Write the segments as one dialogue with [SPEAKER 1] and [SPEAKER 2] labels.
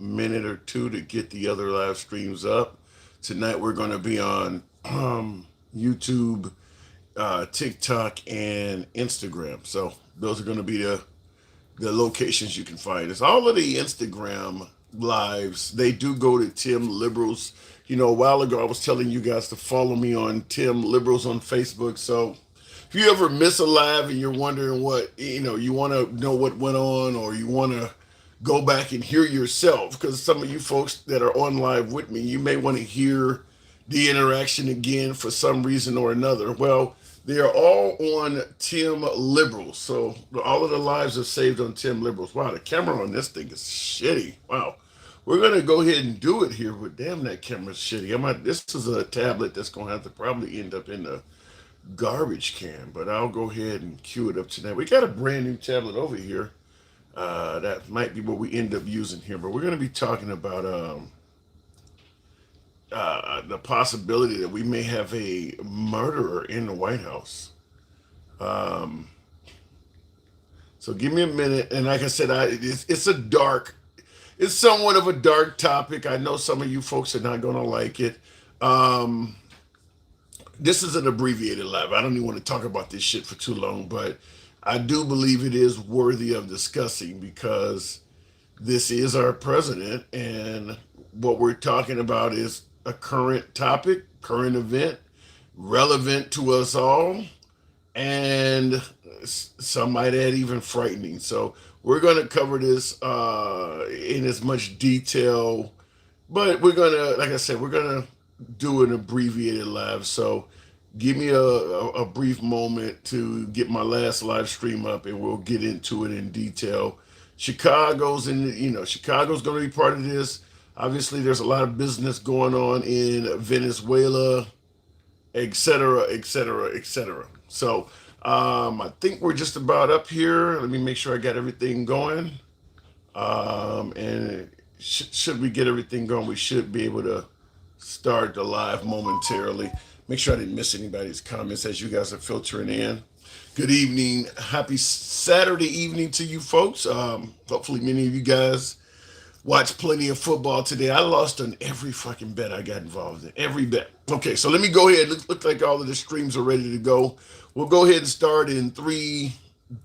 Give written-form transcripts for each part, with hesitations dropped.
[SPEAKER 1] minute or two to get the other live streams up. Tonight we're going to be on YouTube, TikTok, and Instagram. So those are going to be the locations you can find us. All of the Instagram lives, they do go to Tim Liberals. You know, a while ago I was telling you guys to follow me on Tim Liberals on Facebook. So if you ever miss a live and you're wondering what, you want to know what went on, or you want to go back and hear yourself, because some of you folks that are on live with me, you may want to hear the interaction again for some reason or another. Well, they are all on Tim Liberals. So all of the lives are saved on Tim Liberals. Wow, the camera on this thing is shitty. Wow. We're going to go ahead and do it here, but damn, that camera's shitty. This is a tablet that's going to have to probably end up in the garbage can, but I'll go ahead and cue it up tonight. We got a brand new tablet over here. That might be what we end up using here, but we're going to be talking about the possibility that we may have a murderer in the White House. Um, so give me a minute, and like I said, it's somewhat of a dark topic. I know some of you folks are not going to like it. Um, this is an abbreviated live. I don't even want to talk about this shit for too long, but I do believe it is worthy of discussing, because this is our president, and what we're talking about is a current topic, current event, relevant to us all, and some might add even frightening. So we're going to cover this in as much detail, but we're going to, like I said, we're going to do an abbreviated live. So give me a brief moment to get my last live stream up, and we'll get into it in detail. Chicago's going to be part of this. Obviously, there's a lot of business going on in Venezuela, et cetera, et cetera, et cetera. So I think we're just about up here. Let me make sure I got everything going. And should we get everything going, we should be able to start the live momentarily. Make sure I didn't miss anybody's comments as you guys are filtering in. Good evening. Happy Saturday evening to you folks. Hopefully many of you guys watched plenty of football today. I lost on every fucking bet I got involved in. Every bet. Okay, so let me go ahead. Look like all of the streams are ready to go. We'll go ahead and start in 3,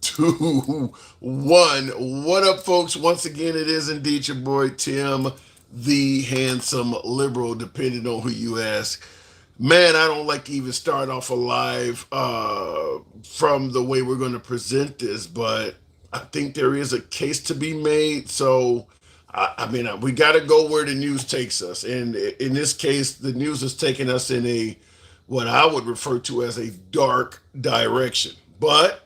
[SPEAKER 1] 2, 1. What up, folks? Once again, it is indeed your boy Tim, the handsome liberal, depending on who you ask. Man, I don't like to even start off a live from the way we're going to present this, but I think there is a case to be made. So, we got to go where the news takes us. And in this case, the news is taking us in what I would refer to as a dark direction. But,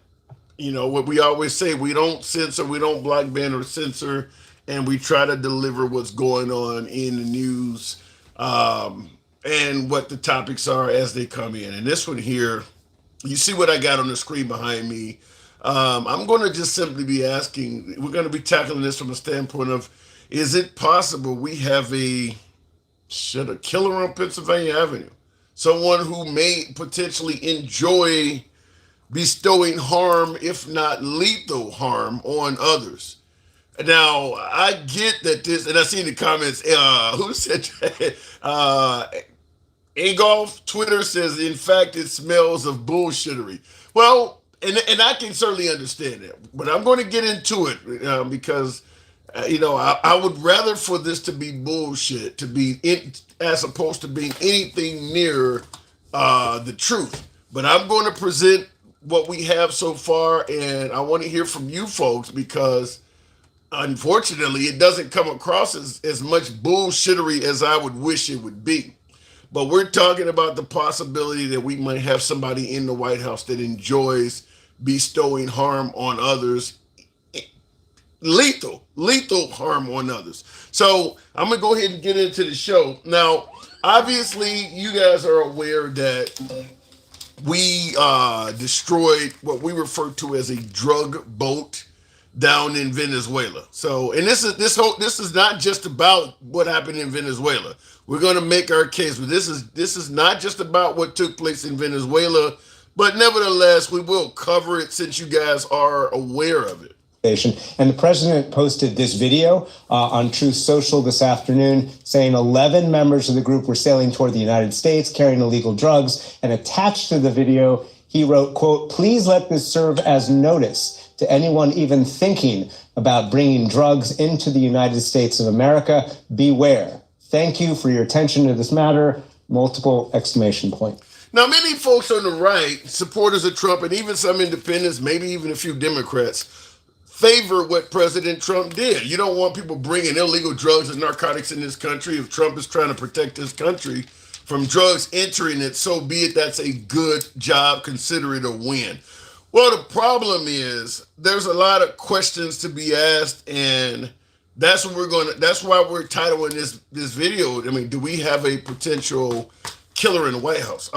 [SPEAKER 1] what we always say, we don't censor, we don't block, ban, or censor, and we try to deliver what's going on in the news. And what the topics are as they come in. And this one here, you see what I got on the screen behind me. I'm going to just simply be asking, we're going to be tackling this from a standpoint of, is it possible we have a killer on Pennsylvania Avenue? Someone who may potentially enjoy bestowing harm, if not lethal harm, on others. Now, I get that this, and I see in the comments, who said that? Ingolf Twitter says, in fact, it smells of bullshittery. Well, and I can certainly understand that, but I'm going to get into it because, I would rather for this to be bullshit, as opposed to being anything near the truth. But I'm going to present what we have so far, and I want to hear from you folks, because unfortunately, it doesn't come across as much bullshittery as I would wish it would be. But we're talking about the possibility that we might have somebody in the White House that enjoys bestowing harm on others, lethal harm on others. So I'm going to go ahead and get into the show. Now, obviously, you guys are aware that we destroyed what we refer to as a drug boat down in Venezuela. So, and this is not just about what happened in Venezuela. We're going to make our case, but this is not just about what took place in Venezuela, but nevertheless, we will cover it since you guys are aware of it.
[SPEAKER 2] And the president posted this video on Truth Social this afternoon saying 11 members of the group were sailing toward the United States carrying illegal drugs. And attached to the video, he wrote, quote, "Please let this serve as notice to anyone even thinking about bringing drugs into the United States of America. Beware. Thank you for your attention to this matter." Multiple exclamation point.
[SPEAKER 1] Now, many folks on the right, supporters of Trump, and even some independents, maybe even a few Democrats, favor what President Trump did. You don't want people bringing illegal drugs and narcotics in this country. If Trump is trying to protect this country from drugs entering it, so be it. That's a good job. Consider it a win. Well, the problem is there's a lot of questions to be asked, and that's what that's why we're titling this video. I mean, do we have a potential killer in the White House?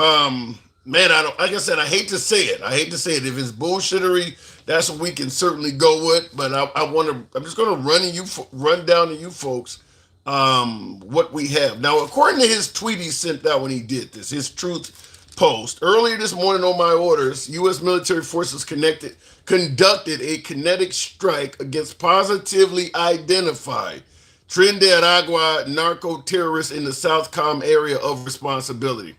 [SPEAKER 1] Man, like I said, I hate to say it. If it's bullshittery, that's what we can certainly go with. But I'm just going to run down to you folks what we have. Now, according to his tweet he sent out when he did this, his truth post, earlier this morning on my orders, U.S. military forces conducted a kinetic strike against positively identified Trinidad Agua narco-terrorists in the Southcom area of responsibility.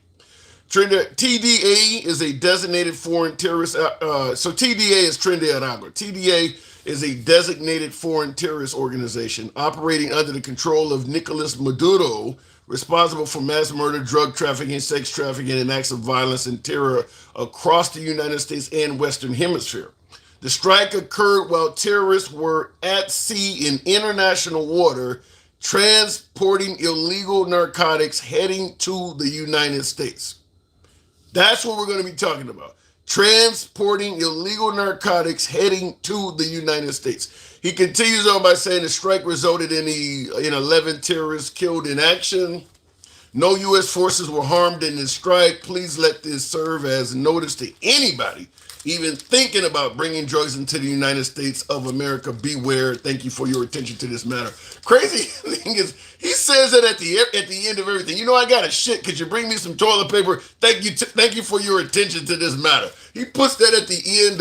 [SPEAKER 1] TDA is a designated foreign terrorist. So TDA is Trinidad Agua. TDA is a designated foreign terrorist organization operating under the control of Nicolas Maduro, responsible for mass murder, drug trafficking, sex trafficking, and acts of violence and terror across the United States and Western Hemisphere. The strike occurred while terrorists were at sea in international water, transporting illegal narcotics heading to the United States. That's what we're going to be talking about. Transporting illegal narcotics heading to the United States. He continues on by saying the strike resulted in 11 terrorists killed in action. No U.S. forces were harmed in this strike. Please let this serve as notice to anybody even thinking about bringing drugs into the United States of America. Beware. Thank you for your attention to this matter. Crazy thing is, he says that at the end of everything. You know, I got a shit. Could you bring me some toilet paper? Thank you for your attention to this matter. He puts that at the end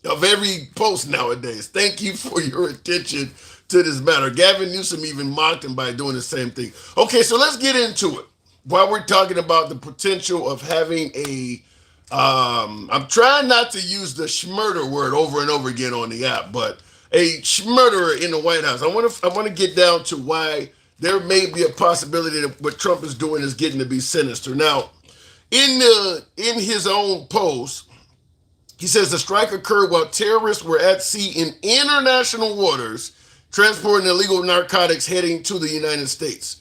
[SPEAKER 1] of every post nowadays. Thank you for your attention to this matter. Gavin Newsom even mocked him by doing the same thing. Okay, so let's get into it. While we're talking about the potential of having I'm trying not to use the schmurder word over and over again on the app, but a schmurderer in the White House. I want to get down to why there may be a possibility that what Trump is doing is getting to be sinister. Now, in his own post, he says the strike occurred while terrorists were at sea in international waters, transporting illegal narcotics heading to the United States.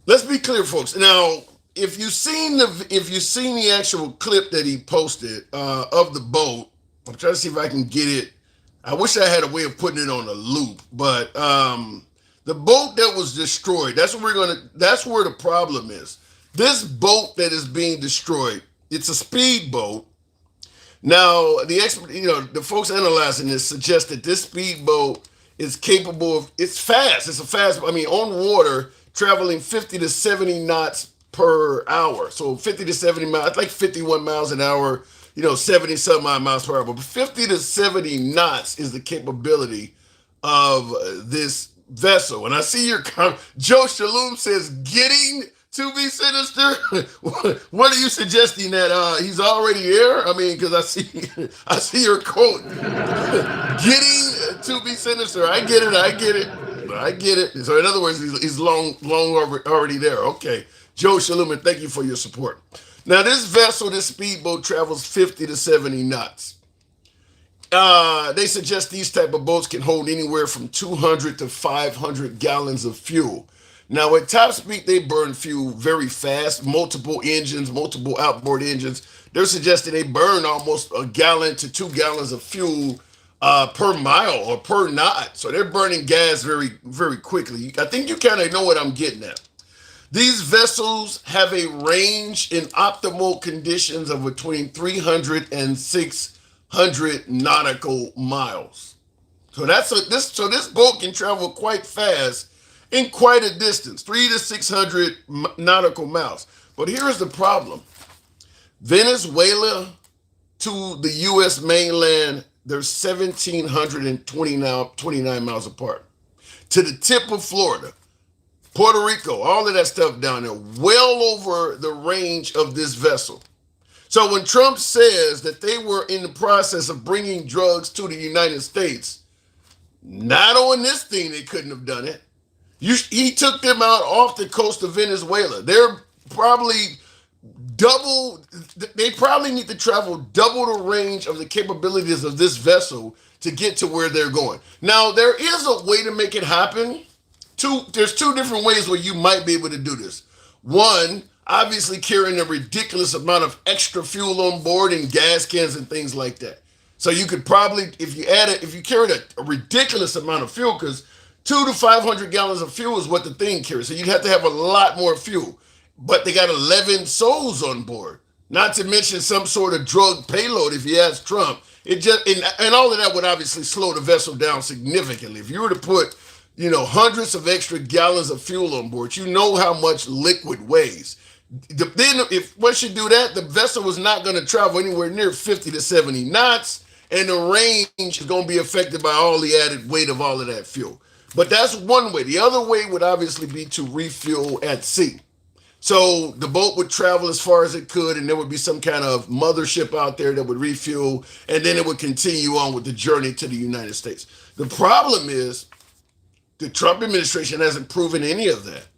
[SPEAKER 1] Let's be clear, folks. Now, if you've seen the actual clip that he posted of the boat, I'm trying to see if I can get it. I wish I had a way of putting it on a loop, but the boat that was destroyed, that's where the problem is. This boat that is being destroyed, it's a speedboat. Now, the folks analyzing this suggest that this speedboat is capable of, it's fast. It's on water, traveling 50 to 70 knots per hour. So 50 to 70 miles, like 51 miles an hour, 70 some odd miles per hour. But 50 to 70 knots is the capability of this vessel. And I see your comment. Joe Shalom says, getting to be sinister? What are you suggesting, that he's already there? I mean, because I see your quote. Getting to be sinister. I get it. So in other words, he's long already there. Okay. Joe Shalom, thank you for your support. Now, this speedboat, travels 50 to 70 knots. They suggest these type of boats can hold anywhere from 200 to 500 gallons of fuel. Now, at top speed, they burn fuel very fast, multiple engines, multiple outboard engines. They're suggesting they burn almost a gallon to 2 gallons of fuel per mile or per knot. So they're burning gas very, very quickly. I think you kind of know what I'm getting at. These vessels have a range in optimal conditions of between 300 and 600 nautical miles. So this boat can travel quite fast in quite a distance, 300 to 600 nautical miles. But here's the problem. Venezuela to the U.S. mainland they're 1,729 miles apart. To the tip of Florida, Puerto Rico, all of that stuff down there, well over the range of this vessel. So when Trump says that they were in the process of bringing drugs to the United States, not on this thing they couldn't have done it. He took them out off the coast of Venezuela. They're probably double, they probably need to travel double the range of the capabilities of this vessel to get to where they're going. Now, there is a way to make it happen. There's two different ways where you might be able to do this. One, obviously carrying a ridiculous amount of extra fuel on board and gas cans and things like that. So you could probably, if you carried a ridiculous amount of fuel, because 200 to 500 gallons of fuel is what the thing carries. So you'd have to have a lot more fuel. But they got 11 souls on board. Not to mention some sort of drug payload, if you ask Trump. It just and all of that would obviously slow the vessel down significantly. If you were to put, hundreds of extra gallons of fuel on board, you know how much liquid weighs. Then, if once you do that, the vessel is not going to travel anywhere near 50 to 70 knots, and the range is going to be affected by all the added weight of all of that fuel. But that's one way. The other way would obviously be to refuel at sea. So the boat would travel as far as it could, and there would be some kind of mothership out there that would refuel, and then it would continue on with the journey to the United States. The problem is the Trump administration hasn't proven any of that.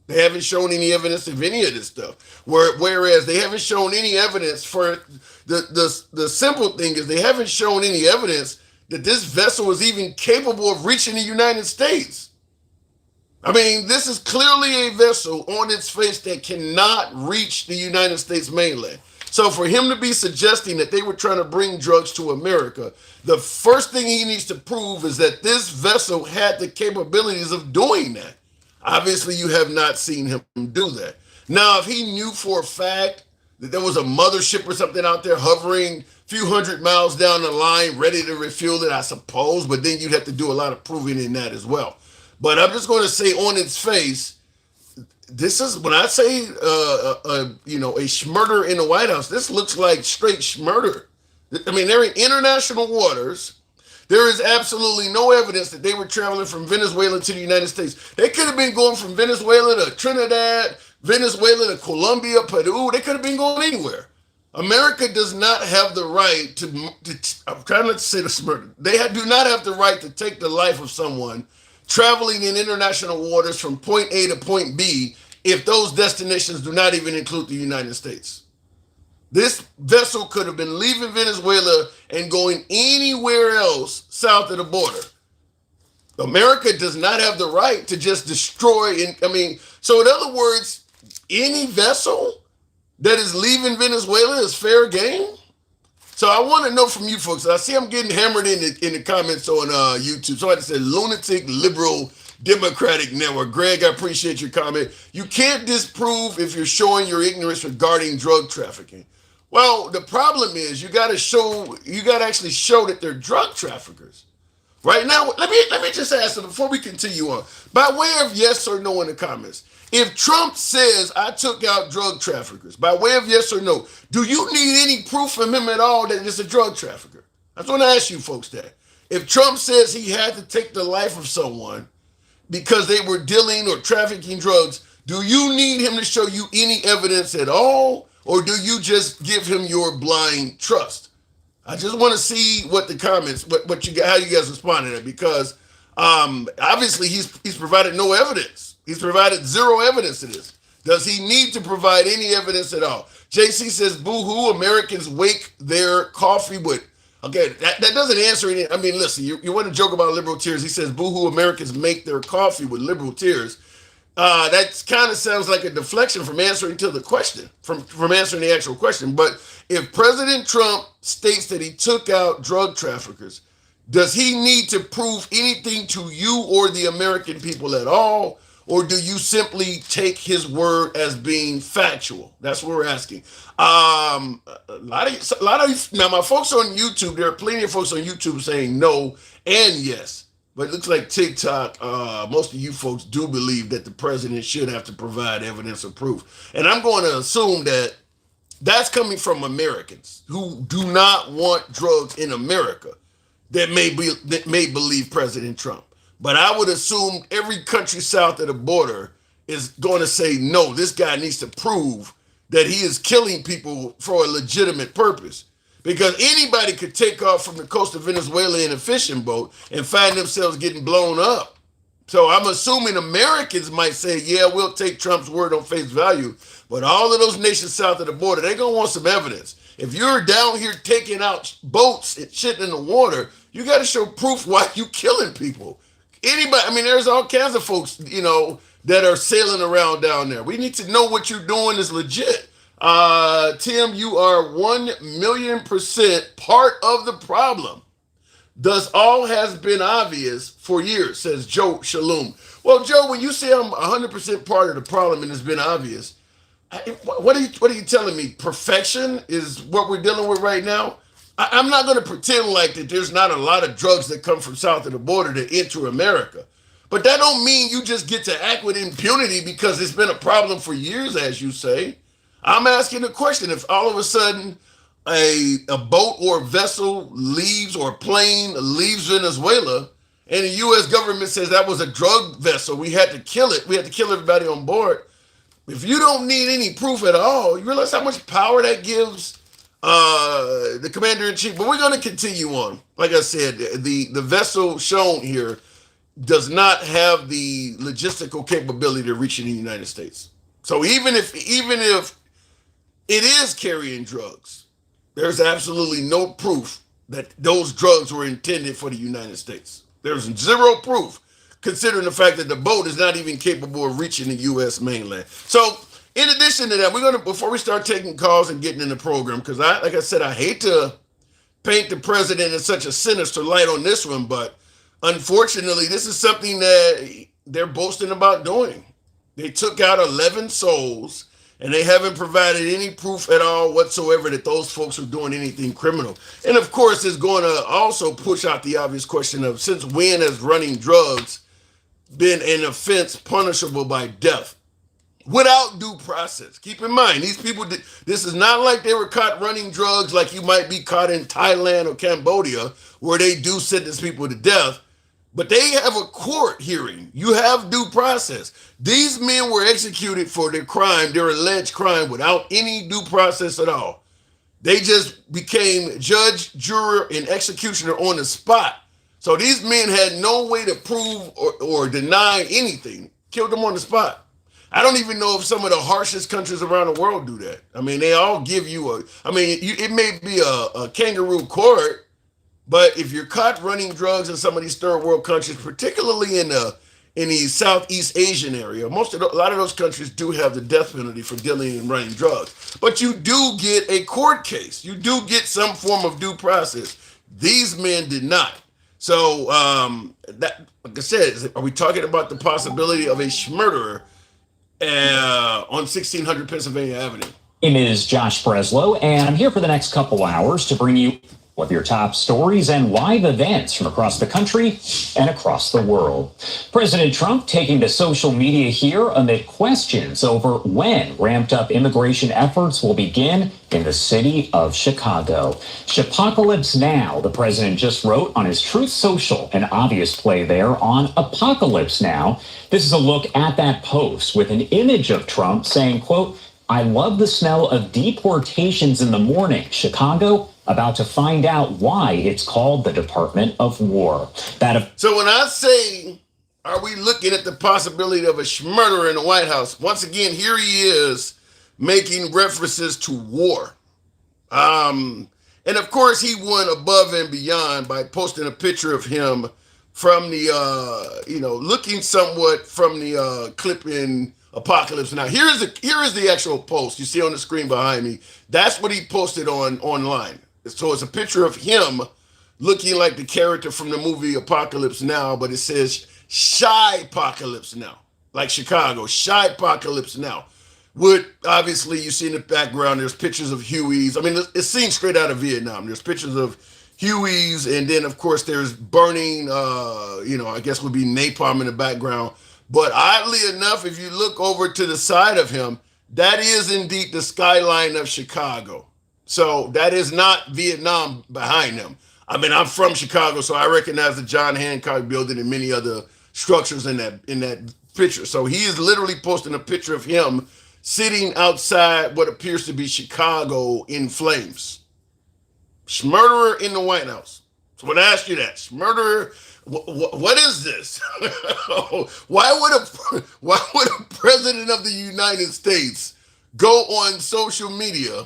[SPEAKER 1] They haven't shown any evidence of any of this stuff. Whereas they haven't shown any evidence for the simple thing is they haven't shown any evidence that this vessel is even capable of reaching the United States. I mean, this is clearly a vessel on its face that cannot reach the United States mainland. So for him to be suggesting that they were trying to bring drugs to America, the first thing he needs to prove is that this vessel had the capabilities of doing that. Obviously, you have not seen him do that. Now, if he knew for a fact that there was a mothership or something out there hovering a few hundred miles down the line, ready to refuel it, I suppose, but then you'd have to do a lot of proving in that as well. But I'm just going to say on its face, this is, when I say, a schmurder in the White House, this looks like straight schmurder. I mean, they're in international waters. There is absolutely no evidence that they were traveling from Venezuela to the United States. They could have been going from Venezuela to Trinidad, Venezuela to Colombia, Peru. They could have been going anywhere. America does not have the right to I'm trying not to say this murder. They do not have the right to take the life of someone traveling in international waters from point A to point B if those destinations do not even include the United States. This vessel could have been leaving Venezuela and going anywhere else south of the border. America does not have the right to just destroy. So in other words, any vessel that is leaving Venezuela is fair game. So I want to know from you folks. I see I'm getting hammered in the comments on YouTube. Somebody said lunatic liberal Democratic network. Greg, I appreciate your comment. You can't disprove if you're showing your ignorance regarding drug trafficking. Well, the problem is you got to actually show that they're drug traffickers. Right now, let me just ask them before we continue on, by way of yes or no in the comments. If Trump says I took out drug traffickers, by way of yes or no, do you need any proof from him at all that it's a drug trafficker? I just want to ask you folks that. If Trump says he had to take the life of someone because they were dealing or trafficking drugs, do you need him to show you any evidence at all, or do you just give him your blind trust? I just want to see what the comments, how you guys respond to that, because obviously he's provided no evidence. He's provided zero evidence to this. Does he need to provide any evidence at all? JC says, boo-hoo, Americans wake their coffee with. Okay, that doesn't answer anything. I mean, listen, you want to joke about liberal tears. He says, boo-hoo, Americans make their coffee with liberal tears. That kind of sounds like a deflection from answering to the question, from answering the actual question. But if President Trump states that he took out drug traffickers, does he need to prove anything to you or the American people at all? Or do you simply take his word as being factual? That's what we're asking. A lot of now, my folks on YouTube, there are plenty of folks on YouTube saying no and yes. But it looks like TikTok, most of you folks do believe that the president should have to provide evidence or proof. And I'm going to assume that that's coming from Americans who do not want drugs in America. that may believe President Trump. But I would assume every country south of the border is going to say, no, this guy needs to prove that he is killing people for a legitimate purpose. Because anybody could take off from the coast of Venezuela in a fishing boat and find themselves getting blown up. So I'm assuming Americans might say, yeah, we'll take Trump's word on face value. But all of those nations south of the border, they're going to want some evidence. If you're down here taking out boats and shit in the water, you got to show proof why you killing people. Anybody, I mean, there's all kinds of folks, that are sailing around down there. We need to know what you're doing is legit. Tim, you are 1,000,000% part of the problem. Thus, all has been obvious for years, says Joe Shalom. Well, Joe, when you say I'm 100% part of the problem and it's been obvious, what are you telling me? Perfection is what we're dealing with right now? I'm not going to pretend like that there's not a lot of drugs that come from south of the border that enter America. But that don't mean you just get to act with impunity because it's been a problem for years, as you say. I'm asking the question, if all of a sudden a boat or vessel leaves or a plane leaves Venezuela and the U.S. government says that was a drug vessel, we had to kill it, we had to kill everybody on board. If you don't need any proof at all, you realize how much power that gives the commander-in-chief. But we're going to continue on. Like I said, the vessel shown here does not have the logistical capability to reach in the United States. So even if it is carrying drugs, there's absolutely no proof that those drugs were intended for the United States. There's zero proof, considering the fact that the boat is not even capable of reaching the U.S. mainland. So in addition to that, we're going to, before we start taking calls and getting in the program, because like I said, I hate to paint the president in such a sinister light on this one, but unfortunately, this is something that they're boasting about doing. They took out 11 souls, and they haven't provided any proof at all whatsoever that those folks are doing anything criminal. And of course, it's going to also push out the obvious question of, since when has running drugs been an offense punishable by death without due process? Keep in mind, these people, this is not like they were caught running drugs like you might be caught in Thailand or Cambodia, where they do sentence people to death. But they have a court hearing. You have due process. These men were executed for their crime, their alleged crime, without any due process at all. They just became judge, juror, and executioner on the spot. So these men had no way to prove or deny anything. Killed them on the spot. I don't even know if some of the harshest countries around the world do that. I mean, they all give you it may be a kangaroo court, but if you're caught running drugs in some of these third world countries, particularly in the Southeast Asian area, a lot of those countries do have the death penalty for dealing and running drugs. But you do get a court case. You do get some form of due process. These men did not. So that, like I said, are we talking about the possibility of a murderer on 1600 Pennsylvania Avenue?
[SPEAKER 3] My name is Josh Breslow, and I'm here for the next couple hours to bring you with your top stories and live events from across the country and across the world. President Trump taking to social media here amid questions over when ramped up immigration efforts will begin in the city of Chicago. Apocalypse Now, the president just wrote on his Truth Social, an obvious play there on Apocalypse Now. This is a look at that post with an image of Trump saying, quote, "I love the smell of deportations in the morning. Chicago about to find out why it's called the Department of War."
[SPEAKER 1] So when I say, are we looking at the possibility of a murderer in the White House? Once again, here he is making references to war. And of course, he went above and beyond by posting a picture of him from the, looking somewhat from the clip in Apocalypse Now. Here is the actual post you see on the screen behind me. That's what he posted online. So it's a picture of him looking like the character from the movie Apocalypse Now, but it says Shy Apocalypse Now, like Chicago, Shy Apocalypse Now. With, obviously, you see in the background, there's pictures of Hueys. I mean, it's seen straight out of Vietnam. There's pictures of Hueys, and then, of course, there's burning, I guess would be napalm in the background. But oddly enough, if you look over to the side of him, that is indeed the skyline of Chicago. So that is not Vietnam behind him. I mean, I'm from Chicago, so I recognize the John Hancock building and many other structures in that picture. So he is literally posting a picture of him sitting outside what appears to be Chicago in flames. Murderer in the White House. So when I ask you that, murderer, what is this? Why would a president of the United States go on social media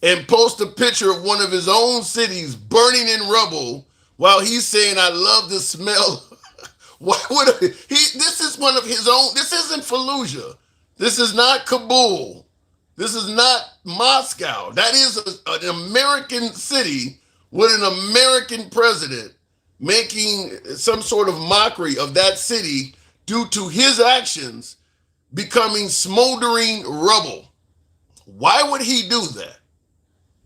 [SPEAKER 1] and post a picture of one of his own cities burning in rubble while he's saying, "I love the smell"? Why would he? This is one of his own. This isn't Fallujah. This is not Kabul. This is not Moscow. That is an American city with an American president making some sort of mockery of that city due to his actions becoming smoldering rubble. Why would he do that?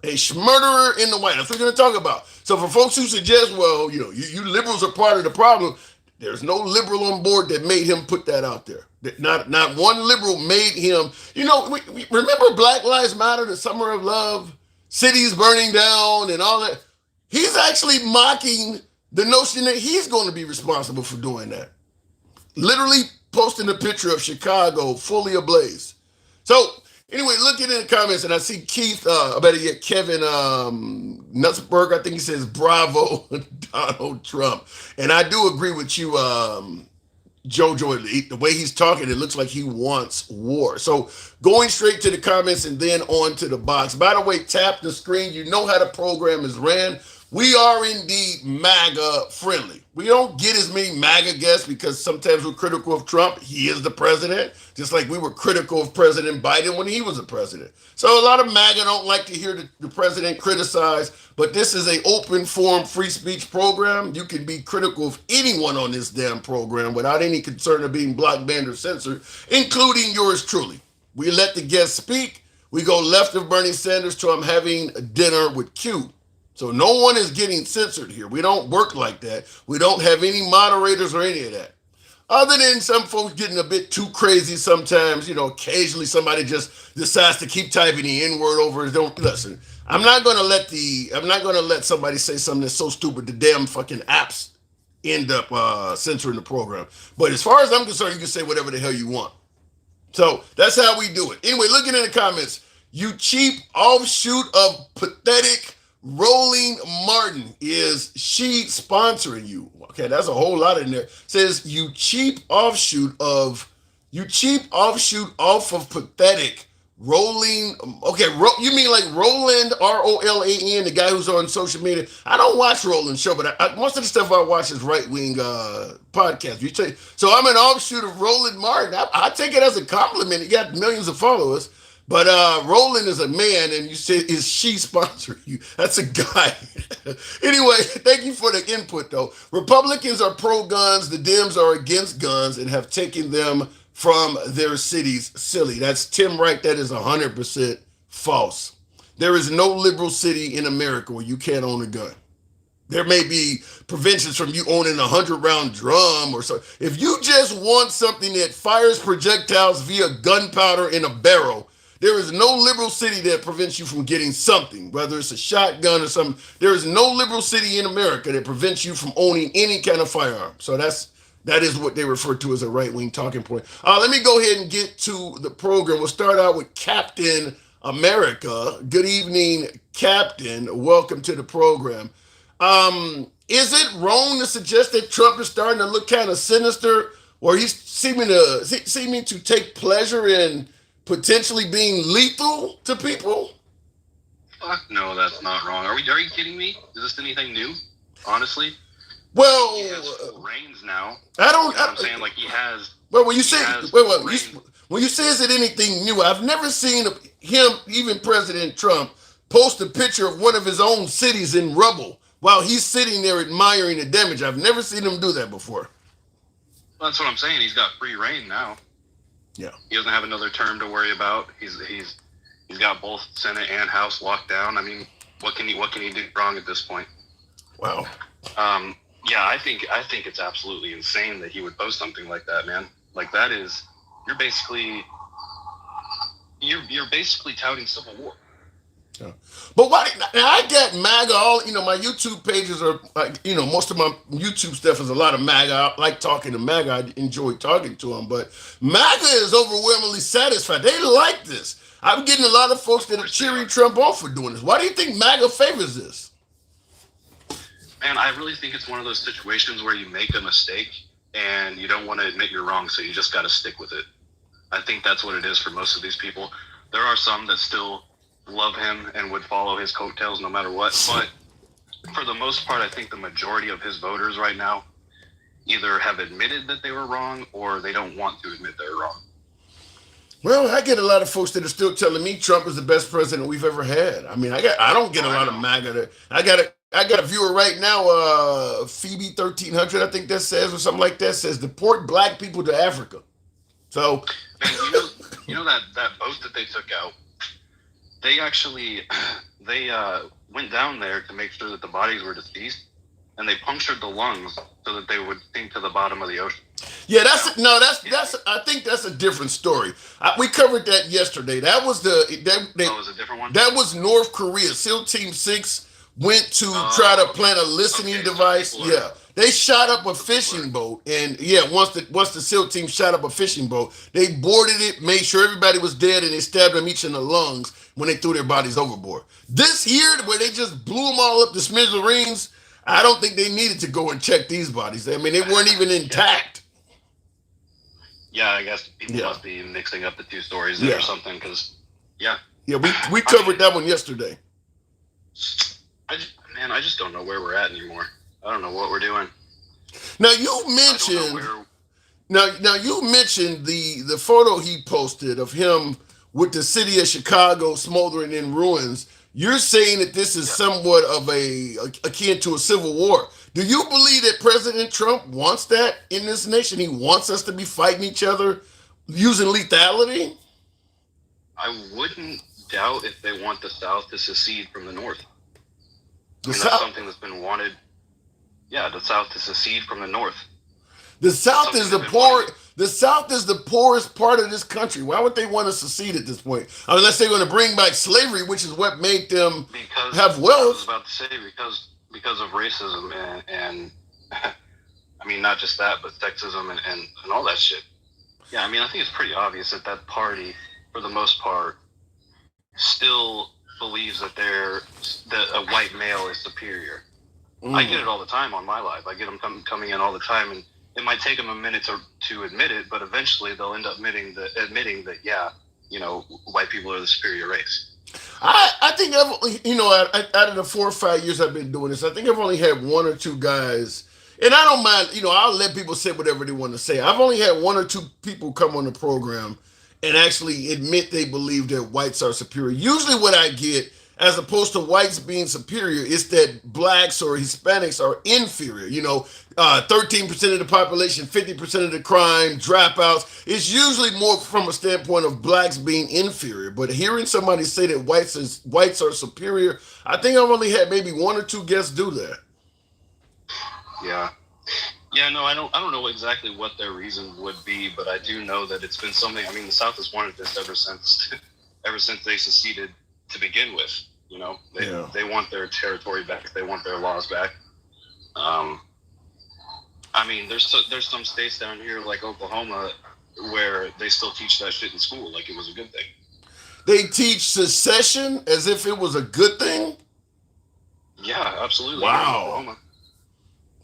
[SPEAKER 1] A murderer in the White House. That's what we're going to talk about. So for folks who suggest, well, you liberals are part of the problem, there's no liberal on board that made him put that out there. Not one liberal made him. We remember Black Lives Matter, the Summer of Love, cities burning down and all that. He's actually mocking the notion that he's going to be responsible for doing that. Literally posting a picture of Chicago fully ablaze. So anyway, looking in the comments, and I see Keith, Kevin Nutsberg, I think he says, bravo, Donald Trump. And I do agree with you, Jojo, the way he's talking, it looks like he wants war. So going straight to the comments and then on to the box. By the way, tap the screen. You know how the program is ran. We are indeed MAGA friendly. We don't get as many MAGA guests because sometimes we're critical of Trump. He is the president, just like we were critical of President Biden when he was the president. So a lot of MAGA don't like to hear the president criticized, but this is an open forum free speech program. You can be critical of anyone on this damn program without any concern of being blocked, banned, or censored, including yours truly. We let the guests speak. We go left of Bernie Sanders to I'm having dinner with Q. So no one is getting censored here. We don't work like that. We don't have any moderators or any of that. Other than some folks getting a bit too crazy sometimes, occasionally somebody just decides to keep typing the N-word over. Don't listen. I'm not gonna let somebody say something that's so stupid the damn fucking apps end up censoring the program. But as far as I'm concerned, you can say whatever the hell you want. So that's how we do it. Anyway, looking in the comments, you cheap offshoot of pathetic Rolling Martin, is she sponsoring you? Okay, that's a whole lot in there. Says you cheap offshoot off of pathetic Rolling. Okay, you mean like Roland, Rolan, the guy who's on social media? I don't watch Roland's show, but most of the stuff I watch is right wing podcasts. So I'm an offshoot of Roland Martin. I take it as a compliment. He got millions of followers. But Roland is a man, and you say, is she sponsoring you? That's a guy. Anyway, thank you for the input, though. Republicans are pro-guns, the Dems are against guns, and have taken them from their cities. Silly. That's Tim Wright. That is 100% false. There is no liberal city in America where you can't own a gun. There may be preventions from you owning a 100-round drum or so. If you just want something that fires projectiles via gunpowder in a barrel, there is no liberal city that prevents you from getting something, whether it's a shotgun or something. There is no liberal city in America that prevents you from owning any kind of firearm. So that is what they refer to as a right-wing talking point. Let me go ahead and get to the program. We'll start out with Captain America. Good evening, Captain. Welcome to the program. Is it wrong to suggest that Trump is starting to look kind of sinister, or he's seeming to take pleasure in potentially being lethal to people?
[SPEAKER 4] Fuck no, that's not wrong. Are you kidding me? Is this anything new? Honestly?
[SPEAKER 1] Well,
[SPEAKER 4] he has reigns now.
[SPEAKER 1] I'm
[SPEAKER 4] saying, like, he has.
[SPEAKER 1] Well, when you say is it anything new? I've never seen him, even President Trump, post a picture of one of his own cities in rubble while he's sitting there admiring the damage. I've never seen him do that before.
[SPEAKER 4] Well, that's what I'm saying. He's got free reign now.
[SPEAKER 1] Yeah.
[SPEAKER 4] He doesn't have another term to worry about. He's got both Senate and House locked down. I mean, what can he do wrong at this point?
[SPEAKER 1] Wow.
[SPEAKER 4] Yeah, I think it's absolutely insane that he would post something like that, man. Like, that is, you're basically touting civil war.
[SPEAKER 1] Yeah. But why? Now I got MAGA. All my YouTube pages are like, most of my YouTube stuff is a lot of MAGA. I like talking to MAGA. I enjoy talking to them. But MAGA is overwhelmingly satisfied. They like this. I'm getting a lot of folks that are cheering Trump on for doing this. Why do you think MAGA favors this?
[SPEAKER 4] Man, I really think it's one of those situations where you make a mistake and you don't want to admit you're wrong, so you just got to stick with it. I think that's what it is for most of these people. There are some that still love him and would follow his coattails no matter what, but for the most part, I think the majority of his voters right now either have admitted that they were wrong or they don't want to admit they're wrong.
[SPEAKER 1] Well, I get a lot of folks that are still telling me Trump is the best president we've ever had. I mean, I don't get a lot of MAGA. I got a viewer right now, Phoebe 1300, I think that says, or something like that, says deport black people to Africa. So,
[SPEAKER 4] and you know that boat that they took out. They actually went down there to make sure that the bodies were deceased, and they punctured the lungs so that they would sink to the bottom of the ocean.
[SPEAKER 1] Yeah, that's I think that's a different story. We covered that yesterday. That was
[SPEAKER 4] was a different one.
[SPEAKER 1] That was North Korea. SEAL Team 6 went to try to plant a listening device. Yeah. They shot up a fishing boat, and once the SEAL team shot up a fishing boat, they boarded it, made sure everybody was dead, and they stabbed them each in the lungs when they threw their bodies overboard. This here, where they just blew them all up to smithereens, I don't think they needed to go and check these bodies. I mean, they weren't even intact.
[SPEAKER 4] Yeah, I guess people must be mixing up the two stories there or something, because, Yeah,
[SPEAKER 1] we covered that one yesterday.
[SPEAKER 4] I just don't know where we're at anymore. I don't know what we're doing.
[SPEAKER 1] Now you mentioned the photo he posted of him with the city of Chicago smoldering in ruins. You're saying that this is somewhat of akin to a civil war. Do you believe that President Trump wants that in this nation? He wants us to be fighting each other using lethality?
[SPEAKER 4] I wouldn't doubt if they want the South to secede from the North. That's something that's been wanted. Yeah, the South to secede from the North.
[SPEAKER 1] The South is the poor. The South is the poorest part of this country. Why would they want to secede at this point? Unless they're going to bring back slavery, which is what made them have wealth.
[SPEAKER 4] I was about to say because of racism and I mean, not just that, but sexism and all that shit. Yeah, I mean, I think it's pretty obvious that party, for the most part, still believes that a white male is superior. I get it all the time on my live. I get them coming in all the time, and it might take them a minute to admit it, but eventually they'll end up admitting that white people are the superior race.
[SPEAKER 1] I think out of the 4 or 5 years I've been doing this, I think I've only had 1 or 2 guys, and I don't mind. I'll let people say whatever they want to say. I've only had 1 or 2 people come on the program and actually admit they believe that whites are superior. Usually, what I get, as opposed to whites being superior, is that blacks or Hispanics are inferior. 13% of the population, 50% of the crime, dropouts. It's usually more from a standpoint of blacks being inferior. But hearing somebody say that whites are superior, I think I've only had maybe 1 or 2 guests do that.
[SPEAKER 4] Yeah. Yeah, no, I don't know exactly what their reason would be, but I do know that it's been something. I mean, the South has wanted this ever since they seceded to begin with. They want their territory back. They want their laws back. I mean, there's some states down here like Oklahoma where they still teach that shit in school like it was a good thing.
[SPEAKER 1] They teach secession as if it was a good thing?
[SPEAKER 4] Yeah, absolutely.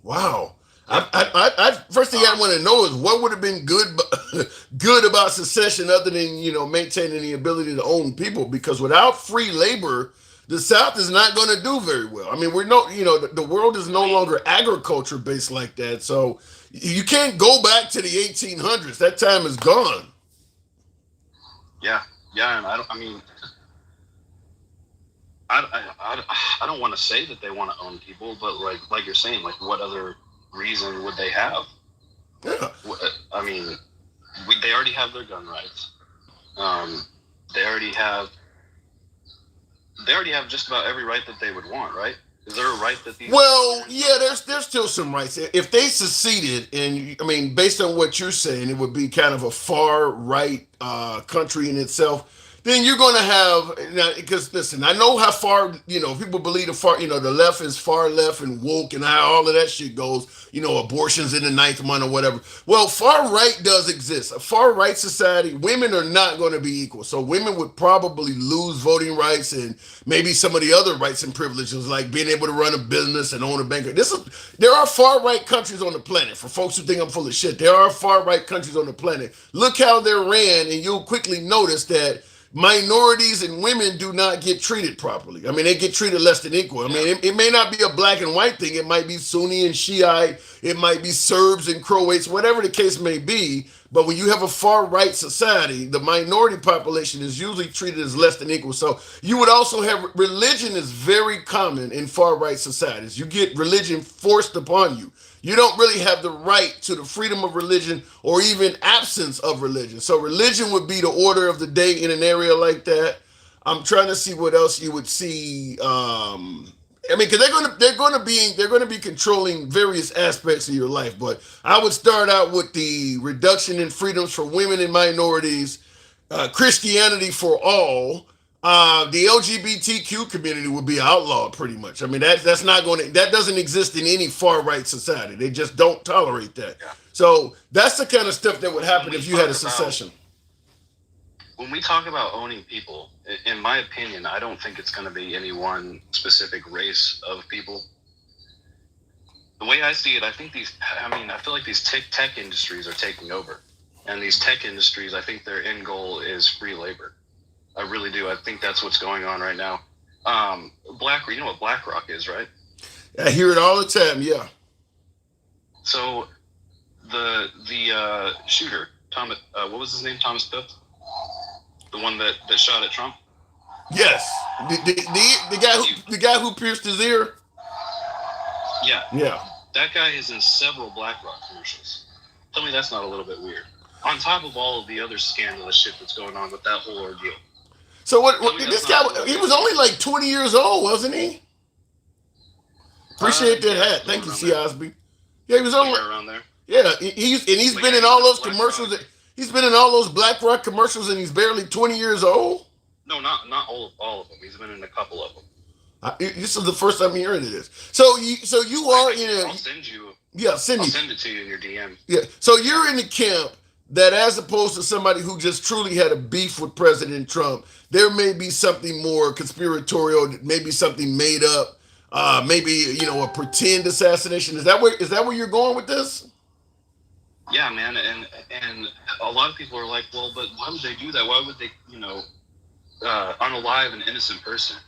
[SPEAKER 1] Wow. I first thing I want to know is what would have been good about secession other than maintaining the ability to own people, because without free labor, the South is not going to do very well. I mean, the world is no longer agriculture based like that, so you can't go back to the 1800s. That time is gone.
[SPEAKER 4] Yeah, and I don't want to say that they want to own people, but like you're saying, like what other reason would they have?
[SPEAKER 1] Yeah.
[SPEAKER 4] I mean, they already have their gun rights. They already have just about every right that they would want, right? Is there a right that these?
[SPEAKER 1] Well, yeah, there's still some rights. If they seceded, and I mean, based on what you're saying, it would be kind of a far right country in itself. then you're going to have now, because listen, I know how far, people believe the left is far left and woke and how all of that shit goes. Abortions in the ninth month or whatever. Well, far right does exist. A far right society, women are not going to be equal. So women would probably lose voting rights and maybe some of the other rights and privileges, like being able to run a business and own a bank. There are far right countries on the planet. For folks who think I'm full of shit, there are far right countries on the planet. Look how they're ran, and you'll quickly notice that minorities and women do not get treated properly. I mean, they get treated less than equal. I mean, it may not be a black and white thing. It might be Sunni and Shiite. It might be Serbs and Croats, whatever the case may be. But when you have a far right society, the minority population is usually treated as less than equal. So you would also have religion is very common in far right societies. You get religion forced upon you. You don't really have the right to the freedom of religion or even absence of religion. So religion would be the order of the day in an area like that. I'm trying to see what else you would see. Because they're gonna be controlling various aspects of your life. But I would start out with the reduction in freedoms for women and minorities, Christianity for all. The LGBTQ community would be outlawed pretty much. I mean, that doesn't exist in any far right society. They just don't tolerate that.
[SPEAKER 4] Yeah.
[SPEAKER 1] So that's the kind of stuff that would happen if you had a secession.
[SPEAKER 4] When we talk about owning people, in my opinion, I don't think it's going to be any one specific race of people. The way I see it, I feel like these tech industries are taking over. And these tech industries, I think their end goal is free labor. I really do. I think that's what's going on right now. You know what BlackRock is, right?
[SPEAKER 1] I hear it all the time. Yeah.
[SPEAKER 4] So the shooter, Thomas, what was his name? Thomas Pitt, the one that shot at Trump.
[SPEAKER 1] Yes, the guy who pierced his ear.
[SPEAKER 4] Yeah.
[SPEAKER 1] Yeah.
[SPEAKER 4] That guy is in several BlackRock commercials. Tell me that's not a little bit weird. On top of all of the other scandalous shit that's going on with that whole ordeal.
[SPEAKER 1] So what this guy, he was only like 20 years old, wasn't he? Appreciate that hat. Thank you, C. Osby. Yeah, he was only
[SPEAKER 4] around there.
[SPEAKER 1] Yeah, he's been in all those commercials. He's been in all those BlackRock commercials, and he's barely 20 years old.
[SPEAKER 4] No, not all of them. He's been in a couple of them.
[SPEAKER 1] This is the first time hearing of this. So you are in a.
[SPEAKER 4] I'll send you.
[SPEAKER 1] Yeah, send
[SPEAKER 4] it to you in your DM.
[SPEAKER 1] Yeah, so you're in the camp that, as opposed to somebody who just truly had a beef with President Trump, there may be something more conspiratorial, maybe something made up, maybe a pretend assassination. Is that where you're going with this?
[SPEAKER 4] Yeah, man, and a lot of people are like, well, but why would they do that? Why would they, unalive an innocent person?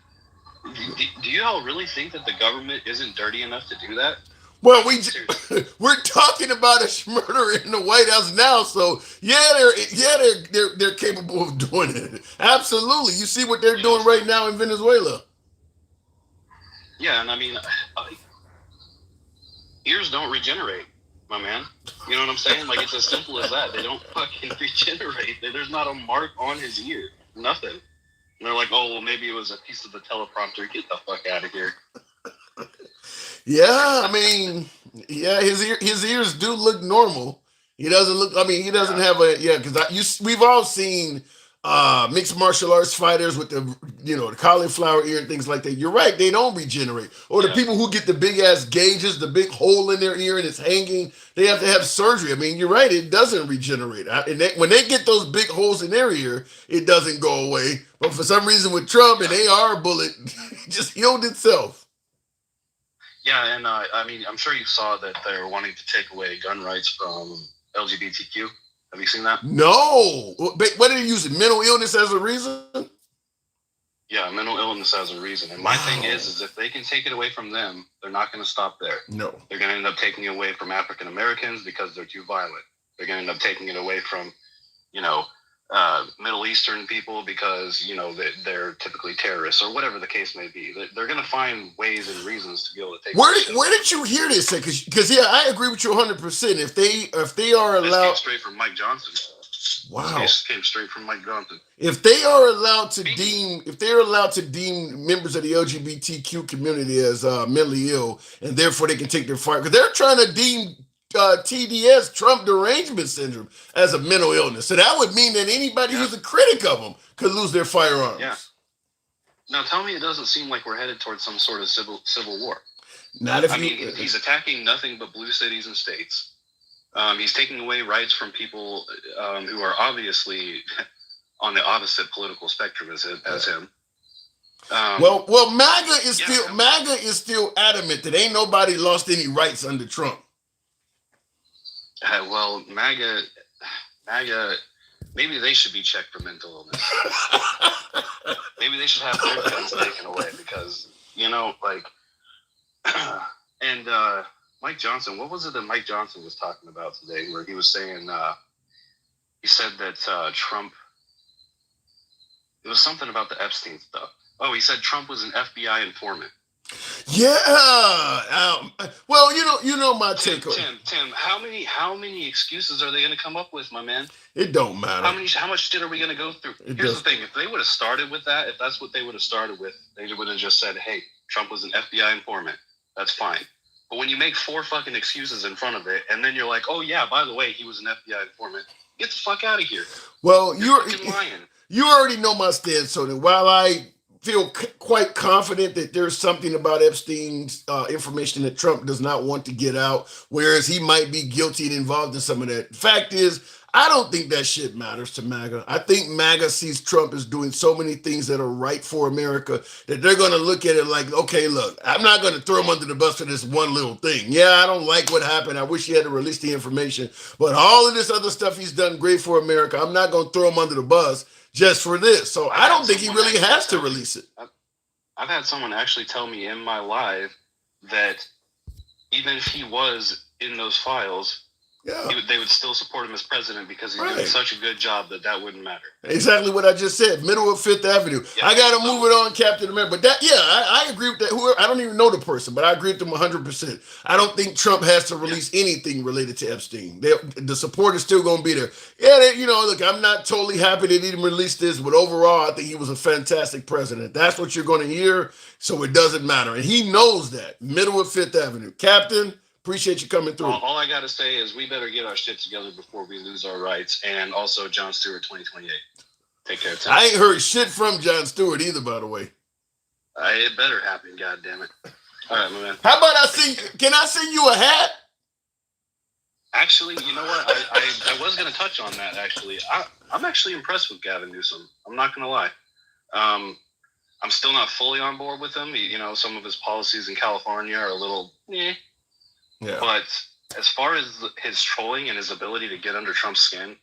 [SPEAKER 4] Do you all really think that the government isn't dirty enough to do that?
[SPEAKER 1] Well, we're talking about a murderer in the White House now, so they're capable of doing it. Absolutely, you see what they're doing right now in Venezuela.
[SPEAKER 4] Yeah, and I mean, ears don't regenerate, my man. You know what I'm saying? Like, it's as simple as that. They don't fucking regenerate. There's not a mark on his ear. Nothing. And they're like, oh, well, maybe it was a piece of the teleprompter. Get the fuck out of here.
[SPEAKER 1] Yeah, I mean, yeah, his ears do look normal. He doesn't look. I mean, he doesn't have because we've all seen mixed martial arts fighters with the cauliflower ear and things like that. You're right, they don't regenerate. Or the people who get the big ass gauges, the big hole in their ear and it's hanging, they have to have surgery. I mean, you're right, it doesn't regenerate. And when they get those big holes in their ear, it doesn't go away. But for some reason with Trump, an AR bullet just healed itself.
[SPEAKER 4] Yeah, and I mean, I'm sure you saw that they're wanting to take away gun rights from LGBTQ. Have you seen that?
[SPEAKER 1] No. What did he use? Mental illness as a reason?
[SPEAKER 4] Yeah, mental illness as a reason. And my thing is if they can take it away from them, they're not going to stop there.
[SPEAKER 1] No. They're
[SPEAKER 4] going to end up taking it away from African Americans because they're too violent. They're going to end up taking it away from, Middle Eastern people because, they're typically terrorists or whatever the case may be. They're going to find ways and reasons to be able to take it.
[SPEAKER 1] Where did you hear this? Because I agree with you 100%. If they are allowed.
[SPEAKER 4] This came straight from Mike Johnson.
[SPEAKER 1] Wow.
[SPEAKER 4] This came straight from Mike Johnson.
[SPEAKER 1] If they are allowed to deem members of the LGBTQ community as mentally ill, and therefore they can take their fight, because they're trying to deem TDS, Trump derangement syndrome, as a mental illness. So that would mean that anybody who's a critic of him could lose their firearms.
[SPEAKER 4] Yeah. Now tell me it doesn't seem like we're headed towards some sort of civil war.
[SPEAKER 1] Not if
[SPEAKER 4] he's attacking nothing but blue cities and states. He's taking away rights from people who are obviously on the opposite political spectrum as him.
[SPEAKER 1] Well, MAGA is still adamant that ain't nobody lost any rights under Trump.
[SPEAKER 4] Well, MAGA, maybe they should be checked for mental illness. Maybe they should have their guns taken away because, and Mike Johnson, what was it that Mike Johnson was talking about today where he was saying, he said that Trump, it was something about the Epstein stuff. Oh, he said Trump was an FBI informant.
[SPEAKER 1] Yeah. Well, you know my take on
[SPEAKER 4] Tim, how many excuses are they going to come up with, my man?
[SPEAKER 1] It don't matter.
[SPEAKER 4] How much shit are we going to go through? Here's the thing: if they would have started with that, if that's what they would have started with, they would have just said, "Hey, Trump was an FBI informant." That's fine. But when you make 4 fucking excuses in front of it, and then you're like, "Oh yeah, by the way, he was an FBI informant," get the fuck out of here.
[SPEAKER 1] Well,
[SPEAKER 4] you're fucking lying.
[SPEAKER 1] You already know my stance on it. While I feel quite confident that there's something about Epstein's information that Trump does not want to get out, whereas he might be guilty and involved in some of that. The fact is, I don't think that shit matters to MAGA. I think MAGA sees Trump as doing so many things that are right for America that they're going to look at it like, okay, look, I'm not going to throw him under the bus for this one little thing. Yeah, I don't like what happened. I wish he had to release the information. But all of this other stuff he's done great for America, I'm not going to throw him under the bus just for this. So I don't think he really has to release it.
[SPEAKER 4] I've had someone actually tell me in my live that even if he was in those files, they would still support him as president because he's doing such a good job that wouldn't matter. Exactly
[SPEAKER 1] what I just said. Middle of Fifth Avenue. Yeah. I got to move it on, Captain America. But I agree with that. I don't even know the person, but I agree with them 100%. I don't think Trump has to release anything related to Epstein. The support is still going to be there. Yeah, look, I'm not totally happy they didn't release this, but overall, I think he was a fantastic president. That's what you're going to hear, so it doesn't matter. And he knows that. Middle of Fifth Avenue. Captain, appreciate you coming through.
[SPEAKER 4] All I got to say is we better get our shit together before we lose our rights. And also Jon Stewart 2028. Take care, Tim.
[SPEAKER 1] I ain't heard shit from Jon Stewart either, by the way.
[SPEAKER 4] It better happen, goddammit. All right, my man.
[SPEAKER 1] How about can I send you a hat?
[SPEAKER 4] Actually, you know what? I was going to touch on that, actually. I'm actually impressed with Gavin Newsom. I'm not going to lie. I'm still not fully on board with him. Some of his policies in California are a little Yeah. But as far as his trolling and his ability to get under Trump's skin,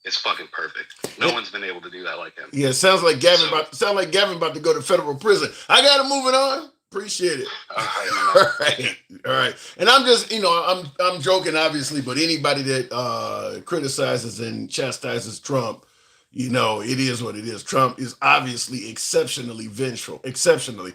[SPEAKER 4] it's fucking perfect. No one's been able to do that like him.
[SPEAKER 1] Yeah, sounds like Gavin about to go to federal prison. I gotta move it on. Appreciate it. All right. And I'm just, I'm joking, obviously, but anybody that criticizes and chastises Trump, it is what it is. Trump is obviously exceptionally vengeful. Exceptionally.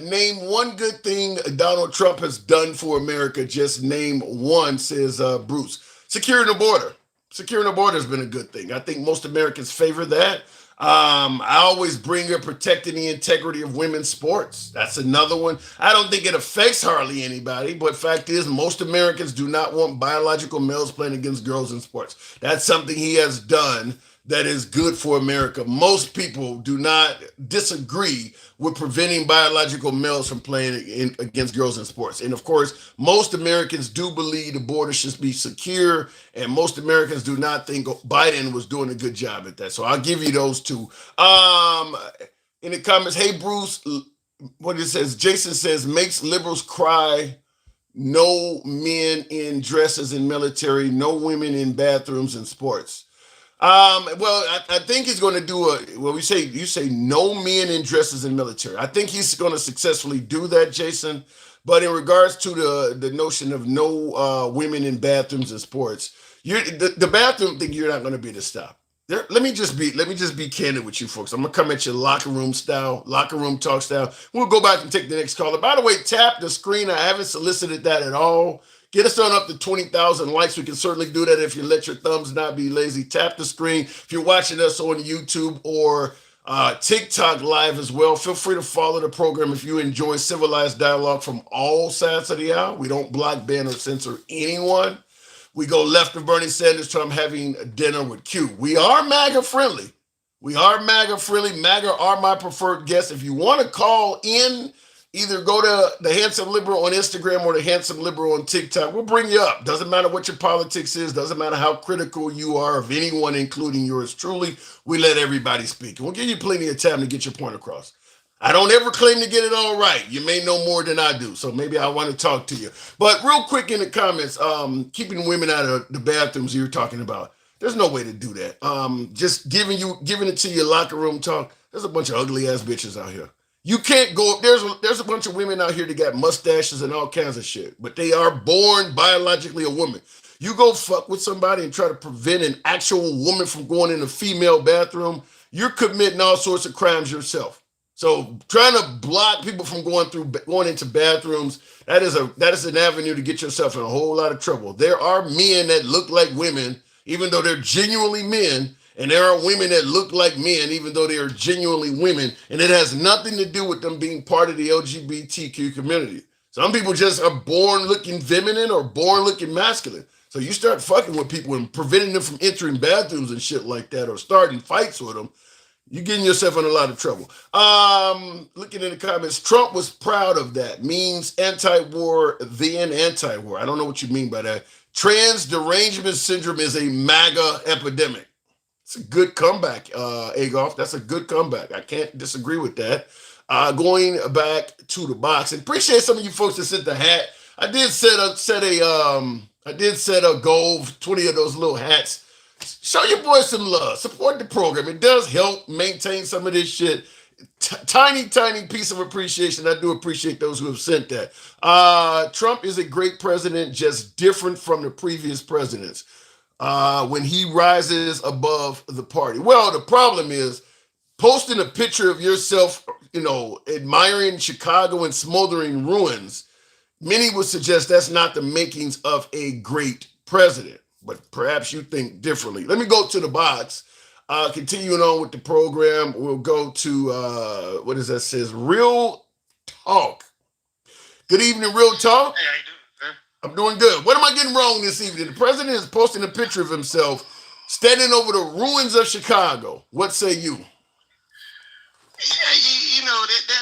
[SPEAKER 1] Name one good thing Donald Trump has done for America. Just name one, says Bruce. Securing the border. Securing the border has been a good thing. I think most Americans favor that. I always bring up protecting the integrity of women's sports. That's another one. I don't think it affects hardly anybody, but fact is most Americans do not want biological males playing against girls in sports. That's something he has done that is good for America. Most people do not disagree with preventing biological males from playing against girls in sports. And of course, most Americans do believe the border should be secure, and most Americans do not think Biden was doing a good job at that. So I'll give you those two. In the comments, hey, Bruce, what it says, Jason says, makes liberals cry. No men in dresses in military, no women in bathrooms and sports. I think he's going to do you say no men in dresses in military. I think he's going to successfully do that, Jason. But in regards to the notion of no women in bathrooms and sports, the bathroom thing, you're not going to be able to stop. Let me just be candid with you folks. I'm gonna come at you locker room talk style. We'll go back and take the next caller. By the way, tap the screen. I haven't solicited that at all. Get us on up to 20,000 likes. We can certainly do that if you let your thumbs not be lazy. Tap the screen. If you're watching us on YouTube or TikTok live as well. Feel free to follow the program if you enjoy civilized dialogue from all sides of the aisle. We don't block, ban, or censor anyone. We go left of Bernie Sanders to I'm having dinner with Q. We are MAGA friendly. We are MAGA friendly. MAGA are my preferred guests. If you want to call in, either go to the Handsome Liberal on Instagram or the Handsome Liberal on TikTok. We'll bring you up. Doesn't matter what your politics is. Doesn't matter how critical you are of anyone, including yours truly. We let everybody speak. And we'll give you plenty of time to get your point across. I don't ever claim to get it all right. You may know more than I do, so maybe I want to talk to you. But real quick in the comments, keeping women out of the bathrooms you're talking about. There's no way to do that. Just giving it to your locker room talk. There's a bunch of ugly ass bitches out here. You can't go. There's a bunch of women out here that got mustaches and all kinds of shit, but they are born biologically a woman. You go fuck with somebody and try to prevent an actual woman from going in a female bathroom, you're committing all sorts of crimes yourself. So trying to block people from going into bathrooms, that is an avenue to get yourself in a whole lot of trouble. There are men that look like women, even though they're genuinely men, and there are women that look like men, even though they are genuinely women, and it has nothing to do with them being part of the LGBTQ community. Some people just are born looking feminine or born looking masculine. So you start fucking with people and preventing them from entering bathrooms and shit like that, or starting fights with them, you're getting yourself in a lot of trouble. Looking in the comments, Trump was proud of that. Means anti-war, then anti-war. I don't know what you mean by that. Trans derangement syndrome is a MAGA epidemic. It's a good comeback, Agoff. That's a good comeback. I can't disagree with that. Going back to the box, and appreciate some of you folks that sent the hat. I did set a goal, 20 of those little hats. Show your boys some love. Support the program. It does help maintain some of this shit. Tiny piece of appreciation. I do appreciate those who have sent that. Trump is a great president, just different from the previous presidents. When he rises above the party. Well, the problem is posting a picture of yourself, admiring Chicago and smoldering ruins. Many would suggest that's not the makings of a great president, but perhaps you think differently. Let me go to the box. Continuing on with the program, we'll go to, what does that says? Real Talk. Good evening, Real Talk.
[SPEAKER 5] Hey, how you doing, sir?
[SPEAKER 1] I'm doing good. What am I getting wrong this evening? The president is posting a picture of himself standing over the ruins of Chicago. What say you?
[SPEAKER 5] Yeah,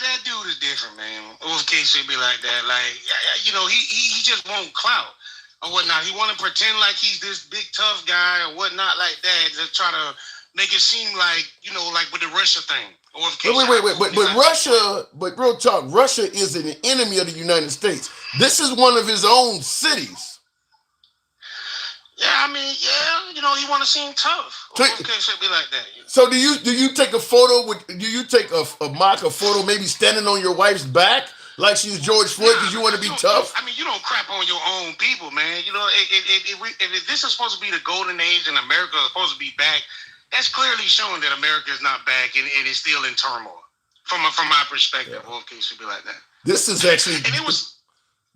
[SPEAKER 5] that dude is different, man. OFK should be like that. Like, he just won't clout or whatnot. He want to pretend like he's this big tough guy or whatnot like that to try to make it seem like, like with the Russia thing.
[SPEAKER 1] Wait. But Real Talk, Russia is an enemy of the United States. This is one of his own cities.
[SPEAKER 5] Yeah, he want to seem tough. OFK should be like that.
[SPEAKER 1] So do you take a photo a mock photo maybe standing on your wife's back like she's George Floyd because you want to be tough?
[SPEAKER 5] You don't crap on your own people, man. If this is supposed to be the golden age and America is supposed to be back, that's clearly showing that America is not back and it's still in turmoil. From my perspective, OFK should be like that.
[SPEAKER 1] This is actually,
[SPEAKER 5] and it was.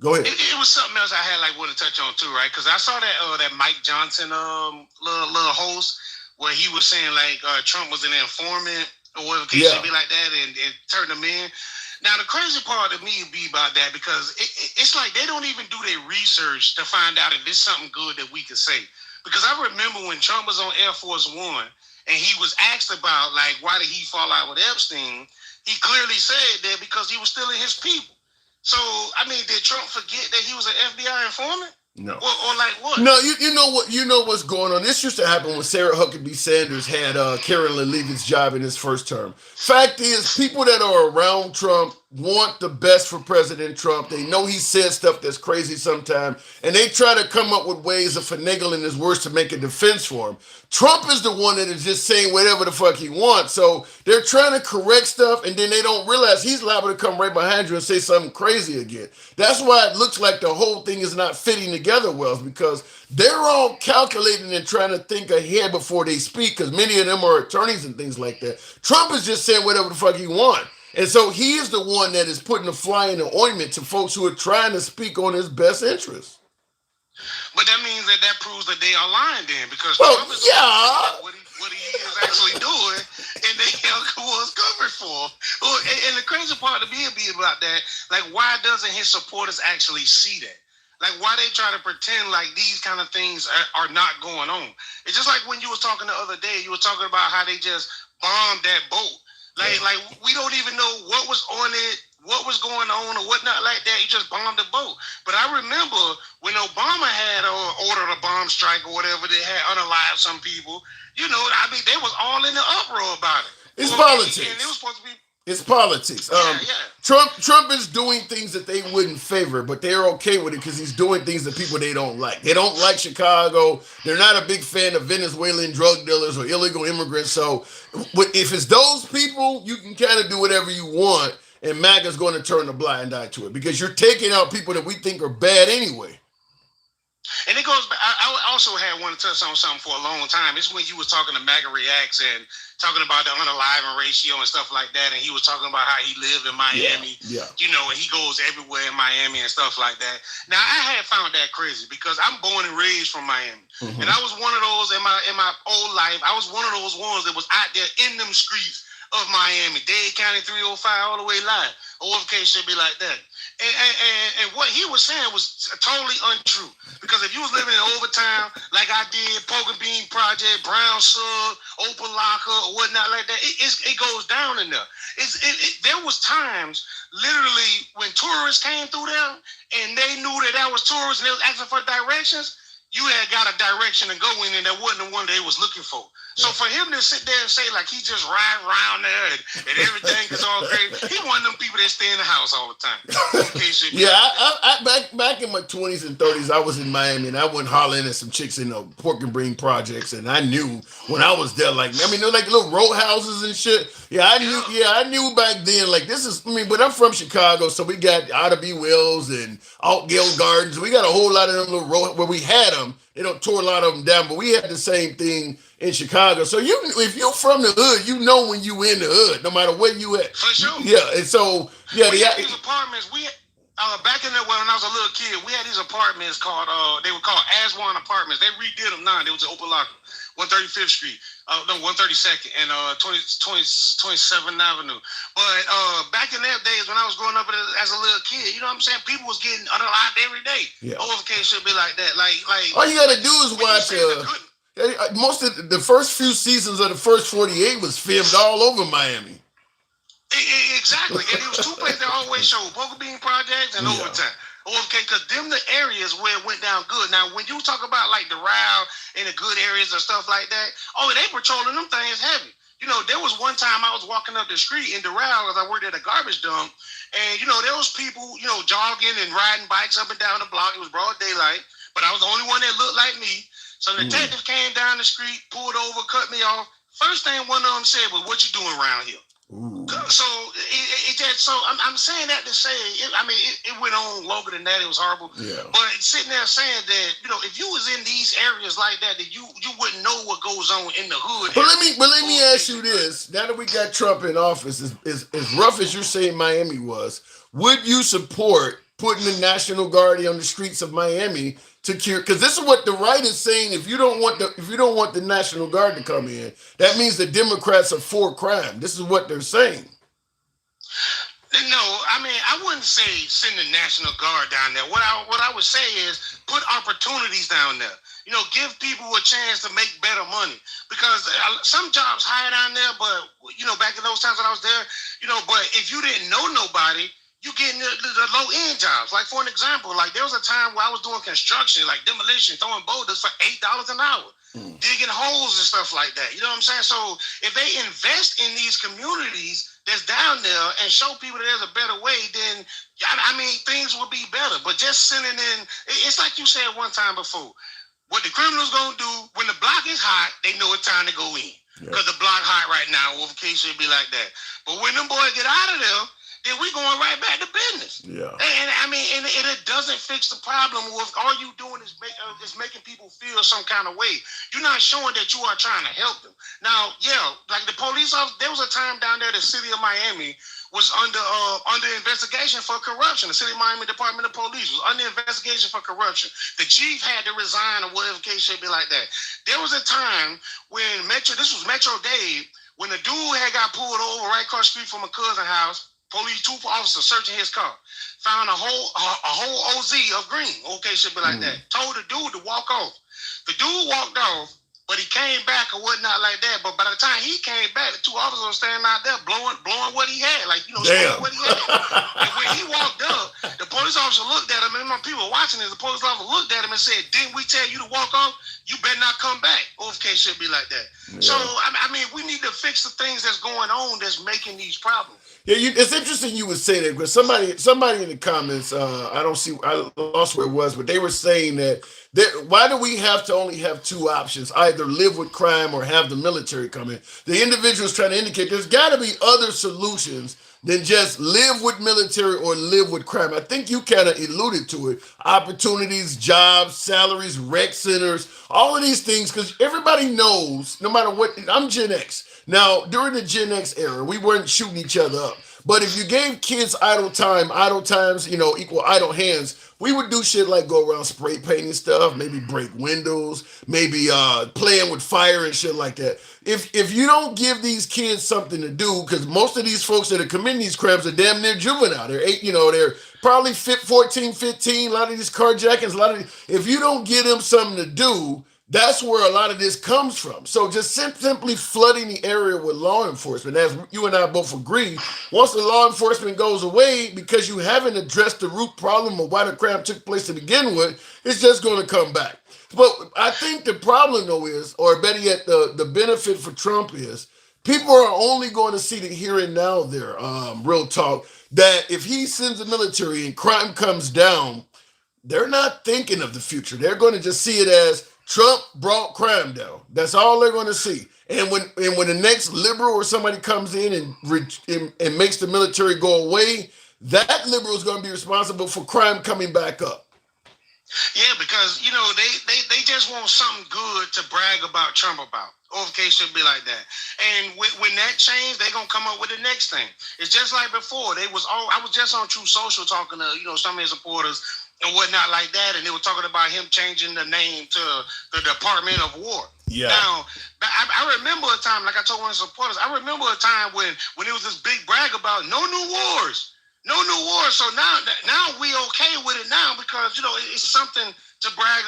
[SPEAKER 1] Go ahead.
[SPEAKER 5] It was something else I had want to touch on too, right? Because I saw that Mike Johnson little host where he was saying Trump was an informant or whatever case should be like that and turned him in. Now the crazy part of me would be about that because it's like they don't even do their research to find out if it's something good that we could say. Because I remember when Trump was on Air Force One and he was asked about why did he fall out with Epstein, he clearly said that because he was stealing his people. So, did Trump forget that he was an FBI informant?
[SPEAKER 1] No.
[SPEAKER 5] Or what?
[SPEAKER 1] No, you know what's going on. This used to happen when Sarah Huckabee Sanders had Carolyn Leavitt's job in his first term. Fact is, people that are around Trump want the best for President Trump. They know he said stuff that's crazy sometimes, and they try to come up with ways of finagling his words to make a defense for him. Trump is the one that is just saying whatever the fuck he wants. So they're trying to correct stuff, and then they don't realize he's liable to come right behind you and say something crazy again. That's why it looks like the whole thing is not fitting together well, because they're all calculating and trying to think ahead before they speak, because many of them are attorneys and things like that. Trump is just saying whatever the fuck he wants. And so he is the one that is putting the fly in the ointment to folks who are trying to speak on his best interest.
[SPEAKER 5] But that means that proves that they are lying then, because
[SPEAKER 1] well,
[SPEAKER 5] Trump is what he is actually doing, and they Like, why doesn't his supporters actually see that? Like, why they try to pretend like these kind of things are not going on? It's just like when you was talking the other day, you were talking about how they just bombed that boat. Like we don't even know what was on it, what was going on, or whatnot like that. You just bombed the boat. But I remember when Obama had ordered a bomb strike or whatever, they had unalived some people. You know, I mean, they was all in the uproar about it.
[SPEAKER 1] It's politics.
[SPEAKER 5] And it was supposed to be.
[SPEAKER 1] It's politics. Trump is doing things that they wouldn't favor, but they're okay with it because he's doing things that people they don't like. They don't like Chicago. They're not a big fan of Venezuelan drug dealers or illegal immigrants. So if it's those people, you can kind of do whatever you want, and MAGA's going to turn a blind eye to it because you're taking out people that we think are bad anyway.
[SPEAKER 5] And it goes back. I also had wanted to touch on something for a long time. It's when you was talking to MAGA Reacts and talking about the unaliving ratio and stuff like that. And he was talking about how he lived in Miami, you know, and he goes everywhere in Miami and stuff like that. Now, I had found that crazy because I'm born and raised from Miami. And I was one of those in my old life. I was one of those ones that was out there in them streets of Miami, Dade County 305 all the way live. OFK should be like that. And what he was saying was totally untrue. Because if you was living in Overtown, like I did, Poker Bean Project, Brown Sub, Opalaka, or whatnot like that, it goes down in there. There was times, literally, when tourists came through there, and they knew that was tourists, and they was asking for directions, you had got a direction to go in, and that wasn't the one they was looking for. So for him to sit there and say like he just ride around there and everything is all great, he one of them people that stay in the house all the time.
[SPEAKER 1] Back in my 20s and 30s, I was in Miami and I went hollering at some chicks in the Pork and Bean projects, and I knew when I was there, like, I mean, they're like little row houses and shit. I knew back then, like, this is, I mean, but I'm from Chicago, so we got Otter B. Wills and Altgale Gardens. We got a whole lot of them little row where we had them. They don't tore a lot of them down, but we had the same thing in Chicago. So if you're from the hood, you know when you in the hood, no matter where you at.
[SPEAKER 5] For sure.
[SPEAKER 1] Yeah, and so
[SPEAKER 5] we had these apartments. Back in there when I was a little kid, we had these apartments called they were called Aswan Apartments. They redid them now. They was at Opalaka, 135th Street, 132nd, and 27th Avenue. But back in that days when I was growing up as a little kid, you know what I'm saying? People was getting unalived every day. Yeah. OFK should be like that. Like
[SPEAKER 1] all you gotta do is watch. Most of the first few seasons of the first 48 was filmed all over Miami.
[SPEAKER 5] Exactly. And it was two places that always showed Poker Bean Projects and Overtime. OFK, because them the areas where it went down good. Now, when you talk about like the Doral and the good areas and stuff like that, they patrolling them things heavy. You know, there was one time I was walking up the street in Doral as I worked at a garbage dump, and, you know, there was people, you know, jogging and riding bikes up and down the block. It was broad daylight, but I was the only one that looked like me. So the detective came down the street, pulled over, cut me off. First thing one of them said was, "What you doing around here?" Ooh. So it just, so I'm saying that to say, it went on longer than that. It was horrible. Yeah. But sitting there saying that, you know, if you was in these areas like that, that you wouldn't know what goes on in the hood.
[SPEAKER 1] But let me ask you this: now that we got Trump in office, as rough as you're saying Miami was, would you support putting the National Guard on the streets of Miami to cure? Because this is what the right is saying. If you don't want the National Guard to come in, that means the Democrats are for crime. This is what they're saying.
[SPEAKER 5] No, I wouldn't say send the National Guard down there. What I would say is put opportunities down there. You know, give people a chance to make better money, because some jobs high down there. But you know, back in those times when I was there, you know, but if you didn't know nobody, you getting the low-end jobs. Like, for an example, like there was a time where I was doing construction, like demolition, throwing boulders for $8 an hour, digging holes and stuff like that. You know what I'm saying? So if they invest in these communities that's down there and show people that there's a better way, then, things will be better. But just sending in, it's like you said one time before, what the criminals going to do, when the block is hot, they know it's time to go in. Because the block hot right now, well, case should be like that. But when them boys get out of there, then we going right back to business. Yeah. And it doesn't fix the problem with all you doing is making people feel some kind of way. You're not showing that you are trying to help them. Now, like the police officer, there was a time down there, the city of Miami was under investigation for corruption. The city of Miami Department of Police was under investigation for corruption. The chief had to resign or whatever case should be like that. There was a time when this was Metro Dade, when the dude had got pulled over right across the street from a cousin's house, police, 2 officers searching his car, found a whole OZ of green. Okay, should be like that. Told the dude to walk off. The dude walked off, but he came back or whatnot like that. But by the time he came back, the 2 officers were standing out there blowing what he had, like, you know, what he had. And when he walked up, the police officer looked at him, and my people watching this, the police officer looked at him and said, "Didn't we tell you to walk off? You better not come back." OFK should be like that. Yeah. So, I mean, we need to fix the things that's going on that's making these problems.
[SPEAKER 1] Yeah, it's interesting you would say that, because somebody in the comments, I lost where it was, but they were saying that why do we have to only have 2 options, either live with crime or have the military come in? The individual's trying to indicate there's got to be other solutions than just live with military or live with crime. I think you kind of alluded to it. Opportunities, jobs, salaries, rec centers, all of these things, because everybody knows, no matter what, I'm Gen X. Now, during the Gen X era, we weren't shooting each other up. But if you gave kids idle times, you know, equal idle hands, we would do shit like go around spray painting stuff, maybe break windows, maybe playing with fire and shit like that. If you don't give these kids something to do, because most of these folks that are committing these crimes are damn near juvenile. They're probably 14, 15, a lot of these carjackings, if you don't give them something to do, that's where a lot of this comes from. So just simply flooding the area with law enforcement, as you and I both agree, once the law enforcement goes away, because you haven't addressed the root problem of why the crime took place to begin with, it's just going to come back. But I think the problem, though, is, or better yet, the benefit for Trump is, people are only going to see the here and now there, real talk, that if he sends the military and crime comes down, they're not thinking of the future. They're going to just see it as Trump brought crime down. That's all they're going to see. And when the next liberal or somebody comes in and makes the military go away, that liberal is going to be responsible for crime coming back up.
[SPEAKER 5] Yeah, because, you know, they just want something good to brag about Trump about. OFK should be like that. And when that changed, they're going to come up with the next thing. It's just like before. I was just on True Social talking to, you know, some of his supporters and whatnot like that, and they were talking about him changing the name to the Department of War. Yeah. Now, I remember a time, like I told one of the supporters, I remember a time when it was this big brag about no new wars. No new wars. So now we okay with it now, because, you know, it's something to brag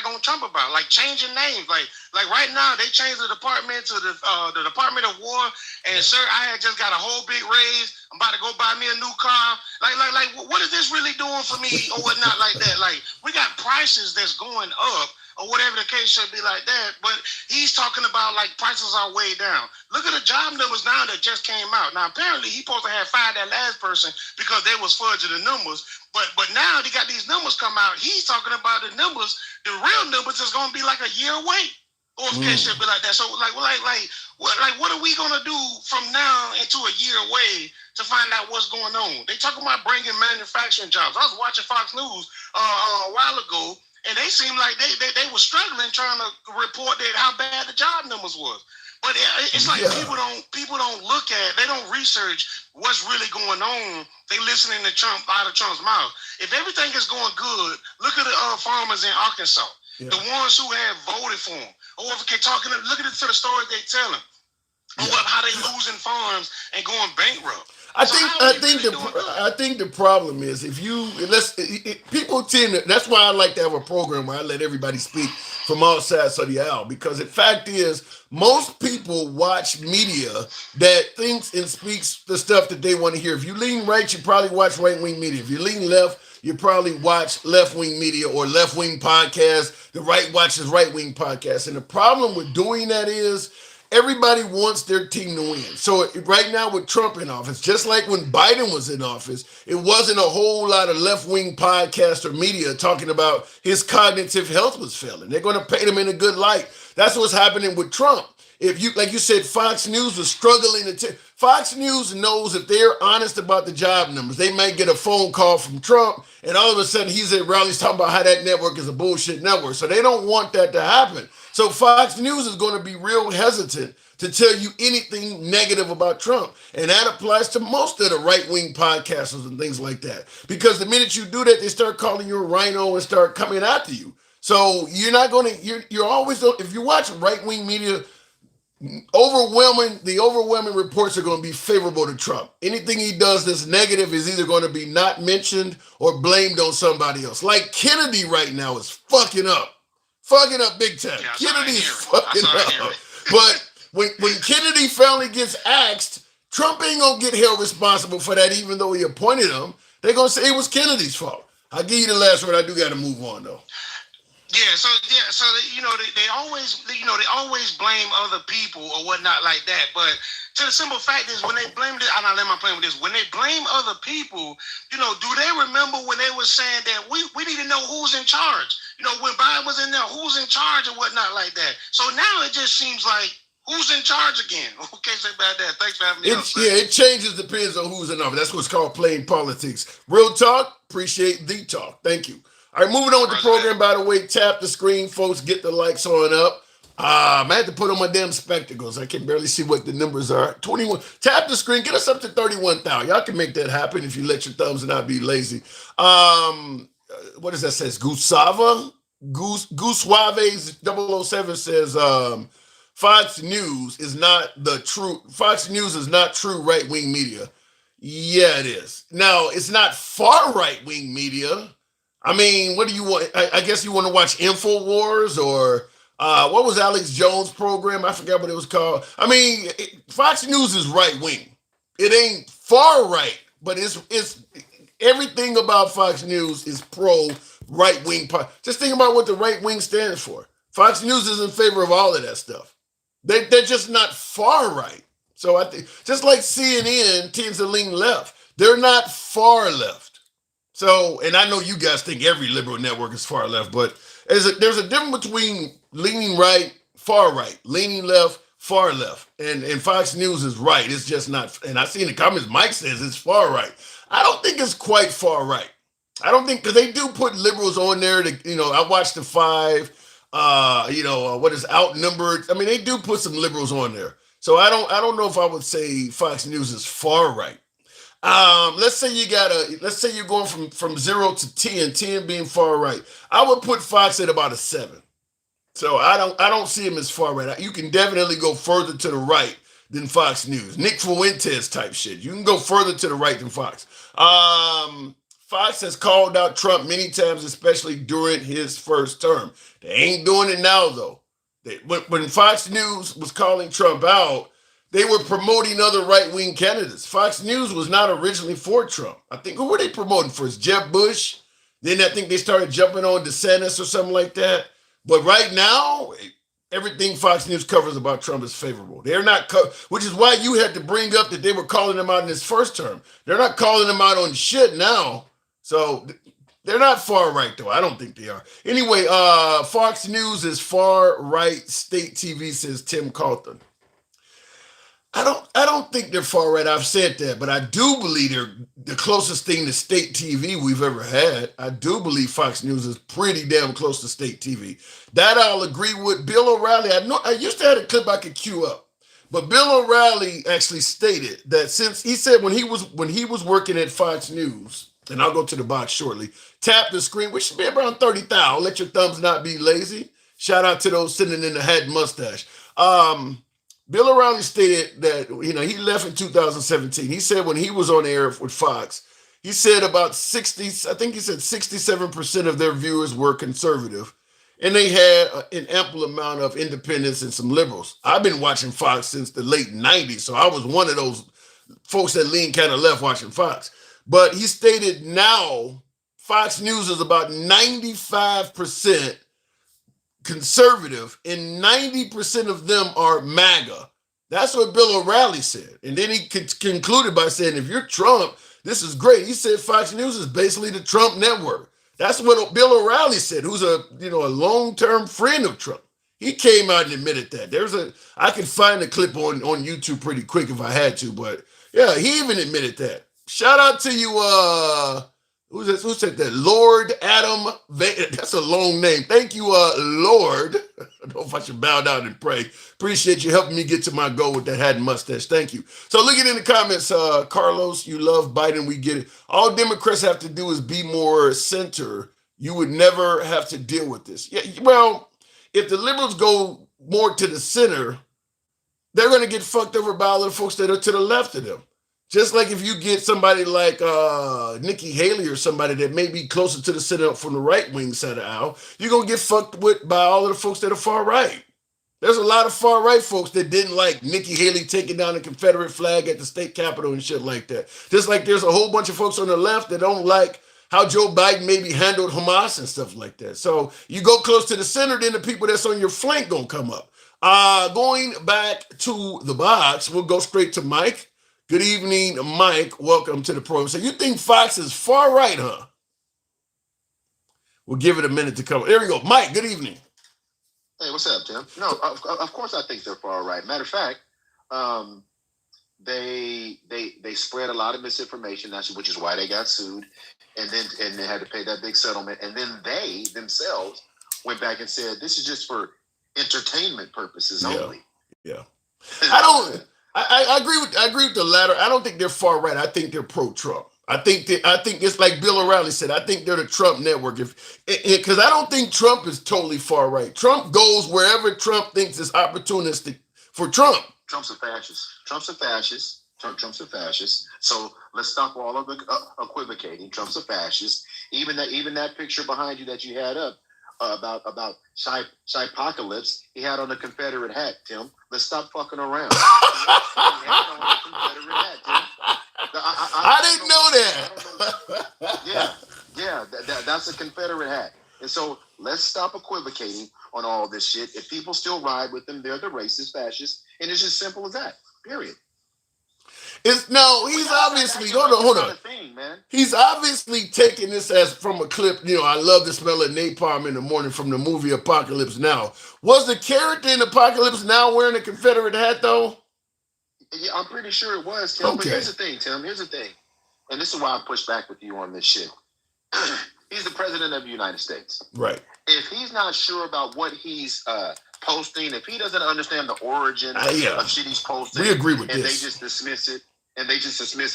[SPEAKER 5] on Trump about, like changing names. Like right now, they changed the department to the Department of War. And sir, I had just got a whole big raise. I'm about to go buy me a new car. Like, what is this really doing for me or whatnot like that? Like, we got prices that's going up, or whatever the case should be like that. But he's talking about like prices are way down. Look at the job numbers now that just came out. Now, apparently he's supposed to have fired that last person because they was fudging the numbers. But now they got these numbers come out. He's talking about the numbers. The real numbers is going to be like a year away. Or should be like that. So what are we going to do from now into a year away to find out what's going on? They talking about bringing manufacturing jobs. I was watching Fox News a while ago, and they seemed like they were struggling trying to report that how bad the job numbers was. But it's like people don't look at, they don't research what's really going on. They listening to Trump out of Trump's mouth. If everything is going good, look at the farmers in Arkansas, the ones who have voted for him. Or if they talking, look at the stories they telling, how they losing farms and going bankrupt.
[SPEAKER 1] I think the problem is people tend to. That's why I like to have a program where I let everybody speak from all sides of the aisle, because the fact is most people watch media that thinks and speaks the stuff that they want to hear. If you lean right, you probably watch right-wing media. If you lean left, you probably watch left-wing media or left-wing podcasts. The right watches right-wing podcasts. And the problem with doing that is everybody wants their team to win. So right now with Trump in office, just like when Biden was in office, it wasn't a whole lot of left-wing podcasts or media talking about his cognitive health was failing. They're going to paint him in a good light. That's what's happening with Trump. If you, like you said, Fox News was struggling Fox News knows if they're honest about the job numbers, they might get a phone call from Trump, and all of a sudden he's at rallies talking about how that network is a bullshit network. So they don't want that to happen. So Fox News is going to be real hesitant to tell you anything negative about Trump. And that applies to most of the right-wing podcasters and things like that. Because the minute you do that, they start calling you a rhino and start coming after you. So you're not going to, you're always, if you watch right-wing media, The overwhelming reports are going to be favorable to Trump. Anything he does that's negative is either going to be not mentioned or blamed on somebody else. Like Kennedy right now is fucking up big time.
[SPEAKER 5] Yeah,
[SPEAKER 1] Kennedy's fucking up. But when Kennedy finally gets axed, Trump ain't gonna get held responsible for that, even though he appointed him. They're gonna say it was Kennedy's fault. I'll give you the last word. I do got to move on though.
[SPEAKER 5] So they always blame other people or whatnot like that. But to the simple fact is, when they blame it, and I let my plan with this. When they blame other people, do they remember when they were saying that we need to know who's in charge? When Biden was in there, who's in charge and whatnot like that. So now it just seems like who's in charge again. Okay, say about that. Thanks for having me.
[SPEAKER 1] It changes depends on who's in office. That's what's called playing politics. Real talk. Appreciate the talk. Thank you. All right, moving on with the program, by the way, tap the screen, folks, get the likes on up. I had to put on my damn spectacles. I can barely see what the numbers are. 21. Tap the screen, get us up to 31,000. Y'all can make that happen if you let your thumbs and not be lazy. What does that say? Gusava? Goose 007 says Fox News is not true right-wing media. Yeah, it is. Now, it's not far right-wing media. I mean, what do you want? I guess you want to watch InfoWars or what was Alex Jones' program? I forgot what it was called. I mean, Fox News is right-wing. It ain't far right, but it's everything about Fox News is pro right-wing. Just think about what the right wing stands for. Fox News is in favor of all of that stuff. They're just not far right. So I think just like CNN tends to lean left, they're not far left. So, and I know you guys think every liberal network is far left, but there's a difference between leaning right, far right, leaning left, far left. And Fox News is right. It's just not. And I see in the comments, Mike says it's far right. I don't think it's quite far right. I don't think, because they do put liberals on there. I watched the Five, what is Outnumbered. I mean, they do put some liberals on there. So I don't know if I would say Fox News is far right. Let's say you're going from 0 to 10, 10 being far right. I would put Fox at about a 7. So I don't see him as far right. You can definitely go further to the right than Fox News. Nick Fuentes type shit. You can go further to the right than Fox. Fox has called out Trump many times, especially during his first term. They ain't doing it now though. When Fox News was calling Trump out, they were promoting other right-wing candidates. Fox News was not originally for Trump. I think, who were they promoting first? Jeb Bush? Then I think they started jumping on DeSantis or something like that. But right now, everything Fox News covers about Trump is favorable. They're not, which is why you had to bring up that they were calling him out in his first term. They're not calling him out on shit now. So they're not far right, though. I don't think they are. Anyway, Fox News is far right state TV, says Tim Calton. I don't think they're far right. I've said that, but I do believe they're the closest thing to state TV we've ever had. I do believe Fox News is pretty damn close to state TV. That I'll agree with. Bill O'Reilly, I used to have a clip I could cue up, but Bill O'Reilly actually stated that since he said when he was working at Fox News, and I'll go to the box shortly, tap the screen, which should be around 30,000. Let your thumbs not be lazy. Shout out to those sitting in the hat and mustache. Bill O'Reilly stated that, he left in 2017. He said when he was on air with Fox, he said about 67% of their viewers were conservative, and they had an ample amount of independents and some liberals. I've been watching Fox since the late 90s, so I was one of those folks that leaned kind of left watching Fox. But he stated now Fox News is about 95% conservative, and 90% of them are MAGA. That's what Bill O'Reilly said. And then he concluded by saying, if you're Trump, this is great. He said Fox News is basically the Trump network. That's what Bill O'Reilly said, who's a long-term friend of Trump. He came out and admitted that. I could find a clip on YouTube pretty quick if I had to, but yeah, he even admitted that. Shout out to you, who said that? Lord Adam. That's a long name. Thank you, Lord. I don't know if I should bow down and pray. Appreciate you helping me get to my goal with that hat and mustache. Thank you. So look at in the comments, Carlos, you love Biden. We get it. All Democrats have to do is be more center. You would never have to deal with this. Yeah, well, if the liberals go more to the center, they're going to get fucked over by all of the folks that are to the left of them. Just like if you get somebody like Nikki Haley or somebody that may be closer to the center from the right wing side of the aisle, you're going to get fucked with by all of the folks that are far right. There's a lot of far right folks that didn't like Nikki Haley taking down the Confederate flag at the state capitol and shit like that. Just like there's a whole bunch of folks on the left that don't like how Joe Biden maybe handled Hamas and stuff like that. So you go close to the center, then the people that's on your flank gonna come up. Going back to the box, we'll go straight to Mike. Good evening, Mike. Welcome to the program. So you think Fox is far right, huh? We'll give it a minute to come. There we go. Mike, good evening.
[SPEAKER 6] Hey, what's up, Tim? No, of course I think they're far right. Matter of fact, they spread a lot of misinformation, which is why they got sued, and they had to pay that big settlement. And then they themselves went back and said this is just for entertainment purposes only.
[SPEAKER 1] Yeah. I agree with the latter. I don't think they're far right. I think they're pro-Trump. I think it's like Bill O'Reilly said. I think they're the Trump network. Because I don't think Trump is totally far right. Trump goes wherever Trump thinks is opportunistic for Trump.
[SPEAKER 6] Trump's a fascist. Trump's a fascist. So let's stop all of the equivocating. Trump's a fascist. Even that picture behind you that you had up about Shypocalypse, he had on a Confederate hat, Tim. Let's stop fucking around. He had on a Confederate hat, Tim.
[SPEAKER 1] I didn't know that.
[SPEAKER 6] Yeah, that's a Confederate hat. And so let's stop equivocating on all this shit. If people still ride with them, they're the racist, fascists, and it's just simple as that. Period.
[SPEAKER 1] He's obviously hold on.
[SPEAKER 6] Thing, man.
[SPEAKER 1] He's obviously taking this as from a clip. I love the smell of napalm in the morning from the movie Apocalypse Now. Was the character in Apocalypse Now wearing a Confederate hat though?
[SPEAKER 6] Yeah, I'm pretty sure it was, Tim.
[SPEAKER 1] Okay.
[SPEAKER 6] But here's the thing, Tim. And this is why I push back with you on this shit. He's the president of the United States.
[SPEAKER 1] Right.
[SPEAKER 6] If he's not sure about what he's posting, if he doesn't understand the origin of shit he's posting,
[SPEAKER 1] we agree with
[SPEAKER 6] and
[SPEAKER 1] this.
[SPEAKER 6] they just dismiss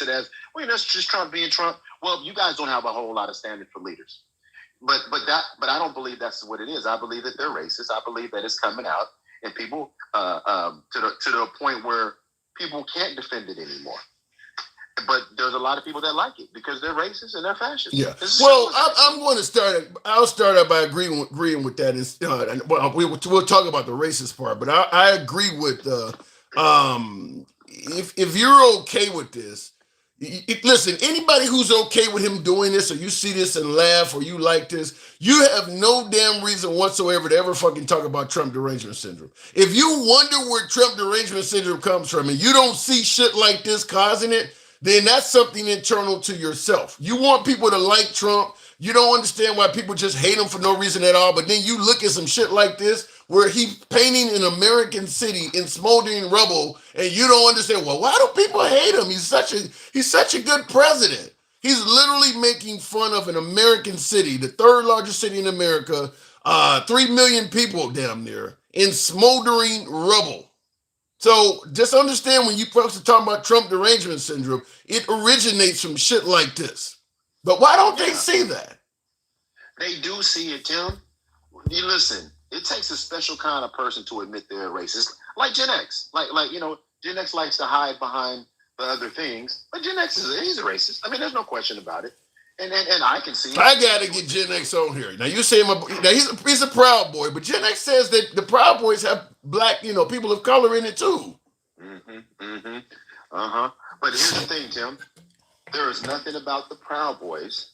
[SPEAKER 6] it as, well, that's just Trump being Trump. Well, you guys don't have a whole lot of standard for leaders. But I don't believe that's what it is. I believe that they're racist. I believe that it's coming out, and people to the point where people can't defend it anymore. But there's a lot of people that like it because they're racist and they're fascist.
[SPEAKER 1] Yeah. Well, I'm going to start. I'll start out by agreeing with that. We'll talk about the racist part, but I agree with if you're okay with this. Listen, anybody who's okay with him doing this, or you see this and laugh, or you like this, you have no damn reason whatsoever to ever fucking talk about Trump derangement syndrome. If you wonder where Trump derangement syndrome comes from, and you don't see shit like this causing it, then that's something internal to yourself. You want people to like Trump. You don't understand why people just hate him for no reason at all. But then you look at some shit like this where he's painting an American city in smoldering rubble, and you don't understand, well, why do people hate him? He's such a good president. He's literally making fun of an American city, the third largest city in America, 3 million people damn near, in smoldering rubble. So just understand when you folks are talking about Trump derangement syndrome, it originates from shit like this. But why don't they see that?
[SPEAKER 6] They do see it, Tim. You listen, it takes a special kind of person to admit they're racist. Like Gen X. Like Gen X likes to hide behind the other things. But Gen X he's a racist. I mean, there's no question about it. And I can see it.
[SPEAKER 1] I gotta get Gen X on here. Now you say he's a Proud Boy, but Gen X says that the Proud Boys have black, people of color in it too.
[SPEAKER 6] But here's the thing, Tim. There is nothing about the Proud Boys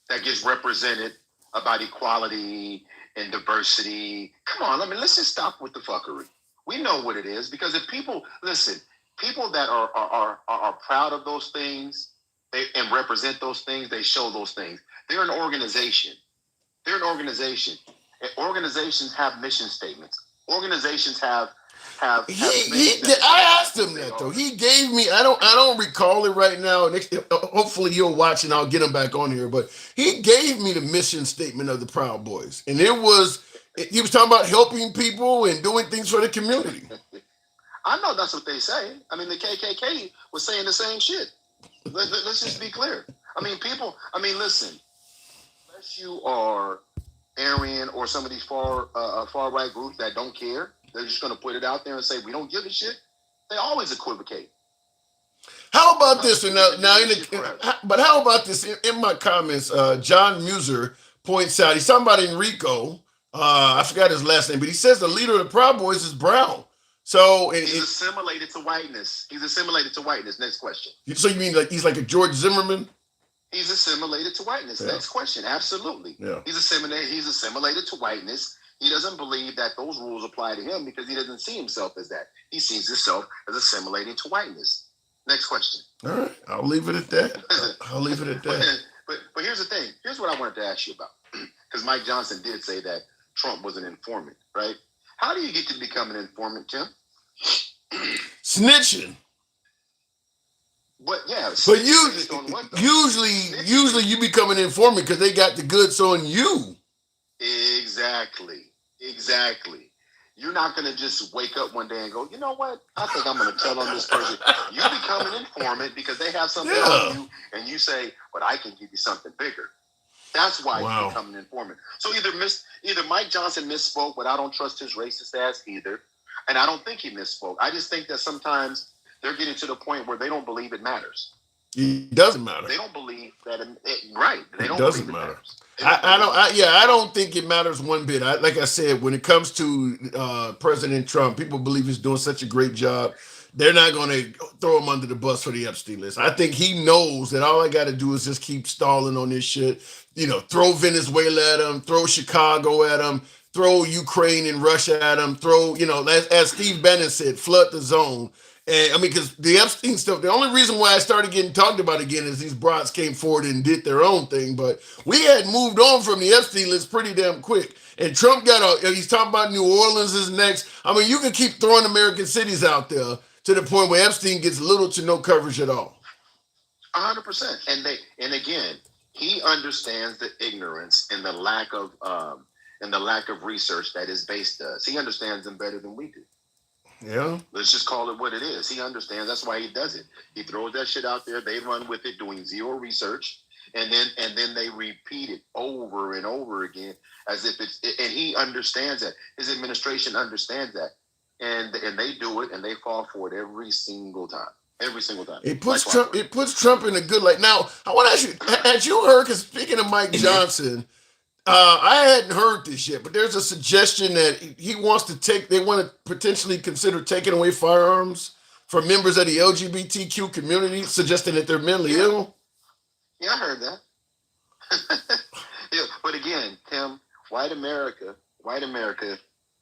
[SPEAKER 6] that gets represented about equality and diversity. Come on, let's just stop with the fuckery. We know what it is, because if people that are proud of those things, and represent those things, they show those things. They're an organization. And organizations have mission statements. Organizations have
[SPEAKER 1] I asked him that though. He gave me. I don't recall it right now. Hopefully you'll watch and I'll get him back on here. But he gave me the mission statement of the Proud Boys, and he was talking about helping people and doing things for the community.
[SPEAKER 6] I know that's what they say. I mean, the KKK was saying the same shit. Let's just be clear. Listen, unless you are Aryan or some of these far right groups that don't care, they're just going to put it out there and say, we don't give a shit. They always equivocate.
[SPEAKER 1] How about this? But how about this? In my comments, John Muser points out, he's talking about Enrico. I forgot his last name, but he says the leader of the Proud Boys is brown. So
[SPEAKER 6] he's assimilated to whiteness. He's assimilated to whiteness. Next question.
[SPEAKER 1] So you mean like he's like a George Zimmerman?
[SPEAKER 6] He's assimilated to whiteness. Yeah. Next question. Absolutely.
[SPEAKER 1] Yeah.
[SPEAKER 6] He's assimilated to whiteness. He doesn't believe that those rules apply to him because he doesn't see himself as that. He sees himself as assimilating to whiteness. Next question.
[SPEAKER 1] All right. I'll leave it at that. I'll leave it at that.
[SPEAKER 6] But here's the thing. Here's what I wanted to ask you about. Because Mike Johnson did say that Trump was an informant, right? How do you get to become an informant, Tim?
[SPEAKER 1] Snitching.
[SPEAKER 6] But yeah,
[SPEAKER 1] but usually you become an informant because they got the goods on you.
[SPEAKER 6] Exactly. You're not going to just wake up one day and go, you know what? I think I'm going to tell on this person. You become an informant because they have something on you, and you say, but I can give you something bigger. That's why you become an informant. So either Mike Johnson misspoke, but I don't trust his racist ass either. And I don't think he misspoke. I just think that sometimes they're getting to the point where they don't believe it matters.
[SPEAKER 1] It doesn't matter.
[SPEAKER 6] They don't believe that They don't
[SPEAKER 1] doesn't
[SPEAKER 6] believe
[SPEAKER 1] matter. I don't think it matters one bit. Like I said, when it comes to President Trump, people believe he's doing such a great job. They're not going to throw him under the bus for the Epstein list. I think he knows that all I got to do is just keep stalling on this shit. Throw Venezuela at him, throw Chicago at him, throw Ukraine and Russia at him, throw, as Steve Bannon said, flood the zone. And because the Epstein stuff, the only reason why I started getting talked about again is these brats came forward and did their own thing. But we had moved on from the Epstein list pretty damn quick. And Trump he's talking about New Orleans is next. You can keep throwing American cities out there to the point where Epstein gets little to no coverage at all.
[SPEAKER 6] 100%. And again, he understands the ignorance and the lack of research that his base does. He understands them better than we do.
[SPEAKER 1] Yeah.
[SPEAKER 6] Let's just call it what it is. He understands. That's why he does it. He throws that shit out there. They run with it, doing zero research, and then they repeat it over and over again as if it's. And he understands that. His administration understands that, and they do it, and they fall for it every single time. Every single time.
[SPEAKER 1] It puts Trump. It puts Trump in a good light. Now, I want to ask you: had you heard? Because speaking of Mike Johnson. I hadn't heard this yet, but there's a suggestion that they want to potentially consider taking away firearms from members of the LGBTQ community, suggesting that they're mentally ill.
[SPEAKER 6] Yeah, I heard that. But again, Tim, white America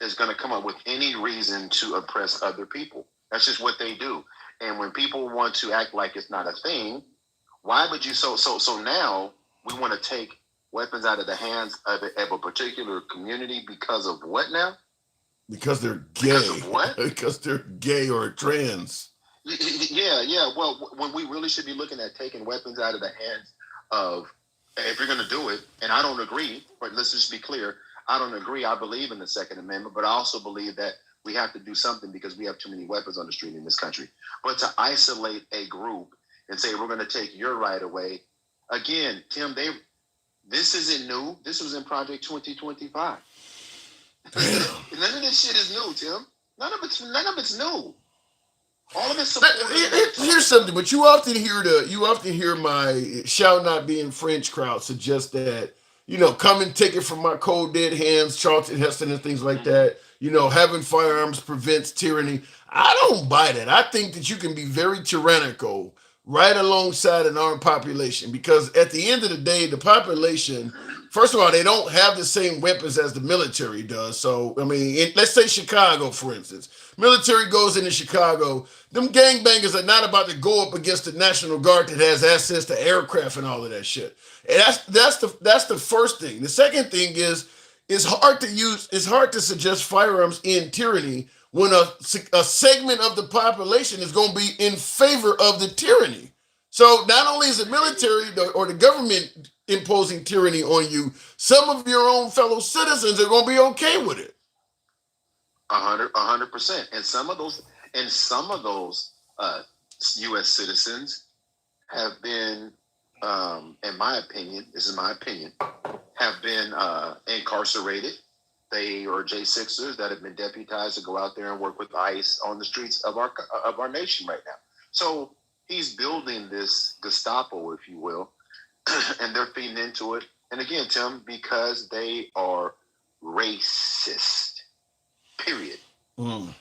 [SPEAKER 6] is going to come up with any reason to oppress other people. That's just what they do. And when people want to act like it's not a thing, why would you? So now we want to take weapons out of the hands of a particular community because of what now?
[SPEAKER 1] Because they're gay.
[SPEAKER 6] Because of what?
[SPEAKER 1] Because they're gay or trans.
[SPEAKER 6] Yeah. Well, when we really should be looking at taking weapons out of the hands of, if you're going to do it, and I don't agree, but let's just be clear, I don't agree. I believe in the Second Amendment, but I also believe that we have to do something because we have too many weapons on the street in this country. But to isolate a group and say, we're going to take your right away, again, Tim, this isn't new. This was in Project 2025. None of this shit is new, Tim. None of it's new. All of it's
[SPEAKER 1] here's something, but you often hear my shall not be in French crowd suggest that, come and take it from my cold dead hands, Charlton Heston and things like that. Having firearms prevents tyranny. I don't buy that. I think that you can be very tyrannical right alongside an armed population, because at the end of the day, the population, first of all, they don't have the same weapons as the military does. So, let's say Chicago, for instance. Military goes into Chicago. Them gangbangers are not about to go up against the National Guard that has access to aircraft and all of that shit. And that's the first thing. The second thing is it's hard to suggest firearms in tyranny when a segment of the population is going to be in favor of the tyranny. So not only is the military or the government imposing tyranny on you, some of your own fellow citizens are going to be okay with it.
[SPEAKER 6] 100%. And some of those U.S. citizens have been, in my opinion, have been incarcerated. They are J6ers that have been deputized to go out there and work with ICE on the streets of our nation right now. So he's building this Gestapo, if you will, and they're feeding into it. And again, Tim, because they are racist. Period.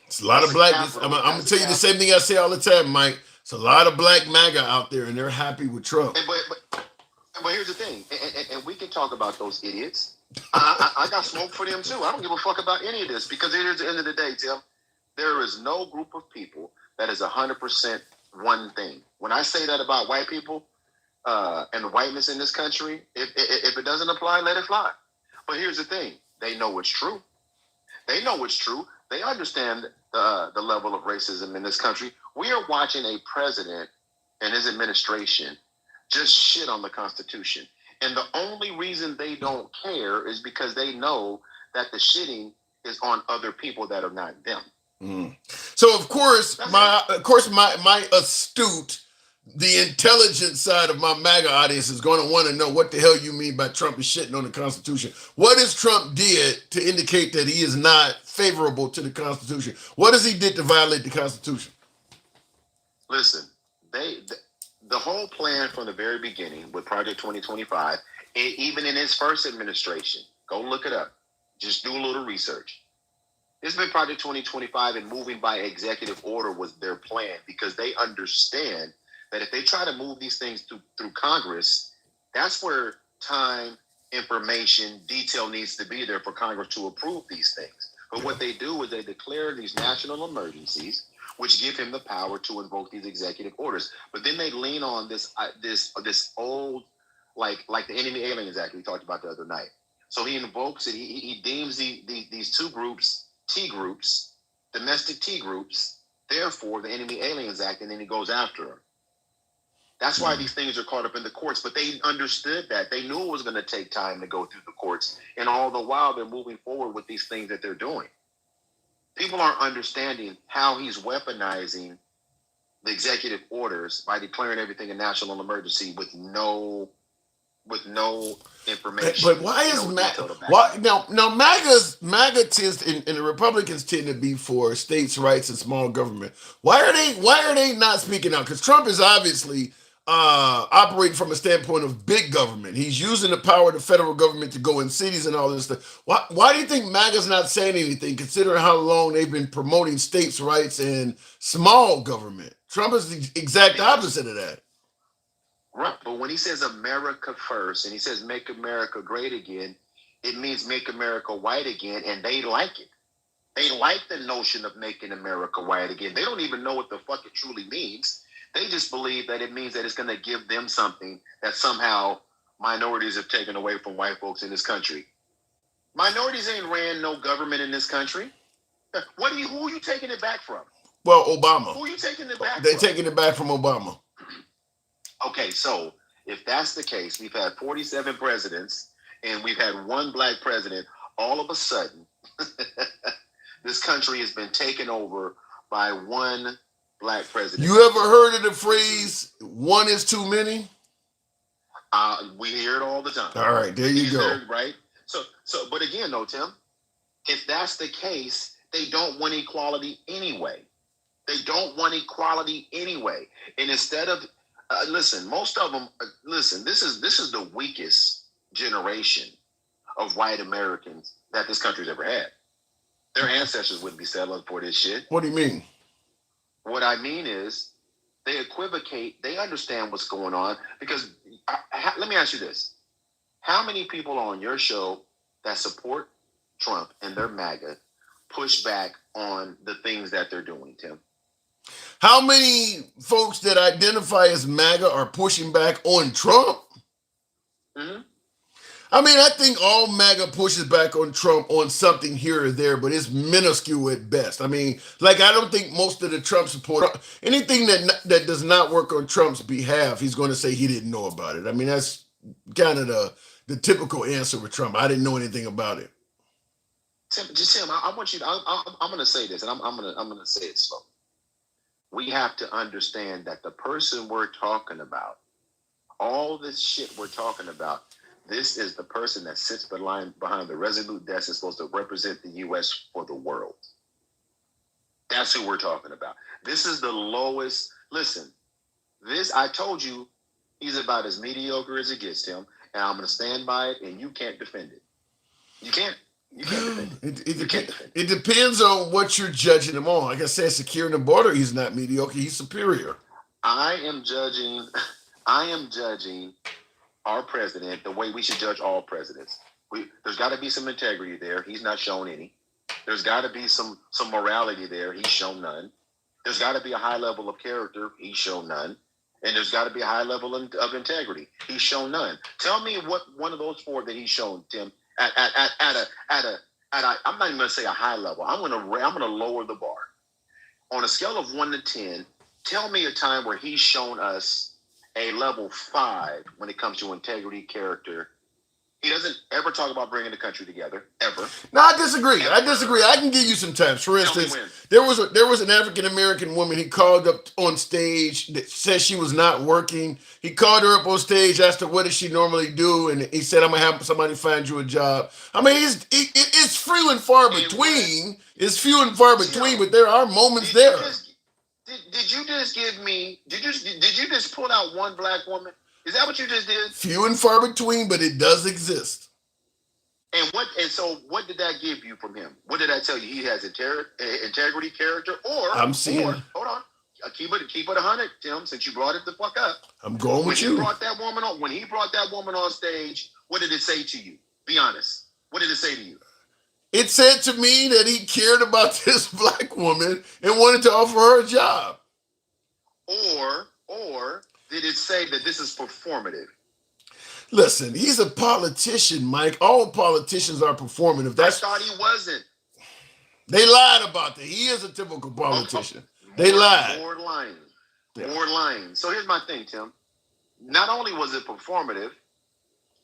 [SPEAKER 1] It's a lot of black. I'm gonna tell you the same thing I say all the time, Mike. It's a lot of black MAGA out there, and they're happy with Trump.
[SPEAKER 6] But here's the thing, and we can talk about those idiots. I got smoke for them too. I don't give a fuck about any of this, because it is the end of the day, Tim. There is no group of people that is 100% one thing. When I say that about white people and the whiteness in this country, if it doesn't apply, let it fly. But here's the thing: they know it's true. They know it's true. They understand the level of racism in this country. We are watching a president and his administration just shit on the Constitution. And the only reason they don't care is because they know that the shitting is on other people that are not them.
[SPEAKER 1] So of course, my astute, the intelligent side of my MAGA audience is going to want to know what the hell you mean by Trump is shitting on the Constitution. What has Trump did to indicate that he is not favorable to the Constitution? What has he did to violate the Constitution?
[SPEAKER 6] Listen, the whole plan from the very beginning with Project 2025, even in his first administration, go look it up. Just do a little research. It's been Project 2025, and moving by executive order was their plan, because they understand that if they try to move these things through Congress, that's where time, information, detail needs to be there for Congress to approve these things. But what they do is they declare these national emergencies, which give him the power to invoke these executive orders. But then they lean on this old, like the Enemy Aliens Act we talked about the other night. So he invokes it. He deems these two groups, T groups, domestic T groups, therefore the Enemy Aliens Act, and then he goes after them. That's why these things are caught up in the courts. But they understood that. They knew it was going to take time to go through the courts. And all the while, they're moving forward with these things that they're doing. People aren't understanding how he's weaponizing the executive orders by declaring everything a national emergency with no information.
[SPEAKER 1] But why is MAGA tends and the Republicans tend to be for states' rights and small government? Why are they not speaking out? Because Trump is obviously operating from a standpoint of big government. He's using the power of the federal government to go in cities and all this stuff. Why do you think MAGA's not saying anything, considering how long they've been promoting states' rights and small government? Trump is the exact opposite of that.
[SPEAKER 6] Right, but when he says America first and he says make America great again, it means make America white again, and they like it. They like the notion of making America white again. They don't even know what the fuck it truly means. They just believe that it means that it's going to give them something that somehow minorities have taken away from white folks in this country. Minorities ain't ran no government in this country. Who are you taking it back from?
[SPEAKER 1] Well, Obama.
[SPEAKER 6] Who are you taking it back from?
[SPEAKER 1] They're taking it back from Obama.
[SPEAKER 6] Okay, so if that's the case, we've had 47 presidents and we've had one black president. All of a sudden, this country has been taken over by one black president.
[SPEAKER 1] You ever heard of the phrase, one is too many?
[SPEAKER 6] We hear it all the time.
[SPEAKER 1] All right, there you go.
[SPEAKER 6] Right? So, but again, though, Tim, if that's the case, they don't want equality anyway. They don't want equality anyway. And instead of listen, most of them. Listen, this is the weakest generation of white Americans that this country's ever had. Their ancestors wouldn't be settling for this shit.
[SPEAKER 1] What do you mean?
[SPEAKER 6] What I mean is, they equivocate. They understand what's going on because. Let me ask you this: how many people on your show that support Trump and their MAGA push back on the things that they're doing, Tim?
[SPEAKER 1] How many folks that identify as MAGA are pushing back on Trump?
[SPEAKER 6] Mm-hmm.
[SPEAKER 1] I mean, I think all MAGA pushes back on Trump on something here or there, but it's minuscule at best. I mean, I don't think most of the Trump support, anything that does not work on Trump's behalf, he's going to say he didn't know about it. I mean, that's kind of the typical answer with Trump. I didn't know anything about it.
[SPEAKER 6] Tim, I want you to, I'm going to say this, and I'm going to say it slow. We have to understand that the person we're talking about, all this shit we're talking about, This is the person that sits behind the resolute desk and supposed to represent the U.S. for the world. That's who we're talking about. This is the lowest. Listen, this, I told you, he's about as mediocre as it gets, Tim, and I'm going to stand by it, and you can't defend it. You can't. You can't defend it.
[SPEAKER 1] It depends on what you're judging him on. Like I said, securing the border, he's not mediocre. He's superior.
[SPEAKER 6] I am judging our president the way we should judge all presidents. There's got to be some integrity there. He's not shown any. There's got to be some morality there. He's shown none. There's got to be a high level of character. He's shown none. And there's got to be a high level of integrity. He's shown none. Tell me what one of those four that he's shown, Tim, at a I'm not even going to say a high level. I'm going to lower the bar. On a scale of 1 to 10, tell me a time where he's shown us a level 5 when it comes to integrity, character. He doesn't ever talk about bringing the country together, ever.
[SPEAKER 1] No, I disagree. I can give you some times. For instance, there was an African American woman he called up on stage that said she was not working. He called her up on stage, asked her what does she normally do, and he said, "I'm gonna have somebody find you a job." I mean, it's few and far between. It's few and far between, but there are moments there.
[SPEAKER 6] Did you just give me? Did you just pull out one black woman? Is that what you just did?
[SPEAKER 1] Few and far between, but it does exist.
[SPEAKER 6] And so what did that give you from him? What did that tell you? He has integrity, character, or hold on. Keep it 100, Tim, since you brought it the fuck up.
[SPEAKER 1] I'm going with you.
[SPEAKER 6] When he brought that woman on stage, what did it say to you? Be honest. What did it say to you?
[SPEAKER 1] It said to me that he cared about this black woman and wanted to offer her a job.
[SPEAKER 6] Or did it say that this is performative?
[SPEAKER 1] Listen, he's a politician, Mike. All politicians are performative.
[SPEAKER 6] I thought he wasn't.
[SPEAKER 1] They lied about that. He is a typical politician. They lied.
[SPEAKER 6] More lying. So here's my thing, Tim. Not only was it performative,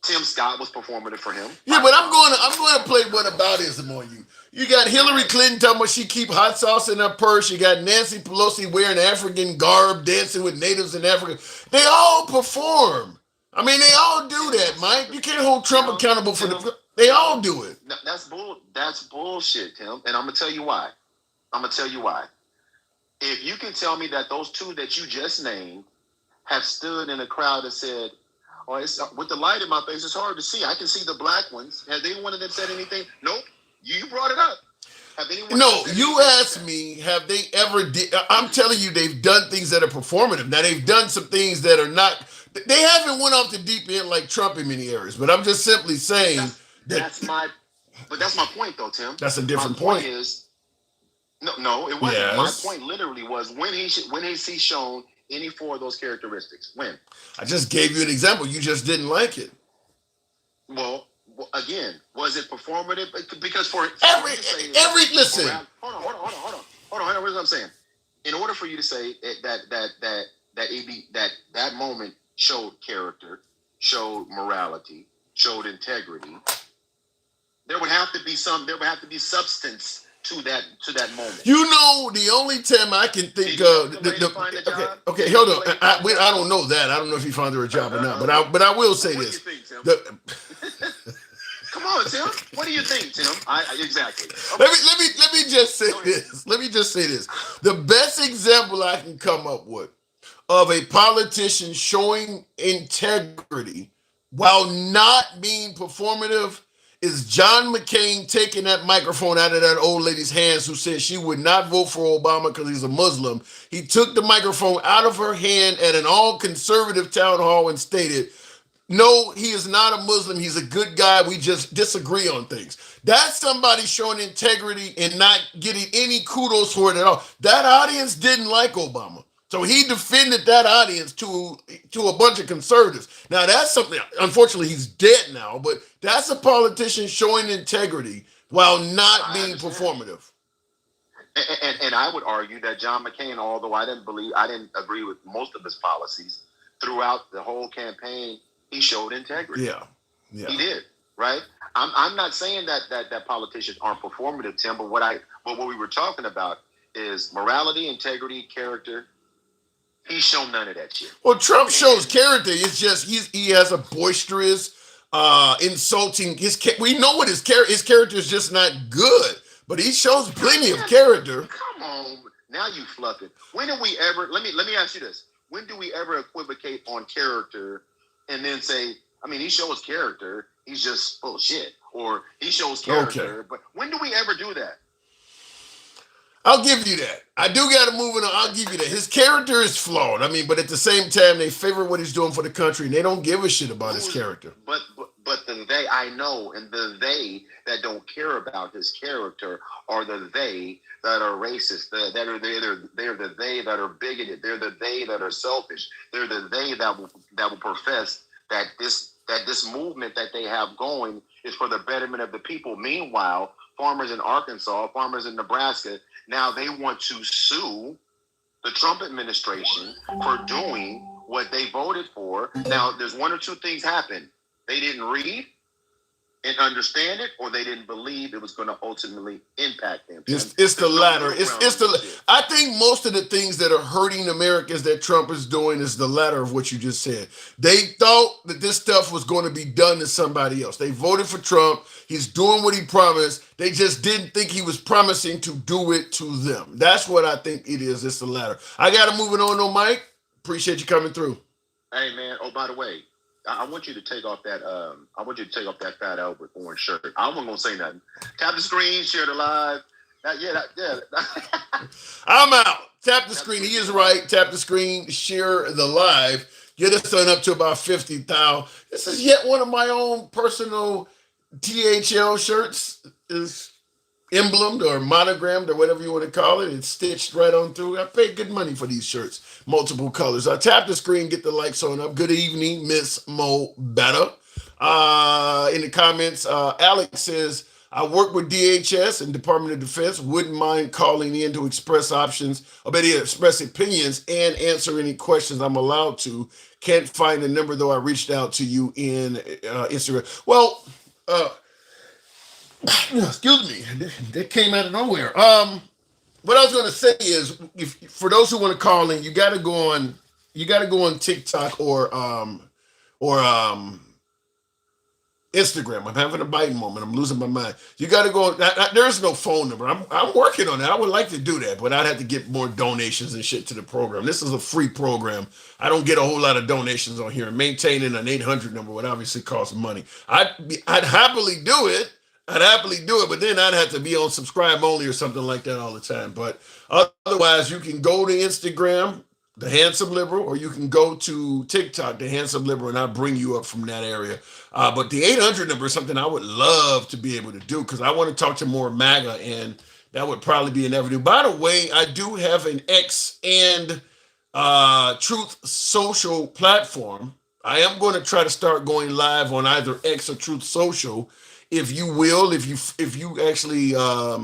[SPEAKER 6] Tim Scott was performative for him.
[SPEAKER 1] Yeah, but I'm going to play whataboutism on you. You got Hillary Clinton talking about she keep hot sauce in her purse. You got Nancy Pelosi wearing African garb, dancing with natives in Africa. They all perform. I mean, they all do that, Mike. You can't hold Trump accountable for they all do it.
[SPEAKER 6] That's bullshit, Tim. And I'm gonna tell you why. If you can tell me that those two that you just named have stood in a crowd and said, "Oh, it's with the light in my face, it's hard to see. I can see the black ones." Has any one of them said anything? Nope. You brought it up.
[SPEAKER 1] No, you asked me, have they ever I'm telling you, they've done things that are performative. Now, they've done some things that are not, they haven't went off the deep end like Trump in many areas, but I'm just simply saying
[SPEAKER 6] that's my point though, Tim.
[SPEAKER 1] That's a different point.
[SPEAKER 6] It wasn't. Yes. My point literally was when is he shown any four of those characteristics? When?
[SPEAKER 1] I just gave you an example. You just didn't like it.
[SPEAKER 6] Well, again, was it performative? Because listen. Hold on. Here's what I'm saying. In order for you to say that moment showed character, showed morality, showed integrity, there would have to be substance to that moment.
[SPEAKER 1] You know, the only time I can think of okay, hold on. I don't know that. I don't know if he found her a job or not, but I will say this.
[SPEAKER 6] What do you think, Tim? Come on, Tim. What do you think, Tim? Exactly. Okay.
[SPEAKER 1] Let me just say this. Let me just say this. The best example I can come up with of a politician showing integrity while not being performative is John McCain taking that microphone out of that old lady's hands who said she would not vote for Obama because he's a Muslim. He took the microphone out of her hand at an all-conservative town hall and stated, "No, he is not a Muslim. He's a good guy. We just disagree on things." That's somebody showing integrity and not getting any kudos for it at all. That audience didn't like Obama. So he defended that audience to a bunch of conservatives. Now, that's something, unfortunately, he's dead now, but that's a politician showing integrity while not being performative.
[SPEAKER 6] And I would argue that John McCain, although I didn't agree with most of his policies, throughout the whole campaign, he showed integrity.
[SPEAKER 1] Yeah.
[SPEAKER 6] He did, right? I'm not saying that politicians aren't performative, Tim, but what we were talking about is morality, integrity, character. He's shown none of that shit.
[SPEAKER 1] Well, Trump shows character. It's just he has a boisterous, insulting we know what his character is just not good, but he shows plenty of character.
[SPEAKER 6] Come on, now you fluffing. When do we ever? Let me ask you this: when do we ever equivocate on character and then say, I mean, he shows character, he's just full of shit, or he shows character, but when do we ever do that?
[SPEAKER 1] I'll give you that. I do got to move it on. I'll give you that. His character is flawed. I mean, but at the same time, they favor what he's doing for the country, and they don't give a shit about his character.
[SPEAKER 6] But the they I know, and the they that don't care about his character are the they that are racist. They're the they that are bigoted. They're the they that are selfish. They're the they that will profess that this movement that they have going is for the betterment of the people. Meanwhile, farmers in Arkansas, farmers in Nebraska, now they want to sue the Trump administration for doing what they voted for. Now, there's one or two things happen. They didn't read and understand it, or they didn't believe it was going to ultimately impact them.
[SPEAKER 1] It's the latter. I think most of the things that are hurting Americans that Trump is doing is the latter of what you just said. They thought that this stuff was going to be done to somebody else. They voted for Trump. He's doing what he promised. They just didn't think he was promising to do it to them. That's what I think it is. It's the latter. I got to move it on, though, Mike. Appreciate you coming through.
[SPEAKER 6] Hey, man. Oh, by the way, I want you to take off that. I want you to take off that Fat Albert orange shirt. I wasn't gonna say nothing. Tap the screen, share the live.
[SPEAKER 1] I'm out. Tap the screen. He is right. Tap the screen. Share the live. Get us on up to about 50,000. This is yet one of my own personal THL shirts. Is emblemed or monogrammed or whatever you want to call it. It's stitched right on through. I paid good money for these shirts, multiple colors. I tap the screen, get the likes on up. Good evening, Miss Mo Better. In the comments, Alex says, I work with DHS and Department of Defense. Wouldn't mind calling in to express express opinions and answer any questions I'm allowed to. Can't find the number, though I reached out to you in Instagram. Well, excuse me, that came out of nowhere. What I was going to say is, if for those who want to call in, you got to go on TikTok or Instagram. I'm having a biting moment. I'm losing my mind. You got to go. There's no phone number. I'm working on that. I would like to do that, but I'd have to get more donations and shit to the program. This is a free program. I don't get a whole lot of donations on here. Maintaining an 800 number would obviously cost money. I'd happily do it. But then I'd have to be on subscribe only or something like that all the time. But otherwise, you can go to Instagram, The Handsome Liberal, or you can go to TikTok, The Handsome Liberal, and I'll bring you up from that area. But the 800 number is something I would love to be able to do because I want to talk to more MAGA, and that would probably be an avenue. By the way, I do have an X and Truth Social platform. I am going to try to start going live on either X or Truth Social. If you will, if you actually are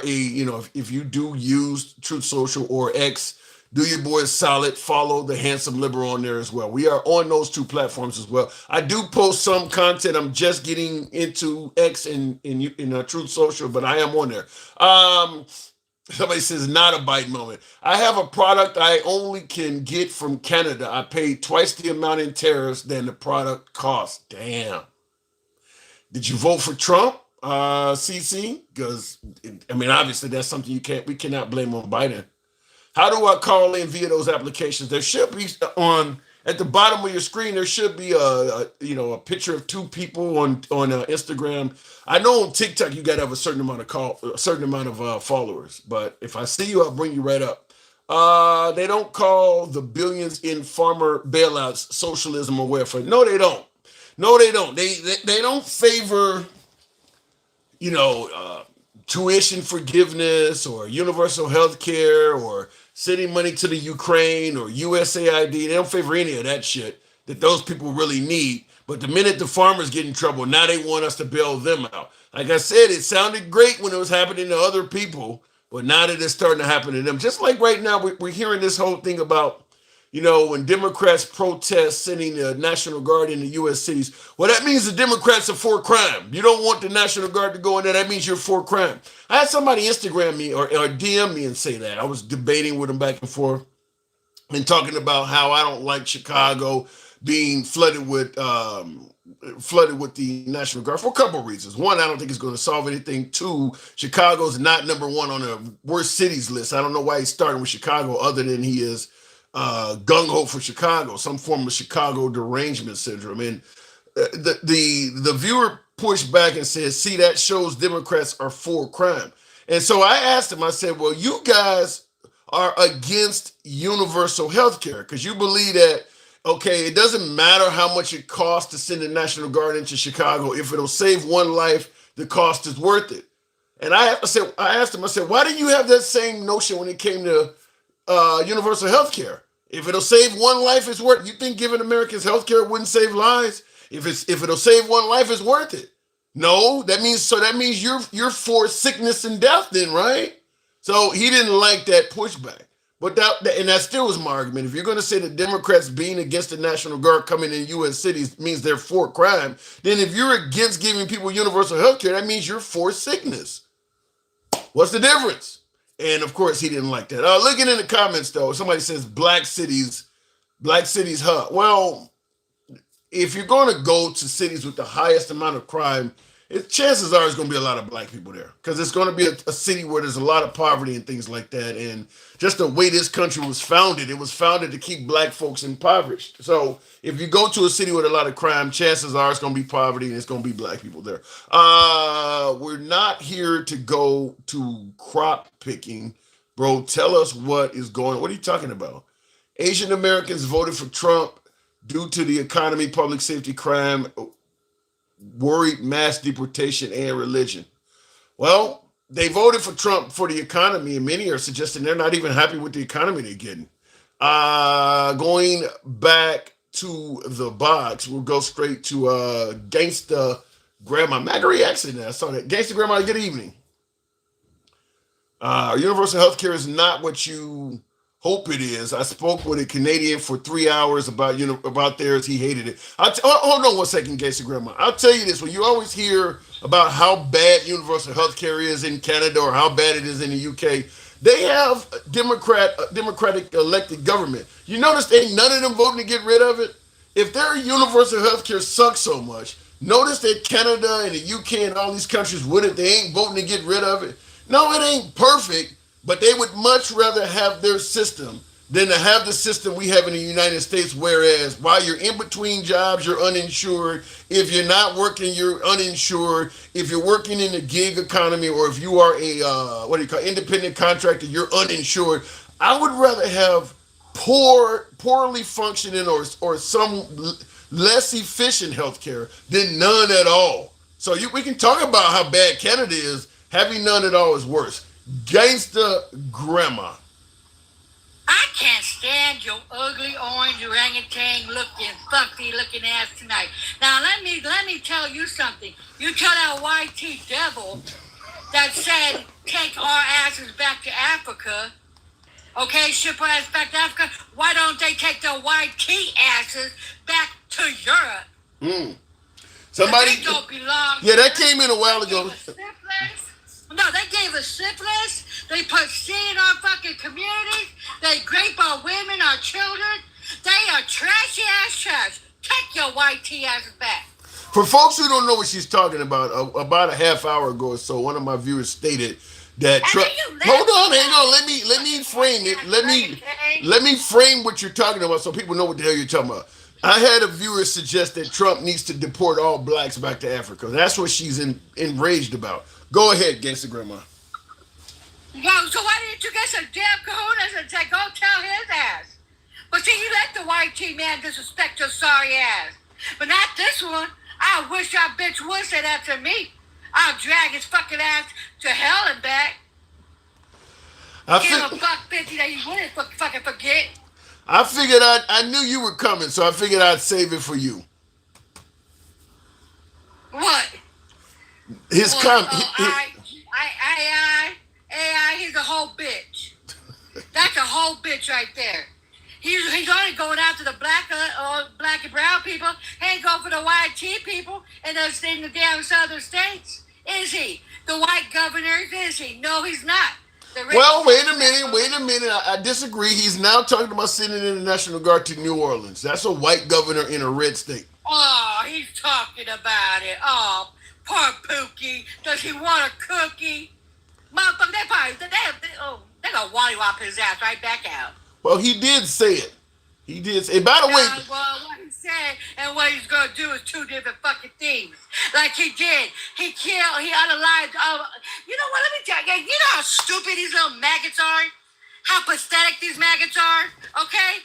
[SPEAKER 1] if you do use Truth Social or X, do your boy a solid. Follow the Handsome Liberal on there as well. We are on those two platforms as well. I do post some content. I'm just getting into X and in Truth Social, but I am on there. Somebody says not a bite moment. I have a product I only can get from Canada. I paid twice the amount in tariffs than the product cost. Damn. Did you vote for Trump, CC? Because, I mean, obviously that's something we cannot blame on Biden. How do I call in via those applications? There should be at the bottom of your screen, there should be a picture of two people on Instagram. I know on TikTok you got to have a certain amount of followers, but if I see you, I'll bring you right up. They don't call the billions in farmer bailouts socialism or welfare. No, they don't. They don't favor, tuition forgiveness or universal health care or sending money to the Ukraine or USAID. They don't favor any of that shit that those people really need. But the minute the farmers get in trouble, now they want us to bail them out. Like I said, it sounded great when it was happening to other people, but now that it's starting to happen to them, just like right now, we're hearing this whole thing about, when Democrats protest sending the National Guard into U.S. cities, well, that means the Democrats are for crime. You don't want the National Guard to go in there. That means you're for crime. I had somebody Instagram me or DM me and say that. I was debating with them back and forth and talking about how I don't like Chicago being flooded with flooded with the National Guard for a couple of reasons. One, I don't think it's going to solve anything. Two, Chicago's not number one on the worst cities list. I don't know why he's starting with Chicago other than he is gung-ho for Chicago, some form of Chicago derangement syndrome. And the viewer pushed back and said, see, that shows Democrats are for crime. And so I asked him, I said, well, you guys are against universal health care because you believe that, okay, it doesn't matter how much it costs to send the National Guard into Chicago. If it'll save one life, the cost is worth it. And I asked him, I said, why didn't you have that same notion when it came to universal health care? If it'll save one life, it's worth it. You think giving Americans health care wouldn't save lives? If it'll save one life, it's worth it. No, that means you're for sickness and death then, right? So he didn't like that pushback. But that still was my argument. If you're going to say that Democrats being against the National Guard coming in U.S. cities means they're for crime, then if you're against giving people universal health care, that means you're for sickness. What's the difference? And of course, he didn't like that. Looking in the comments, though, somebody says black cities, huh? Well, if you're going to go to cities with the highest amount of crime, chances are there's going to be a lot of black people there because it's going to be a city where there's a lot of poverty and things like that. And just the way this country was founded, it was founded to keep black folks impoverished. So if you go to a city with a lot of crime, chances are it's going to be poverty and it's going to be black people there. We're not here to go to crop picking. Bro, tell us what is going on. What are you talking about? Asian Americans voted for Trump due to the economy, public safety, crime, worried mass deportation, and religion. Well, they voted for Trump for the economy, and many are suggesting they're not even happy with the economy they're getting. Going back to the box, we'll go straight to Gangsta Grandma. MAGA reaction there. I saw that. Gangsta Grandma, good evening. Universal health care is not what you hope it is. I spoke with a Canadian for 3 hours about theirs. He hated it. Hold on one second, Gangsta Grandma. I'll tell you this. When you always hear about how bad universal health care is in Canada or how bad it is in the UK, they have democratic elected government. You notice ain't none of them voting to get rid of it? If their universal health care sucks so much, notice that Canada and the UK and all these countries wouldn't, they ain't voting to get rid of it. No, it ain't perfect, but they would much rather have their system than to have the system we have in the United States, whereas while you're in between jobs, you're uninsured. If you're not working, you're uninsured. If you're working in the gig economy or if you are a independent contractor, you're uninsured. I would rather have poorly functioning or some less efficient healthcare than none at all. So we can talk about how bad Canada is. Having none at all is worse. Gangsta Grandma.
[SPEAKER 7] I can't stand your ugly orange orangutan looking ass tonight. Now let me tell you something. You tell that YT devil that said take our asses back to Africa. Okay, ship our ass back to Africa. Why don't they take the YT asses back to Europe?
[SPEAKER 1] Somebody
[SPEAKER 7] they don't belong.
[SPEAKER 1] Yeah, that came in a while ago.
[SPEAKER 7] No, they gave us syphilis. They put seed in our fucking communities. They grape our women, our children. They are trashy ass trash. Take your YT asses back.
[SPEAKER 1] For folks who don't know what she's talking about a half hour ago or so, one of my viewers stated that hold on, hang on. Let me frame it. Let me frame what you're talking about so people know what the hell you're talking about. I had a viewer suggest that Trump needs to deport all blacks back to Africa. That's what she's enraged about. Go ahead, Gangsta Grandma.
[SPEAKER 7] Well, so why didn't you get some damn kahunas and say, go tell his ass? But see, you let the YT man disrespect your sorry ass. But not this one. I wish that bitch would say that to me. I'll drag his fucking ass to hell and back. Give him a buck 50 that he wouldn't fucking forget.
[SPEAKER 1] I figured I knew you were coming, so I figured I'd save it for you.
[SPEAKER 7] What?
[SPEAKER 1] His comment.
[SPEAKER 7] AI, he's a whole bitch. That's a whole bitch right there. He's only going after the black and brown people. He ain't going for the YT people in the damn southern states. Is he? The white governors, is he? No, he's not.
[SPEAKER 1] Well, wait a minute. I disagree. He's now talking about sending in the National Guard to New Orleans. That's a white governor in a red state.
[SPEAKER 7] Oh, Oh, he's talking about it. Oh, poor Pookie. Does he want a cookie? Motherfucker, they're gonna wallywop his ass right back out.
[SPEAKER 1] Well, he did say it. He did say, by the way.
[SPEAKER 7] Well, what he said and what he's gonna do is two different fucking things. Like he did. He unalived. You know what? Let me tell you. You know how stupid these little maggots are? How pathetic these maggots are? Okay?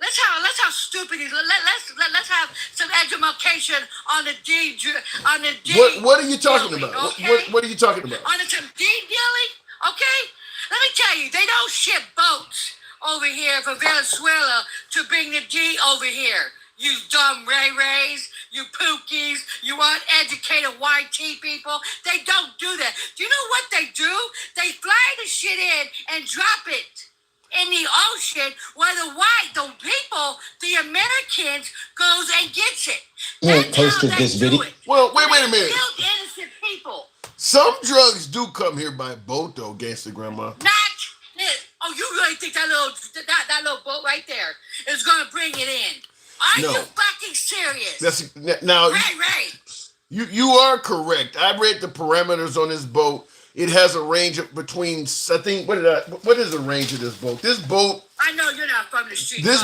[SPEAKER 7] Let's how stupid these. Let's have some education on the D.
[SPEAKER 1] What are you talking about?
[SPEAKER 7] Okay?
[SPEAKER 1] What are you talking about?
[SPEAKER 7] On some D dealing? Okay? Let me tell you, they don't ship boats over here from Venezuela to bring the D over here. You dumb Ray-Rays, you Pookies, you uneducated YT people. They don't do that. Do you know what they do? They fly the shit in and drop it in the ocean where the people, the Americans, goes and gets it.
[SPEAKER 2] That's posted this video.
[SPEAKER 1] Well, wait a minute.
[SPEAKER 7] Killed innocent people.
[SPEAKER 1] Some drugs do come here by boat, though, Gangsta Grandma.
[SPEAKER 7] Not this. Oh, you really think that little boat right there is going to bring it in? Are you fucking serious? Right.
[SPEAKER 1] You are correct. I read the parameters on this boat. It has a range of between, I think, what is the range of this boat? This boat.
[SPEAKER 7] I know you're not from the street.
[SPEAKER 1] This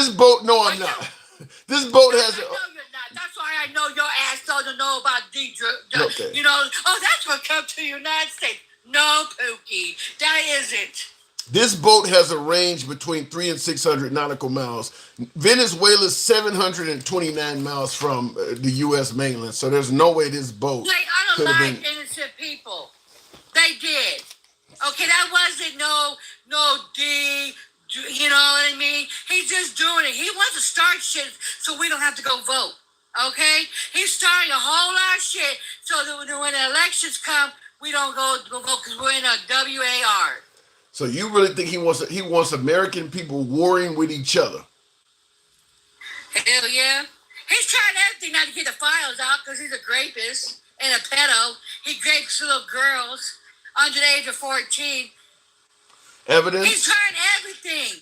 [SPEAKER 1] boat, no, I'm not. This boat has.
[SPEAKER 7] I know you're not. That's why I know your ass doesn't know about
[SPEAKER 1] Okay.
[SPEAKER 7] You know, that's what come to the United States. No, Pookie, that isn't.
[SPEAKER 1] This boat has a range between 300 and 600 nautical miles. Venezuela's 729 miles from the U.S. mainland. So there's no way this boat could have been
[SPEAKER 7] innocent people. They did. Okay, that wasn't no D. You know what I mean? He's just doing it. He wants to start shit so we don't have to go vote. Okay? He's starting a whole lot of shit so that when the elections come, we don't go vote because we're in a WAR.
[SPEAKER 1] So you really think he wants American people warring with each other?
[SPEAKER 7] Hell yeah. He's trying everything not to get the files out because he's a rapist and a pedo. He rapes little girls under the age of 14.
[SPEAKER 1] Evidence?
[SPEAKER 7] He's trying everything.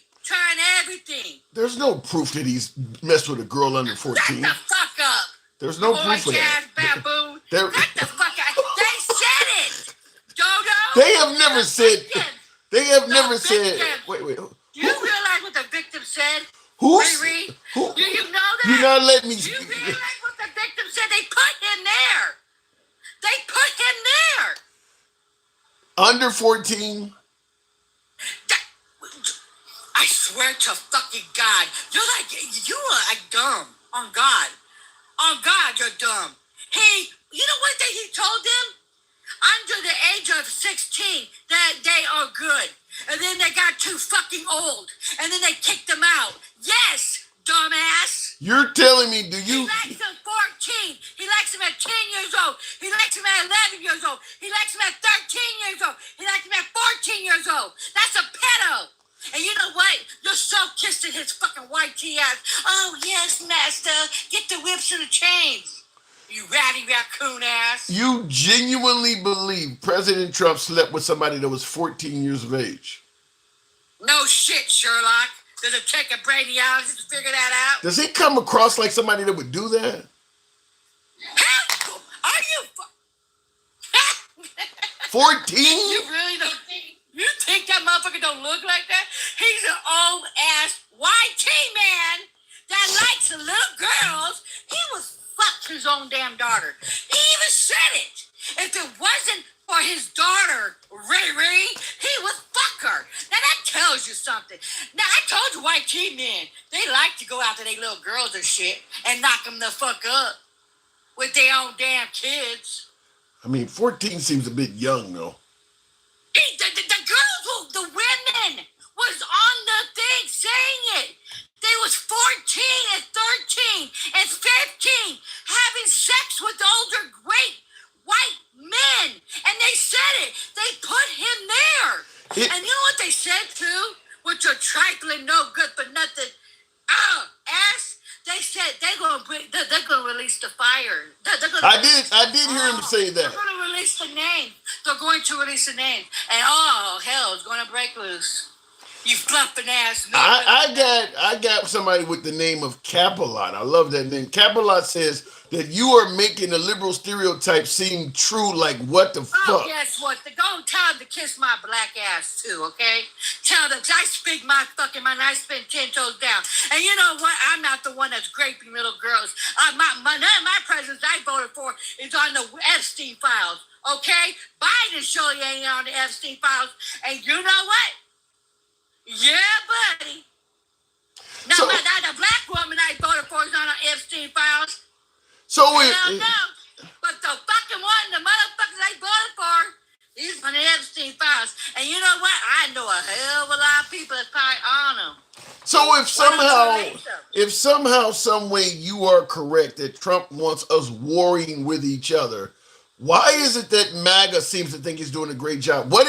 [SPEAKER 1] There's no proof that he's messed with a girl under 14.
[SPEAKER 7] Shut the fuck up.
[SPEAKER 1] There's no proof of that.
[SPEAKER 7] Baboon. Shut the fuck up. They said it. Dodo.
[SPEAKER 1] They have never said. They have never said. Wait.
[SPEAKER 7] Do you realize what the victim said?
[SPEAKER 1] Who's?
[SPEAKER 7] Riri? Do you know that?
[SPEAKER 1] You're not letting me.
[SPEAKER 7] Do you realize what the victim said? They put him there.
[SPEAKER 1] Under 14.
[SPEAKER 7] I swear to fucking God, you are like dumb. On God, you're dumb. You know what he told them? Under the age of 16, that they are good. And then they got too fucking old. And then they kicked them out. Yes, dumbass.
[SPEAKER 1] You're telling me, do you?
[SPEAKER 7] He likes them 14. He likes them at 10 years old. He likes them at 11 years old. He likes them at 13 years old. He likes them at 14 years old. That's a pedo. And you know what? You're so kissing his fucking white tea ass. Oh, yes, master. Get the whips and the chains. You ratty raccoon ass.
[SPEAKER 1] You genuinely believe President Trump slept with somebody that was 14 years of age?
[SPEAKER 7] No shit, Sherlock. Does it take a brainiologist to figure that out?
[SPEAKER 1] Does he come across like somebody that would do that?
[SPEAKER 7] Hell, are you
[SPEAKER 1] 14?
[SPEAKER 7] You really don't think? You think that motherfucker don't look like that? He's an old ass YT man that likes little girls. He was fucked his own damn daughter. He even said it. If it wasn't for his daughter, Ray, he would fuck her. Now that tells you something. Now I told you YT men, they like to go after their little girls and shit and knock them the fuck up with their own damn kids.
[SPEAKER 1] I mean, 14 seems a bit young, though.
[SPEAKER 7] The girls, the women was on the thing saying it. They was 14 and 13 and 15 having sex with older great white men. And they said it. They put him there. And you know what they said too? With your trifling, no good for nothing ass. They said they're gonna release the fire.
[SPEAKER 1] I did hear him say that.
[SPEAKER 7] They're gonna release the name. They're going to release the name. And oh hell is gonna break loose. You fluffing ass.
[SPEAKER 1] I got somebody with the name of Capilot. I love that name. Capilot says that you are making the liberal stereotype seem true. Like what the
[SPEAKER 7] Oh,
[SPEAKER 1] fuck?
[SPEAKER 7] guess what? Go tell them to kiss my black ass too, okay? Tell them I speak my fucking mind. I spend 10 toes down. And you know what? I'm not the one that's raping little girls. None of my presidents I voted for is on the Epstein files, okay? Biden surely ain't on the Epstein files. And you know what? Yeah, buddy. Now,
[SPEAKER 1] So-
[SPEAKER 7] the black woman I voted for is on the Epstein files.
[SPEAKER 1] So
[SPEAKER 7] Hell no. But the fucking one, the motherfuckers I voted for, he's on the Epstein files. And you know what? I know a hell of a lot of people that's probably on them.
[SPEAKER 1] So if somehow, some way you are correct that Trump wants us warring with each other, why is it that MAGA seems to think he's doing a great job? What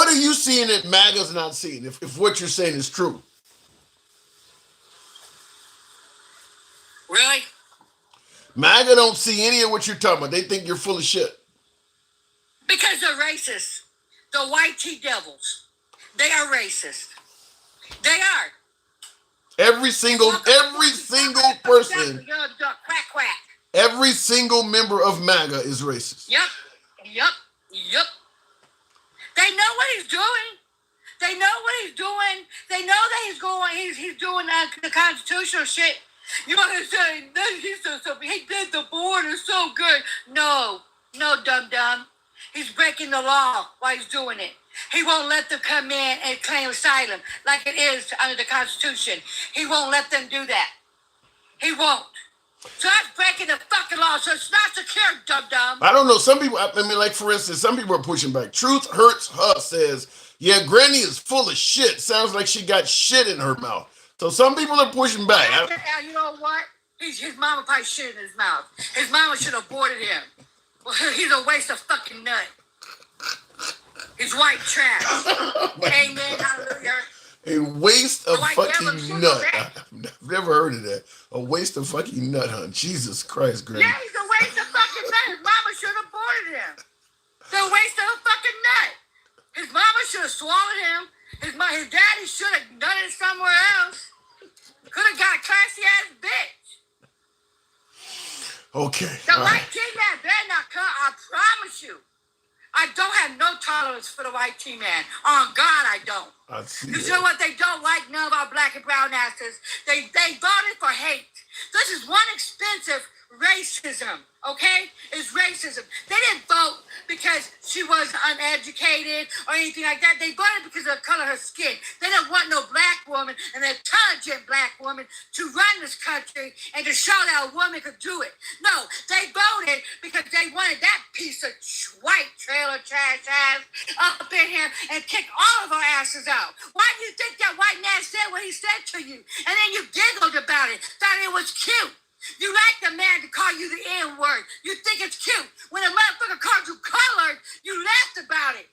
[SPEAKER 1] are you seeing that MAGA's not seeing? If what you're saying is true,
[SPEAKER 7] Really?
[SPEAKER 1] MAGA don't see any of what you're talking about. They think you're full of shit.
[SPEAKER 7] Because they're racist. The white tea devils. They are racist. They are.
[SPEAKER 1] Every single person,
[SPEAKER 7] Quack, quack.
[SPEAKER 1] every single member of MAGA is racist.
[SPEAKER 7] Yep. They know what he's doing. They know what he's doing. They know that he's doing the constitutional shit. You know what I'm saying? He did the border so good. No, dum-dum. He's breaking the law while he's doing it. He won't let them come in and claim asylum like it is under the Constitution. He won't let them do that. He won't. So that's breaking the fucking law. So it's not secure, dum-dum.
[SPEAKER 1] I don't know. Some people, I mean, like for instance, some people are pushing back. Truth Hurts Her says, yeah, Granny is full of shit. Sounds like she got shit in her mouth. So some people are pushing back.
[SPEAKER 7] You know what? His mama probably shit in his mouth. His mama should have aborted him. Well, he's a waste of fucking nut. He's white trash. Amen. Hallelujah.
[SPEAKER 1] A waste of fucking nut.
[SPEAKER 7] Back.
[SPEAKER 1] I've never heard of that. A waste of fucking nut, huh? Jesus Christ, Granny.
[SPEAKER 7] Yeah, he's a waste of fucking nut. His mama should have aborted him. It's a waste of a fucking nut. His mama should have swallowed him. His daddy should have done it somewhere else. Could have got a classy ass bitch.
[SPEAKER 1] Okay.
[SPEAKER 7] The white tea man better not come. I promise you. I don't have no tolerance for the white tea man. On God, I don't.
[SPEAKER 1] I see.
[SPEAKER 7] You know what they don't like none of our black and brown asses? They voted for hate. This is one expensive racism, okay? It's racism. They didn't vote because she was uneducated or anything like that. They voted because of the color of her skin. They didn't want no black woman, an intelligent black woman, to run this country and to show that a woman could do it. No, they voted because they wanted that piece of white trailer trash ass up in here and kick all of our asses out. Why do you think that white man said what he said to you? And then you giggled about it, thought it was cute. You like the man to call you the N-word. You think it's cute. When a motherfucker called you colored, you laughed about it.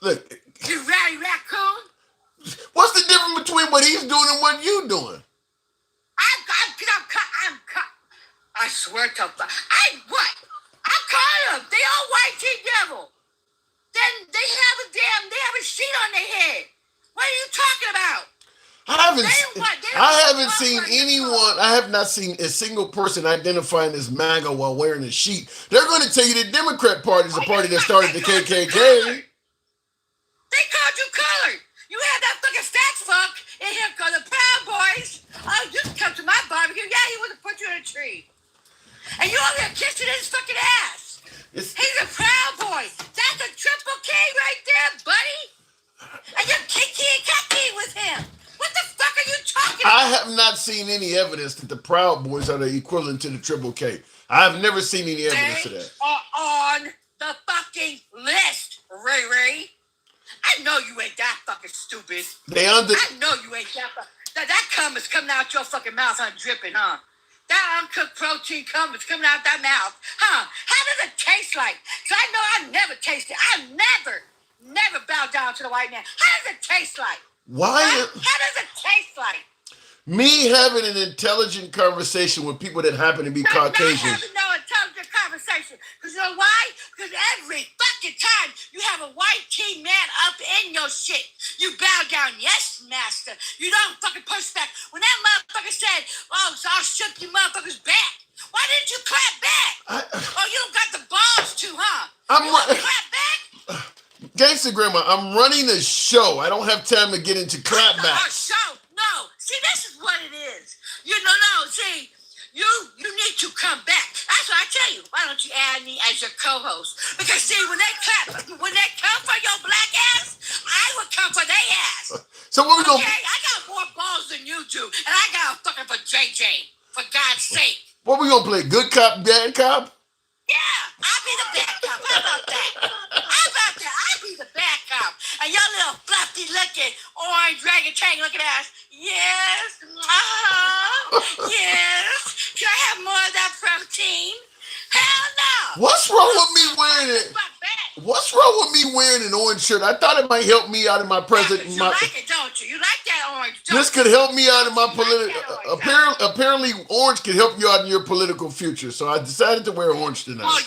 [SPEAKER 1] Look.
[SPEAKER 7] You ratty raccoon.
[SPEAKER 1] What's the difference between what he's doing and what you doing?
[SPEAKER 7] I swear to God. I'm calling them. They all white tea devil. Then they have a sheet on their head. What are you talking about?
[SPEAKER 1] I haven't seen anyone. I have not seen a single person identifying as MAGA while wearing a sheet. They're going to tell you the Democrat Party is the party that started the KKK.
[SPEAKER 7] They called you colored. You had that fucking stats fuck in here called the Proud Boys. Oh, you come to my barbecue. Yeah, he would have put you in a tree. And you over here kissing his fucking ass. He's a Proud Boy. That's a triple K right there, buddy. And you're kiki and kaki with him. What the fuck are you talking about?
[SPEAKER 1] I have not seen any evidence that the Proud Boys are the equivalent to the Triple K. I've never seen any evidence of that.
[SPEAKER 7] They are on the fucking list, Ray Ray. I know you ain't that fucking stupid. I know you ain't that fucking... That cum is coming out your fucking mouth, huh? Dripping, huh? That uncooked protein cum is coming out that mouth, huh? How does it taste like? So I know I've never tasted. I've never bowed down to the white man. How does it taste like?
[SPEAKER 1] Why?
[SPEAKER 7] How does it taste like?
[SPEAKER 1] Me having an intelligent conversation with people that happen to be Caucasian.
[SPEAKER 7] Not having no intelligent conversation. Because you know why? Because every fucking time you have a white tea man up in your shit. You bow down, yes, master. You don't fucking push back. When that motherfucker said, oh, so I'll ship you motherfuckers back. Why didn't you clap back? You don't got the balls to, huh? You want to clap back?
[SPEAKER 1] Gangsta Grandma, I'm running a show. I don't have time to get into clapbacks.
[SPEAKER 7] No. See, this is what it is. See, you need to come back. That's what I tell you. Why don't you add me as your co-host? Because see, when they come for your black ass, I would come for their ass.
[SPEAKER 1] So what we gonna?
[SPEAKER 7] Okay, I got more balls than you do, and I got a fucking for JJ. For God's sake.
[SPEAKER 1] What we gonna play? Good cop, bad cop?
[SPEAKER 7] Yeah, I'll be the bad cop. How about that? I'll be the bad cop. And your little fluffy looking, orange orangutan looking ass. Yes. Yes. Can I have more of that protein? Hell no.
[SPEAKER 1] What's wrong with me wearing it? What's wrong with me wearing an orange shirt? I thought it might help me out in my present.
[SPEAKER 7] You like it, don't you? You like that orange, don't
[SPEAKER 1] This could help me out in my political. Apparently, orange could help you out in your political future. So I decided to wear orange tonight.
[SPEAKER 7] Oh,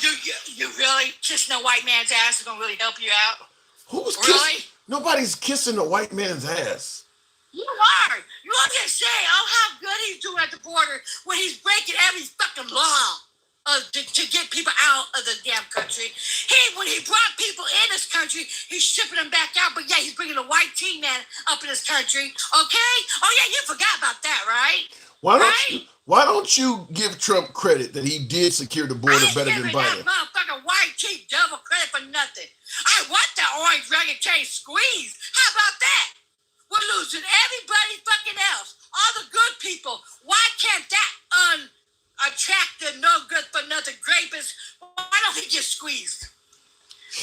[SPEAKER 7] you really kissing a white man's ass is gonna really help you out?
[SPEAKER 1] Who's
[SPEAKER 7] really?
[SPEAKER 1] kissing? Nobody's kissing a white man's ass.
[SPEAKER 7] You are. You all just say, oh, how good he's doing at the border when he's breaking every fucking law. To get people out of the damn country. When he brought people in this country, he's shipping them back out, but yeah, he's bringing a white tea man up in this country, okay? Oh yeah, you forgot about that, right?
[SPEAKER 1] Why don't you give Trump credit that he did secure the border better than Biden?
[SPEAKER 7] I ain't giving that motherfucking white tea devil credit for nothing. I want that orange orangutan squeeze. How about that? We're losing everybody fucking else. All the good people. Why can't that attractive, no good for nothing rapist, why don't he get squeezed?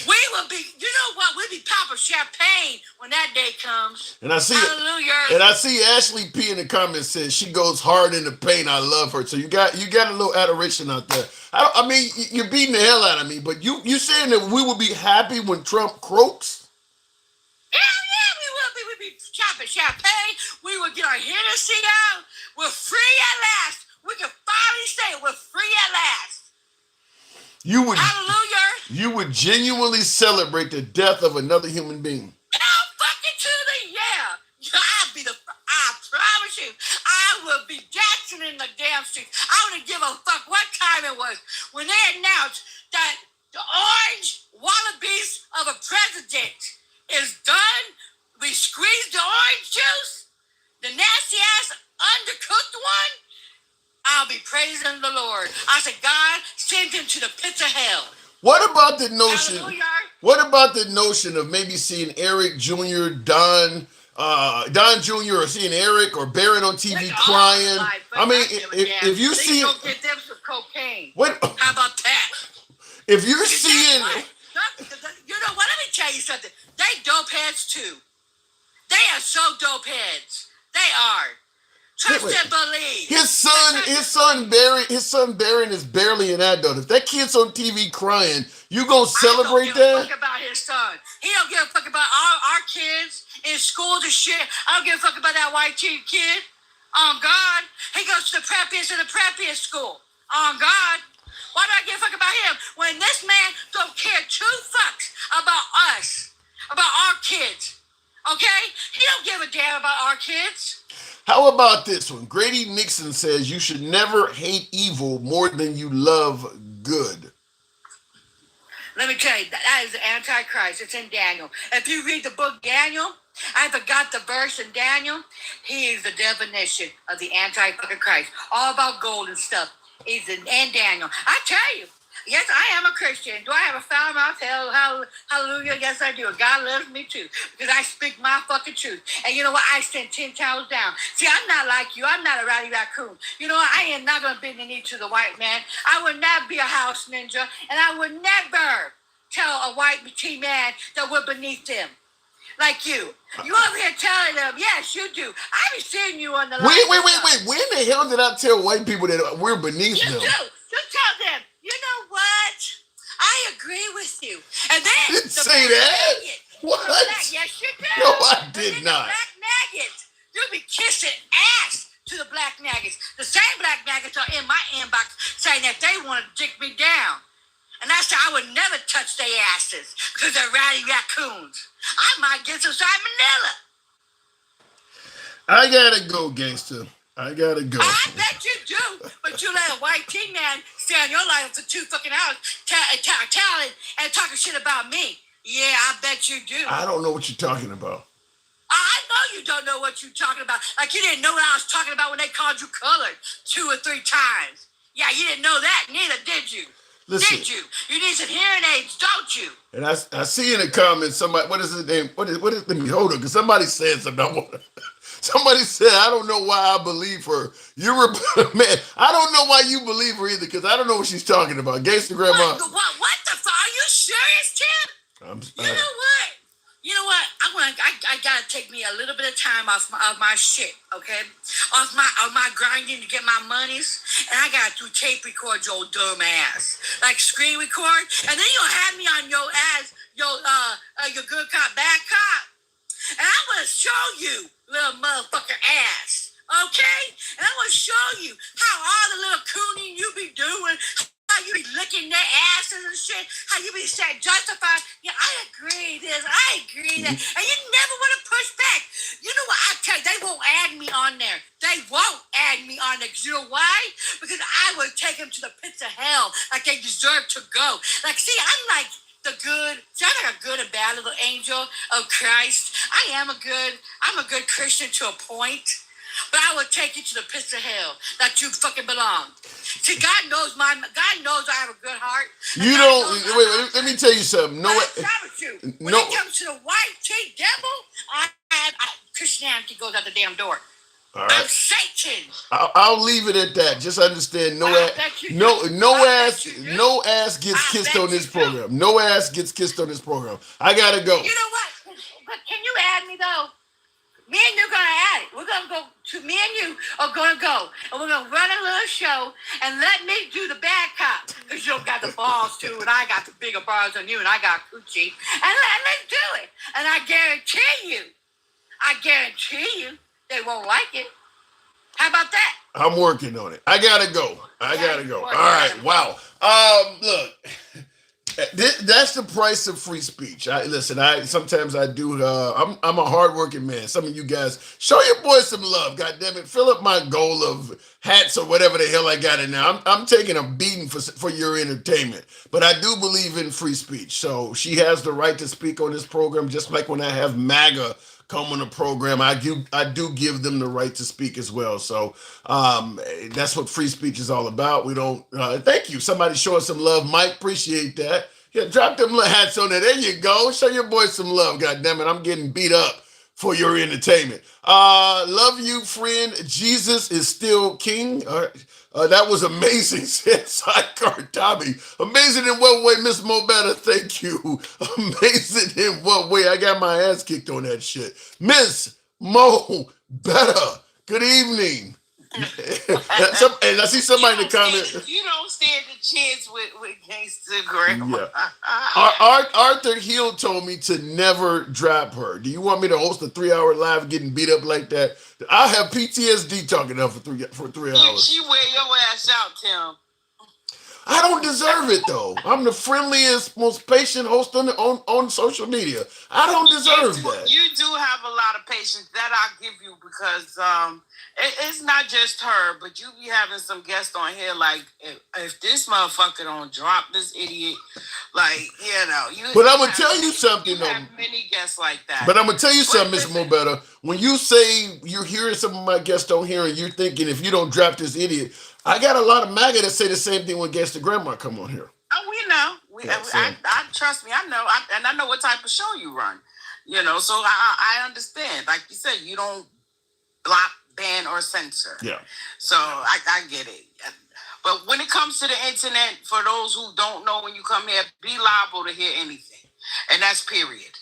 [SPEAKER 7] We will be, you know what? We'll be popping champagne when that day comes.
[SPEAKER 1] And I see
[SPEAKER 7] Hallelujah.
[SPEAKER 1] And I see Ashley P in the comments says she goes hard in the paint. I love her. So you got a little adoration out there. I mean, you're beating the hell out of me, but you saying that we will be happy when Trump croaks?
[SPEAKER 7] Hell yeah, we will be. We'll be chopping champagne. We will get our Hennessy out. We're free at last. We can finally say we're free at last. Hallelujah.
[SPEAKER 1] You would genuinely celebrate the death of another human being.
[SPEAKER 7] Fucking to the yeah. I promise you, I will be dancing in the damn streets. I wouldn't give a fuck what time it was when they announced that the orange wallabies of a president is done. We squeezed the orange juice, the nasty ass undercooked one. I'll be praising the Lord. I said, God, send him to the pits of hell.
[SPEAKER 1] What about the notion?
[SPEAKER 7] Hallelujah.
[SPEAKER 1] What about the notion of maybe seeing Eric Jr., Don Jr., or seeing Eric or Barrett on TV crying? I mean, if you see,
[SPEAKER 7] go get them some cocaine.
[SPEAKER 1] What?
[SPEAKER 7] How about that?
[SPEAKER 1] If you're seeing,
[SPEAKER 7] you know what? Let me tell you something. They dope heads too. They are so dope heads. They are. Trust and believe.
[SPEAKER 1] His son Barron is barely an adult. If that kid's on TV crying, you gonna celebrate that?
[SPEAKER 7] I don't give a fuck about his son. He don't give a fuck about our kids in schools and shit. I don't give a fuck about that white kid. On God, he goes to the preppiest in the preppiest school. On God, why do I give a fuck about him when this man don't care two fucks about us, about our kids? Okay, he don't give a damn about our kids.
[SPEAKER 1] How about this one? Grady Nixon says you should never hate evil more than you love good.
[SPEAKER 7] Let me tell you, that is the Antichrist. It's in Daniel. If you read the book Daniel, I forgot the verse in Daniel. He is the definition of the Antichrist. All about gold and stuff. He's in Daniel. I tell you, yes, I am a Christian. Do I have a foul mouth? Hallelujah. Yes, I do. God loves me too because I speak my fucking truth. And you know what? I stand 10 toes down. See, I'm not like you. I'm not a rowdy raccoon. You know what? I am not going to bend the knee to the white man. I would not be a house ninja. And I would never tell a white tea man that we're beneath them. Like you. You over here telling them, yes, you do. I be seeing you on the line.
[SPEAKER 1] Wait. When the hell did I tell white people that we're beneath them?
[SPEAKER 7] You do. You tell them. You know what? I agree with you. And then
[SPEAKER 1] you didn't say that. What?
[SPEAKER 7] Yes, you do.
[SPEAKER 1] No, I did not.
[SPEAKER 7] The black maggots. You be kissing ass to the black maggots. The same black maggots are in my inbox saying that they want to dick me down. And I said I would never touch their asses because they're ratty raccoons. I might get some salmonella.
[SPEAKER 1] I gotta go, gangster. I gotta go.
[SPEAKER 7] I bet you do, but you let a white teen man stay on your life for 2 fucking hours, talent and talking shit about me. Yeah, I bet you do.
[SPEAKER 1] I don't know what you're talking about.
[SPEAKER 7] I know you don't know what you're talking about. Like you didn't know what I was talking about when they called you colored 2 or 3 times. Yeah, you didn't know that, neither did you.
[SPEAKER 1] Listen,
[SPEAKER 7] did you? You need some hearing aids, don't you?
[SPEAKER 1] And I see in the comments somebody, what is his name? What is let me hold on, because somebody said something. Somebody said, I don't know why I believe her. Man, I don't know why you believe her either, because I don't know what she's talking about. Gangsta grandma.
[SPEAKER 7] What the fuck? Are you serious, Tim? You know what? You know what? I gotta take me a little bit of time off my shit, okay? Off my grinding to get my monies, and I gotta do tape record your dumb ass, like screen record, and then you'll have me on your ass, your good cop, bad cop, and I'm gonna show you, little motherfucker ass, okay? And I'm gonna show you how all the little cooning you be doing. How you be licking their asses and shit. How you be saying justified. Yeah, I agree this. I agree that. And you never want to push back. You know what? I tell you, they won't add me on there. They won't add me on there. You know why? Because I would take them to the pits of hell like they deserve to go. Like, see, I'm like the good. See, I'm like a good and bad little angel of Christ. I'm a good Christian to a point. But I would take you to the pits of hell that you fucking belong. See, God knows I have a good heart.
[SPEAKER 1] You don't. Wait, let me tell you something.
[SPEAKER 7] When it comes to the white tea devil, Christianity goes out the damn door.
[SPEAKER 1] All right.
[SPEAKER 7] I'm Satan.
[SPEAKER 1] I'll leave it at that. Just understand, no ass gets kissed on this program. No ass gets kissed on this program. I gotta go.
[SPEAKER 7] You know what? But can you add me though? Me and you are gonna add it. We're gonna go to me and you are gonna go, and we're gonna run a little show and let me do the bad cop because you got the balls too, and I got the bigger balls than you, and I got coochie, and let me do it. And I guarantee you, they won't like it. How about that?
[SPEAKER 1] I'm working on it. I gotta go. All right. Wow. Look. That's the price of free speech. Sometimes I do. I'm a hardworking man. Some of you guys, show your boy some love. God damn it, fill up my goal of hats or whatever the hell I got in there. I'm taking a beating for your entertainment, but I do believe in free speech. So she has the right to speak on this program, just like when I have MAGA come on the program, I do give them the right to speak as well. So that's what free speech is all about. We don't. Thank you. Somebody show us some love. Mike, appreciate that. Yeah, drop them little hats on there. There you go. Show your boy some love. God damn it, I'm getting beat up for your entertainment. Love you, friend. Jesus is still king. That was amazing, said Sidecar Tommy. Amazing in what way, Miss Mo Better? Thank you. Amazing in what way? I got my ass kicked on that shit. Miss Mo Better, good evening. And I see somebody in the comments.
[SPEAKER 8] You don't stand a chance with gangster grandma.
[SPEAKER 1] Yeah. Arthur Hill told me to never drop her. Do you want me to host a 3-hour live getting beat up like that? I have PTSD talking to her for 3 hours.
[SPEAKER 8] She wear your ass out, Tim.
[SPEAKER 1] I don't deserve it though. I'm the friendliest, most patient host on social media. I don't deserve that.
[SPEAKER 8] You do have a lot of patience. That I'll give you because it's not just her, but you be having some guests on here like if this motherfucker don't drop this idiot, like
[SPEAKER 1] But I'm gonna tell you something
[SPEAKER 8] though. Have many guests like that.
[SPEAKER 1] But I'm gonna tell you something, Mr. Mobetta. When you say you're hearing some of my guests on here and you're thinking if you don't drop this idiot. I got a lot of MAGA that say the same thing when Gangsta Grandma come on here.
[SPEAKER 8] Oh, we know. I trust me. I know. I know what type of show you run. So I understand. Like you said, you don't block, ban, or censor.
[SPEAKER 1] Yeah.
[SPEAKER 8] So I get it. But when it comes to the internet, for those who don't know, when you come here, be liable to hear anything, and that's period.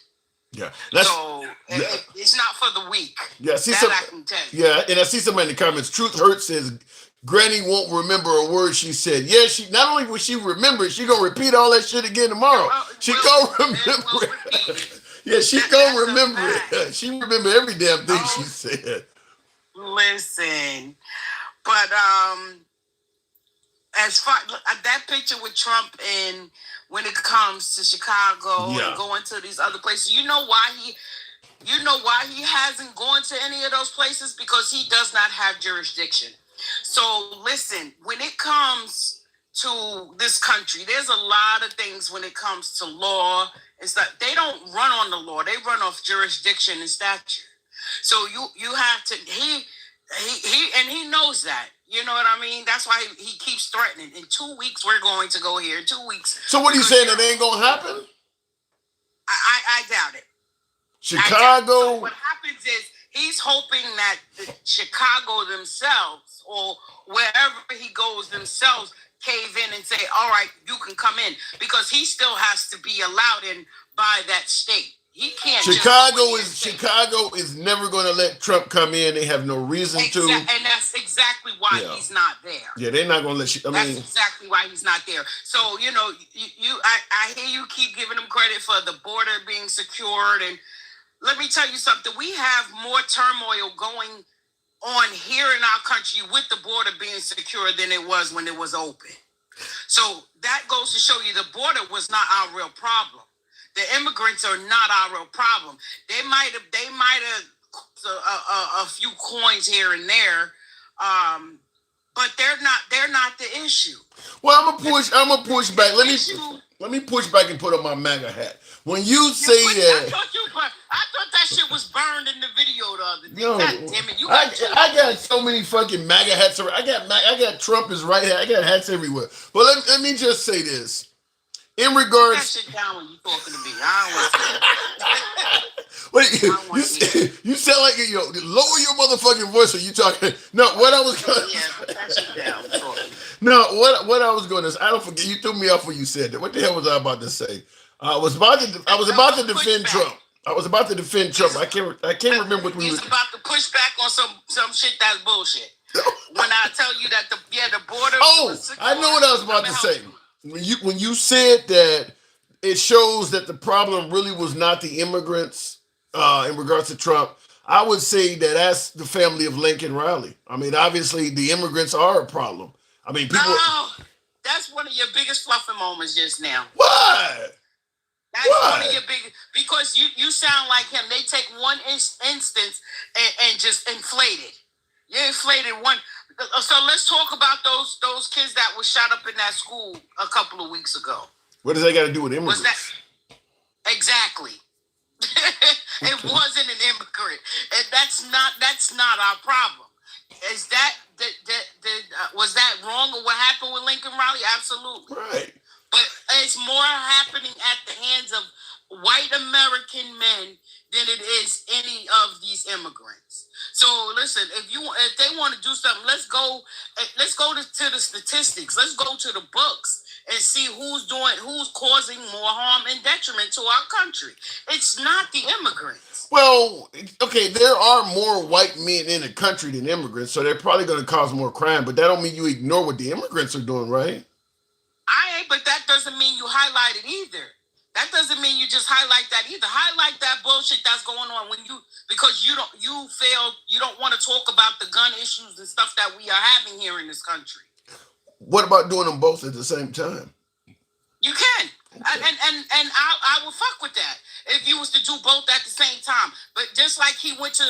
[SPEAKER 1] Yeah.
[SPEAKER 8] It's not for the weak.
[SPEAKER 1] Yeah.
[SPEAKER 8] I can tell you.
[SPEAKER 1] Yeah, and I see somebody in the comments. Truth Hurts says Granny won't remember a word she said. Yeah, she not only will she remember it, she gonna repeat all that shit again tomorrow. She gonna remember it. Yeah, she gonna remember it. She remember every damn thing she said.
[SPEAKER 8] Listen, but as far that picture with Trump and when it comes to Chicago and going to these other places, you know why he hasn't gone to any of those places? Because he does not have jurisdiction. So listen, when it comes to this country, there's a lot of things when it comes to law. It's like they don't run on the law; they run off jurisdiction and statute. So you have to he knows that. You know what I mean? That's why he keeps threatening. In 2 weeks, we're going to go here. In 2 weeks.
[SPEAKER 1] So what are you saying? That ain't gonna happen?
[SPEAKER 8] I doubt it.
[SPEAKER 1] Chicago.
[SPEAKER 8] So what happens is he's hoping that Chicago themselves or wherever he goes themselves cave in and say, all right, you can come in, because he still has to be allowed in by that state. He can't.
[SPEAKER 1] Chicago is never going to let Trump come in. They have no reason to.
[SPEAKER 8] And that's exactly why he's not there.
[SPEAKER 1] Yeah, they're not going to let you.
[SPEAKER 8] That's exactly why he's not there. So, I hear you keep giving him credit for the border being secured. And let me tell you something. We have more turmoil going on here in our country with the border being secure than it was when it was open. So that goes to show you the border was not our real problem. The immigrants are not our real problem. They might have a few coins here and there, but they're not the issue.
[SPEAKER 1] Well, I'm gonna push back. Let me push back and put on my MAGA hat. When you say that,
[SPEAKER 8] I thought that shit was burned in the video the other day.
[SPEAKER 1] Yo,
[SPEAKER 8] God damn it!
[SPEAKER 1] I got so many fucking MAGA hats. I got Trump as right hat. I got hats everywhere. But let me just say this. In regards,
[SPEAKER 8] put that shit down when you talking to me. I don't want
[SPEAKER 1] to. You sound like lower your motherfucking voice when you talking. No, what I was going.
[SPEAKER 8] Put that shit down.
[SPEAKER 1] No, what I was going to say. I don't forget. You threw me off when you said that. What the hell was I about to say? I was about to defend Trump. I was about to defend Trump. I can't remember what we.
[SPEAKER 8] He's about to push back on some shit that's bullshit. When I tell you that the border.
[SPEAKER 1] Oh, I know what I was about to say. When you said that it shows that the problem really was not the immigrants in regards to Trump, I would say that that's the family of Lincoln Riley. I mean, obviously the immigrants are a problem. I mean, people.
[SPEAKER 8] No, that's one of your biggest fluffing moments just now.
[SPEAKER 1] Why?
[SPEAKER 8] That's one of your biggest, because you sound like him. They take one instance and just inflate it. You inflated one. So let's talk about those kids that were shot up in that school a couple of weeks ago.
[SPEAKER 1] What does that got to do with immigrants?
[SPEAKER 8] Exactly? It wasn't an immigrant, and that's not our problem. Is was that wrong, or what happened with Lincoln Riley? Absolutely.
[SPEAKER 1] Right.
[SPEAKER 8] But it's more happening at the hands of white American men than it is any of these immigrants. So listen, if they want to do something, let's go to the statistics. Let's go to the books and see who's causing more harm and detriment to our country. It's not the immigrants.
[SPEAKER 1] Well, okay, there are more white men in the country than immigrants, so they're probably going to cause more crime. But that don't mean you ignore what the immigrants are doing, right?
[SPEAKER 8] But that doesn't mean you highlight it either. That doesn't mean you just highlight that either. Highlight that bullshit that's going on because you don't want to talk about the gun issues and stuff that we are having here in this country.
[SPEAKER 1] What about doing them both at the same time?
[SPEAKER 8] You can. Okay. And I will fuck with that if you was to do both at the same time. But just like he went to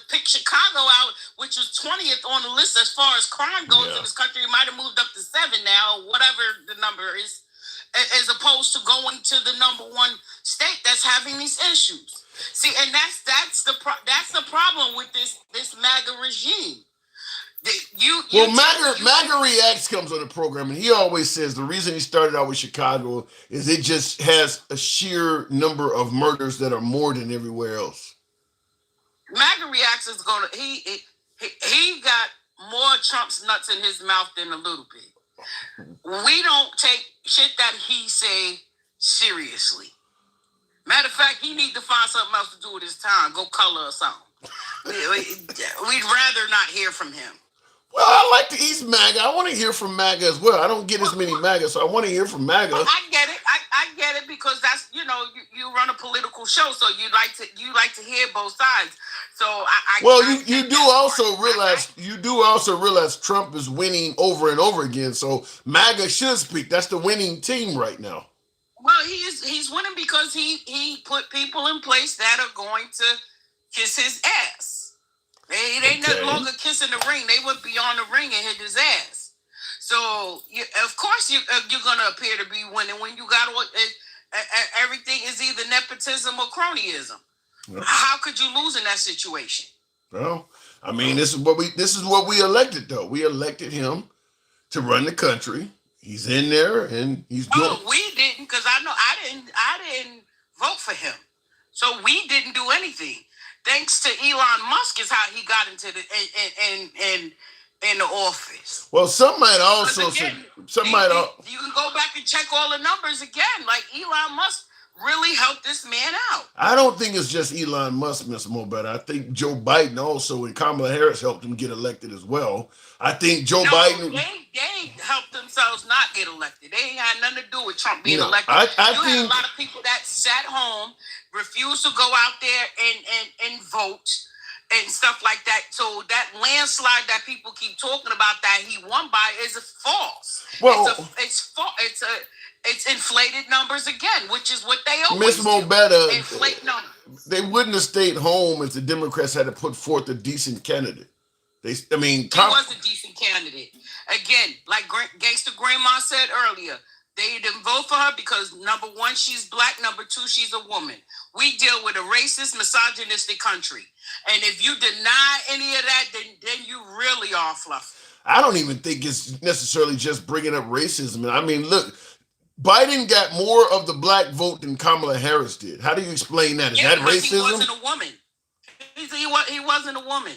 [SPEAKER 8] pick Chicago out, which was 20th on the list as far as crime goes in this country, it might have moved up to 7 now, whatever the number is, as opposed to going to the number one state that's having these issues. See, and that's the problem with this MAGA regime.
[SPEAKER 1] MAGA Reacts comes on the program, and he always says the reason he started out with Chicago is it just has a sheer number of murders that are more than everywhere else.
[SPEAKER 8] MAGA Reacts is he got more Trump's nuts in his mouth than a little bit. We don't take shit that he say seriously. Matter of fact, he need to find something else to do with his time. Go color or something. We'd rather not hear from him.
[SPEAKER 1] Well, I like he's MAGA. I want to hear from MAGA as well. I don't get as many MAGA, so I want to hear from MAGA.
[SPEAKER 8] Well, I get it. I get it because that's you run a political show, so you like to hear both sides. So I
[SPEAKER 1] you do also realize Trump is winning over and over again. So MAGA should speak. That's the winning team right now.
[SPEAKER 8] Well, he's winning because he put people in place that are going to kiss his ass. They no longer kissing the ring. They would be on the ring and hit his ass. So of course you're gonna appear to be winning when you got everything is either nepotism or cronyism. Yep. How could you lose in that situation?
[SPEAKER 1] Well, I mean, this is what we elected though. We elected him to run the country. He's in there and he's doing.
[SPEAKER 8] Oh, we didn't, because I know I didn't vote for him, so we didn't do anything. Thanks to Elon Musk is how he got into the in the office.
[SPEAKER 1] Well, some might also
[SPEAKER 8] you can go back and check all the numbers again. Like Elon Musk really helped this man out.
[SPEAKER 1] I don't think it's just Elon Musk, Mr. Mobetta. I think Joe Biden also and Kamala Harris helped him get elected as well. I think Biden.
[SPEAKER 8] They helped themselves not get elected. They ain't had nothing to do with Trump being elected.
[SPEAKER 1] I
[SPEAKER 8] had a lot of people that sat home, refused to go out there and vote and stuff like that. So that landslide that people keep talking about that he won by is false. Well, it's inflated numbers again, which is what they always
[SPEAKER 1] Ms. Mobetta,
[SPEAKER 8] inflate numbers.
[SPEAKER 1] They wouldn't have stayed home if the Democrats had to put forth a decent candidate.
[SPEAKER 8] He was a decent candidate. Again, like Gangsta Grandma said earlier, they didn't vote for her because number one, she's black. Number two, she's a woman. We deal with a racist, misogynistic country. And if you deny any of that, then you really are fluffy.
[SPEAKER 1] I don't even think it's necessarily just bringing up racism. I mean, look, Biden got more of the black vote than Kamala Harris did. How do you explain that? Is that racism?
[SPEAKER 8] He wasn't a woman. He wasn't a woman.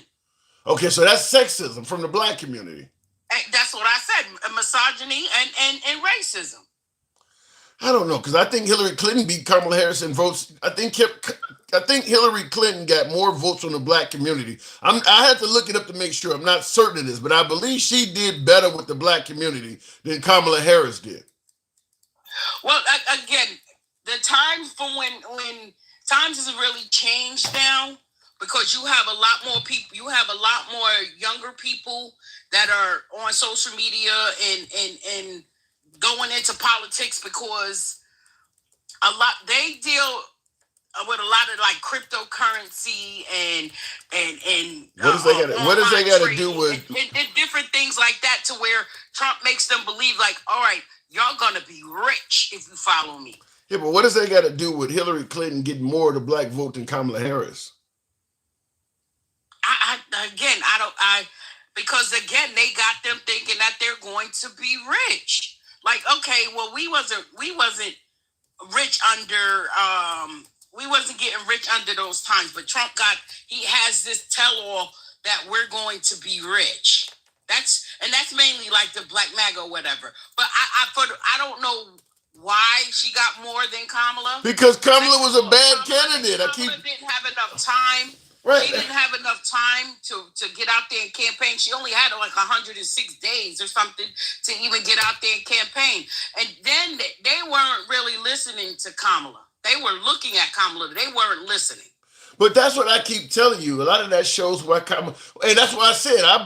[SPEAKER 1] Okay, so that's sexism from the black community.
[SPEAKER 8] That's what I said, misogyny and racism.
[SPEAKER 1] I don't know, because I think Hillary Clinton beat Kamala Harris in votes. I think Hillary Clinton got more votes from the black community. I had to look it up to make sure. I'm not certain of this, but I believe she did better with the black community than Kamala Harris did.
[SPEAKER 8] Well, again, the time from when times has really changed now, because you have a lot more people, you have a lot more younger people that are on social media and going into politics, because they deal with a lot of like cryptocurrency and
[SPEAKER 1] what does they got to do with
[SPEAKER 8] and different things like that, to where Trump makes them believe like, all right, y'all gonna be rich if you follow me.
[SPEAKER 1] Yeah, but what does that got to do with Hillary Clinton getting more of the black vote than Kamala Harris?
[SPEAKER 8] Because they got them thinking that they're going to be rich. Like, okay, well, we wasn't rich under, we wasn't getting rich under those times, but Trump he has this tell-all that we're going to be rich. That's mainly like the Black MAGA or whatever. But I don't know why she got more than Kamala.
[SPEAKER 1] Because Kamala was a bad candidate.
[SPEAKER 8] Kamala didn't have enough time.
[SPEAKER 1] Right.
[SPEAKER 8] She didn't have enough time to get out there and campaign. She only had like 106 days or something to even get out there and campaign. And then they weren't really listening to Kamala. They were looking at Kamala. They weren't listening.
[SPEAKER 1] But that's what I keep telling you. A lot of that shows why Kamala, and that's why I said I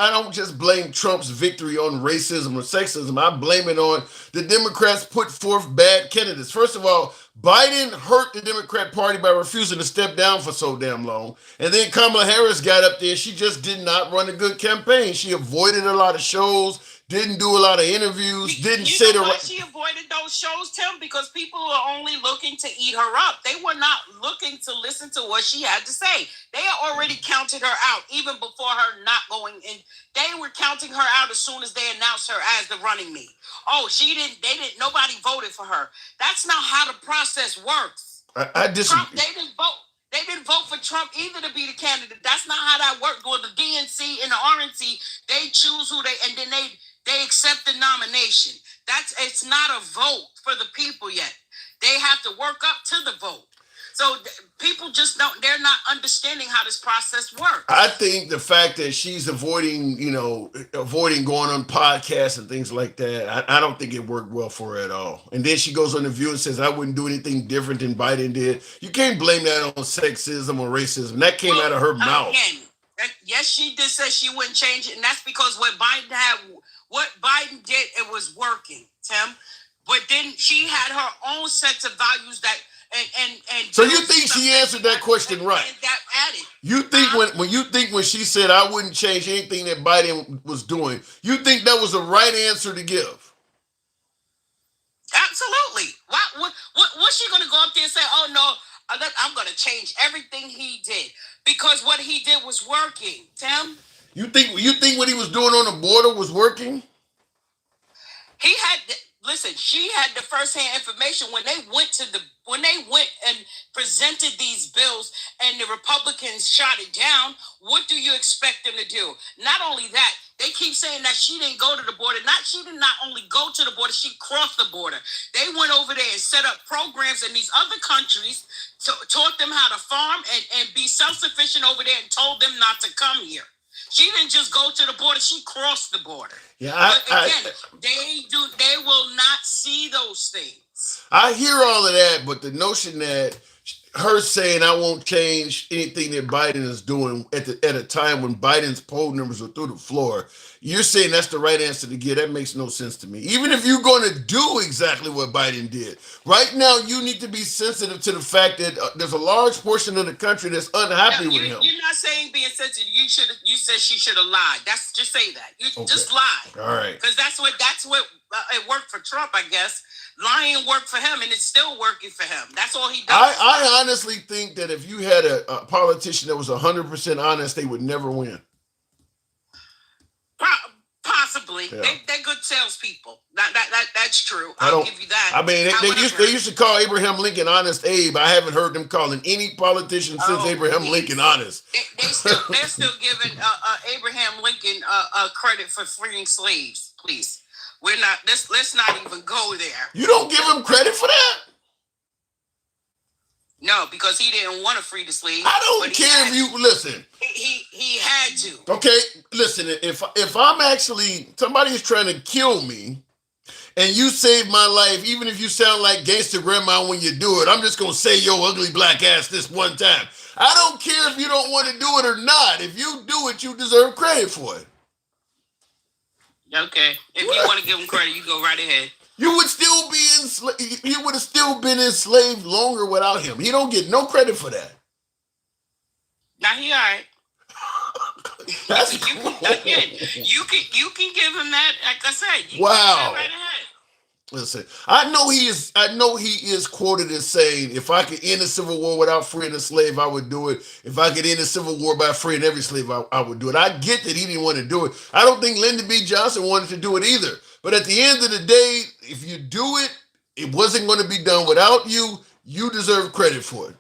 [SPEAKER 1] don't just blame Trump's victory on racism or sexism. I blame it on the Democrats put forth bad candidates. First of all, Biden hurt the Democrat Party by refusing to step down for so damn long. And then Kamala Harris got up there. She just did not run a good campaign. She avoided a lot of shows, didn't do a lot of interviews, didn't say the right.
[SPEAKER 8] She avoided those shows, Tim, because people were only looking to eat her up. They were not looking to listen to what she had to say. They had already counted her out even before her not going in. They were counting her out as soon as they announced her as the running mate. Oh, nobody voted for her. That's not how the process works.
[SPEAKER 1] I disagree.
[SPEAKER 8] Trump, they didn't vote for Trump either to be the candidate. That's not how that works. Well, the DNC and the RNC, they choose and then they accept the nomination. It's not a vote for the people yet. They have to work up to the vote. So people just don't, they're not understanding how this process works.
[SPEAKER 1] I think the fact that she's avoiding going on podcasts and things like that, I don't think it worked well for her at all. And then she goes on The View and says, I wouldn't do anything different than Biden did. You can't blame that on sexism or racism. That came out of her mouth.
[SPEAKER 8] Again, yes, she did say she wouldn't change it. And that's because what Biden did, it was working, Tim. But then she had her own sets of values that, and
[SPEAKER 1] so you think she answered that question right?
[SPEAKER 8] That added.
[SPEAKER 1] You think when she said I wouldn't change anything that Biden was doing, you think that was the right answer to give?
[SPEAKER 8] Absolutely. What's she going to go up there and say? Oh no, I'm going to change everything he did because what he did was working. Tim,
[SPEAKER 1] you think what he was doing on the border was working?
[SPEAKER 8] He had. Listen, she had the first-hand information when they went and presented these bills and the Republicans shot it down. What do you expect them to do? Not only that, they keep saying that she didn't go to the border. She did not only go to the border, she crossed the border. They went over there and set up programs in these other countries, taught them how to farm and be self-sufficient over there and told them not to come here. She didn't just go to the border; she crossed the border.
[SPEAKER 1] Yeah,
[SPEAKER 8] they will not see those things.
[SPEAKER 1] I hear all of that, but the notion that her saying I won't change anything that Biden is doing at a time when Biden's poll numbers are through the floor, you're saying that's the right answer to give. That makes no sense to me. Even if you're going to do exactly what Biden did, right now you need to be sensitive to the fact that there's a large portion of the country that's unhappy with him.
[SPEAKER 8] You're not saying being sensitive. You said she should have lied. Just say that. Just lie.
[SPEAKER 1] All right.
[SPEAKER 8] Because that's what it worked for Trump, I guess. Lying worked for him, and it's still working for him. That's all he does.
[SPEAKER 1] I honestly think that if you had a politician that was 100% honest, they would never win.
[SPEAKER 8] Possibly. Yeah. They're good salespeople. That's true. I'll give you that.
[SPEAKER 1] I mean, they used to call Abraham Lincoln Honest Abe. I haven't heard them calling any politician since Abraham Lincoln honest.
[SPEAKER 8] They're still giving Abraham Lincoln credit for freeing slaves. Please. We're not. Let's not even go there.
[SPEAKER 1] You don't give him credit for that?
[SPEAKER 8] No, because he didn't want to free the slaves.
[SPEAKER 1] I don't care if you listen.
[SPEAKER 8] He had to.
[SPEAKER 1] Okay, listen. If I'm actually somebody is trying to kill me, and you save my life, even if you sound like gangster grandma when you do it, I'm just gonna say yo ugly black ass this one time. I don't care if you don't want to do it or not. If you do it, you deserve credit for it.
[SPEAKER 8] Okay. If you want to give him credit, you go right ahead.
[SPEAKER 1] You would still be you would have still been enslaved longer without him. He don't get no credit for that.
[SPEAKER 8] Now he all right.
[SPEAKER 1] That's
[SPEAKER 8] you can give him that. Like I said, you
[SPEAKER 1] wow.
[SPEAKER 8] Can right ahead.
[SPEAKER 1] Listen, I know he is quoted as saying, if I could end a civil war without freeing a slave, I would do it. If I could end a civil war by freeing every slave, I would do it. I get that he didn't want to do it. I don't think Lyndon B. Johnson wanted to do it either. But at the end of the day, if you do it, it wasn't going to be done without you. You deserve credit for it.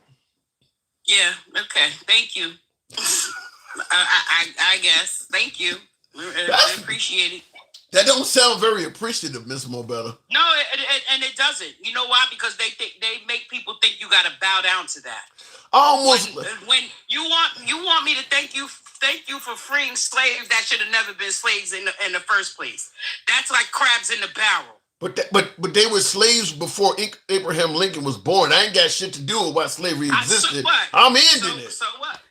[SPEAKER 8] Yeah. Okay. Thank you. I guess. Thank you. I appreciate it.
[SPEAKER 1] That don't sound very appreciative, Miss Mobetta.
[SPEAKER 8] No, and it doesn't. You know why? Because they make people think you got to bow down to that.
[SPEAKER 1] Almost.
[SPEAKER 8] When you want me to thank you for freeing slaves that should have never been slaves in the first place. That's like crabs in the barrel.
[SPEAKER 1] But they were slaves before Abraham Lincoln was born. I ain't got shit to do with why slavery existed. I'm ending it.
[SPEAKER 8] So what?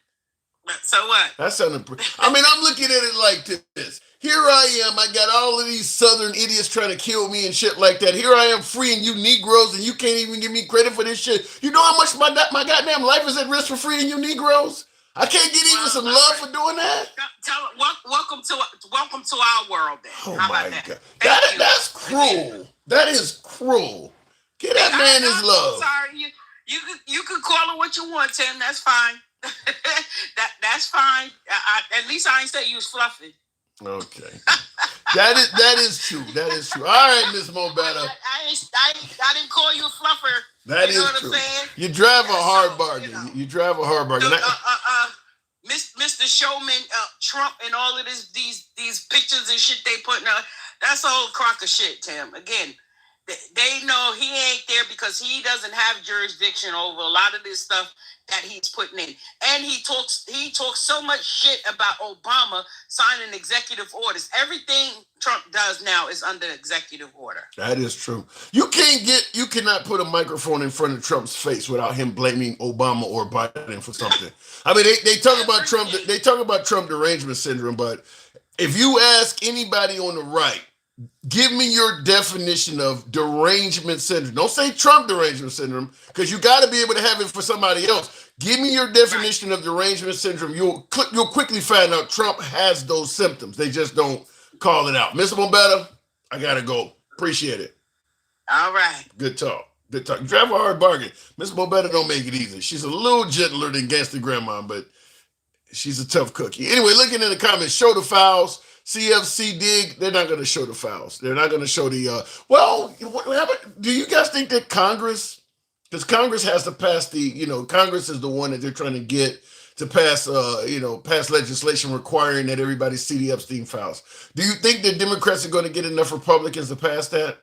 [SPEAKER 8] So what?
[SPEAKER 1] That sounded. I mean, I'm looking at it like this. Here I am. I got all of these Southern idiots trying to kill me and shit like that. Here I am freeing you Negroes, and you can't even give me credit for this shit. You know how much my goddamn life is at risk for freeing you Negroes? I can't get even some love for doing that.
[SPEAKER 8] Welcome to our world, then.
[SPEAKER 1] Oh
[SPEAKER 8] how
[SPEAKER 1] my
[SPEAKER 8] about
[SPEAKER 1] God, that's cruel. That is cruel. Get that man his love.
[SPEAKER 8] I'm sorry, you can call it what you want, Tim. That's fine. That's fine. At least I ain't say you was fluffy.
[SPEAKER 1] Okay, that is true. That is true. All right, Miss Mobetta.
[SPEAKER 8] I didn't call you a fluffer.
[SPEAKER 1] That is true. You drive a hard bargain. You drive a hard bargain.
[SPEAKER 8] Mr. Showman, Trump, and all of these pictures and shit they putting out. That's a whole crock of shit, Tim. Again, they know he ain't there because he doesn't have jurisdiction over a lot of this stuff that he's putting in. And he talks so much shit about Obama signing executive orders. Everything Trump does now is under executive order.
[SPEAKER 1] That is true. You cannot put a microphone in front of Trump's face without him blaming Obama or Biden for something. I mean, they talk about Trump. They talk about Trump derangement syndrome, but if you ask anybody on the right, give me your definition of derangement syndrome. Don't say Trump derangement syndrome, because you got to be able to have it for somebody else. Give me your definition of derangement syndrome. You'll quickly find out Trump has those symptoms. They just don't call it out. Mr. Mombetta, I got to go. Appreciate it.
[SPEAKER 8] All right.
[SPEAKER 1] Good talk. Good talk. You drive a hard bargain. Mr. Mombetta don't make it easy. She's a little gentler than Gangsta Grandma, but she's a tough cookie. Anyway, looking in the comments, show the files. CFC dig, they're not going to show the files. They're not going to show the, do you guys think that Congress, because Congress has to pass Congress is the one that they're trying to get to pass, pass legislation requiring that everybody see the Epstein files. Do you think that Democrats are going to get enough Republicans to pass that?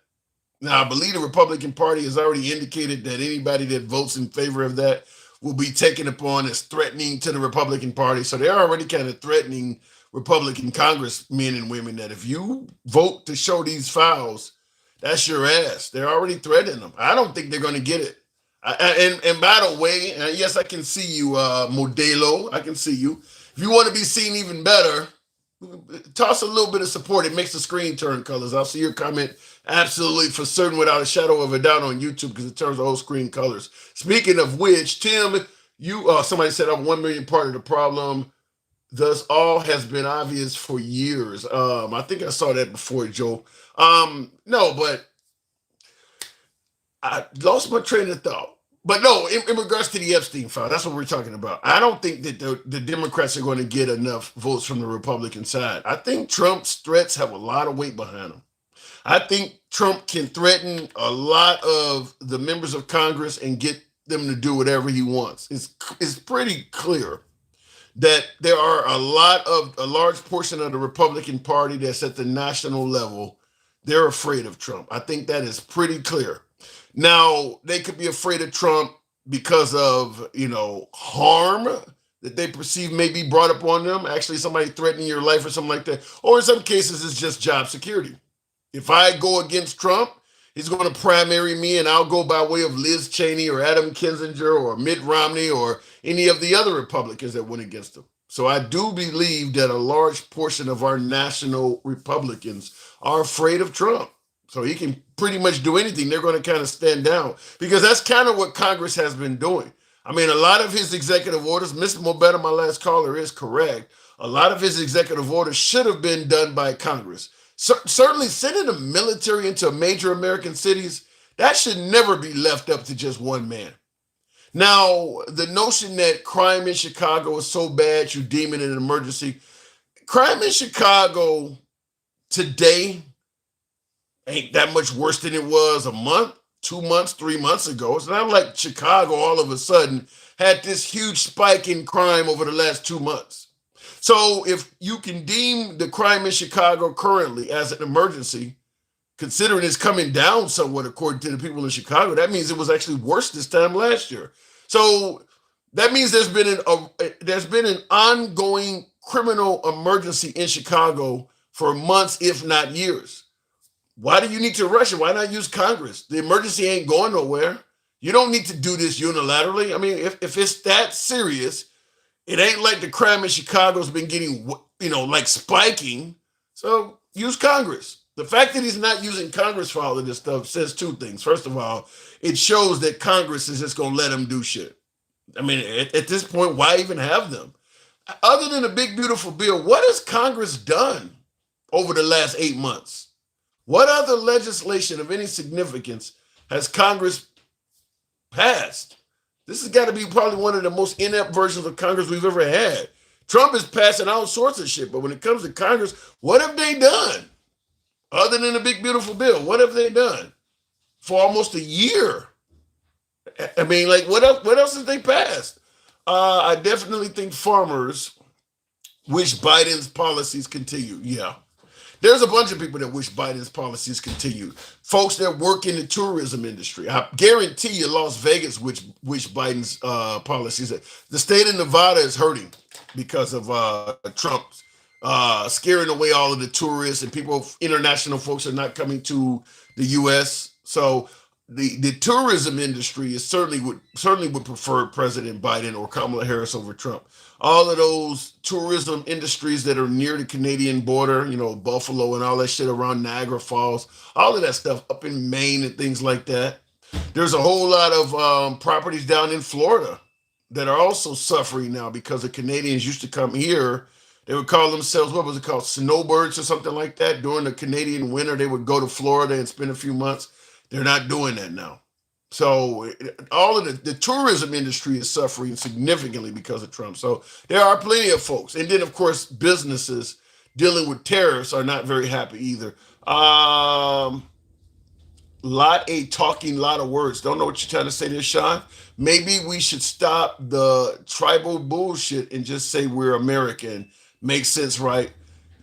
[SPEAKER 1] Now, I believe the Republican Party has already indicated that anybody that votes in favor of that will be taken upon as threatening to the Republican Party. So they're already kind of threatening Republican congressmen and women that if you vote to show these files, that's your ass. They're already threatening them. I don't think they're going to get it. And by the way, yes, I can see you, Modelo. I can see you. If you want to be seen even better, toss a little bit of support. It makes the screen turn colors. I'll see your comment absolutely for certain without a shadow of a doubt on YouTube because it turns the whole screen colors. Speaking of which, Tim, somebody said I'm 1 million part of the problem. Thus, all has been obvious for years. I think I saw that before, Joe. No, but I lost my train of thought. But no, in regards to the Epstein file, that's what we're talking about. I don't think that the Democrats are going to get enough votes from the Republican side. I think Trump's threats have a lot of weight behind them. I think Trump can threaten a lot of the members of Congress and get them to do whatever he wants. It's pretty clear that there are a large portion of the Republican Party that's at the national level. They're afraid of Trump. I think that is pretty clear. Now, they could be afraid of Trump because of, harm that they perceive may be brought upon them. Actually, somebody threatening your life or something like that. Or in some cases, it's just job security. If I go against Trump, he's going to primary me and I'll go by way of Liz Cheney or Adam Kinzinger or Mitt Romney or any of the other Republicans that went against him. So I do believe that a large portion of our national Republicans are afraid of Trump. So he can pretty much do anything. They're going to kind of stand down because that's kind of what Congress has been doing. I mean, a lot of his executive orders, Mr. Mobetta, my last caller, is correct. A lot of his executive orders should have been done by Congress. Certainly sending the military into major American cities, that should never be left up to just one man. Now, the notion that crime in Chicago is so bad you deem it an emergency. Crime in Chicago today ain't that much worse than it was a month, 2 months, 3 months ago. It's not like Chicago all of a sudden had this huge spike in crime over the last 2 months. So if you can deem the crime in Chicago currently as an emergency, considering it's coming down somewhat according to the people in Chicago, that means it was actually worse this time last year. So that means there's been an ongoing criminal emergency in Chicago for months, if not years. Why do you need to rush it? Why not use Congress? The emergency ain't going nowhere. You don't need to do this unilaterally. I mean, if it's that serious, it ain't like the crime in Chicago's been getting, like spiking. So use Congress. The fact that he's not using Congress for all of this stuff says two things. First of all, it shows that Congress is just going to let him do shit. I mean, at this point, why even have them? Other than a big, beautiful bill, what has Congress done over the last 8 months? What other legislation of any significance has Congress passed? This has got to be probably one of the most inept versions of Congress we've ever had. Trump is passing all sorts of shit, but when it comes to Congress, what have they done? Other than a big, beautiful bill, what have they done for almost a year? I mean, like, what else have they passed? I definitely think farmers wish Biden's policies continue. Yeah. There's a bunch of people that wish Biden's policies continue. Folks that work in the tourism industry. I guarantee you Las Vegas wish Biden's policies. The state of Nevada is hurting because of Trump scaring away all of the tourists, and international folks are not coming to the U.S. So the tourism industry is certainly would prefer President Biden or Kamala Harris over Trump. All of those tourism industries that are near the Canadian border, Buffalo and all that shit around Niagara Falls, all of that stuff up in Maine and things like that. There's a whole lot of properties down in Florida that are also suffering now because the Canadians used to come here. They would call themselves, what was it called, snowbirds or something like that. During the Canadian winter, they would go to Florida and spend a few months. They're not doing that now. So all of the tourism industry is suffering significantly because of Trump. So there are plenty of folks. And then, of course, businesses dealing with tariffs are not very happy either. Lot of words. Don't know what you're trying to say there, Sean. Maybe we should stop the tribal bullshit and just say we're American. Makes sense, right?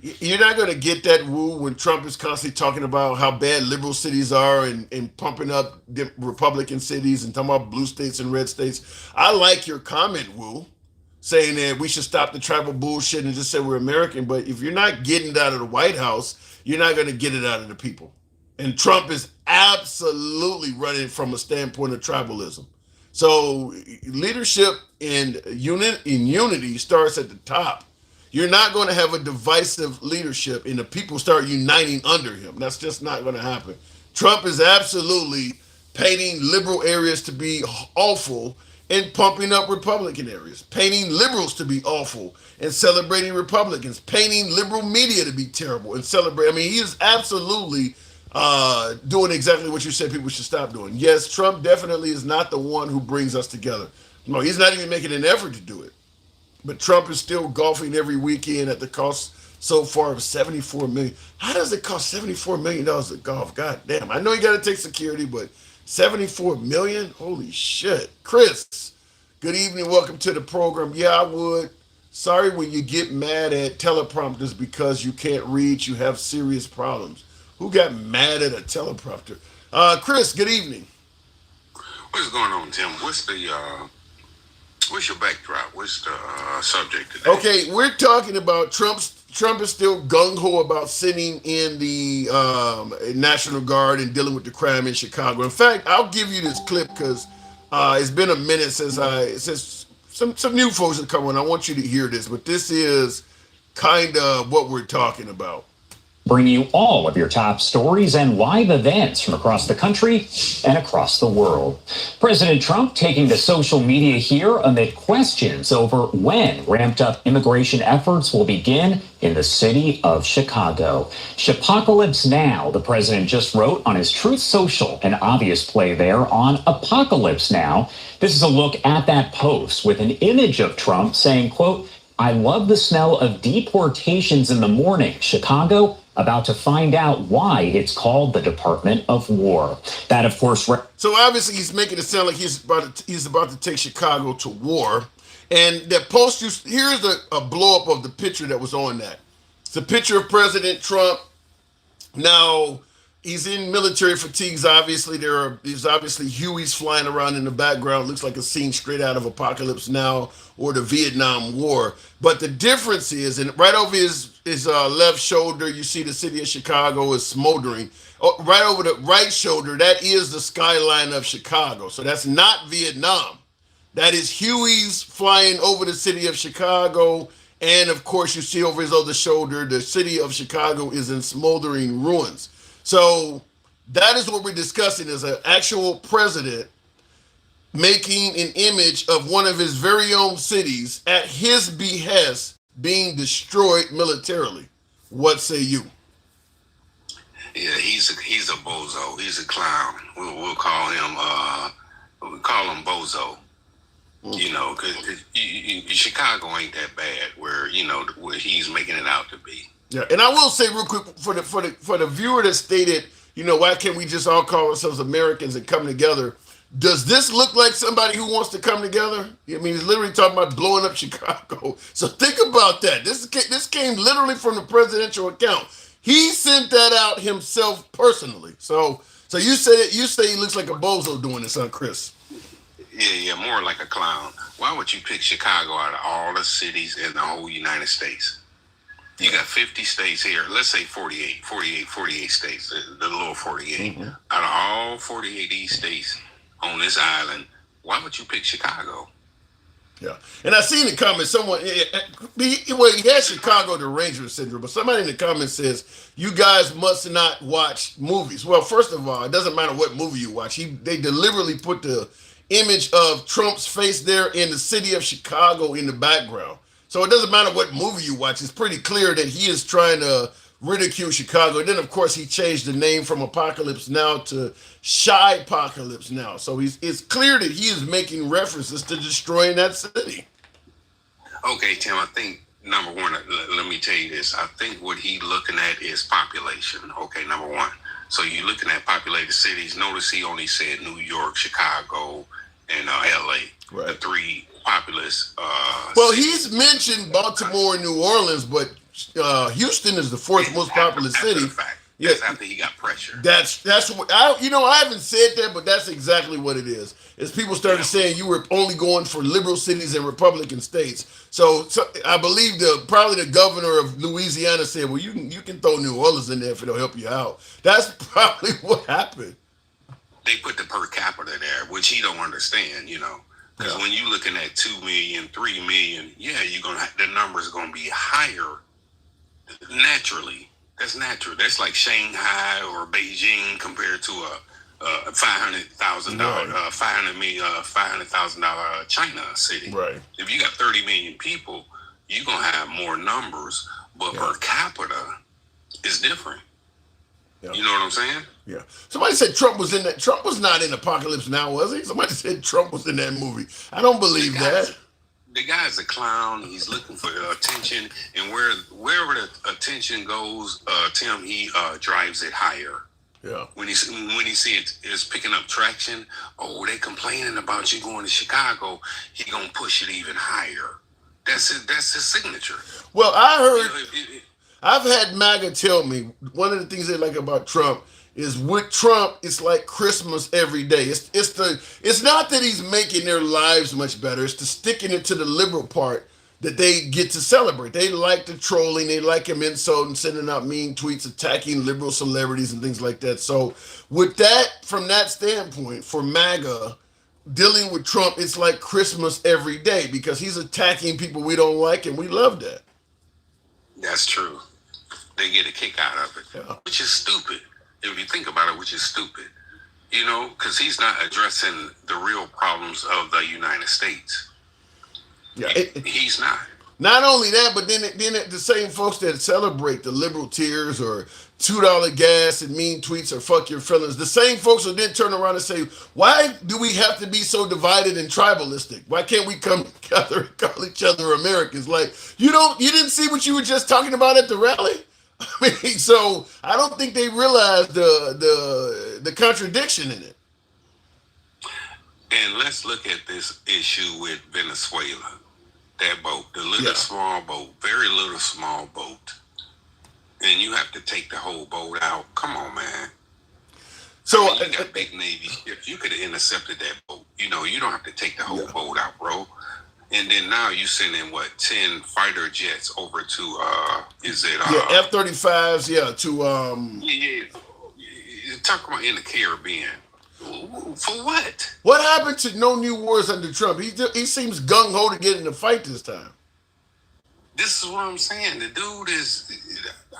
[SPEAKER 1] You're not going to get that woo when Trump is constantly talking about how bad liberal cities are and pumping up Republican cities and talking about blue states and red states. I like your comment, woo, saying that we should stop the tribal bullshit and just say we're American. But if you're not getting it out of the White House, you're not going to get it out of the people. And Trump is absolutely running from a standpoint of tribalism. So leadership in unity starts at the top. You're not going to have a divisive leadership and the people start uniting under him. That's just not going to happen. Trump is absolutely painting liberal areas to be awful and pumping up Republican areas, painting liberals to be awful and celebrating Republicans, painting liberal media to be terrible and celebrate. I mean, he is absolutely doing exactly what you said people should stop doing. Yes, Trump definitely is not the one who brings us together. No, he's not even making an effort to do it. But Trump is still golfing every weekend at the cost so far of $74 million. How does it cost $74 million to golf? God damn. I know you got to take security, but $74 million? Holy shit. Chris, good evening. Welcome to the program. Yeah, I would. Sorry when you get mad at teleprompters because you can't read. You have serious problems. Who got mad at a teleprompter? Chris, good evening.
[SPEAKER 9] What's going on, Tim? What's your backdrop? What's the subject today?
[SPEAKER 1] Okay, we're talking about Trump is still gung-ho about sitting in the National Guard and dealing with the crime in Chicago. In fact, I'll give you this clip because it's been a minute since some new folks have come on. I want you to hear this, but this is kind of what we're talking about.
[SPEAKER 3] Bring you all of your top stories and live events from across the country and across the world. President Trump taking to social media here amid questions over when ramped up immigration efforts will begin in the city of Chicago. Chipocalypse now, the president just wrote on his Truth Social, an obvious play there on Apocalypse Now. This is a look at that post with an image of Trump saying, quote, "I love the smell of deportations in the morning. Chicago about to find out why it's called the Department of War." That, of course.
[SPEAKER 1] So obviously he's making it sound like he's about to take Chicago to war. And that post, here's a blow up of the picture that was on that. It's a picture of President Trump. Now, he's in military fatigues, obviously. There's obviously Hueys flying around in the background. Looks like a scene straight out of Apocalypse Now or the Vietnam War. But the difference is, and right over his left shoulder, you see the city of Chicago is smoldering. Right over the right shoulder, that is the skyline of Chicago. So that's not Vietnam. That is Hueys flying over the city of Chicago. And of course, you see over his other shoulder, the city of Chicago is in smoldering ruins. So that is what we're discussing, is an actual president making an image of one of his very own cities at his behest being destroyed militarily. What say you?
[SPEAKER 9] Yeah, he's a bozo. He's a clown. We'll call him Bozo. You know, because Chicago ain't that bad where he's making it out to be.
[SPEAKER 1] Yeah, and I will say real quick for the viewer that stated, why can't we just all call ourselves Americans and come together? Does this look like somebody who wants to come together? I mean, he's literally talking about blowing up Chicago. So think about that. This came literally from the presidential account. He sent that out himself personally. So you said it. You say he looks like a bozo doing this, huh, Chris?
[SPEAKER 9] Yeah, more like a clown. Why would you pick Chicago out of all the cities in the whole United States? You got 50 states here. Let's say 48 states, the little 48. Mm-hmm. Out of all 48 of these states on this island, why would you pick Chicago?
[SPEAKER 1] Yeah, and I see in the comments someone, he has Chicago the Ranger syndrome, but somebody in the comments says you guys must not watch movies. Well, first of all, it doesn't matter what movie you watch. They deliberately put the image of Trump's face there in the city of Chicago in the background. So it doesn't matter what movie you watch. It's pretty clear that he is trying to ridicule Chicago. And then, of course, he changed the name from Apocalypse Now to Shy Apocalypse Now. So it's clear that he is making references to destroying that city.
[SPEAKER 9] Okay, Tim, I think, number one, let me tell you this. I think what he's looking at is population. Okay, number one. So you're looking at populated cities. Notice he only said New York, Chicago, and L.A., right. The three populous
[SPEAKER 1] well, cities. He's mentioned Baltimore and New Orleans, but Houston is the fourth most populous city.
[SPEAKER 9] That's after he got pressure.
[SPEAKER 1] That's what I haven't said that, but that's exactly what it is. Is people started saying you were only going for liberal cities and Republican states. So I believe probably the governor of Louisiana said, well, you can throw New Orleans in there if it'll help you out. That's probably what happened.
[SPEAKER 9] They put the per capita there, which he don't understand, because when you're looking at 2 million, 3 million, the numbers are gonna be higher. Naturally, that's natural. That's like Shanghai or Beijing compared to a $500,000, $500,000 China city.
[SPEAKER 1] Right.
[SPEAKER 9] If you got 30 million people, you're gonna have more numbers, but per capita is different. Yeah. You know what I'm saying?
[SPEAKER 1] Yeah. Somebody said Trump was in that. Trump was not in Apocalypse Now, was he? Somebody said Trump was in that movie. I don't believe that.
[SPEAKER 9] The guy's a clown. He's looking for attention, and wherever the attention goes, Tim, he drives it higher.
[SPEAKER 1] Yeah.
[SPEAKER 9] When he see it's picking up traction, they complaining about you going to Chicago, he gonna push it even higher. That's his signature.
[SPEAKER 1] Well, I heard. I've had MAGA tell me one of the things they like about Trump is with Trump, it's like Christmas every day. It's not that he's making their lives much better. It's the sticking it to the liberal part that they get to celebrate. They like the trolling. They like him insulting, sending out mean tweets, attacking liberal celebrities and things like that. So with that, from that standpoint, for MAGA, dealing with Trump, it's like Christmas every day because he's attacking people we don't like, and we love that.
[SPEAKER 9] That's true. They get a kick out of it, which is stupid. If you think about it, which is stupid, because he's not addressing the real problems of the United States.
[SPEAKER 1] Yeah,
[SPEAKER 9] he's not.
[SPEAKER 1] Not only that, but then the same folks that celebrate the liberal tears or $2 gas and mean tweets or fuck your feelings, the same folks will then turn around and say, why do we have to be so divided and tribalistic? Why can't we come together and call each other Americans? Like, you didn't see what you were just talking about at the rally? I mean, so I don't think they realize the contradiction in it.
[SPEAKER 9] And let's look at this issue with Venezuela. That boat, the little small boat, very little small boat. And you have to take the whole boat out. Come on, man.
[SPEAKER 1] So
[SPEAKER 9] you got big Navy ships. You could have intercepted that boat. You don't have to take the whole boat out, bro. And then now you sending 10 fighter jets over to
[SPEAKER 1] F-35s, to
[SPEAKER 9] talk about in the Caribbean. For what?
[SPEAKER 1] What happened to no new wars under Trump? He seems gung-ho to get in the fight this time.
[SPEAKER 9] This is what I'm saying. The dude is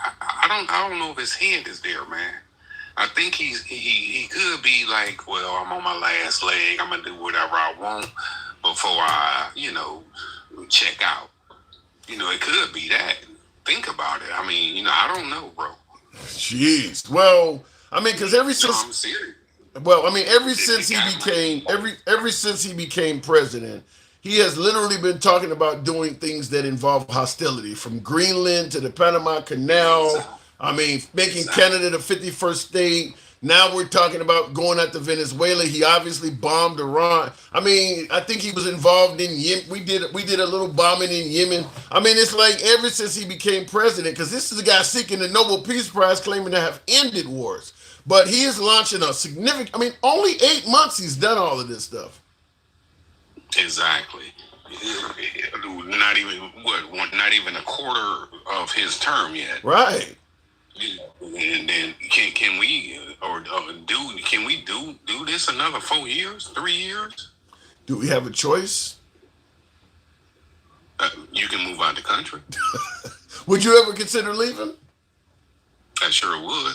[SPEAKER 9] I don't know if his head is there, man. I think he could be like, well, I'm on my last leg. I'm gonna do whatever I want before I, check out. It could be that. Think about it. I mean, I don't know, bro.
[SPEAKER 1] Jeez. Well, I mean, because ever since
[SPEAKER 9] I'm serious.
[SPEAKER 1] Well, I mean, ever since he became president, he has literally been talking about doing things that involve hostility, from Greenland to the Panama Canal. I mean, making Canada the 51st state, Now we're talking about going after Venezuela. He obviously bombed Iran. I mean, I think he was involved in Yemen. We did a little bombing in Yemen. I mean, it's like ever since he became president, because this is a guy seeking the Nobel Peace Prize, claiming to have ended wars. But he is launching a significant. I mean, only 8 months he's done all of this stuff.
[SPEAKER 9] Exactly. Not even not even a quarter of his term yet.
[SPEAKER 1] Right.
[SPEAKER 9] And then can we do this another 4 years, 3 years?
[SPEAKER 1] Do we have a choice?
[SPEAKER 9] You can move out the country.
[SPEAKER 1] Would you ever consider leaving?
[SPEAKER 9] I sure would.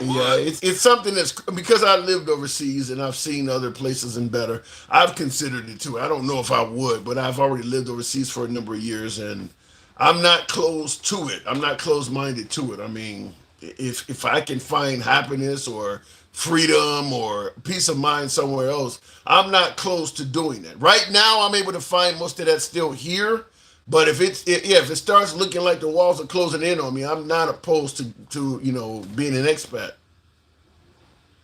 [SPEAKER 1] Yeah, it's something that's, because I lived overseas and I've seen other places and better. I've considered it too. I don't know if I would, but I've already lived overseas for a number of years, and I'm not closed to it. I'm not closed-minded to it. I mean, if I can find happiness or freedom or peace of mind somewhere else, I'm not close to doing that. Right now, I'm able to find most of that still here. But if it starts looking like the walls are closing in on me, I'm not opposed to being an expat.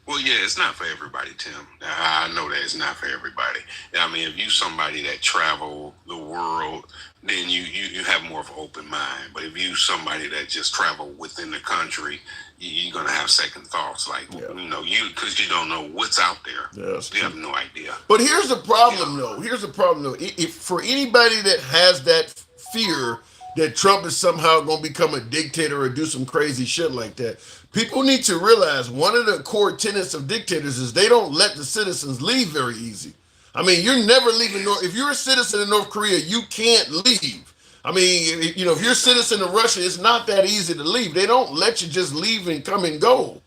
[SPEAKER 9] Well, yeah, it's not for everybody, Tim. I know that it's not for everybody. I mean, if you somebody that travel the world, then you have more of an open mind. But if you somebody that just travel within the country, you're gonna have second thoughts, like because you don't know what's out there.
[SPEAKER 1] Yes,
[SPEAKER 9] you have no idea.
[SPEAKER 1] But here's the problem, though. If for anybody that has that fear that Trump is somehow going to become a dictator or do some crazy shit like that, people need to realize one of the core tenets of dictators is they don't let the citizens leave very easy. I mean, you're never leaving if you're a citizen of North Korea, you can't leave. I mean, if you're a citizen of Russia, it's not that easy to leave. They don't let you just leave and come and go.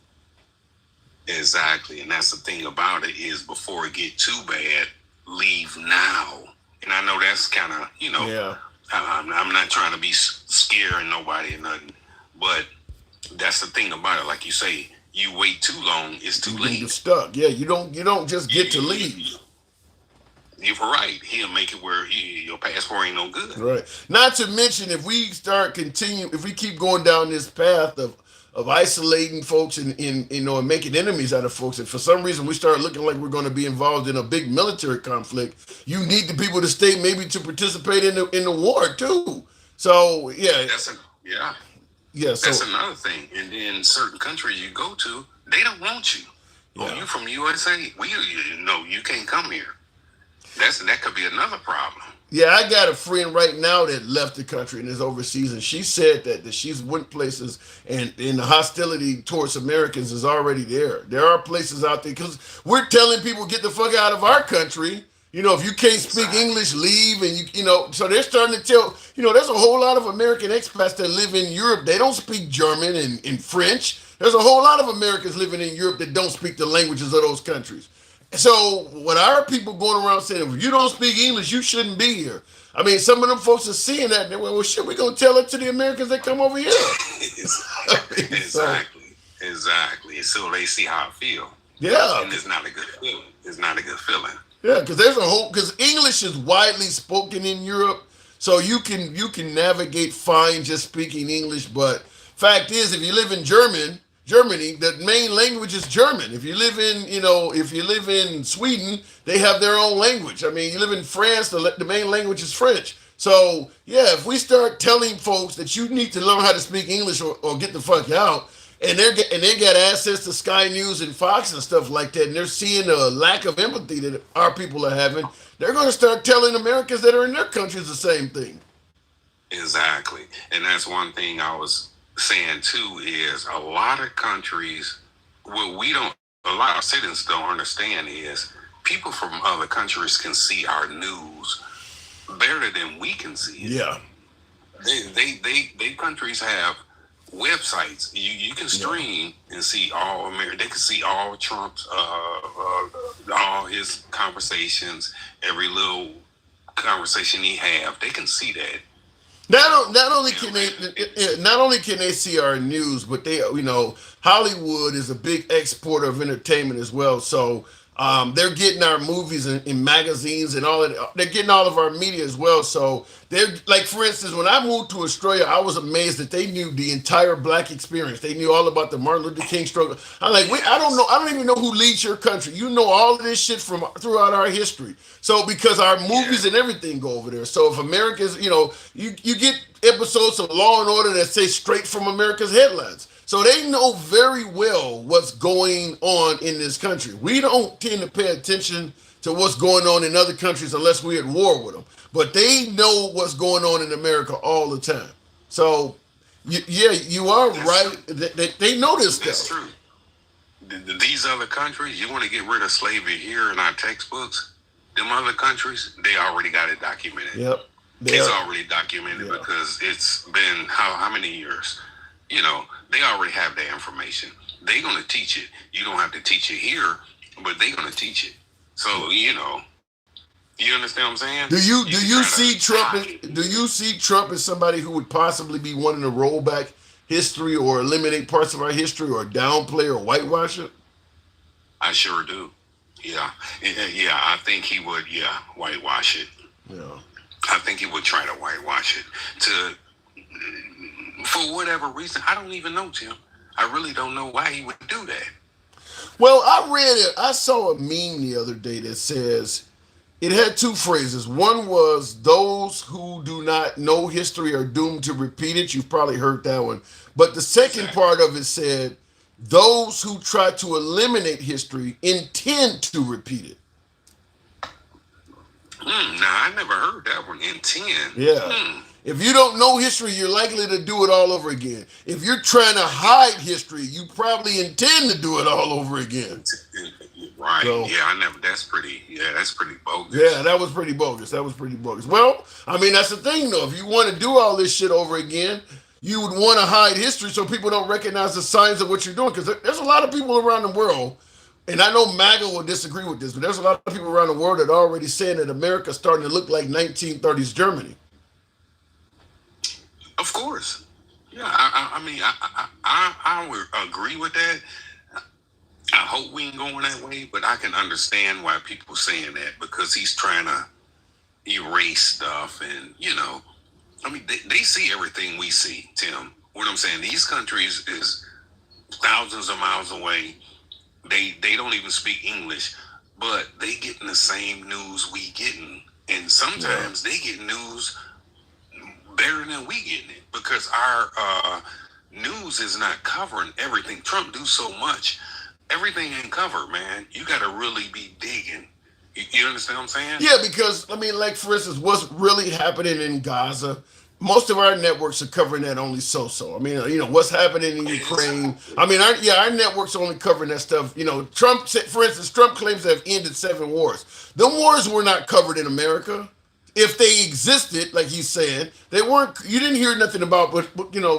[SPEAKER 9] Exactly, and that's the thing about it is before it get too bad, leave now. And I know that's kind of
[SPEAKER 1] Yeah.
[SPEAKER 9] I'm not trying to be scaring nobody or nothing, but that's the thing about it. Like you say, you wait too long, it's too late.
[SPEAKER 1] You're stuck. Yeah, you don't just get to leave.
[SPEAKER 9] You're right. He'll make it where your passport ain't no good.
[SPEAKER 1] Right. Not to mention, if we keep going down this path of isolating folks and making enemies out of folks, and for some reason we start looking like we're going to be involved in a big military conflict, you need the people to stay maybe to participate in the war too. So yeah.
[SPEAKER 9] That's another thing. And then certain countries you go to, they don't want you. Yeah. Oh, you from USA? You can't come here. That could be another problem.
[SPEAKER 1] Yeah, I got a friend right now that left the country and is overseas, and she said that she's went places and the hostility towards Americans is already there. There are places out there, because we're telling people get the fuck out of our country. If you can't speak English, leave. And so they're starting to tell, there's a whole lot of American expats that live in Europe. They don't speak German and French. There's a whole lot of Americans living in Europe that don't speak the languages of those countries. So what our people going around saying, if you don't speak English, you shouldn't be here. I mean, some of them folks are seeing that, and they're well, shit, we're going to tell it to the Americans that come over here.
[SPEAKER 9] Exactly. So they see how I feel.
[SPEAKER 1] Yeah.
[SPEAKER 9] And it's not a good feeling.
[SPEAKER 1] Yeah, because English is widely spoken in Europe, so you can navigate fine just speaking English. But fact is, if you live in Germany, the main language is German. If you live in Sweden, they have their own language. I mean, you live in France, the main language is French. So yeah, if we start telling folks that you need to learn how to speak English or get the fuck out, and they got access to Sky News and Fox and stuff like that, and they're seeing the lack of empathy that our people are having, they're going to start telling Americans that are in their countries the same thing.
[SPEAKER 9] Exactly, and that's one thing I was saying too is a lot of countries, a lot of citizens don't understand is people from other countries can see our news better than we can see it.
[SPEAKER 1] Yeah,
[SPEAKER 9] they countries have websites. You can stream and see all America. They can see all Trump's all his conversations, every little conversation he have. They can see that.
[SPEAKER 1] Not only can they see our news, but they Hollywood is a big exporter of entertainment as well. So They're getting our movies in magazines and all that. They're getting all of our media as well. So they're like, for instance, when I moved to Australia, I was amazed that they knew the entire Black experience. They knew all about the Martin Luther King struggle. I'm like, wait, I don't know. I don't even know who leads your country. You know all of this shit from throughout our history. So because our movies and everything go over there. So if America's, you get episodes of Law and Order that say straight from America's headlines. So they know very well what's going on in this country. We don't tend to pay attention to what's going on in other countries unless we're at war with them. But they know what's going on in America all the time. So, you are right. They know this stuff.
[SPEAKER 9] That's true. These other countries, you want to get rid of slavery here in our textbooks? Them other countries, they already got it documented.
[SPEAKER 1] Yep.
[SPEAKER 9] It's already documented because it's been how many years? They already have the information. They're going to teach it. You don't have to teach it here, but they're going to teach it. So, you understand what I'm saying?
[SPEAKER 1] Do you see Trump as somebody who would possibly be wanting to roll back history or eliminate parts of our history or downplay or whitewash it?
[SPEAKER 9] I sure do. Yeah. Yeah, I think he would, whitewash it.
[SPEAKER 1] Yeah.
[SPEAKER 9] I think he would try to whitewash it for whatever reason. I don't even know, Tim. I really don't know why he would do that.
[SPEAKER 1] Well, I saw a meme the other day that says, it had two phrases. One was, those who do not know history are doomed to repeat it. You've probably heard that one. But the second part of it said, those who try to eliminate history intend to repeat it.
[SPEAKER 9] Now, I never heard that one. Intend.
[SPEAKER 1] Yeah. If you don't know history, you're likely to do it all over again. If you're trying to hide history, you probably intend to do it all over again.
[SPEAKER 9] Right. So, that's pretty bogus.
[SPEAKER 1] Yeah, that was pretty bogus. Well, I mean, that's the thing, though. If you want to do all this shit over again, you would want to hide history so people don't recognize the signs of what you're doing. Because there's a lot of people around the world, and I know MAGA will disagree with this, but there's a lot of people around the world that are already saying that America's starting to look like 1930s Germany.
[SPEAKER 9] Of course. Yeah, I would agree with that. I hope we ain't going that way, but I can understand why people saying that, because he's trying to erase stuff. And, they see everything we see, Tim. What I'm saying, these countries is thousands of miles away. They don't even speak English, but they getting the same news we getting. And sometimes they get news better than we getting it, because our news is not covering everything. Trump do so much. Everything ain't covered, man. You got to really be digging. You understand what I'm saying?
[SPEAKER 1] Yeah, because, like, for instance, what's really happening in Gaza, most of our networks are covering that only so-so. What's happening in Ukraine. Our networks are only covering that stuff. Trump, for instance, Trump claims to have ended 7 wars. The wars were not covered in America. If they existed, like he's saying, they weren't. You didn't hear nothing about, but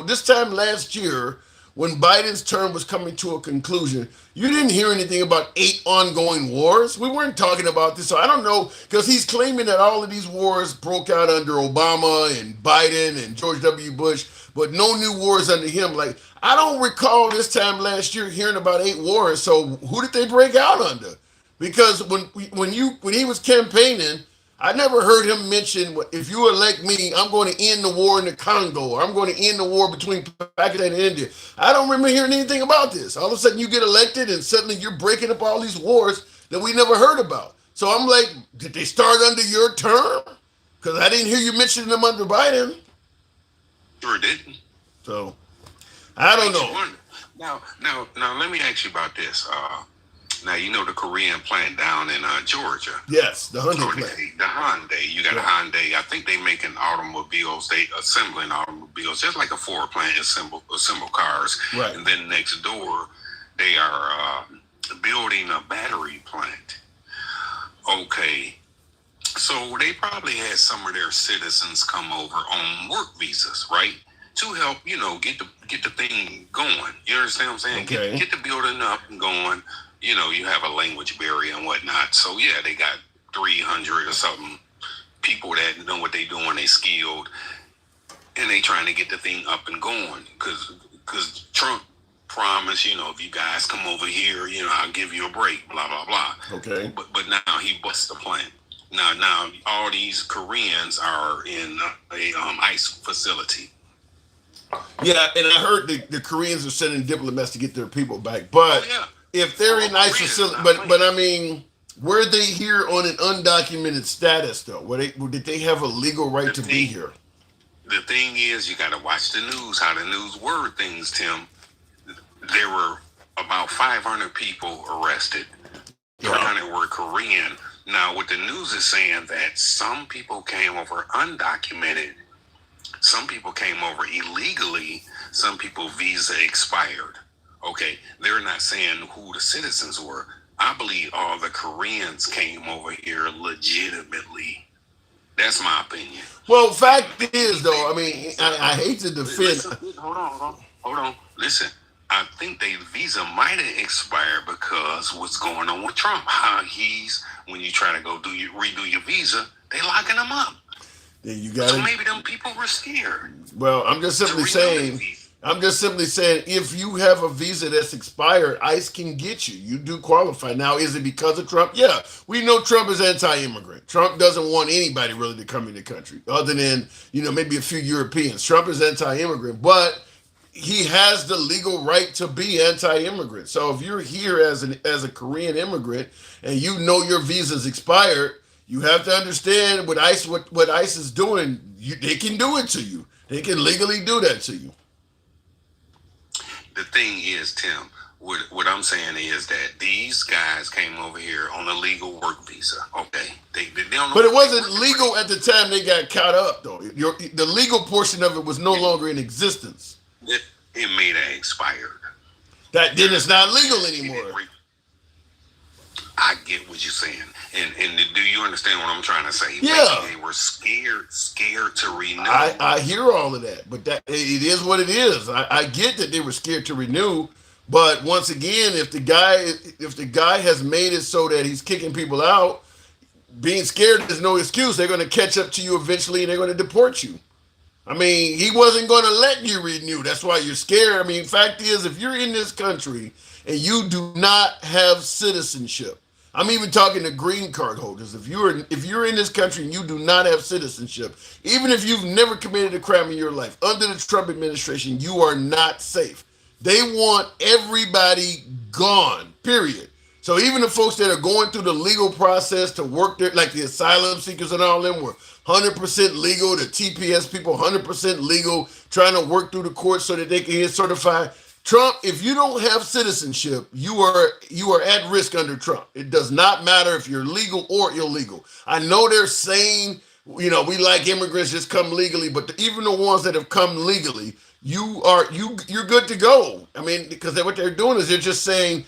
[SPEAKER 1] this time last year, when Biden's term was coming to a conclusion, you didn't hear anything about 8 ongoing wars. We weren't talking about this. So I don't know, because he's claiming that all of these wars broke out under Obama and Biden and George W. Bush, but no new wars under him. Like, I don't recall this time last year hearing about 8 wars. So who did they break out under? Because when he was campaigning, I never heard him mention, if you elect me, I'm going to end the war in the Congo, or I'm going to end the war between Pakistan and India. I don't remember hearing anything about this. All of a sudden you get elected and suddenly you're breaking up all these wars that we never heard about. So I'm like, did they start under your term? Because I didn't hear you mentioning them under Biden.
[SPEAKER 9] Sure didn't.
[SPEAKER 1] So, I don't know.
[SPEAKER 9] Now, let me ask you about this. Now, the Korean plant down in Georgia.
[SPEAKER 1] Yes, the Hyundai plant.
[SPEAKER 9] The Hyundai. You got a Hyundai. I think they making automobiles. They assembling automobiles, just like a Ford plant assemble cars.
[SPEAKER 1] Right.
[SPEAKER 9] And then next door, they are building a battery plant. Okay. So they probably had some of their citizens come over on work visas, right? To help, get the thing going. You understand what I'm saying?
[SPEAKER 1] Okay.
[SPEAKER 9] Get the building up and going. You have a language barrier and whatnot. So, yeah, they got 300 or something people that know what they're doing, they skilled, and they trying to get the thing up and going. Because Trump promise, if you guys come over here, I'll give you a break, blah, blah, blah.
[SPEAKER 1] Okay.
[SPEAKER 9] But now he busts the plan. Now all these Koreans are in a ICE facility.
[SPEAKER 1] Yeah, and I heard the Koreans are sending diplomats to get their people back. But if they're in ICE facility, but I mean, were they here on an undocumented status though? Did they have a legal right to be here?
[SPEAKER 9] The thing is, you got to watch the news, how the news word things, Tim. There were about 500 people arrested. 300 were Korean. Now, what the news is saying that some people came over undocumented, some people came over illegally, some people visa expired. Okay, they're not saying who the citizens were. I believe all the Koreans came over here legitimately. That's my opinion.
[SPEAKER 1] Well, fact is, though, I mean, I hate to defend.
[SPEAKER 9] Listen, hold on. Listen, I think their visa might have expired because what's going on with Trump? How when you try to go redo your visa, they locking them up.
[SPEAKER 1] Yeah,
[SPEAKER 9] so maybe them people were scared.
[SPEAKER 1] Well, I'm just simply saying, if you have a visa that's expired, ICE can get you. You do qualify. Now, is it because of Trump? Yeah, we know Trump is anti-immigrant. Trump doesn't want anybody really to come in the country, other than maybe a few Europeans. Trump is anti-immigrant, but he has the legal right to be anti-immigrant. So if you're here as a Korean immigrant and your visa's expired, you have to understand what ICE is doing. They can do it to you. They can legally do that to you.
[SPEAKER 9] The thing is, Tim, what I'm saying is that these guys came over here on a legal work visa. Okay, they don't.
[SPEAKER 1] But it wasn't legal at the time they got caught up, though. The legal portion of it was no longer in existence.
[SPEAKER 9] It may have expired.
[SPEAKER 1] Then it's not legal anymore.
[SPEAKER 9] I get what you're saying, and do you understand what I'm trying to say?
[SPEAKER 1] Yeah,
[SPEAKER 9] they were scared to renew.
[SPEAKER 1] I hear all of that, but that it is what it is. I get that they were scared to renew, but once again, if the guy has made it so that he's kicking people out, being scared is no excuse. They're going to catch up to you eventually, and they're going to deport you. I mean, he wasn't going to let you renew. That's why you're scared. I mean, fact is, if you're in this country and you do not have citizenship, I'm even talking to green card holders. If you're in this country and you do not have citizenship, even if you've never committed a crime in your life, under the Trump administration, you are not safe. They want everybody gone, period. So even the folks that are going through the legal process to work there, like the asylum seekers and all them were 100% legal, the TPS people 100% legal, trying to work through the courts so that they can get certified. Trump, if you don't have citizenship, you are at risk under Trump. It does not matter if you're legal or illegal. I know they're saying, we like immigrants, just come legally, but even the ones that have come legally, you're good to go. I mean, because what they're doing is they're just saying,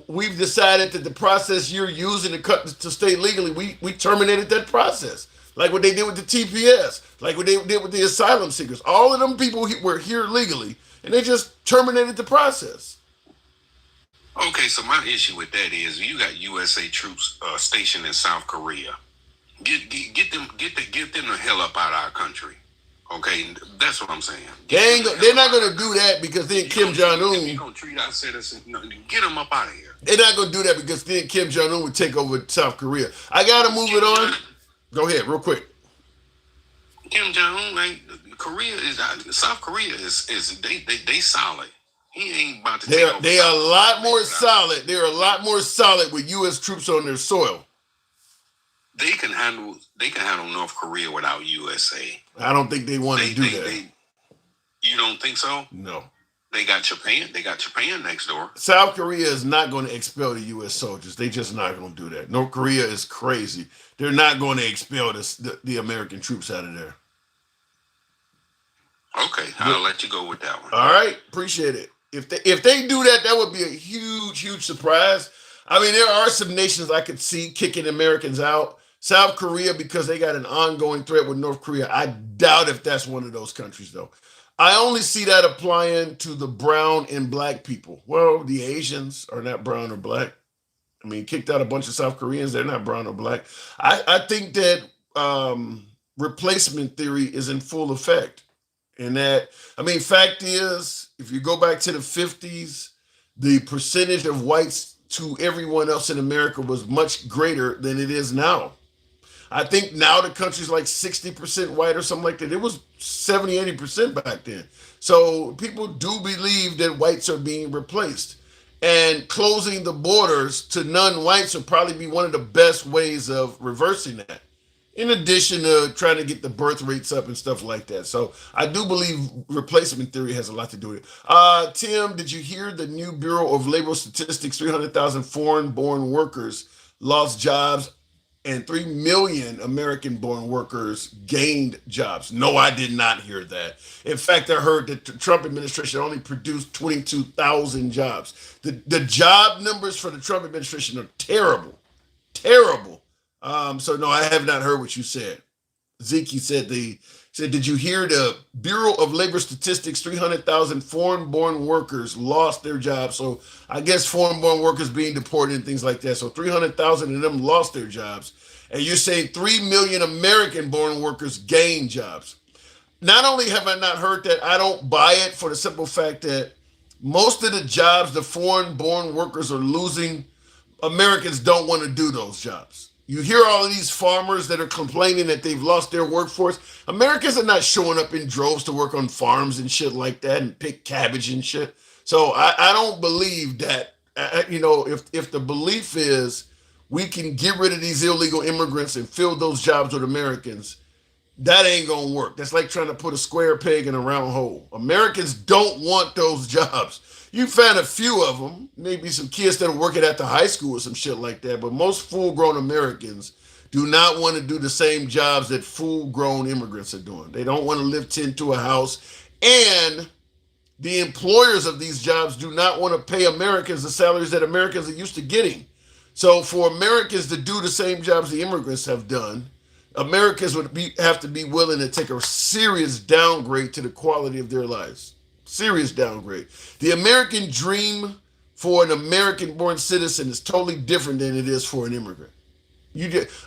[SPEAKER 1] we've decided that the process you're using to stay legally, we terminated that process. Like what they did with the TPS, like what they did with the asylum seekers. All of them people were here legally, and they just terminated the process.
[SPEAKER 9] Okay, so my issue with that is you got USA troops stationed in South Korea. Get them the hell up out of our country. Okay, that's what I'm saying.
[SPEAKER 1] They're not going to do that because then Kim Jong-un...
[SPEAKER 9] You don't treat our citizens... Get them up out of here.
[SPEAKER 1] They're not going to do that because then Kim Jong-un would take over South Korea. I got to move it on. Go ahead, real quick.
[SPEAKER 9] Kim Jong-un, South Korea is they solid. He ain't about to take over.
[SPEAKER 1] They are a lot more solid. They're a lot more solid with U.S. troops on their soil.
[SPEAKER 9] They can handle North Korea without USA.
[SPEAKER 1] I don't think they want to do that.
[SPEAKER 9] You don't think so?
[SPEAKER 1] No.
[SPEAKER 9] They got Japan. They got Japan next door.
[SPEAKER 1] South Korea is not going to expel the U.S. soldiers. They just not going to do that. North Korea is crazy. They're not going to expel the American troops out of there.
[SPEAKER 9] Okay, I'll let you go with that one.
[SPEAKER 1] All right, appreciate it. If they do that, that would be a huge surprise. I mean, there are some nations I could see kicking Americans out. South Korea, because they got an ongoing threat with North Korea. I doubt if that's one of those countries, though. I only see that applying to the brown and black people. Well, the Asians are not brown or black. I mean, kicked out a bunch of South Koreans. They're not brown or black. I think that replacement theory is in full effect. And that, I mean, fact is, if you go back to the 50s, the percentage of whites to everyone else in America was much greater than it is now. I think now the country's like 60% white or something like that. It was 70, 80% back then. So people do believe that whites are being replaced. And closing the borders to non-whites would probably be one of the best ways of reversing that. In addition to trying to get the birth rates up and stuff like that. So I do believe replacement theory has a lot to do with it. Tim, did you hear the new Bureau of Labor Statistics, 300,000 foreign-born workers lost jobs and 3 million American-born workers gained jobs? No, I did not hear that. In fact, I heard that the Trump administration only produced 22,000 jobs. The job numbers for the Trump administration are terrible, terrible. So no, I have not heard what you said. Zeke said did you hear the Bureau of Labor Statistics, 300,000 foreign-born workers lost their jobs? So I guess foreign-born workers being deported and things like that. So 300,000 of them lost their jobs. And you're saying 3 million American-born workers gained jobs. Not only have I not heard that, I don't buy it for the simple fact that most of the jobs the foreign-born workers are losing, Americans don't want to do those jobs. You hear all of these farmers that are complaining that they've lost their workforce. Americans are not showing up in droves to work on farms and shit like that and pick cabbage and shit. So I don't believe that, if the belief is we can get rid of these illegal immigrants and fill those jobs with Americans, that ain't gonna work. That's like trying to put a square peg in a round hole. Americans don't want those jobs. You find a few of them, maybe some kids that are working at the high school or some shit like that, but most full-grown Americans do not want to do the same jobs that full-grown immigrants are doing. They don't want to live 10 to a house, and the employers of these jobs do not want to pay Americans the salaries that Americans are used to getting. So for Americans to do the same jobs the immigrants have done, Americans would have to be willing to take a serious downgrade to the quality of their lives. Serious downgrade. The American dream for an American-born citizen is totally different than it is for an immigrant.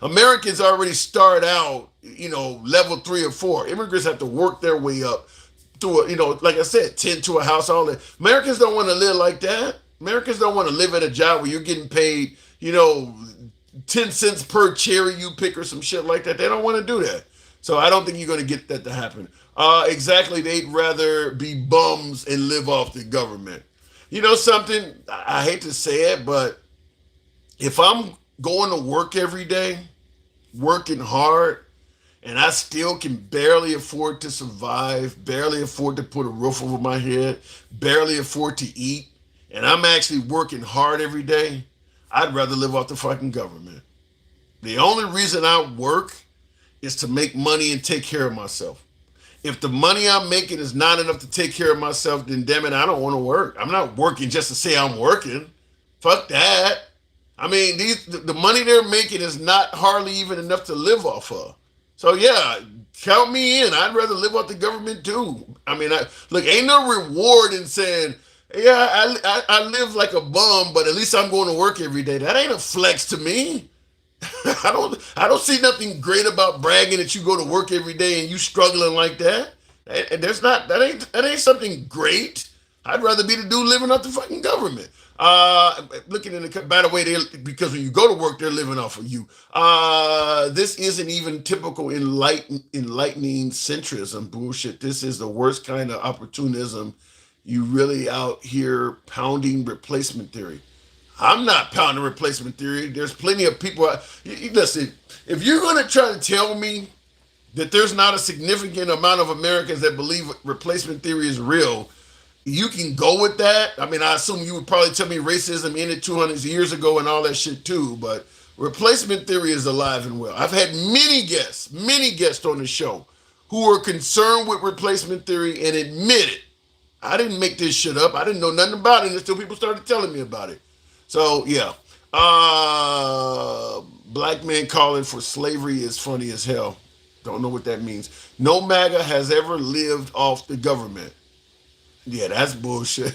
[SPEAKER 1] Americans already start out, level 3 or 4. Immigrants have to work their way up to like I said, 10 to a house, all that. Americans don't want to live like that. Americans don't want to live at a job where you're getting paid, 10 cents per cherry you pick or some shit like that. They don't want to do that. So I don't think you're going to get that to happen. Exactly. They'd rather be bums and live off the government. You know something? I hate to say it, but if I'm going to work every day, working hard, and I still can barely afford to survive, barely afford to put a roof over my head, barely afford to eat, and I'm actually working hard every day, I'd rather live off the fucking government. The only reason I work is to make money and take care of myself. If the money I'm making is not enough to take care of myself, then damn it, I don't want to work. I'm not working just to say I'm working. Fuck that. I mean, the money they're making is not hardly even enough to live off of. So yeah, count me in. I'd rather live off the government too. I mean, look, ain't no reward in saying, yeah, I live like a bum, but at least I'm going to work every day. That ain't a flex to me. I don't see nothing great about bragging that you go to work every day and you struggling like that. And that ain't something great. I'd rather be the dude living off the fucking government. Looking in the, by the way, because when you go to work, they're living off of you. This isn't even typical enlightening centrism bullshit. This is the worst kind of opportunism. You really out here pounding replacement theory. I'm not pounding replacement theory. There's plenty of people. Listen, if you're going to try to tell me that there's not a significant amount of Americans that believe replacement theory is real, you can go with that. I mean, I assume you would probably tell me racism ended 200 years ago and all that shit too, but replacement theory is alive and well. I've had many guests on the show who are concerned with replacement theory and admit it. I didn't make this shit up. I didn't know nothing about it until people started telling me about it. So, yeah. Black man calling for slavery is funny as hell. Don't know what that means. No MAGA has ever lived off the government. Yeah, that's bullshit.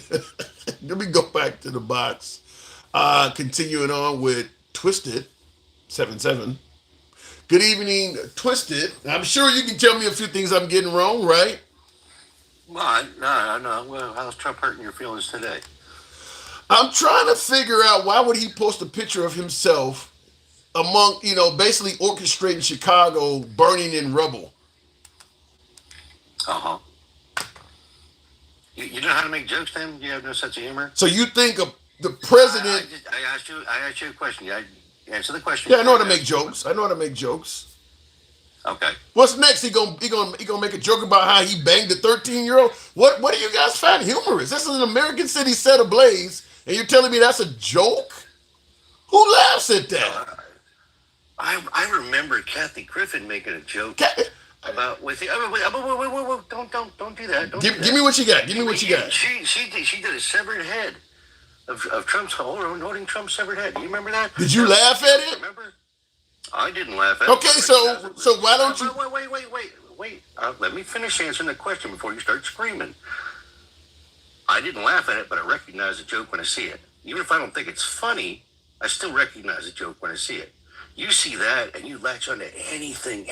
[SPEAKER 1] Let me go back to the box. Continuing on with Twisted 77. Good evening, Twisted. I'm sure you can tell me a few things I'm getting wrong, right?
[SPEAKER 9] Well, no. Well, how's Trump hurting your feelings today?
[SPEAKER 1] I'm trying to figure out why would he post a picture of himself among, basically orchestrating Chicago burning in rubble.
[SPEAKER 9] Uh-huh. You know how to make jokes, Tim? You have no sense of humor?
[SPEAKER 1] So you think of the president...
[SPEAKER 9] I asked you a question. Answer the question.
[SPEAKER 1] Yeah, I know how to make jokes.
[SPEAKER 9] Okay.
[SPEAKER 1] What's next? He gonna make a joke about how he banged a 13-year-old? What do you guys find humorous? This is an American city set ablaze, and you're telling me that's a joke? Who laughs at that?
[SPEAKER 9] I remember Kathy Griffin making a joke about with the. Wait, don't do that.
[SPEAKER 1] Give me what you got. Give me what you got.
[SPEAKER 9] She did a severed head of Trump's holding Trump's severed head. Do you remember that?
[SPEAKER 1] Did you laugh at it?
[SPEAKER 9] Remember? I didn't laugh at it.
[SPEAKER 1] Okay, so why don't you?
[SPEAKER 9] Wait. Let me finish answering the question before you start screaming. I didn't laugh at it, but I recognize the joke when I see it. Even if I don't think it's funny, I still recognize the joke when I see it. You see that, and you latch onto anything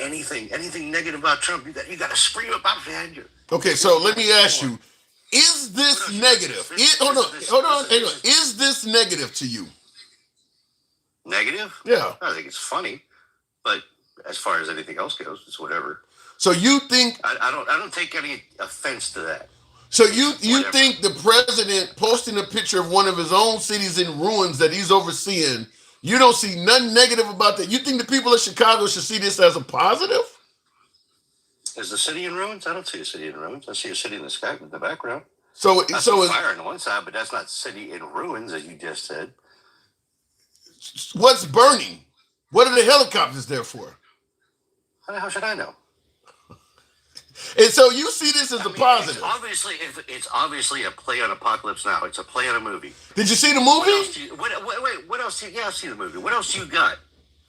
[SPEAKER 9] negative about Trump. You got to scream about it.
[SPEAKER 1] Okay, so let me ask you: is this negative? Hold on. Hang on. Is this negative to you?
[SPEAKER 9] Negative?
[SPEAKER 1] Yeah.
[SPEAKER 9] I think it's funny, but as far as anything else goes, it's whatever.
[SPEAKER 1] So you think
[SPEAKER 9] I don't take any offense to that.
[SPEAKER 1] So you think the president posting a picture of one of his own cities in ruins that he's overseeing, you don't see nothing negative about that? You think the people of Chicago should see this as a positive?
[SPEAKER 9] Is the city in ruins? I don't see a city in ruins. I see a city in the sky in the background.
[SPEAKER 1] So
[SPEAKER 9] it's fire on the one side, but that's not city in ruins, as you just said.
[SPEAKER 1] What's burning? What are the helicopters there for?
[SPEAKER 9] How should I know?
[SPEAKER 1] And so you see this as a positive.
[SPEAKER 9] It's obviously a play on Apocalypse Now. It's a play on a movie.
[SPEAKER 1] Did you see the movie?
[SPEAKER 9] What else? Yeah, I've seen the movie. What else you got?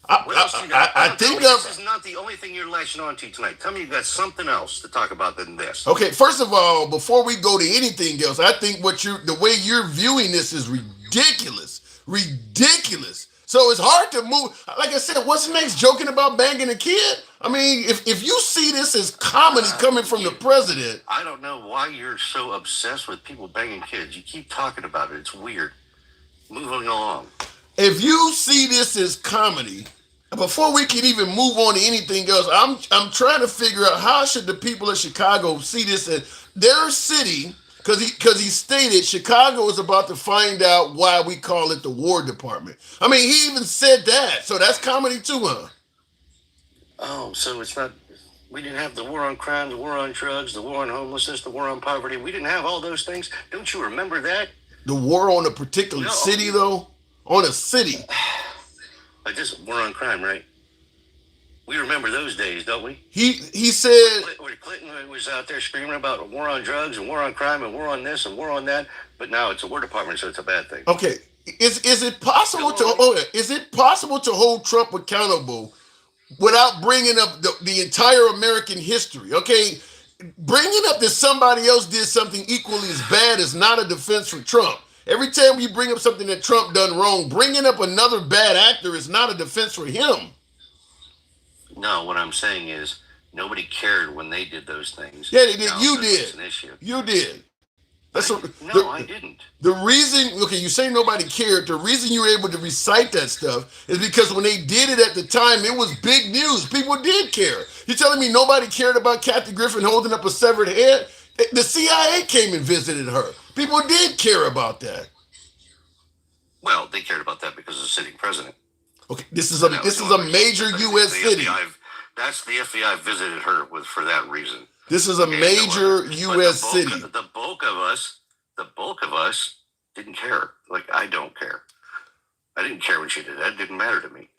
[SPEAKER 1] I think
[SPEAKER 9] this is not the only thing you're latching on to tonight. Tell me you got something else to talk about than this.
[SPEAKER 1] Okay, first of all, before we go to anything else, I think the way you're viewing this is ridiculous. Ridiculous. So it's hard to move. Like I said, what's next? Joking about banging a kid? I mean, if you see this as comedy coming from the president.
[SPEAKER 9] I don't know why you're so obsessed with people banging kids. You keep talking about it. It's weird. Moving along.
[SPEAKER 1] If you see this as comedy, before we can even move on to anything else, I'm trying to figure out how should the people of Chicago see this as their city. Because he stated Chicago is about to find out why we call it the War Department. I mean, he even said that. So that's comedy too, huh?
[SPEAKER 9] Oh, so it's not... We didn't have the war on crime, the war on drugs, the war on homelessness, the war on poverty. We didn't have all those things. Don't you remember that?
[SPEAKER 1] The war on a particular city, though? On a city.
[SPEAKER 9] Just war on crime, right? We remember those days, don't we?
[SPEAKER 1] He said...
[SPEAKER 9] Where Clinton was out there screaming about a war on drugs and war on crime and war on this and war on that, but now it's a War Department, so it's a bad thing.
[SPEAKER 1] Okay, is it possible to hold Trump accountable without bringing up the entire American history? Okay, bringing up that somebody else did something equally as bad is not a defense for Trump. Every time you bring up something that Trump done wrong, bringing up another bad actor is not a defense for him.
[SPEAKER 9] No, what I'm saying is nobody cared when they did those things.
[SPEAKER 1] Yeah, they did.
[SPEAKER 9] Now,
[SPEAKER 1] You
[SPEAKER 9] so
[SPEAKER 1] did.
[SPEAKER 9] It's an issue.
[SPEAKER 1] You did.
[SPEAKER 9] I didn't.
[SPEAKER 1] The reason, okay, you say nobody cared. The reason you were able to recite that stuff is because when they did it at the time, it was big news. People did care. You're telling me nobody cared about Kathy Griffin holding up a severed head? The CIA came and visited her. People did care about that.
[SPEAKER 9] Well, they cared about that because of the sitting president.
[SPEAKER 1] Okay, this is a major U.S. city.
[SPEAKER 9] That's the FBI visited her for that reason.
[SPEAKER 1] This is a major U.S. city.
[SPEAKER 9] The bulk of us didn't care. Like, I don't care. I didn't care when she did that. It didn't matter to me.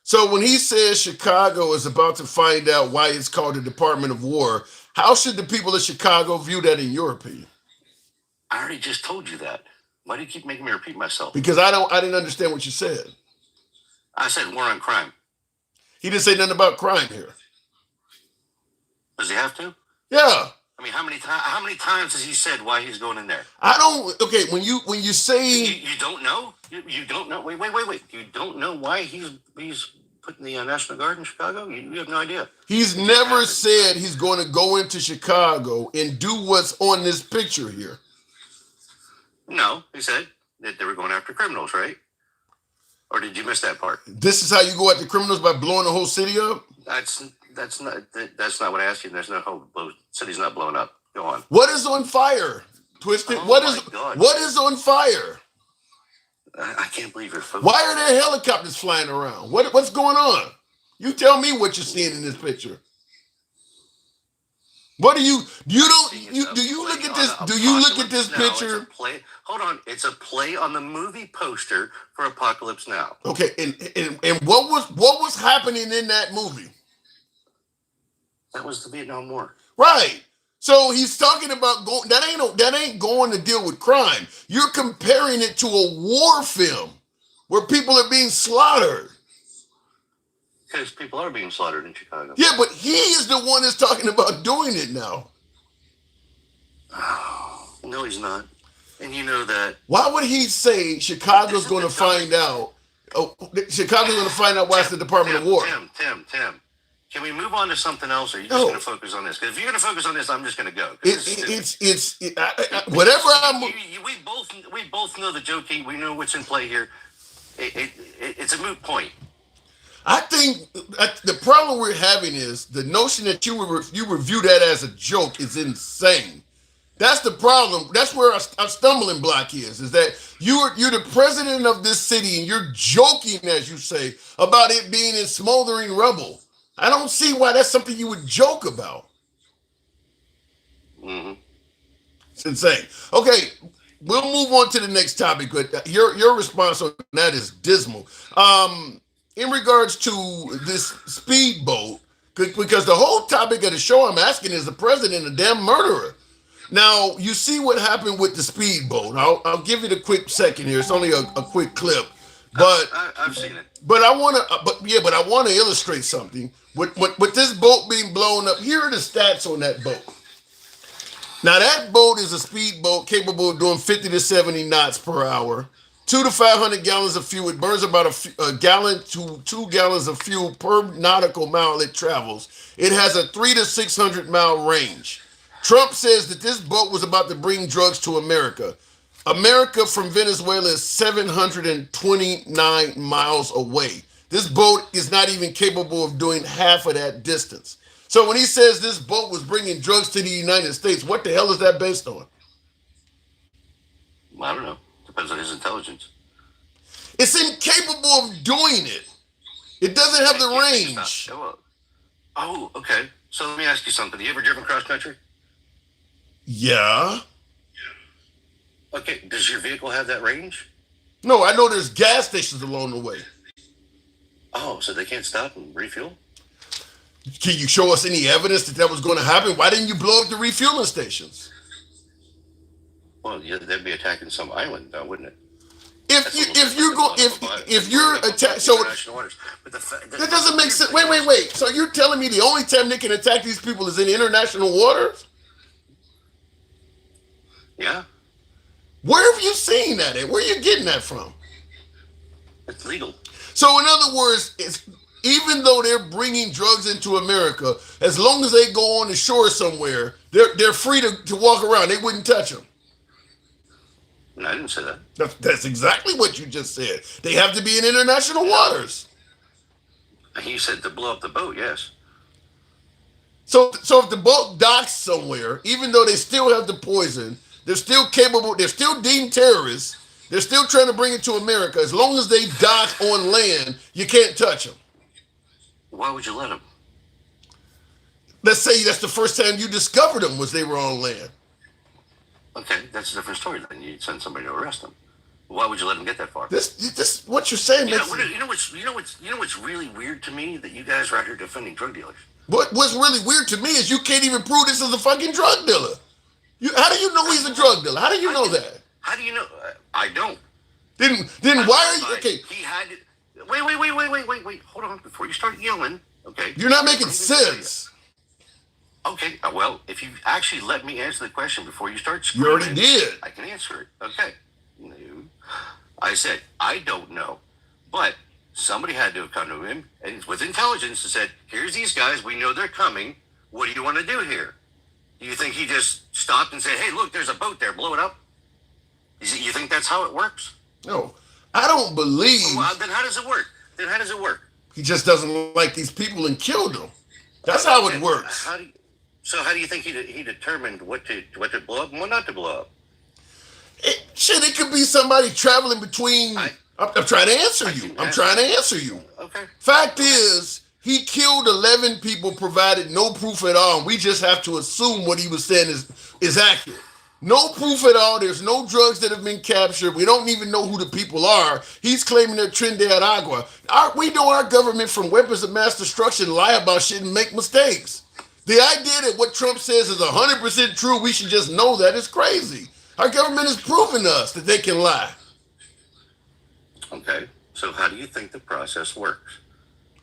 [SPEAKER 1] So when he says Chicago is about to find out why it's called the Department of War, how should the people of Chicago view that in your opinion?
[SPEAKER 9] I already just told you that. Why do you keep making me repeat myself?
[SPEAKER 1] Because I didn't understand what you said.
[SPEAKER 9] I said war on crime.
[SPEAKER 1] He didn't say nothing about crime here.
[SPEAKER 9] Does he have to?
[SPEAKER 1] Yeah.
[SPEAKER 9] I mean, how many times has he said why he's going in there?
[SPEAKER 1] I don't. Okay, when you say
[SPEAKER 9] you don't know, you don't know. Wait. You don't know why he's
[SPEAKER 10] put in the National Guard in Chicago? You have no idea.
[SPEAKER 1] He's never said he's going to go into Chicago and do what's on this picture here.
[SPEAKER 10] No, he said that they were going after criminals, right? Or did you miss that part?
[SPEAKER 1] This is how you go after criminals, by blowing the whole city up?
[SPEAKER 10] That's not what I asked you. There's no whole city's not blown up. Go on.
[SPEAKER 1] What is on fire? Twisted.
[SPEAKER 10] Oh
[SPEAKER 1] What
[SPEAKER 10] God.
[SPEAKER 1] is on fire?
[SPEAKER 10] I can't believe you're focused.
[SPEAKER 1] Why are there helicopters flying around? What's going on? You tell me what you're seeing in this picture. What do you look at this? Do you look at this picture?
[SPEAKER 10] Hold on, it's a play on the movie poster for Apocalypse Now.
[SPEAKER 1] Okay, and what was happening in that movie?
[SPEAKER 10] That was the Vietnam War.
[SPEAKER 1] Right. So he's talking about that ain't going to deal with crime. You're comparing it to a war film where people are being slaughtered.
[SPEAKER 10] Because people are being slaughtered in Chicago.
[SPEAKER 1] Yeah, but he is the one that's talking about doing it now.
[SPEAKER 10] Oh, no, he's not. And you know that.
[SPEAKER 1] Why would he say Chicago's going to find out? Oh, Chicago's going to find out why it's the Department of War.
[SPEAKER 10] Tim. Can we move on to something else, or are you just going to focus on this? Because if you're going to focus on this, I'm just going to go.
[SPEAKER 1] Whatever I'm.
[SPEAKER 10] We both know the joking. We know what's in play here. It's a moot point.
[SPEAKER 1] I think the problem we're having is the notion that you review that as a joke is insane. That's the problem. That's where our stumbling block is that you're the president of this city and you're joking, as you say, about it being in smoldering rubble. I don't see why that's something you would joke about.
[SPEAKER 10] Mm-hmm.
[SPEAKER 1] It's insane. Okay, we'll move on to the next topic, but your response on that is dismal. In regards to this speedboat, because the whole topic of the show I'm asking is the president a damn murderer? Now, you see what happened with the speedboat. I'll give you the quick second here. It's only a quick clip, but
[SPEAKER 10] I've seen it.
[SPEAKER 1] But I want to illustrate something with this boat being blown up. Here are the stats on that boat. Now, that boat is a speedboat capable of doing 50 to 70 knots per hour, 2 to 500 gallons of fuel. It burns about a gallon to 2 gallons of fuel per nautical mile it travels. It has a 300 to 600 mile range. Trump says that this boat was about to bring drugs to America. America from Venezuela is 729 miles away. This boat is not even capable of doing half of that distance. So when he says this boat was bringing drugs to the United States, what the hell is that based on?
[SPEAKER 10] I don't know. Depends on his intelligence.
[SPEAKER 1] It's incapable of doing it. It doesn't have the range.
[SPEAKER 10] Oh, okay. So let me ask you something. Have you ever driven cross country?
[SPEAKER 1] Yeah.
[SPEAKER 10] Okay. Does your vehicle have that range?
[SPEAKER 1] No, I know there's gas stations along the way.
[SPEAKER 10] Oh, so they can't stop and refuel?
[SPEAKER 1] Can you show us any evidence that was going to happen? Why didn't you blow up the refueling stations?
[SPEAKER 10] Well, yeah, they'd be attacking some island, wouldn't it?
[SPEAKER 1] If you're attacked, so that doesn't make sense. Wait. So you're telling me the only time they can attack these people is in international waters?
[SPEAKER 10] Yeah.
[SPEAKER 1] Where have you seen that at? Where are you getting that from?
[SPEAKER 10] It's legal.
[SPEAKER 1] So in other words, even though they're bringing drugs into America, as long as they go on the shore somewhere, they're free to walk around. They wouldn't touch them.
[SPEAKER 10] No, I didn't say that.
[SPEAKER 1] That's exactly what you just said. They have to be in international waters.
[SPEAKER 10] You said to blow up the boat, yes.
[SPEAKER 1] So if the boat docks somewhere, even though they still have the poison, they're still capable, they're still deemed terrorists, they're still trying to bring it to America. As long as they dock on land, you can't touch them.
[SPEAKER 10] Why would you let them?
[SPEAKER 1] Let's say that's the first time you discovered them was they were on land.
[SPEAKER 10] Okay, that's a different story. Then you'd send somebody to arrest them. Why would you let them get that far?
[SPEAKER 1] This what you're saying.
[SPEAKER 10] You know what's really weird to me, that you guys are out here defending drug dealers.
[SPEAKER 1] What's really weird to me is you can't even prove this is a fucking drug dealer. How do you know he's a drug dealer? How do you know that?
[SPEAKER 10] How do you know? I don't.
[SPEAKER 1] Then why are you okay?
[SPEAKER 10] He had it. Wait. Hold on, before you start yelling. Okay.
[SPEAKER 1] You're not making sense.
[SPEAKER 10] Okay, well, if you actually let me answer the question before you start screaming,
[SPEAKER 1] you already did.
[SPEAKER 10] I can answer it. Okay. No. I said, I don't know. But Somebody had to have come to him and with intelligence and said, here's these guys. We know they're coming. What do you want to do here? Do you think he just stopped and said, hey, look, there's a boat there. Blow it up? You think that's how it works?
[SPEAKER 1] No, I don't believe.
[SPEAKER 10] Well, then how does it work?
[SPEAKER 1] He just doesn't like these people and killed them. That's how it works.
[SPEAKER 10] How do you think he determined what to blow up and what not to blow up?
[SPEAKER 1] It could be somebody traveling between. I'm trying to answer you.
[SPEAKER 10] Okay.
[SPEAKER 1] Fact is, he killed 11 people, provided no proof at all. And we just have to assume what he was saying is accurate. No proof at all. There's no drugs that have been captured. We don't even know who the people are. He's claiming they're Trinidad Agua. We know our government from weapons of mass destruction lie about shit and make mistakes. The idea that what Trump says is 100% true, we should just know that is crazy. Our government has proven us that they can lie.
[SPEAKER 10] Okay. So how do you think the process works?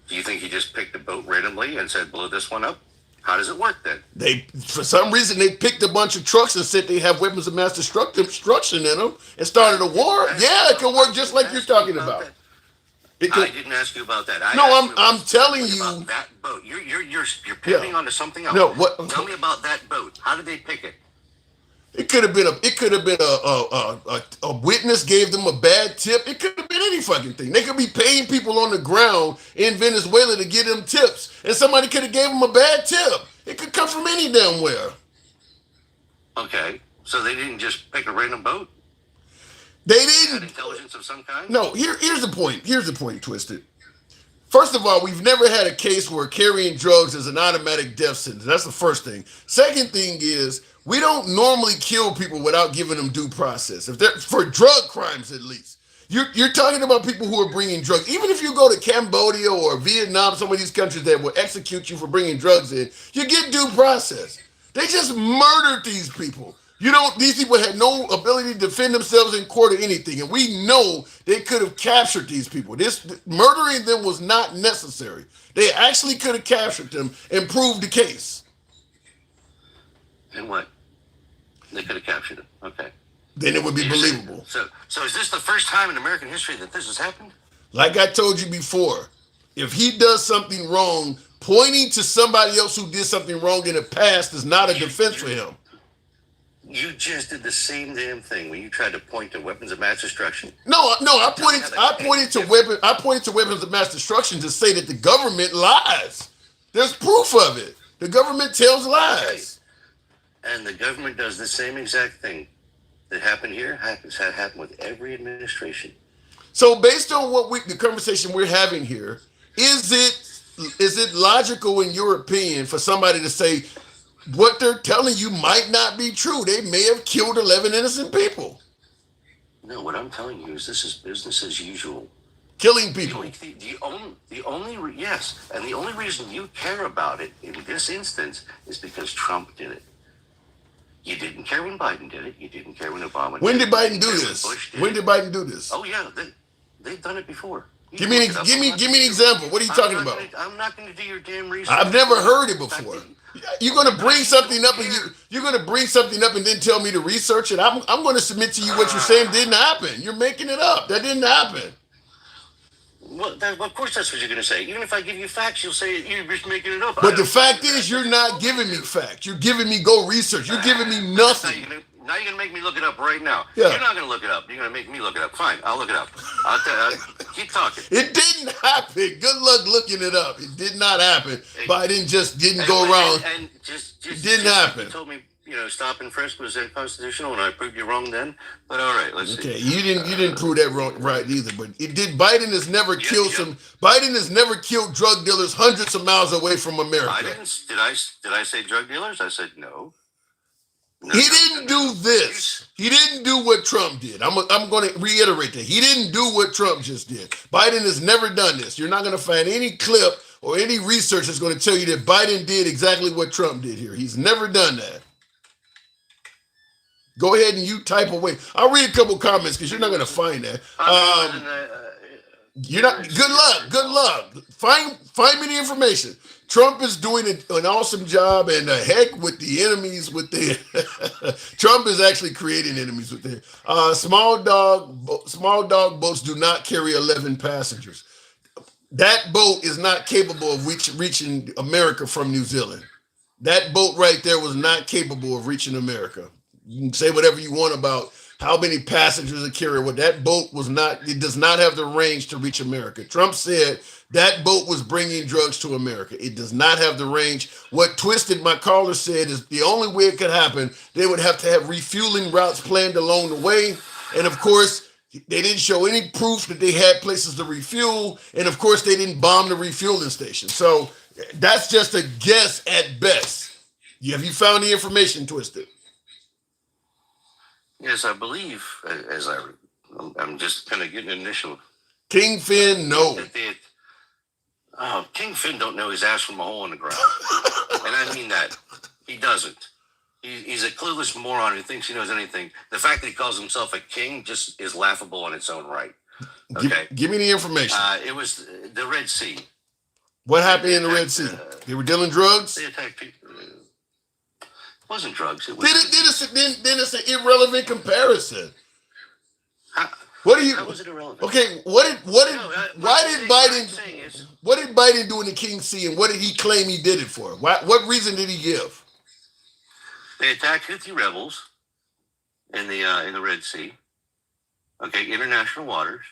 [SPEAKER 10] Do you think he just picked a boat randomly and said, blow this one up? How does it work then?
[SPEAKER 1] For some reason, they picked a bunch of trucks and said they have weapons of mass destruction in them and started a war. Yeah, it can work just like you're talking about.
[SPEAKER 10] I didn't ask you about that.
[SPEAKER 1] I'm telling you
[SPEAKER 10] about that boat. You're pivoting onto something else.
[SPEAKER 1] No, what?
[SPEAKER 10] Tell me about that boat. How did they pick it?
[SPEAKER 1] It could have been a witness gave them a bad tip. It could have been any fucking thing. They could be paying people on the ground in Venezuela to get them tips, and somebody could have gave them a bad tip. It could come from any damn where.
[SPEAKER 10] Okay, so they didn't just pick a random boat?
[SPEAKER 1] They didn't.
[SPEAKER 10] Had intelligence of some kind?
[SPEAKER 1] No. Here's the point. Here's the point, Twisted. First of all, we've never had a case where carrying drugs is an automatic death sentence. That's the first thing. Second thing is, we don't normally kill people without giving them due process. If they're for drug crimes, at least. You're talking about people who are bringing drugs. Even if you go to Cambodia or Vietnam, some of these countries that will execute you for bringing drugs in, you get due process. They just murdered these people. These people had no ability to defend themselves in court or anything. And we know they could have captured these people. Murdering them was not necessary. They actually could have captured them and proved the case.
[SPEAKER 10] And what? They could have captured them. Okay.
[SPEAKER 1] Then it would be believable.
[SPEAKER 10] So is this the first time in American history that this has happened?
[SPEAKER 1] Like I told you before, if he does something wrong, pointing to somebody else who did something wrong in the past is not a defense for him.
[SPEAKER 10] You just did the same damn thing when you tried to point to weapons of mass destruction.
[SPEAKER 1] No, I pointed to weapons of mass destruction to say that the government lies. There's proof of it. The government tells lies.
[SPEAKER 10] Okay. And the government does the same exact thing that happened here has happened with every administration.
[SPEAKER 1] So based on the conversation we're having here, is it logical in your opinion for somebody to say what they're telling you might not be true? They may have killed 11 innocent people.
[SPEAKER 10] No, what I'm telling you is this is business as usual.
[SPEAKER 1] Killing people.
[SPEAKER 10] The only reason you care about it in this instance is because Trump did it. You didn't care when Biden did it. You didn't care when Obama did it.
[SPEAKER 1] When did Biden do this? When did Biden do this?
[SPEAKER 10] Oh yeah, they've done it before.
[SPEAKER 1] Give me an example. What are you talking about?
[SPEAKER 10] I'm not going to do your damn research.
[SPEAKER 1] I've never heard it before. You're going to bring something up and then tell me to research it. I'm going to submit to you what you're saying didn't happen. You're making it up. That didn't happen.
[SPEAKER 10] Well, of course that's what you're going to say. Even if I give you facts, you'll say you're just making it up.
[SPEAKER 1] But the fact is, you're not giving me facts. You're giving me go research. You're giving me nothing.
[SPEAKER 10] Now you're going to make me look it up right now.
[SPEAKER 1] Yeah.
[SPEAKER 10] You're not going to look it up. You're going to make me look it up. Fine, I'll look it up. Keep talking.
[SPEAKER 1] It didn't happen. Good luck looking it up. It did not happen. Biden just didn't go around. It didn't happen.
[SPEAKER 10] You told me, stop and frisk was unconstitutional, and I proved you wrong then. But all right, let's see.
[SPEAKER 1] Okay, you didn't prove that wrong right either. But it did. Biden has never killed drug dealers hundreds of miles away from America.
[SPEAKER 10] Did I say drug dealers? I said no.
[SPEAKER 1] He didn't do this. He didn't do what Trump did. I'm going to reiterate that. He didn't do what Trump just did. Biden has never done this. You're not going to find any clip or any research that's going to tell you that Biden did exactly what Trump did here. He's never done that. Go ahead and you type away. I'll read a couple comments because you're not going to find that. You're not. Good luck. Find me the information. Trump is doing an awesome job, and the heck with the enemies with the. Trump is actually creating enemies with the small dog boats do not carry 11 passengers. That boat is not capable of reaching America from New Zealand. That boat right there was not capable of reaching America. You can say whatever you want about how many passengers it carried. What that boat was not, it does not have the range to reach America. Trump said that boat was bringing drugs to America. It does not have the range. What Twisted, my caller, said is the only way it could happen, they would have to have refueling routes planned along the way. And of course, they didn't show any proof that they had places to refuel. And of course, they didn't bomb the refueling station. So that's just a guess at best. Have you found the information, Twisted?
[SPEAKER 10] Yes, I believe, I'm just kind of getting initial.
[SPEAKER 1] King Finn, no.
[SPEAKER 10] King Finn don't know his ass from a hole in the ground. And I mean that. He doesn't. He's a clueless moron who thinks he knows anything. The fact that he calls himself a king just is laughable in its own right. Okay.
[SPEAKER 1] Give me the information.
[SPEAKER 10] It was the Red Sea.
[SPEAKER 1] What happened in the Red Sea? They were dealing drugs?
[SPEAKER 10] They attacked people. It wasn't drugs. It was.
[SPEAKER 1] Then it's an irrelevant comparison. What do you?
[SPEAKER 10] How was it irrelevant?
[SPEAKER 1] Okay, why did Biden do in the King Sea, and what did he claim he did it for? What reason did he give?
[SPEAKER 10] They attacked Houthi rebels in the Red Sea. Okay, international waters.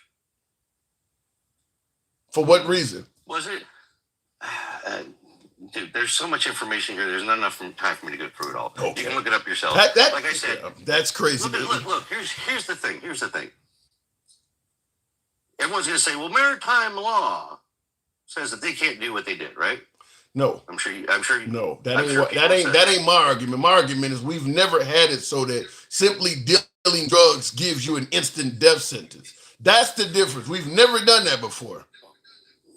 [SPEAKER 1] For what reason?
[SPEAKER 10] Was it? Dude, there's so much information here. There's not enough time for me to go through it all.
[SPEAKER 1] Okay.
[SPEAKER 10] You can look it up yourself.
[SPEAKER 1] Like
[SPEAKER 10] I said,
[SPEAKER 1] that's crazy.
[SPEAKER 10] Look. Here's the thing. Everyone's going to say, well, maritime law says that they can't do what they did, right?
[SPEAKER 1] No.
[SPEAKER 10] I'm sure.
[SPEAKER 1] No, that ain't my argument. My argument is we've never had it so that simply dealing drugs gives you an instant death sentence. That's the difference. We've never done that before.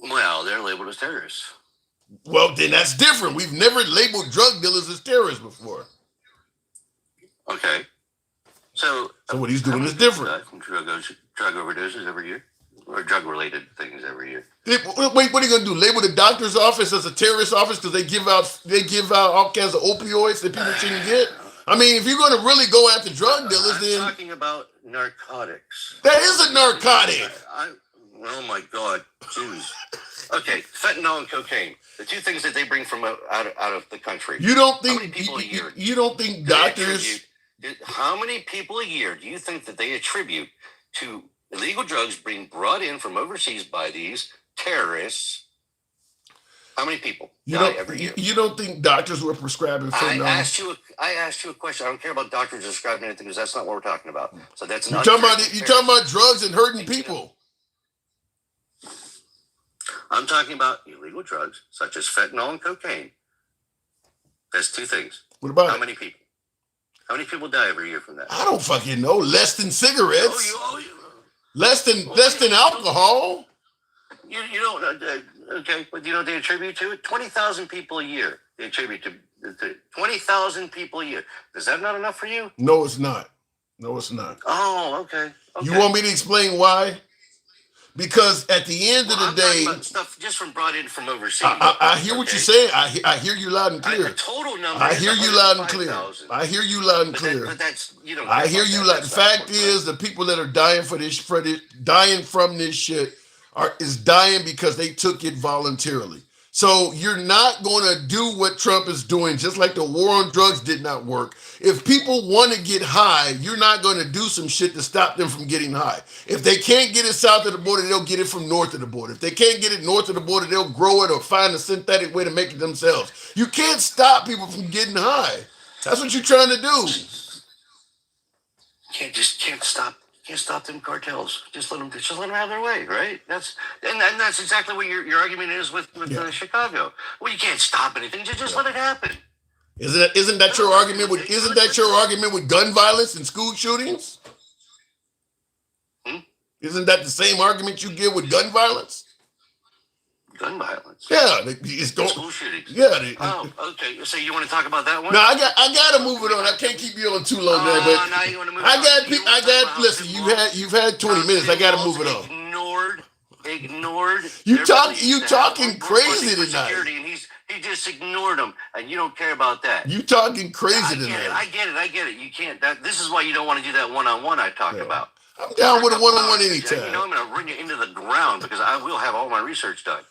[SPEAKER 10] Well, they're labeled as terrorists.
[SPEAKER 1] Well, then that's different. We've never labeled drug dealers as terrorists before.
[SPEAKER 10] Okay. So
[SPEAKER 1] what he's doing is different.
[SPEAKER 10] From drug overdoses every year, or drug-related things every year.
[SPEAKER 1] Wait, what are you gonna do? Label the doctor's office as a terrorist office because they give out all kinds of opioids that people shouldn't get? I mean, if you're gonna really go after drug dealers, then
[SPEAKER 10] I'm talking about narcotics.
[SPEAKER 1] That is a narcotic.
[SPEAKER 10] Oh my God, Jews. Okay, fentanyl and cocaine. The two things that they bring from out of the country.
[SPEAKER 1] You don't think
[SPEAKER 10] how many people a year?
[SPEAKER 1] You don't think doctors?
[SPEAKER 10] How many people a year do you think that they attribute to illegal drugs being brought in from overseas by these terrorists? How many people die every year?
[SPEAKER 1] You don't think doctors were prescribing fentanyl?
[SPEAKER 10] I asked you a question. I don't care about doctors describing anything because that's not what we're talking about. So that's
[SPEAKER 1] you're talking about drugs and hurting people.
[SPEAKER 10] I'm talking about illegal drugs such as fentanyl and cocaine. That's two things.
[SPEAKER 1] What about
[SPEAKER 10] how many people? How many people die every year from that?
[SPEAKER 1] I don't fucking know. Less than cigarettes. Less than alcohol.
[SPEAKER 10] You don't. Okay, but you know what they attribute to it? 20,000 people a year. They attribute to 20,000 people a year. Is that not enough for you?
[SPEAKER 1] No, it's not.
[SPEAKER 10] Oh, okay.
[SPEAKER 1] You want me to explain why? Because at the end of the day,
[SPEAKER 10] stuff just from brought in from overseas.
[SPEAKER 1] I hear what you're saying. I hear you loud and clear.
[SPEAKER 10] The total number.
[SPEAKER 1] I hear you loud and clear. I hear you loud and clear.
[SPEAKER 10] But that's
[SPEAKER 1] I hear you loud. The fact is, the people that are dying dying from this shit is dying because they took it voluntarily. So you're not going to do what Trump is doing, just like the war on drugs did not work. If people want to get high, you're not going to do some shit to stop them from getting high. If they can't get it south of the border, they'll get it from north of the border. If they can't get it north of the border, they'll grow it or find a synthetic way to make it themselves. You can't stop people from getting high. That's what you're trying to do.
[SPEAKER 10] Can't stop them cartels. Just let them have their way, right? That's exactly what your argument is with Chicago. Well, you can't stop anything. Just let it happen.
[SPEAKER 1] Isn't that your argument with gun violence and school shootings? Isn't that the same argument you give with gun violence?
[SPEAKER 10] Gun violence.
[SPEAKER 1] Yeah, it's
[SPEAKER 10] school shootings.
[SPEAKER 1] Yeah.
[SPEAKER 10] Okay. So you want to talk about that one?
[SPEAKER 1] No, I got to move it on. I can't keep you on too long there, but
[SPEAKER 10] now you want to move on.
[SPEAKER 1] Listen, you've had 20 minutes. I got to move it on.
[SPEAKER 10] Ignored.
[SPEAKER 1] You talking crazy tonight.
[SPEAKER 10] And he just ignored them, and you don't care about that.
[SPEAKER 1] You talking crazy tonight.
[SPEAKER 10] I get it. You can't. This is why you don't want to do that one-on-one I talked about.
[SPEAKER 1] I'm down with a one-on-one
[SPEAKER 10] You know,
[SPEAKER 1] anytime.
[SPEAKER 10] I'm going to run you into the ground because I will have all my research done.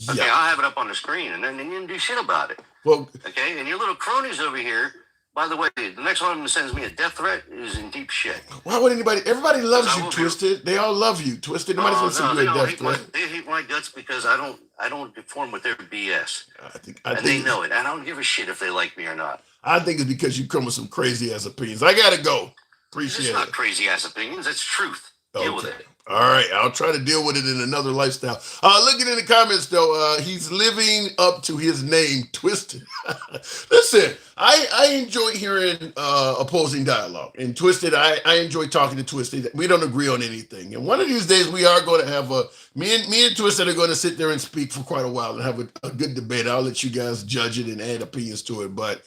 [SPEAKER 10] Okay,
[SPEAKER 1] Yeah.
[SPEAKER 10] I'll have it up on the screen, and then you can do shit about it.
[SPEAKER 1] Well,
[SPEAKER 10] okay, and your little cronies over here. By the way, the next one that sends me a death threat is in deep shit.
[SPEAKER 1] Why would anybody? Everybody loves you, Twisted. They all love you, Twisted. Nobody's gonna send you a death threat.
[SPEAKER 10] They hate my guts because I don't conform with their BS.
[SPEAKER 1] I think
[SPEAKER 10] they know it. I don't give a shit if they like me or not.
[SPEAKER 1] I think it's because you come with some crazy ass opinions. I gotta go. Appreciate it.
[SPEAKER 10] It's not crazy ass opinions. It's truth. Deal with it.
[SPEAKER 1] All right, I'll try to deal with it in another lifestyle. Looking in the comments though, he's living up to his name, Twisted. Listen, I enjoy hearing opposing dialogue, and Twisted, I enjoy talking to Twisted. We don't agree on anything, and one of these days we are going to have me and Twisted are going to sit there and speak for quite a while and have a good debate. I'll let you guys judge it and add opinions to it, but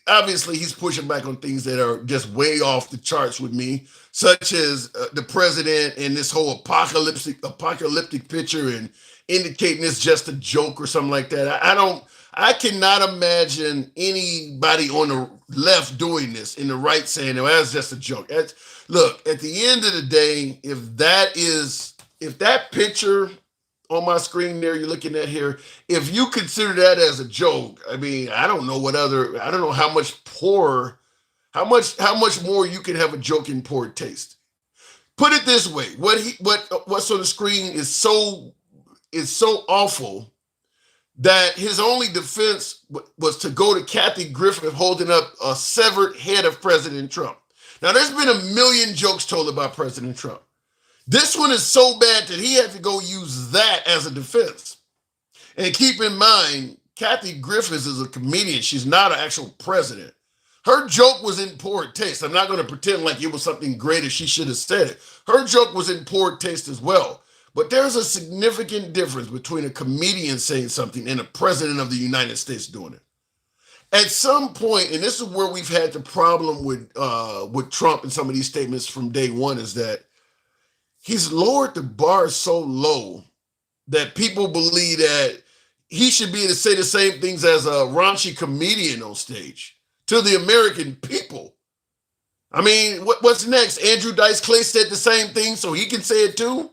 [SPEAKER 1] obviously he's pushing back on things that are just way off the charts with me, such as the president and this whole apocalyptic picture and indicating it's just a joke or something like that. I cannot imagine anybody on the left doing this and the right saying, "Oh, that's just a joke." Look, at the end of the day, if that picture on my screen there you're looking at here, if you consider that as a joke, I mean, I don't know how much more you can have a joke in poor taste. Put it this way, what's on the screen is so awful that his only defense was to go to Kathy Griffin holding up a severed head of President Trump. Now, there's been a million jokes told about President Trump. This one is so bad that he had to go use that as a defense. And keep in mind, Kathy Griffiths is a comedian. She's not an actual president. Her joke was in poor taste. I'm not going to pretend like it was something great as she should have said it. Her joke was in poor taste as well. But there's a significant difference between a comedian saying something and a president of the United States doing it. At some point, and this is where we've had the problem with Trump and some of these statements from day one, is that he's lowered the bar so low that people believe that he should be able to say the same things as a raunchy comedian on stage to the American people. I mean, what's next? Andrew Dice Clay said the same thing, so he can say it too?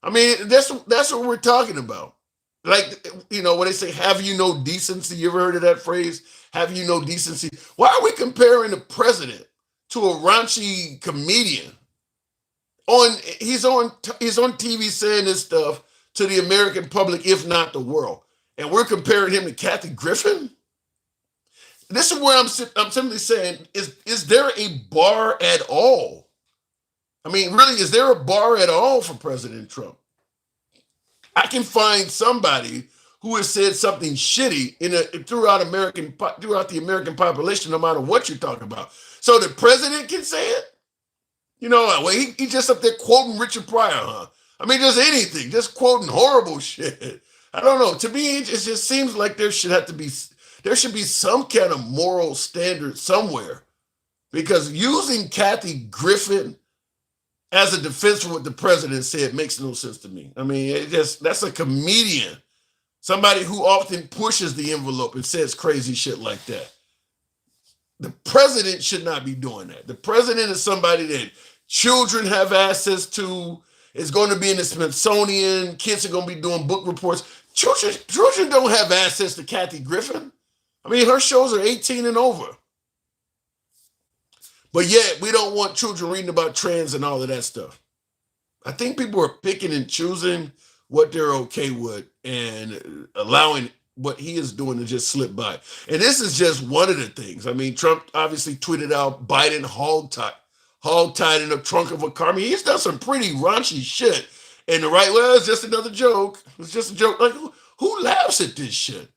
[SPEAKER 1] I mean, that's what we're talking about. Like, you know, when they say, have you no decency? You ever heard of that phrase? Have you no decency? Why are we comparing the president to a raunchy comedian? He's on TV saying this stuff to the American public, if not the world. And we're comparing him to Kathy Griffin? This is where I'm simply saying, is there a bar at all? I mean, really, is there a bar at all for President Trump? I can find somebody who has said something shitty throughout the American population, no matter what you're talking about. So the president can say it? You know, well, he just up there quoting Richard Pryor, huh? I mean, just anything, just quoting horrible shit. I don't know. To me, it just seems like there should be some kind of moral standard somewhere, because using Kathy Griffin as a defense for what the president said makes no sense to me. I mean, that's a comedian, somebody who often pushes the envelope and says crazy shit like that. The president should not be doing that. The president is somebody that children have access to, is going to be in the Smithsonian, kids are going to be doing book reports. Children don't have access to Kathy Griffin. I mean, her shows are 18 and over. But yet, we don't want children reading about trans and all of that stuff. I think people are picking and choosing what they're okay with and allowing what he is doing to just slip by. And this is just one of the things. I mean, Trump obviously tweeted out Biden hog-tied in the trunk of a car. I mean, he's done some pretty raunchy shit. And the right, well, it's just another joke. It's just a joke. Like, who laughs at this shit?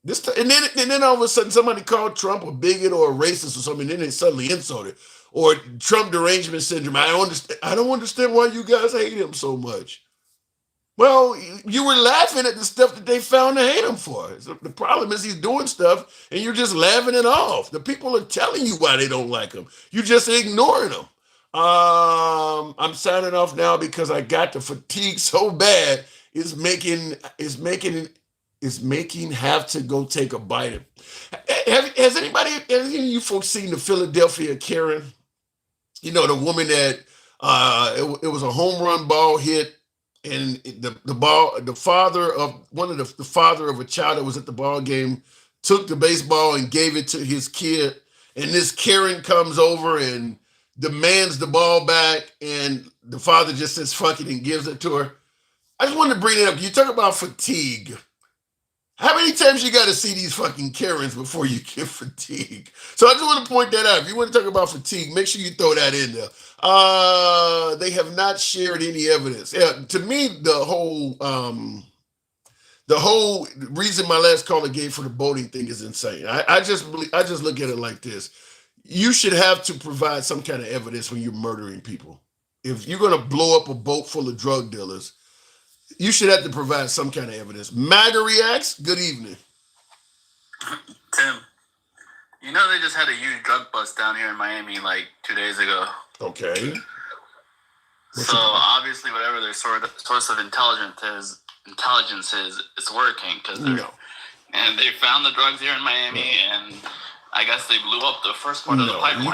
[SPEAKER 1] And then all of a sudden somebody called Trump a bigot or a racist or something, and then they suddenly insulted. Or Trump derangement syndrome. I don't understand why you guys hate him so much. Well, you were laughing at the stuff that they found to hate him for. So the problem is he's doing stuff and you're just laughing it off. The people are telling you why they don't like him. You just ignoring them. I'm signing off now because I got the fatigue so bad it's making have to go take a bite. Has any of you folks seen the Philadelphia Karen? You know, the woman that it was a home run ball hit, and the father of the father of a child that was at the ball game took the baseball and gave it to his kid, and this Karen comes over and demands the ball back, and the father just says fuck it and gives it to her. I just wanted to bring it up. You talk about fatigue. How many times you got to see these fucking Karens before you get fatigue? So I just want to point that out. If you want to talk about fatigue, make sure you throw that in there. They have not shared any evidence. Yeah, to me, the whole reason my last caller gave for the boating thing is insane. I just look at it like this. You should have to provide some kind of evidence when you're murdering people. If you're going to blow up a boat full of drug dealers, you should have to provide some kind of evidence. MAGA reacts. Good evening.
[SPEAKER 11] Tim, you know they just had a huge drug bust down here in Miami like 2 days ago.
[SPEAKER 1] Okay.
[SPEAKER 11] So obviously, whatever their source of intelligence is, it's working and they found the drugs here in Miami, and I guess they blew up the first part of the pipeline.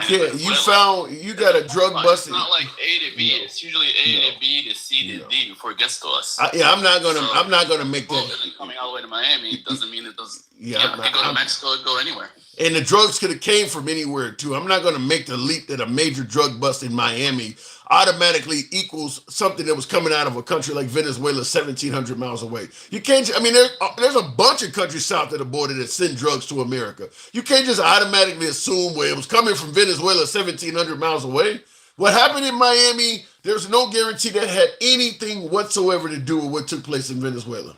[SPEAKER 1] You got a drug bust.
[SPEAKER 11] It's not like A to B. It's usually A to B to C to D before it gets to us.
[SPEAKER 1] I'm not gonna make that.
[SPEAKER 11] Coming all the way to Miami doesn't mean it doesn't. Yeah, it could go to Mexico, it could go anywhere.
[SPEAKER 1] And the drugs could have came from anywhere too. I'm not gonna make the leap that a major drug bust in Miami automatically equals something that was coming out of a country like Venezuela 1,700 miles away. You can't, I mean, there's a bunch of countries south of the border that send drugs to America. You can't just automatically assume where it was coming from Venezuela 1,700 miles away. What happened in Miami, there's no guarantee that had anything whatsoever to do with what took place in Venezuela.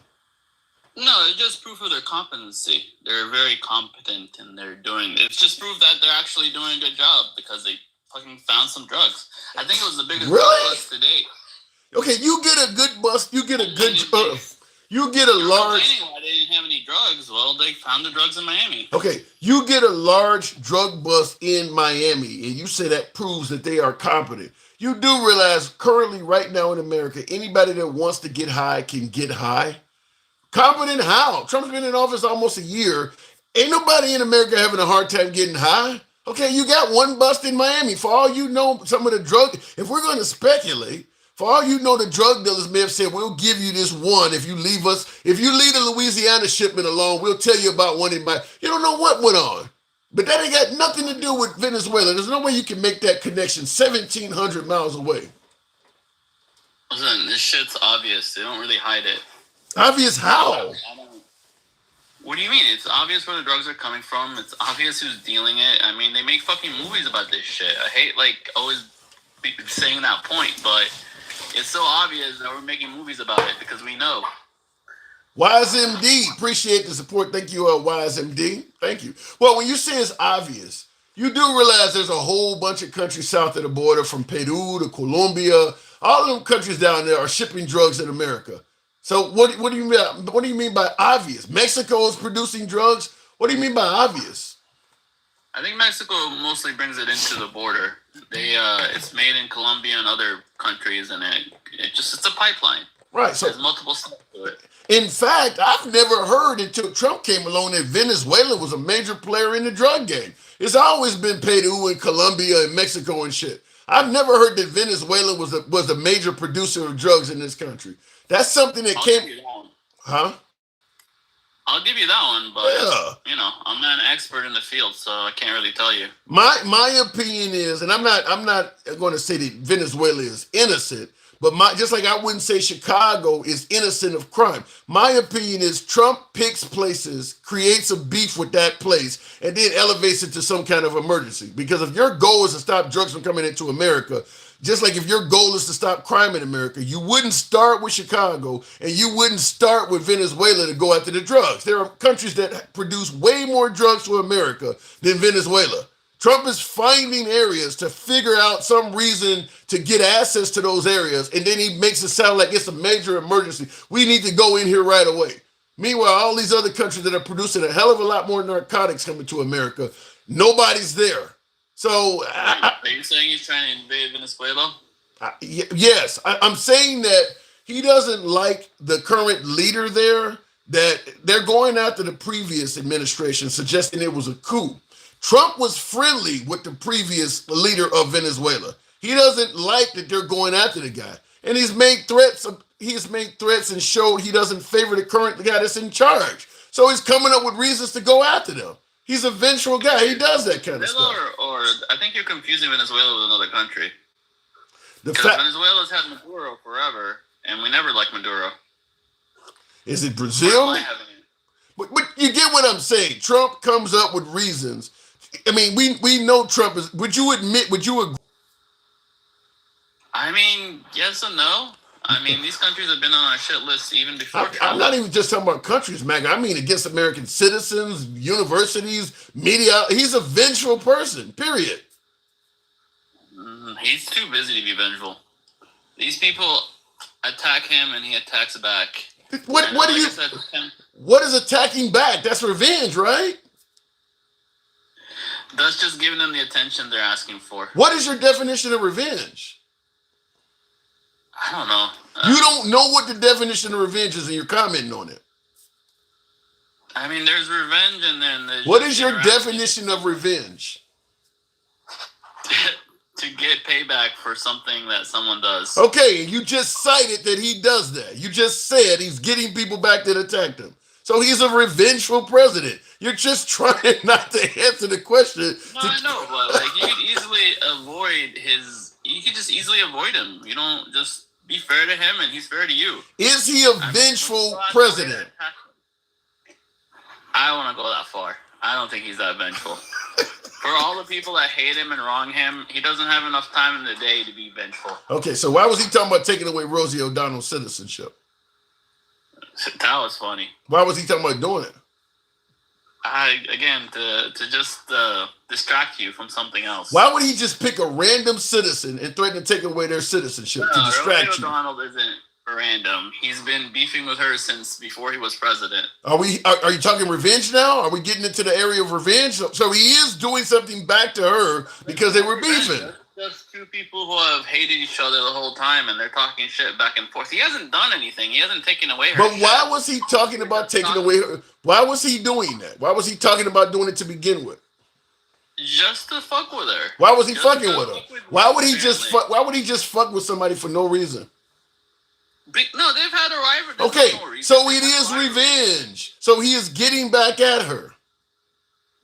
[SPEAKER 11] No, it's just proof of their competency. They're very competent and they're doing, it's just proof that they're actually doing a good job because they fucking found some drugs. I think it was the biggest bust to date.
[SPEAKER 1] Okay, you get a good bust, you get a good, you get a large.
[SPEAKER 11] Why they didn't have any drugs? Well, they found the drugs in Miami.
[SPEAKER 1] Okay, you get a large drug bust in Miami, and you say that proves that they are competent. You do realize currently, right now in America, anybody that wants to get high can get high. Competent how? Trump's been in office almost a year. Ain't nobody in America having a hard time getting high. Okay, you got one bust in Miami. For all you know, some of the drug, if we're going to speculate, for all you know, the drug dealers may have said, we'll give you this one if you leave the Louisiana shipment alone, we'll tell you about one in Miami. You don't know what went on. But that ain't got nothing to do with Venezuela. There's no way you can make that connection 1,700 miles away.
[SPEAKER 11] Listen, this shit's obvious. They don't really hide it.
[SPEAKER 1] Obvious how?
[SPEAKER 11] What do you mean? It's obvious where the drugs are coming from. It's obvious who's dealing it. I mean, they make fucking movies about this shit. I hate, always saying that point, but it's so obvious that we're making movies about it because we know.
[SPEAKER 1] YSMD, appreciate the support. Thank you, YSMD. Thank you. Well, when you say it's obvious, you do realize there's a whole bunch of countries south of the border, from Peru to Colombia. All of them countries down there are shipping drugs in America. So what do you mean by obvious? Mexico is producing drugs? What do you mean by obvious?
[SPEAKER 11] I think Mexico mostly brings it into the border. It's made in Colombia and other countries, and it's a pipeline.
[SPEAKER 1] Right. So
[SPEAKER 11] there's multiple steps to it.
[SPEAKER 1] In fact, I've never heard until Trump came along that Venezuela was a major player in the drug game. It's always been Peru and Colombia and Mexico and shit. I've never heard that Venezuela was a major producer of drugs in this country. That's something that came. Huh?
[SPEAKER 11] I'll give you that one, but I'm not an expert in the field, so I can't really tell you.
[SPEAKER 1] My opinion is, and I'm not going to say that Venezuela is innocent, but just like I wouldn't say Chicago is innocent of crime. My opinion is Trump picks places, creates a beef with that place, and then elevates it to some kind of emergency. Because if your goal is to stop drugs from coming into America, just like if your goal is to stop crime in America, you wouldn't start with Chicago and you wouldn't start with Venezuela to go after the drugs. There are countries that produce way more drugs to America than Venezuela. Trump is finding areas to figure out some reason to get access to those areas, and then he makes it sound like it's a major emergency. We need to go in here right away. Meanwhile, all these other countries that are producing a hell of a lot more narcotics coming to America, nobody's there. So,
[SPEAKER 11] are you saying he's trying to invade Venezuela?
[SPEAKER 1] Yes, I'm saying that he doesn't like the current leader there, that they're going after the previous administration, suggesting it was a coup. Trump was friendly with the previous leader of Venezuela. He doesn't like that they're going after the guy. And he's made threats and showed he doesn't favor the current guy that's in charge. So he's coming up with reasons to go after them. He's a vengeful guy. He does that kind of stuff.
[SPEAKER 11] Or I think you're confusing Venezuela with another country. Because Venezuela's had Maduro forever, and we never liked Maduro.
[SPEAKER 1] Is it Brazil? But you get what I'm saying. Trump comes up with reasons. I mean, we know Trump is. Would you agree?
[SPEAKER 11] I mean, yes and no. I mean, these countries have been on our shit list even before Trump.
[SPEAKER 1] I'm not even just talking about countries, MAGA. I mean against American citizens, universities, media. He's a vengeful person, period.
[SPEAKER 11] He's too busy to be vengeful. These people attack him and he attacks back.
[SPEAKER 1] What is attacking back? That's revenge, right?
[SPEAKER 11] That's just giving them the attention they're asking for.
[SPEAKER 1] What is your definition of revenge?
[SPEAKER 11] I don't know.
[SPEAKER 1] You don't know what the definition of revenge is and you're commenting on it.
[SPEAKER 11] I mean, there's revenge and then there's...
[SPEAKER 1] What is your definition of revenge?
[SPEAKER 11] To get payback for something that someone does.
[SPEAKER 1] Okay, you just cited that he does that. You just said he's getting people back that attacked him. So he's a revengeful president. You're just trying not to answer the question.
[SPEAKER 11] No, I know, but like you could easily avoid his... You could just easily avoid him. You don't just be fair to him and he's fair to you.
[SPEAKER 1] Is he a vengeful president?
[SPEAKER 11] I don't want to go that far. I don't think he's that vengeful. For all the people that hate him and wrong him, he doesn't have enough time in the day to be vengeful.
[SPEAKER 1] Okay, so why was he talking about taking away Rosie O'Donnell's citizenship?
[SPEAKER 11] That was funny.
[SPEAKER 1] Why was he talking about doing it?
[SPEAKER 11] To just distract you from something else.
[SPEAKER 1] Why would he just pick a random citizen and threaten to take away their citizenship to distract
[SPEAKER 11] Rosie O'Donnell isn't random. He's been beefing with her since before he was president.
[SPEAKER 1] Are you talking revenge now? Are we getting into the area of revenge? So he is doing something back to her because they were beefing.
[SPEAKER 11] Just two people who have hated each other the whole time and they're talking shit back and forth. He hasn't done anything. He hasn't taken away her.
[SPEAKER 1] But why was he talking about taking away her? Why was he doing that? Why was he talking about doing it to begin with?
[SPEAKER 11] Just to fuck with her.
[SPEAKER 1] Why was he fucking with her? Why would he just fuck with somebody for no reason?
[SPEAKER 11] No, they've had a rivalry.
[SPEAKER 1] Okay, so it is revenge. So he is getting back at her.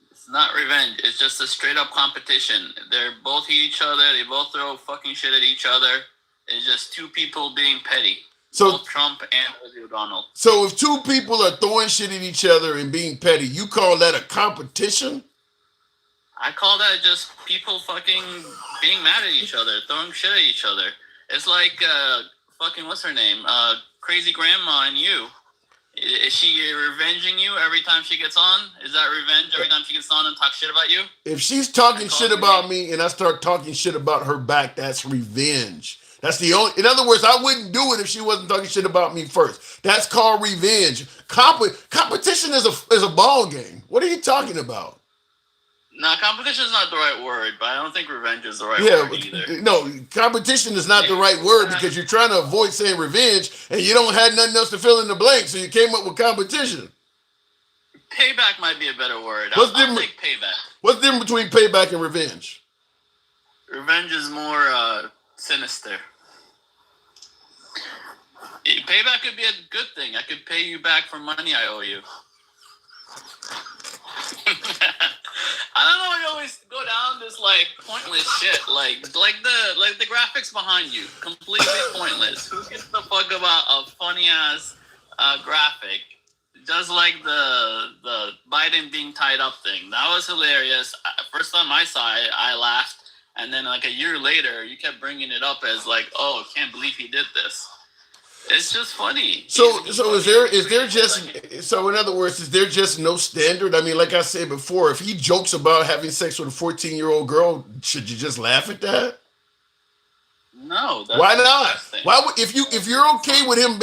[SPEAKER 11] It's not revenge. It's just a straight up competition. They're both hate each other. They both throw fucking shit at each other. It's just two people being petty.
[SPEAKER 1] So
[SPEAKER 11] both Trump and Rosie O'Donnell.
[SPEAKER 1] So if two people are throwing shit at each other and being petty, you call that a competition?
[SPEAKER 11] I call that just people fucking being mad at each other, throwing shit at each other. It's like fucking what's her name? Crazy Grandma and you. Is she revenging you every time she gets on? Is that revenge every time she gets on and talks shit about you?
[SPEAKER 1] If she's talking shit about me and I start talking shit about her back, that's revenge. That's the only. In other words, I wouldn't do it if she wasn't talking shit about me first. That's called revenge. Competition is a ball game. What are you talking about?
[SPEAKER 11] No, competition is not the right word, but I don't think revenge is the right word either.
[SPEAKER 1] No, competition is not the right word because you're trying to avoid saying revenge and you don't have nothing else to fill in the blank, so you came up with competition.
[SPEAKER 11] Payback might be a better word. I'll take payback.
[SPEAKER 1] What's the difference between payback and revenge?
[SPEAKER 11] Revenge is more sinister. Payback could be a good thing. I could pay you back for money I owe you. I don't know. You always go down this like pointless shit, like the graphics behind you, completely pointless. Who gives a fuck about a funny ass graphic? Just like the Biden being tied up thing, that was hilarious. First time I saw it, I laughed, and then like a year later, you kept bringing it up as like, oh, I can't believe he did this. It's just funny.
[SPEAKER 1] So is there just so in other words, is there just no standard? I mean, like I said before, if he jokes about having sex with a 14-year-old girl, should you just laugh at that?
[SPEAKER 11] No.
[SPEAKER 1] Why not? Why would if you're okay with him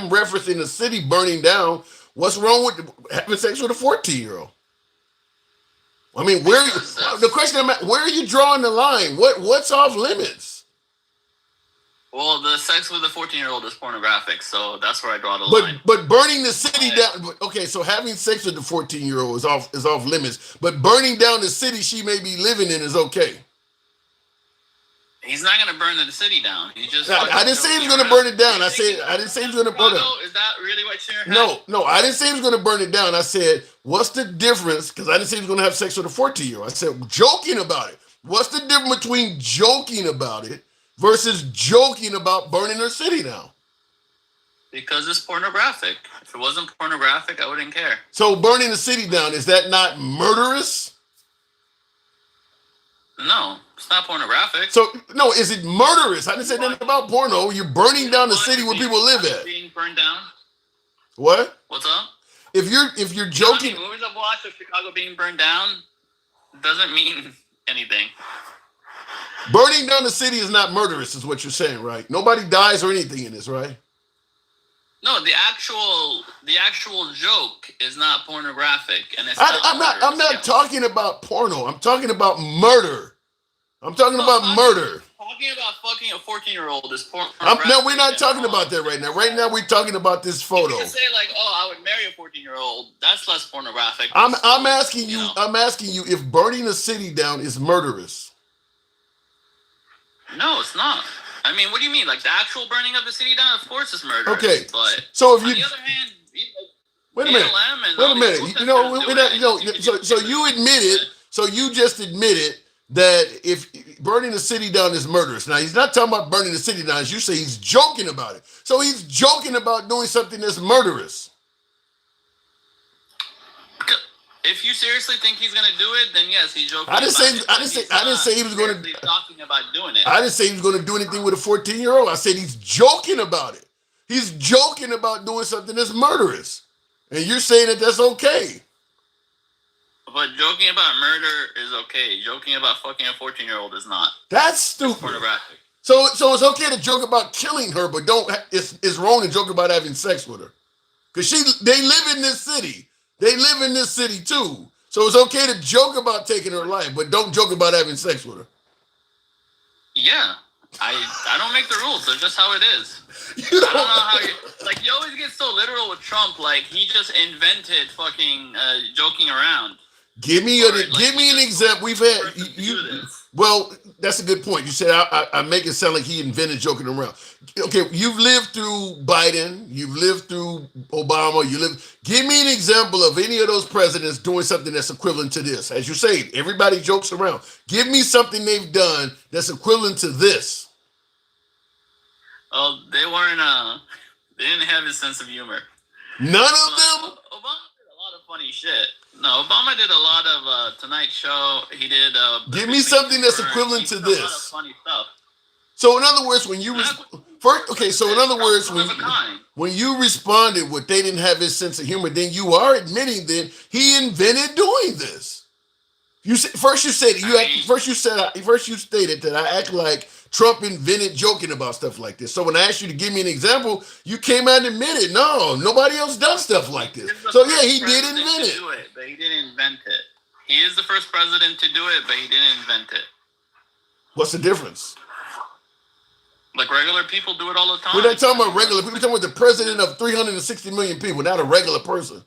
[SPEAKER 1] referencing the city burning down? What's wrong with having sex with a 14-year-old? I mean, where are you drawing the line? What's off limits?
[SPEAKER 11] Well, the sex with a 14-year-old is pornographic, so that's where I draw the line.
[SPEAKER 1] But burning the city down. Okay, so having sex with the 14-year-old is off limits. But burning down the city she may be living in is okay.
[SPEAKER 11] He's not going to burn the city down. He just.
[SPEAKER 1] I didn't say he was going to burn it down. I didn't say he was going to burn it down.
[SPEAKER 11] Is that really what you're saying?
[SPEAKER 1] No, I didn't say he was going to burn it down. I said, what's the difference? Because I didn't say he was going to have sex with a 14-year-old. I said, joking about it. What's the difference between joking about it versus joking about burning her city down?
[SPEAKER 11] Because it's pornographic. If it wasn't pornographic, I wouldn't care.
[SPEAKER 1] So burning the city down, is that not murderous?
[SPEAKER 11] No, it's not pornographic.
[SPEAKER 1] So, no, is it murderous? I didn't say nothing about porno. You're burning down the city where people live at.
[SPEAKER 11] Being burned down?
[SPEAKER 1] What?
[SPEAKER 11] What's up?
[SPEAKER 1] If you're joking...
[SPEAKER 11] Movies I've watched of Chicago being burned down doesn't mean anything.
[SPEAKER 1] Burning down the city is not murderous, is what you're saying, right? Nobody dies or anything in this, right?
[SPEAKER 11] No, the actual joke is not pornographic, and it's
[SPEAKER 1] I'm not talking about porno. I'm talking about murder. I'm talking about murder.
[SPEAKER 11] Talking about fucking a 14-year-old is pornographic.
[SPEAKER 1] No, we're not talking about that right now. Right now, we're talking about this photo.
[SPEAKER 11] You can say like, "Oh, I would marry a 14-year-old." That's less pornographic.
[SPEAKER 1] I'm asking you. I'm asking you if burning a city down is murderous.
[SPEAKER 11] No, it's not. I mean, what do you mean? Like the actual burning of the city down? Of course, it's murderous.
[SPEAKER 1] Okay,
[SPEAKER 11] but
[SPEAKER 1] so if you,
[SPEAKER 11] on the other hand,
[SPEAKER 1] wait a minute. You know, so you admitted. So you just admitted that if burning the city down is murderous. Now he's not talking about burning the city down. As you say, he's joking about it. So he's joking about doing something that's murderous.
[SPEAKER 11] If you seriously think he's gonna do it, then yes, he's joking.
[SPEAKER 1] I didn't say he was going to.
[SPEAKER 11] Talking about doing it.
[SPEAKER 1] I didn't say he was going to do anything with a 14-year-old. I said he's joking about it. He's joking about doing something that's murderous, and you're saying that that's okay.
[SPEAKER 11] But joking about murder is okay. Joking about fucking a 14-year-old is not.
[SPEAKER 1] That's stupid.
[SPEAKER 11] It's pornographic.
[SPEAKER 1] So it's okay to joke about killing her, but it's wrong to joke about having sex with her, because they live in this city. They live in this city too. So it's okay to joke about taking her life, but don't joke about having sex with her.
[SPEAKER 11] Yeah. I don't make the rules. That's just how it is. I don't know how you always get so literal with Trump. Like he just invented fucking joking around.
[SPEAKER 1] Give me an example. We've had well, that's a good point. You said I make it sound like he invented joking around. Okay, you've lived through Biden, you've lived through Obama, give me an example of any of those presidents doing something that's equivalent to this. As you say, everybody jokes around. Give me something they've done that's equivalent to this.
[SPEAKER 11] Oh, they didn't have his sense of humor.
[SPEAKER 1] None of them?
[SPEAKER 11] Obama did a lot of funny shit. No, Obama did a lot of Tonight Show. He did.
[SPEAKER 1] Give me something that's equivalent to this.
[SPEAKER 11] A lot of funny stuff.
[SPEAKER 1] So in other words, when you when you responded with they didn't have his sense of humor, then you are admitting that he invented doing this. First you stated that I act like Trump invented joking about stuff like this. So when I asked you to give me an example, you came out and admitted, no, nobody else does stuff like this. So yeah, he did invent it.
[SPEAKER 11] But he didn't invent it. He is the first president to do it, but he didn't invent it.
[SPEAKER 1] What's the difference?
[SPEAKER 11] Like regular people do it all the time.
[SPEAKER 1] We're not talking about regular people. We're talking about the president of 360 million people, not a regular person.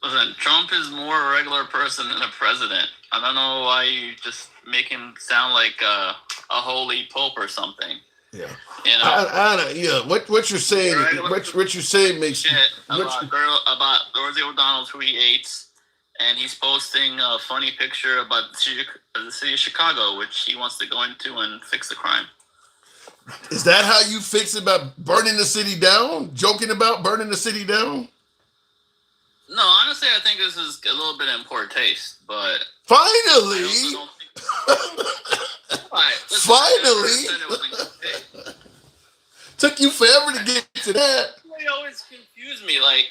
[SPEAKER 11] Listen, Trump is more a regular person than a president. I don't know why you just make him sound like a holy pope or something.
[SPEAKER 1] Yeah.
[SPEAKER 11] You know?
[SPEAKER 1] Yeah. What you're saying? What you're saying makes
[SPEAKER 11] shit about Dorothy O'Donnell, who he hates, and he's posting a funny picture about the city of Chicago, which he wants to go into and fix the crime.
[SPEAKER 1] Is that how you fix it, by burning the city down? Joking about burning the city down?
[SPEAKER 11] No, honestly, I think this is a little bit in poor taste, but...
[SPEAKER 1] Finally! Finally! Took you forever to get to that.
[SPEAKER 11] You always confuse me, like...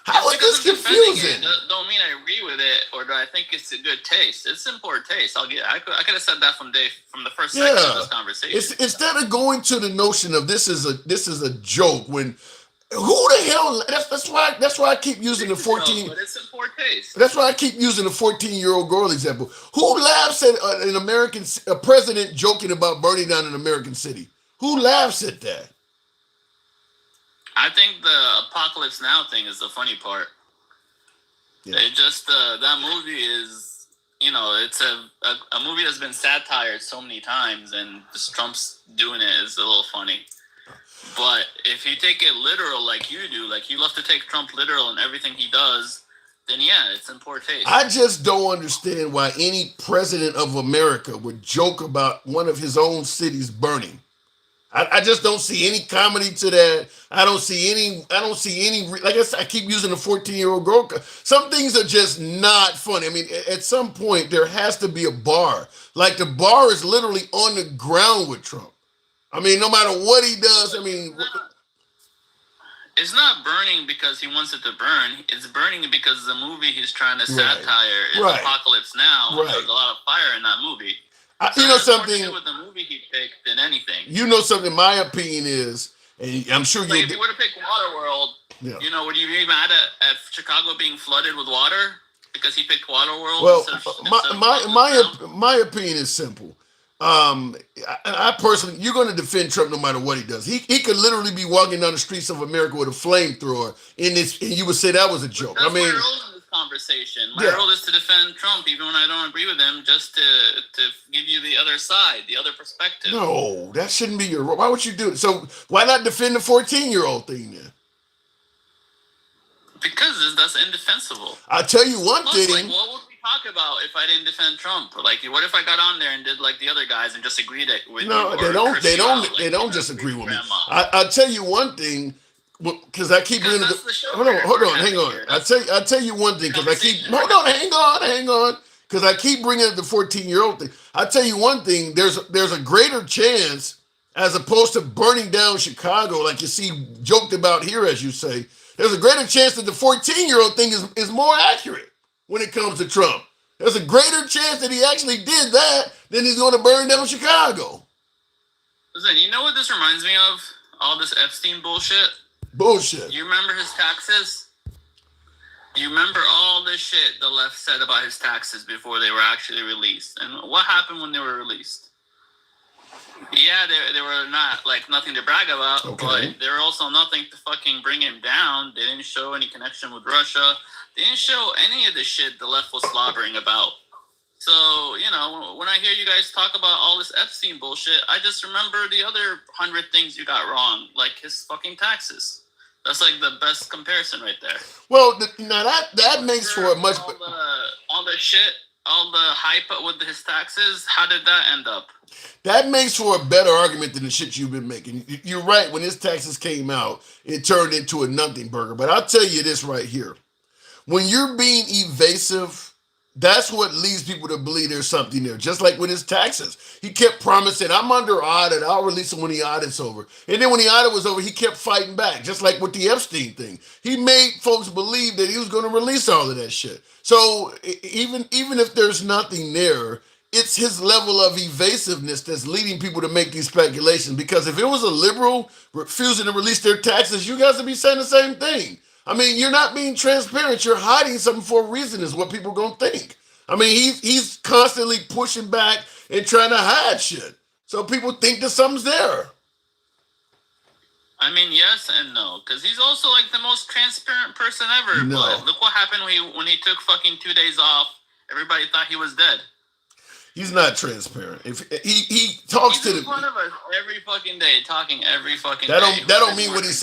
[SPEAKER 1] How is this confusing?
[SPEAKER 11] Don't mean I agree with it, or do I think it's a good taste. It's in poor taste. I could have said that from the first second of this conversation.
[SPEAKER 1] Instead of going to the notion of this is a joke, when Who the hell? That's why I keep using the 14.
[SPEAKER 11] But it's in poor taste.
[SPEAKER 1] That's why I keep using the 14-year-old girl example. Who laughs at a president joking about burning down an American city? Who laughs at that?
[SPEAKER 11] I think the Apocalypse Now thing is the funny part. Yeah. It just that movie is, it's a movie that's been satired so many times, and just Trump's doing it is a little funny. But if you take it literal like you do, like you love to take Trump literal in everything he does, then yeah, it's in poor taste.
[SPEAKER 1] I just don't understand why any president of America would joke about one of his own cities burning. I just don't see any comedy to that. I don't see any, like I said, I keep using the 14-year-old girl. Some things are just not funny. I mean, at some point, there has to be a bar. Like the bar is literally on the ground with Trump. I mean, no matter what he does, I mean...
[SPEAKER 11] It's not burning because he wants it to burn. It's burning because the movie he's trying to satire is Apocalypse Now. Right. There's a lot of fire in that movie. So
[SPEAKER 1] you know something?
[SPEAKER 11] More to do with the movie he picked than anything.
[SPEAKER 1] You know something? My opinion is, and I'm sure
[SPEAKER 11] if you would have picked Waterworld, would you be mad at Chicago being flooded with water because he picked Waterworld?
[SPEAKER 1] Well, my opinion is simple. I personally, you're going to defend Trump no matter what he does. He could literally be walking down the streets of America with a flamethrower and you would say that was a joke.
[SPEAKER 11] That's my role in this conversation. My role is to defend Trump, even when I don't agree with him, just to give you the other side, the other perspective.
[SPEAKER 1] No, that shouldn't be your role. Why would you do it? So why not defend the 14-year-old thing then?
[SPEAKER 11] Because that's indefensible.
[SPEAKER 1] I'll tell you one thing.
[SPEAKER 11] Like, what would we talk about if I didn't defend Trump? Like, what if I got on there and did like the other guys and just agreed with
[SPEAKER 1] No, they don't disagree with me. I'll tell you one thing, because I keep bringing hold on, hang on. I'll tell you one thing, because I keep hang on, because I keep bringing up the 14-year-old thing. I'll tell you one thing. There's a greater chance, as opposed to burning down Chicago, like you see joked about here, as you say. There's a greater chance that the 14-year-old thing is more accurate when it comes to Trump. There's a greater chance that he actually did that than he's going to burn down Chicago.
[SPEAKER 11] Listen, you know what this reminds me of? All this Epstein bullshit.
[SPEAKER 1] Bullshit.
[SPEAKER 11] You remember his taxes? You remember all this shit the left said about his taxes before they were actually released? And what happened when they were released? Yeah, they were not like nothing to brag about, but they were also nothing to fucking bring him down. They didn't show any connection with Russia. They didn't show any of the shit the left was slobbering about. So, when I hear you guys talk about all this Epstein bullshit, I just remember the other 100 things you got wrong, like his fucking taxes. That's like the best comparison right there.
[SPEAKER 1] Well, now that makes for a much...
[SPEAKER 11] All the shit, all the hype with his taxes, how did that end up?
[SPEAKER 1] That makes for a better argument than the shit you've been making. You're right. When his taxes came out, it turned into a nothing burger. But I'll tell you this right here. When you're being evasive, that's what leads people to believe there's something there. Just like with his taxes. He kept promising, I'm under audit. I'll release him when the audit's over. And then when the audit was over, he kept fighting back. Just like with the Epstein thing. He made folks believe that he was going to release all of that shit. So even if there's nothing there, it's his level of evasiveness that's leading people to make these speculations. Because if it was a liberal refusing to release their taxes, you guys would be saying the same thing. I mean, you're not being transparent. You're hiding something for a reason is what people going to think. I mean, he's constantly pushing back and trying to hide shit. So people think that something's there.
[SPEAKER 11] I mean, yes and no. Because he's also like the most transparent person ever.
[SPEAKER 1] No.
[SPEAKER 11] But look what happened when he took fucking 2 days off. Everybody thought he was dead.
[SPEAKER 1] He's not transparent. If he talks
[SPEAKER 11] he's
[SPEAKER 1] to the
[SPEAKER 11] in front of us every fucking day, talking every fucking
[SPEAKER 1] day.
[SPEAKER 11] That
[SPEAKER 1] don't mean what he's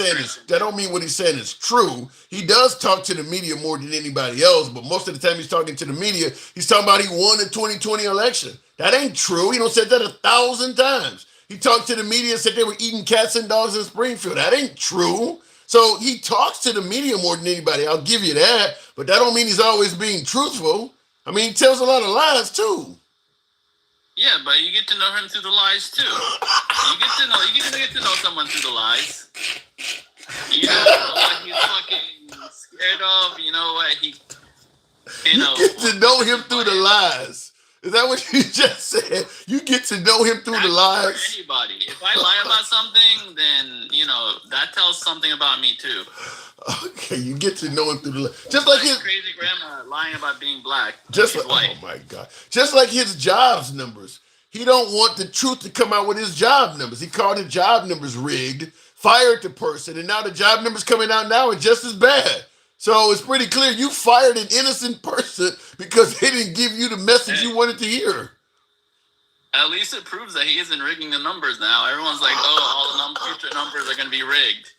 [SPEAKER 1] saying is true. He does talk to the media more than anybody else, but most of the time he's talking to the media, he's talking about he won the 2020 election. That ain't true. He don't said that 1,000 times. He talked to the media and said they were eating cats and dogs in Springfield. That ain't true. So he talks to the media more than anybody. I'll give you that, but that don't mean he's always being truthful. I mean, he tells a lot of lies too.
[SPEAKER 11] Yeah, but you get to know him through the lies too. You get to know someone through the lies. You know what he's fucking scared of. You know what he.
[SPEAKER 1] You get to know him through the lies. Is that what you just said? You get to know him through the lies?
[SPEAKER 11] For anybody. If I lie about something, then, that tells something about me too.
[SPEAKER 1] Okay, you get to know him through the lies. Just like his
[SPEAKER 11] crazy grandma lying about being black.
[SPEAKER 1] Just like, oh my God. Just like his jobs numbers. He don't want the truth to come out with his job numbers. He called the job numbers rigged, fired the person, and now the job numbers coming out now are just as bad. So it's pretty clear you fired an innocent person because they didn't give you the message you wanted to hear.
[SPEAKER 11] At least it proves that he isn't rigging the numbers now. Everyone's like, all the future numbers are going to be rigged.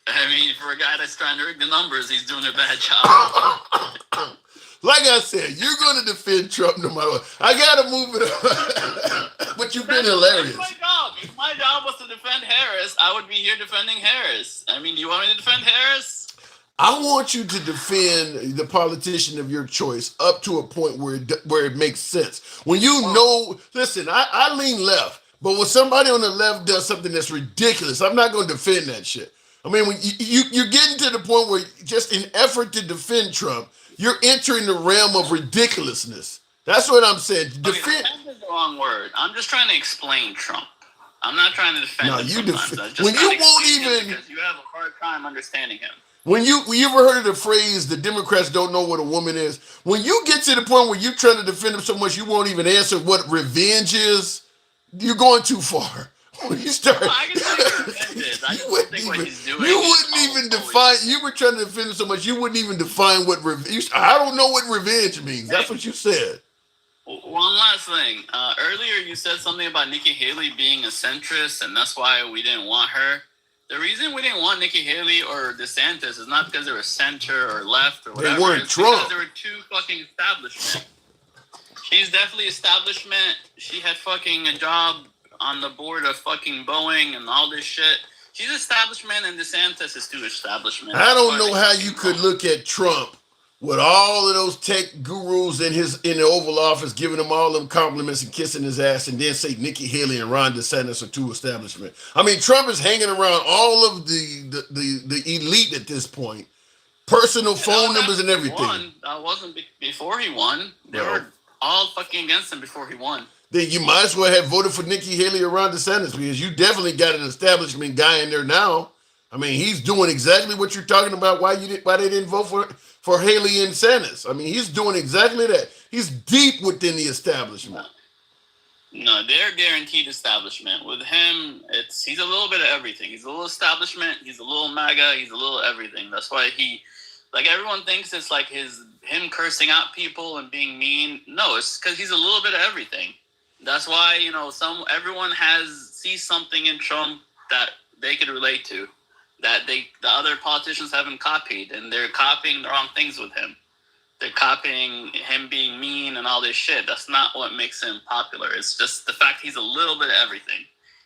[SPEAKER 11] I mean, for a guy that's trying to rig the numbers, he's doing a bad job.
[SPEAKER 1] Like I said, you're going to defend Trump no matter what. I got to move it up. But you've been hilarious.
[SPEAKER 11] That's my job. If my job was to defend Harris, I would be here defending Harris. I mean, do you want me to defend Harris?
[SPEAKER 1] I want you to defend the politician of your choice up to a point where it makes sense. When you know, listen, I lean left, but when somebody on the left does something that's ridiculous, I'm not going to defend that shit. I mean, when you're getting to the point where just in effort to defend Trump, you're entering the realm of ridiculousness. That's what I'm saying.
[SPEAKER 11] Defend is the wrong word. I'm just trying to explain Trump. I'm not trying to defend him.
[SPEAKER 1] You defend. When you won't even,
[SPEAKER 11] because you have a hard time understanding him.
[SPEAKER 1] When you ever heard of the phrase, the Democrats don't know what a woman is? When you get to the point where you're trying to defend him so much you won't even answer what revenge is, you're going too far. When you start,
[SPEAKER 11] I can see what revenge is. I just think what he's doing.
[SPEAKER 1] You wouldn't even define. You were trying to defend him so much you wouldn't even define what revenge. I don't know what revenge means. That's what you said.
[SPEAKER 11] One last thing. Earlier, you said something about Nikki Haley being a centrist, and that's why we didn't want her. The reason we didn't want Nikki Haley or DeSantis is not because they were center or left or whatever.
[SPEAKER 1] They weren't Trump.
[SPEAKER 11] Because there were two fucking establishment. She's definitely establishment. She had fucking a job on the board of fucking Boeing and all this shit. She's establishment and DeSantis is too establishment.
[SPEAKER 1] I don't know how you could look at Trump with all of those tech gurus in the Oval Office, giving him all them compliments and kissing his ass, and then say Nikki Haley and Ron DeSantis are two establishment. I mean, Trump is hanging around all of the elite at this point, personal phone numbers and everything.
[SPEAKER 11] That wasn't before he won. They were all fucking against him before he won.
[SPEAKER 1] Then you might as well have voted for Nikki Haley or Ron DeSantis because you definitely got an establishment guy in there now. I mean, he's doing exactly what you're talking about. Why they didn't vote for Haley and Sanders? I mean, he's doing exactly that. He's deep within the establishment.
[SPEAKER 11] No, they're guaranteed establishment. With him, he's a little bit of everything. He's a little establishment. He's a little MAGA. He's a little everything. That's why everyone thinks it's like him cursing out people and being mean. No, it's because he's a little bit of everything. That's why everyone sees something in Trump that they could relate to. That the other politicians haven't copied, and they're copying the wrong things with him. They're copying him being mean and all this shit. That's not what makes him popular. It's just the fact he's a little bit of everything.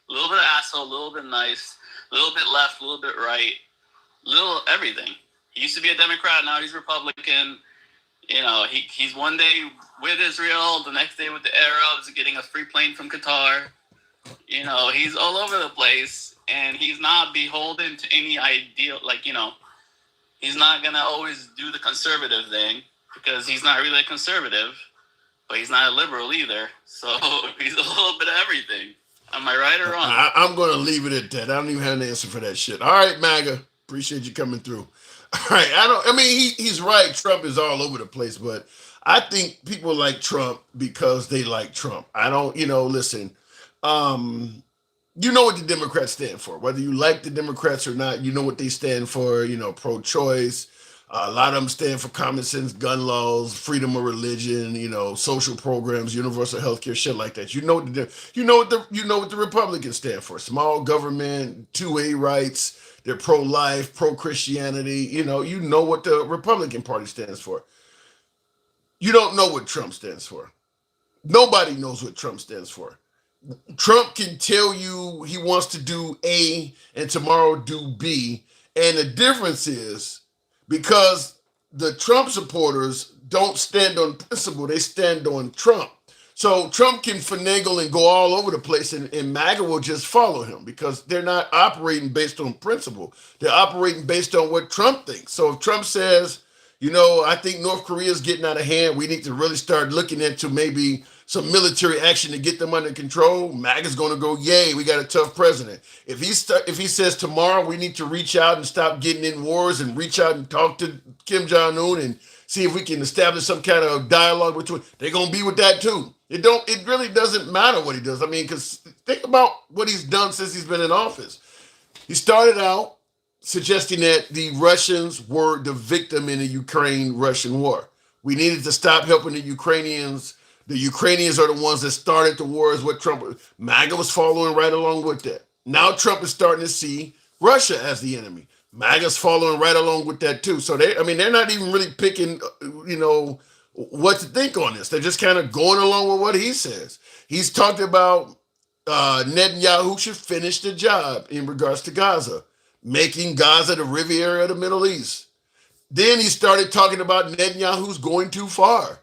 [SPEAKER 11] A little bit of asshole, a little bit nice, a little bit left, a little bit right, little everything. He used to be a Democrat, now he's Republican. He's one day with Israel, the next day with the Arabs, getting a free plane from Qatar. He's all over the place. And he's not beholden to any ideal, he's not going to always do the conservative thing because he's not really a conservative, but he's not a liberal either. So he's a little bit of everything. Am I right or wrong?
[SPEAKER 1] I'm going to leave it at that. I don't even have an answer for that shit. All right, MAGA. Appreciate you coming through. All right. He's right. Trump is all over the place, but I think people like Trump because they like Trump. Listen, you know what the Democrats stand for. Whether you like the Democrats or not, you know what they stand for, pro-choice. A lot of them stand for common sense, gun laws, freedom of religion, social programs, universal health care, shit like that. You know what the Republicans stand for. Small government, 2A rights, they're pro-life, pro-Christianity. You know what the Republican Party stands for. You don't know what Trump stands for. Nobody knows what Trump stands for. Trump can tell you he wants to do A and tomorrow do B. And the difference is because the Trump supporters don't stand on principle, they stand on Trump. So Trump can finagle and go all over the place and MAGA will just follow him because they're not operating based on principle. They're operating based on what Trump thinks. So if Trump says, I think North Korea is getting out of hand. We need to really start looking into maybe some military action to get them under control. MAGA's going to go, yay, we got a tough president. If he says tomorrow we need to reach out and stop getting in wars and reach out and talk to Kim Jong-un and see if we can establish some kind of dialogue between, they're going to be with that too. It really doesn't matter what he does. I mean, because think about what he's done since he's been in office. He started out suggesting that the Russians were the victim in the Ukraine-Russian war. We needed to stop helping the Ukrainians. The Ukrainians are the ones that started the war, is what MAGA was following right along with that. Now Trump is starting to see Russia as the enemy. MAGA's following right along with that too. So they're not even really picking, what to think on this. They're just kind of going along with what he says. He's talked about Netanyahu should finish the job in regards to Gaza, making Gaza the Riviera of the Middle East. Then he started talking about Netanyahu's going too far.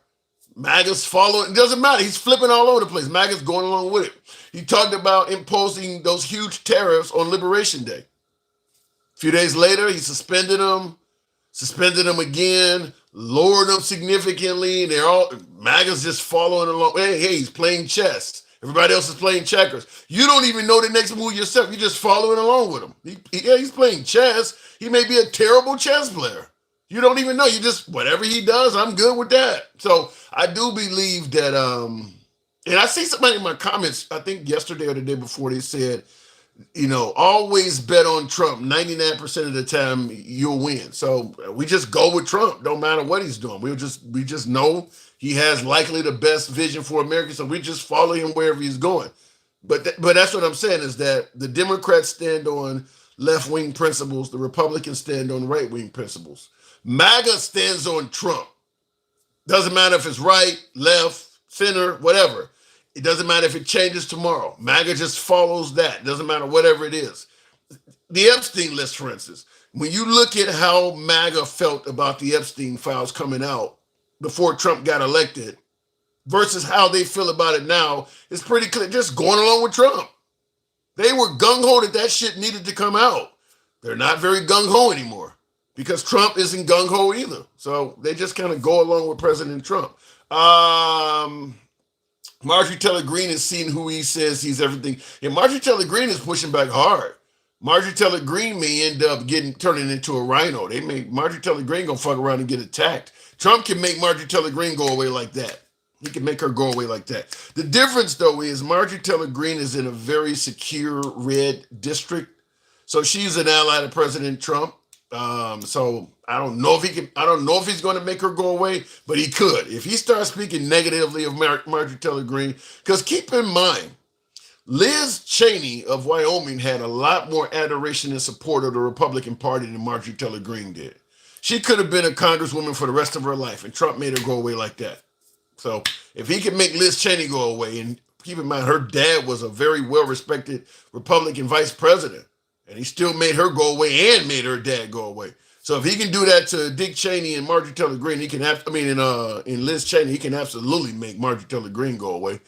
[SPEAKER 1] MAGA's following. It doesn't matter. He's flipping all over the place. MAGA's going along with it. He talked about imposing those huge tariffs on Liberation Day. A few days later, he suspended them again, lowered them significantly. MAGA's just following along. Hey, he's playing chess. Everybody else is playing checkers. You don't even know the next move yourself. You're just following along with him. He's playing chess. He may be a terrible chess player. You don't even know. You just, whatever he does, I'm good with that. So I do believe that, and I see somebody in my comments, I think yesterday or the day before, they said, always bet on Trump. 99% of the time you'll win. So we just go with Trump. Don't matter what he's doing. We just know he has likely the best vision for America. So we just follow him wherever he's going. But that's what I'm saying, is that the Democrats stand on left-wing principles. The Republicans stand on right-wing principles. MAGA stands on Trump. Doesn't matter if it's right, left, center, whatever. It doesn't matter if it changes tomorrow. MAGA just follows that. Doesn't matter whatever it is. The Epstein list, for instance, when you look at how MAGA felt about the Epstein files coming out before Trump got elected versus how they feel about it now, it's pretty clear. Just going along with Trump. They were gung-ho that shit needed to come out. They're not very gung-ho anymore because Trump isn't gung-ho either. So they just kind of go along with President Trump. Marjorie Taylor Greene is seeing who he says he's everything. And Marjorie Taylor Greene is pushing back hard. Marjorie Taylor Greene may end up turning into a rhino. Marjorie Taylor Greene gonna fuck around and get attacked. Trump can make Marjorie Taylor Greene go away like that. He can make her go away like that. The difference, though, is Marjorie Taylor Greene is in a very secure red district. So she's an ally to President Trump. So I don't know if he's going to make her go away, but he could. If he starts speaking negatively of Marjorie Taylor Greene, because keep in mind, Liz Cheney of Wyoming had a lot more adoration and support of the Republican Party than Marjorie Taylor Greene did. She could have been a congresswoman for the rest of her life, and Trump made her go away like that. So if he can make Liz Cheney go away, and keep in mind, her dad was a very well-respected Republican vice president, and he still made her go away and made her dad go away. So if he can do that to Dick Cheney and Marjorie Taylor Greene, in Liz Cheney, he can absolutely make Marjorie Taylor Greene go away.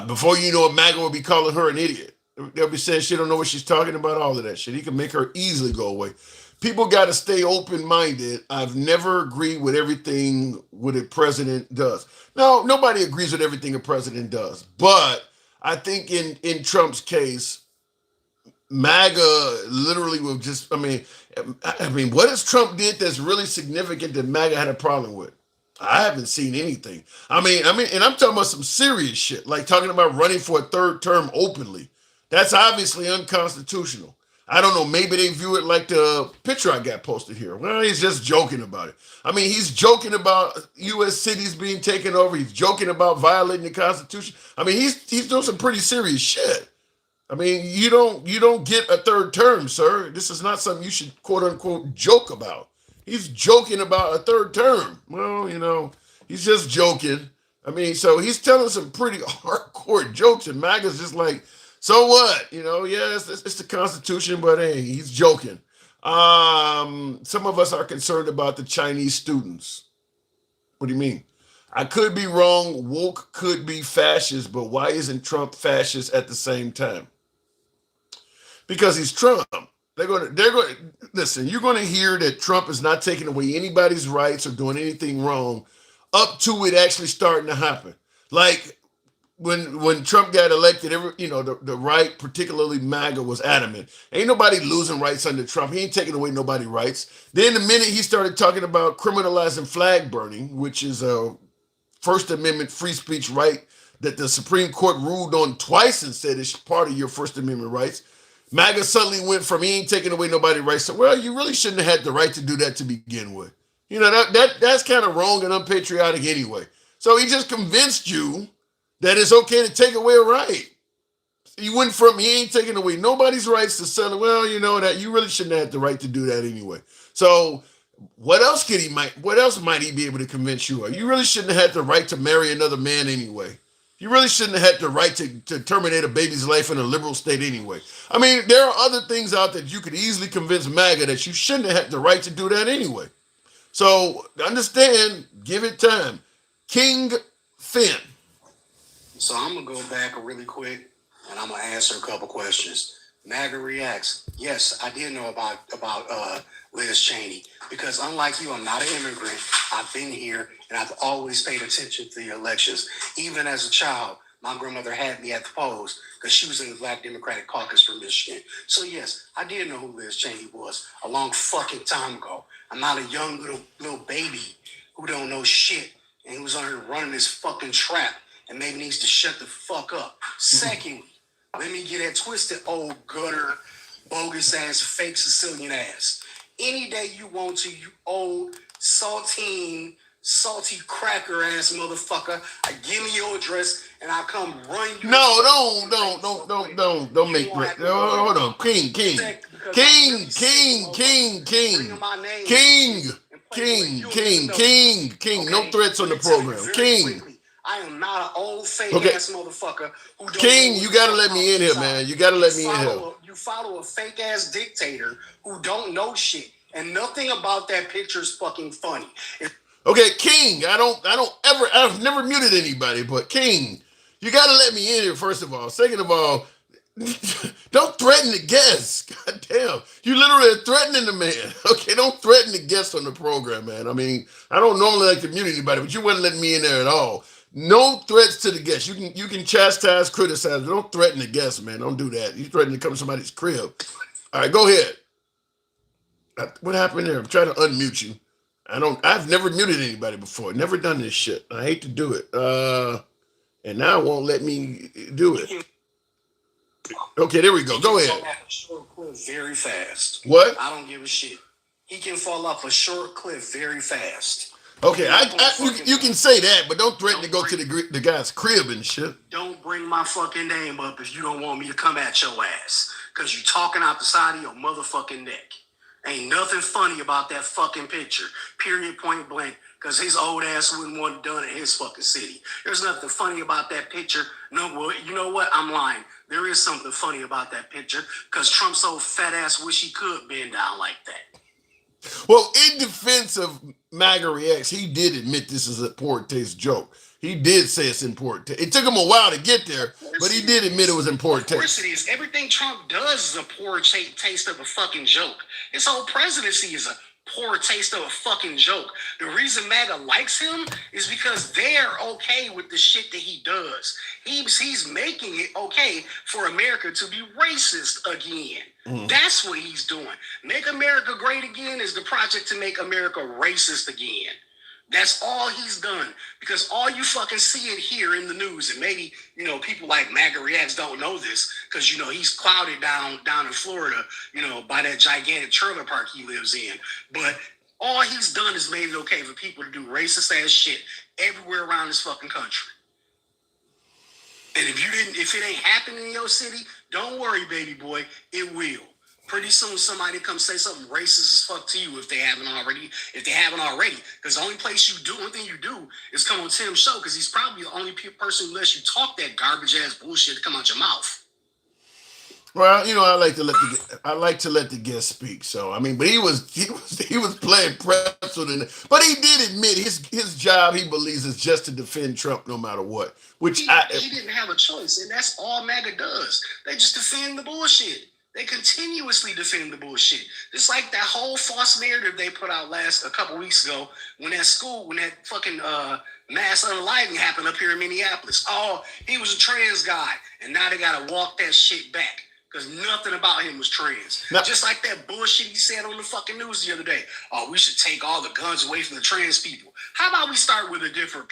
[SPEAKER 1] Before you know it, MAGA will be calling her an idiot. They'll be saying she don't know what she's talking about, all of that shit. He can make her easily go away. People got to stay open-minded. I've never agreed with everything what a president does. No, nobody agrees with everything a president does. But I think in Trump's case, MAGA literally will just, what has Trump did that's really significant that MAGA had a problem with? I haven't seen anything. And I'm talking about some serious shit, like talking about running for a third term openly. That's obviously unconstitutional. I don't know, maybe they view it like the picture I got posted here. Well, he's just joking about it. He's joking about U.S. cities being taken over. He's joking about violating the Constitution. He's doing some pretty serious shit. You don't get a third term, sir. This is not something you should, quote unquote, joke about. He's joking about a third term. Well, he's just joking. So he's telling some pretty hardcore jokes, and MAGA's just like, so what? It's the Constitution, but hey, he's joking. Some of us are concerned about the Chinese students. What do you mean? I could be wrong. Woke could be fascist, but why isn't Trump fascist at the same time? Because he's Trump. They're going to listen. You're going to hear that Trump is not taking away anybody's rights or doing anything wrong up to it actually starting to happen. Like when Trump got elected, the right, particularly MAGA, was adamant. Ain't nobody losing rights under Trump. He ain't taking away nobody's rights. Then the minute he started talking about criminalizing flag burning, which is a First Amendment free speech right that the Supreme Court ruled on twice and said it's part of your First Amendment rights. MAGA suddenly went from he ain't taking away nobody's rights to, well, you really shouldn't have had the right to do that to begin with. That's kind of wrong and unpatriotic anyway. So he just convinced you that it's okay to take away a right. He went from he ain't taking away nobody's rights to suddenly, well, that you really shouldn't have the right to do that anyway. So what else might he be able to convince you of? You really shouldn't have had the right to marry another man anyway. You really shouldn't have had the right to terminate a baby's life in a liberal state anyway. I mean, there are other things out that you could easily convince MAGA that you shouldn't have had the right to do that anyway. So understand, give it time. King Finn.
[SPEAKER 12] So I'm going to go back really quick and I'm going to answer a couple questions. MAGA reacts. Yes, I did know about Liz Cheney because unlike you, I'm not an immigrant. I've been here and I've always paid attention to the elections. Even as a child, my grandmother had me at the polls because she was in the Black Democratic Caucus from Michigan. So yes, I did know who Liz Cheney was a long fucking time ago. I'm not a young little baby who don't know shit and who's on here running this fucking trap and maybe needs to shut the fuck up. Secondly, let me get that twisted old gutter, bogus ass, fake Sicilian ass. Any day you want to, you old, salty cracker ass motherfucker. I give me your address and I come run you.
[SPEAKER 1] No, don't make great. Hold on, King. No threats on the program, King.
[SPEAKER 12] I am not an old fake ass motherfucker who don't.
[SPEAKER 1] King, you gotta let me in here, man. You gotta let me in here.
[SPEAKER 12] You follow a fake ass dictator who don't know shit, and nothing about that picture is fucking funny.
[SPEAKER 1] Okay, King, I've never muted anybody, but King, you gotta let me in here, first of all. Second of all, don't threaten the guests. God damn. You literally are threatening the man. Okay, don't threaten the guests on the program, man. I mean, I don't normally like to mute anybody, but you wouldn't let me in there at all. No threats to the guests. You can chastise, criticize, but don't threaten the guests, man. Don't do that. You threaten to come to somebody's crib. All right, go ahead. What happened there? I'm trying to unmute you. I've never muted anybody before. Never done this shit. I hate to do it. And now it won't let me do it. Okay, there we go. Go ahead.
[SPEAKER 12] Short cliff very fast.
[SPEAKER 1] What?
[SPEAKER 12] I don't give a shit. He can fall off a short cliff very fast.
[SPEAKER 1] Okay, you can say that, but don't threaten to go to the guy's crib and shit.
[SPEAKER 12] Don't bring my fucking name up if you don't want me to come at your ass. Because you talking out the side of your motherfucking neck. Ain't nothing funny about that fucking picture. Period, point blank. Because his old ass wouldn't want it done in his fucking city. There's nothing funny about that picture. No, well, you know what? I'm lying. There is something funny about that picture. Because Trump's old fat ass wish he could bend down like that.
[SPEAKER 1] Well, in defense of MAGA Reacts, he did admit this is a poor taste joke. He did say it's in poor taste. It took him a while to get there, but he did admit it was in poor taste.
[SPEAKER 12] Of course it is. Everything Trump does is a poor taste of a fucking joke. His whole presidency is a poor taste of a fucking joke. The reason MAGA likes him is because they're okay with the shit that he does. He's making it okay for America to be racist again. That's what he's doing. Make America Great Again is the project to make America racist again. That's all he's done. Because all you fucking see it here in the news, and maybe, people like MAGA Reacts don't know this, because, he's clouded down in Florida, by that gigantic trailer park he lives in. But all he's done is made it okay for people to do racist ass shit everywhere around this fucking country. And if it ain't happening in your city, don't worry, baby boy, it will. Pretty soon somebody come say something racist as fuck to you if they haven't already. Because the only thing you do is come on Tim's show, because he's probably the only person who lets you talk that garbage ass bullshit to come out your mouth.
[SPEAKER 1] Well, I like to let the guest speak. So but he was playing pretzel, but he did admit his job, he believes, is just to defend Trump no matter what. Which
[SPEAKER 12] he didn't have a choice, and that's all MAGA does. They just defend the bullshit. They continuously defend the bullshit. Just like that whole false narrative they put out a couple weeks ago when that fucking mass unaliving happened up here in Minneapolis. Oh, he was a trans guy. And now they got to walk that shit back because nothing about him was trans. Now, just like that bullshit he said on the fucking news the other day. Oh, we should take all the guns away from the trans people. How about we start with a different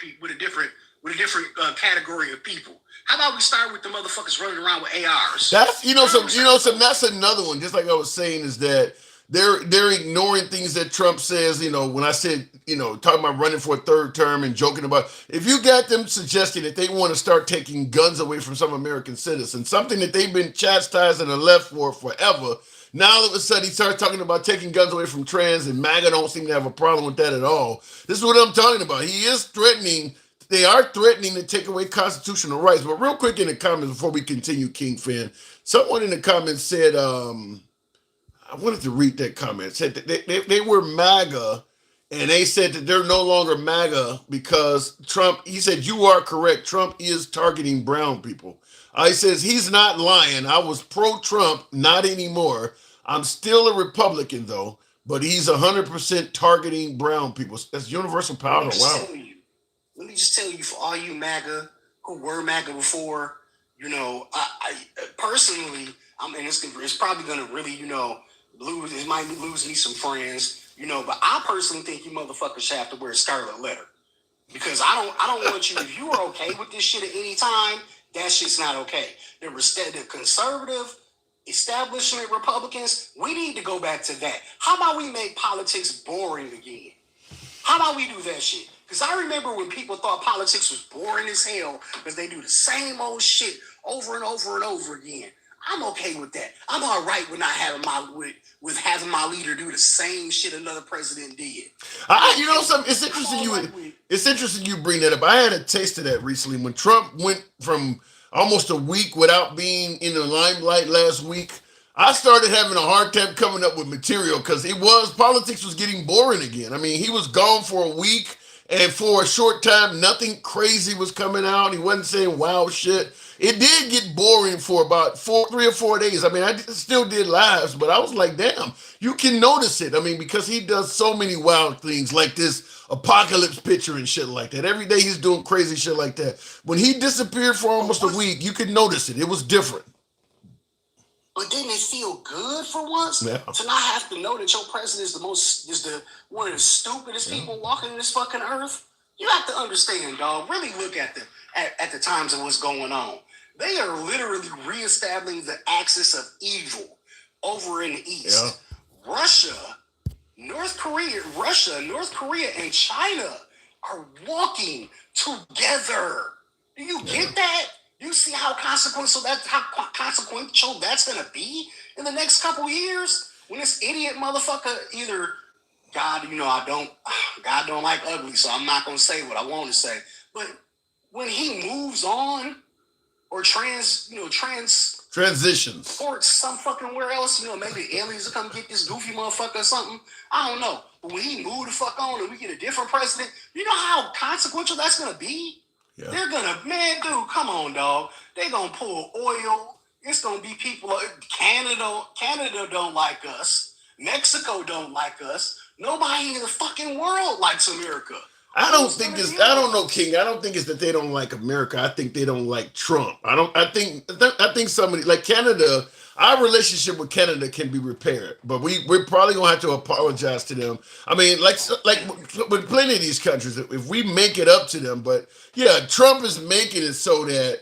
[SPEAKER 12] category of people? How about we start with the motherfuckers running around with ARs? That's
[SPEAKER 1] that's another one. Just like I was saying, is that they're ignoring things that Trump says. When I said, talking about running for a third term and joking about, if you got them suggesting that they want to start taking guns away from some American citizens, something that they've been chastising the left for forever. Now all of a sudden he starts talking about taking guns away from trans, and MAGA don't seem to have a problem with that at all. This is what I'm talking about. He is threatening. They are threatening to take away constitutional rights. But real quick in the comments before we continue, King Fan, someone in the comments said, I wanted to read that comment. Said that they were MAGA, and they said that they're no longer MAGA because Trump, he said, you are correct. Trump is targeting brown people. He says, he's not lying. I was pro-Trump, not anymore. I'm still a Republican, though, but he's 100% targeting brown people. That's universal power. Wow.
[SPEAKER 12] Let me just tell you, for all you MAGA who were MAGA before, I personally, it's probably going to really, it might lose me some friends, but I personally think you motherfuckers should have to wear a scarlet letter. Because I don't want you, if you are okay with this shit at any time, that shit's not okay. The conservative establishment Republicans, we need to go back to that. How about we make politics boring again? How about we do that shit? Because I remember when people thought politics was boring as hell because they do the same old shit over and over and over again. I'm okay with that. I'm all right with not having having my leader do the same shit another president did.
[SPEAKER 1] It's interesting it's interesting you bring that up. I had a taste of that recently when Trump went from almost a week without being in the limelight last week. I started having a hard time coming up with material because politics was getting boring again. I mean, he was gone for a week. And for a short time, nothing crazy was coming out. He wasn't saying wow shit. It did get boring for about 3 or 4 days. I mean, I still did lives, but I was like, damn, you can notice it. I mean, because he does so many wild things like this apocalypse picture and shit like that. Every day he's doing crazy shit like that. When he disappeared for almost a week, you could notice it. It was different.
[SPEAKER 12] But didn't it feel good for once to not have to know that your president is one of the stupidest people walking this fucking earth? You have to understand, dog. Really look at the times of what's going on. They are literally reestablishing the axis of evil over in the east. Yeah. Russia, North Korea, and China are walking together. Do you get that? You see how consequential that's gonna be in the next couple years when this idiot motherfucker either God don't like ugly, so I'm not gonna say what I want to say. But when he moves on or transitions or some fucking where else, maybe aliens will come get this goofy motherfucker or something. I don't know. But when he move the fuck on and we get a different president, you know how consequential that's gonna be? Yeah. They're gonna, dude, come on, dog. They're gonna pull oil. It's gonna be people. Canada don't like us. Mexico don't like us. Nobody in the fucking world likes America.
[SPEAKER 1] I don't know, King. I don't think it's that they don't like America. I think they don't like Trump. I think somebody like Canada, our relationship with Canada can be repaired, but we're probably gonna have to apologize to them. I mean, like with plenty of these countries, if we make it up to them, but yeah, Trump is making it so that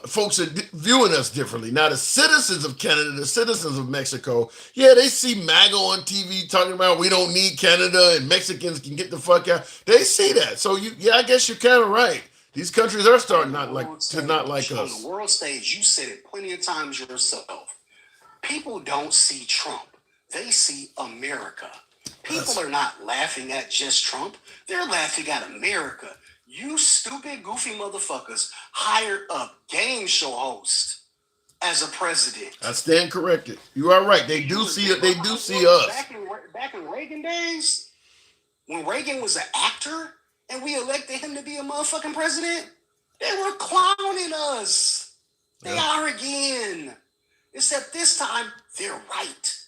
[SPEAKER 1] folks are viewing us differently. Now, the citizens of Canada, the citizens of Mexico, yeah, they see MAGA on TV talking about we don't need Canada and Mexicans can get the fuck out. They see that. So I guess you're kind of right. These countries are starting not like us.
[SPEAKER 12] On the world stage, you said it plenty of times yourself. People don't see Trump. They see America. People are not laughing at just Trump. They're laughing at America. You stupid, goofy motherfuckers hired a game show host as a president.
[SPEAKER 1] I stand corrected. You are right. They do see it. They do see us.
[SPEAKER 12] Back in Reagan days, when Reagan was an actor and we elected him to be a motherfucking president, they were clowning us. They are again. Except this time, they're right.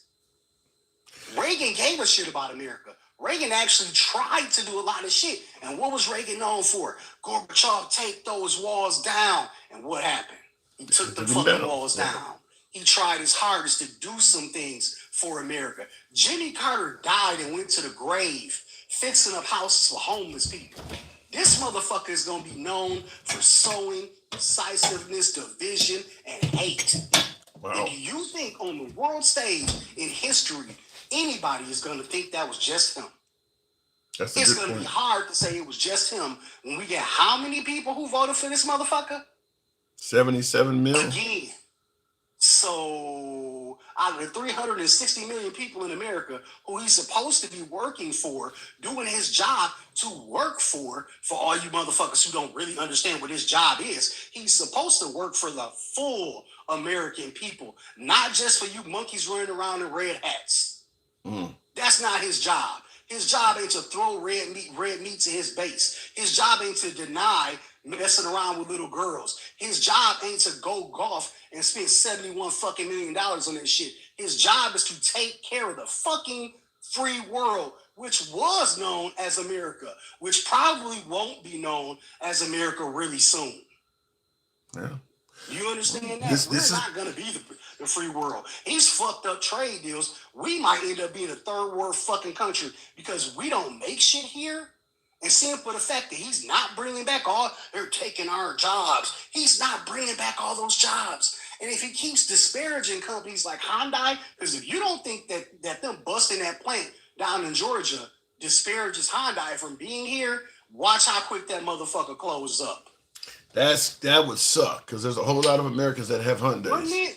[SPEAKER 12] Reagan gave a shit about America. Reagan actually tried to do a lot of shit. And what was Reagan known for? Gorbachev, take those walls down. And what happened? He took the fucking walls down. He tried his hardest to do some things for America. Jimmy Carter died and went to the grave fixing up houses for homeless people. This motherfucker is going to be known for sowing decisiveness, division, and hate. Wow. And do you think on the world stage in history, anybody is going to think that was just him? It's going to be hard to say it was just him when we get how many people who voted for this motherfucker?
[SPEAKER 1] 77 million.
[SPEAKER 12] Again. So out of the 360 million people in America who he's supposed to be working for, doing his job to work for all you motherfuckers who don't really understand what his job is, he's supposed to work for the full American people, not just for you monkeys running around in red hats. That's not his job. His job ain't to throw red meat to his base. His job ain't to deny messing around with little girls. His job ain't to go golf and spend $71 fucking million on that shit. His job is to take care of the fucking free world, which was known as America, which probably won't be known as America really soon.
[SPEAKER 1] Yeah.
[SPEAKER 12] You understand that? We're not going to be the free world. He's fucked up trade deals. We might end up being a third world fucking country because we don't make shit here. And seeing for the fact that he's not bringing back they're taking our jobs. He's not bringing back all those jobs. And if he keeps disparaging companies like Hyundai, because if you don't think that them busting that plant down in Georgia disparages Hyundai from being here, watch how quick that motherfucker closes up.
[SPEAKER 1] That would suck because there's a whole lot of Americans that have Hyundais.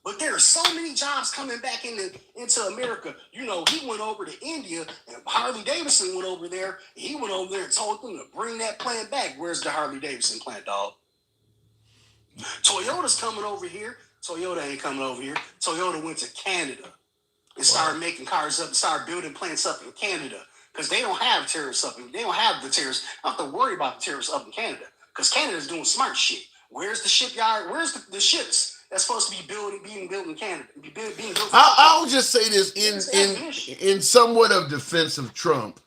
[SPEAKER 12] But there are so many jobs coming back into America. You know, he went over to India and Harley Davidson went over there. He went over there and told them to bring that plant back. Where's the Harley Davidson plant, dog? Toyota's coming over here. Toyota ain't coming over here. Toyota went to Canada and started making cars up and started building plants up in Canada because they don't have terrorists up. They don't have the terrorists. I don't have to worry about the terrorists up in Canada because Canada's doing smart shit. Where's the shipyard? Where's the ships that's supposed to be being built in Canada? Being built
[SPEAKER 1] I'll just say this in somewhat of defense of Trump.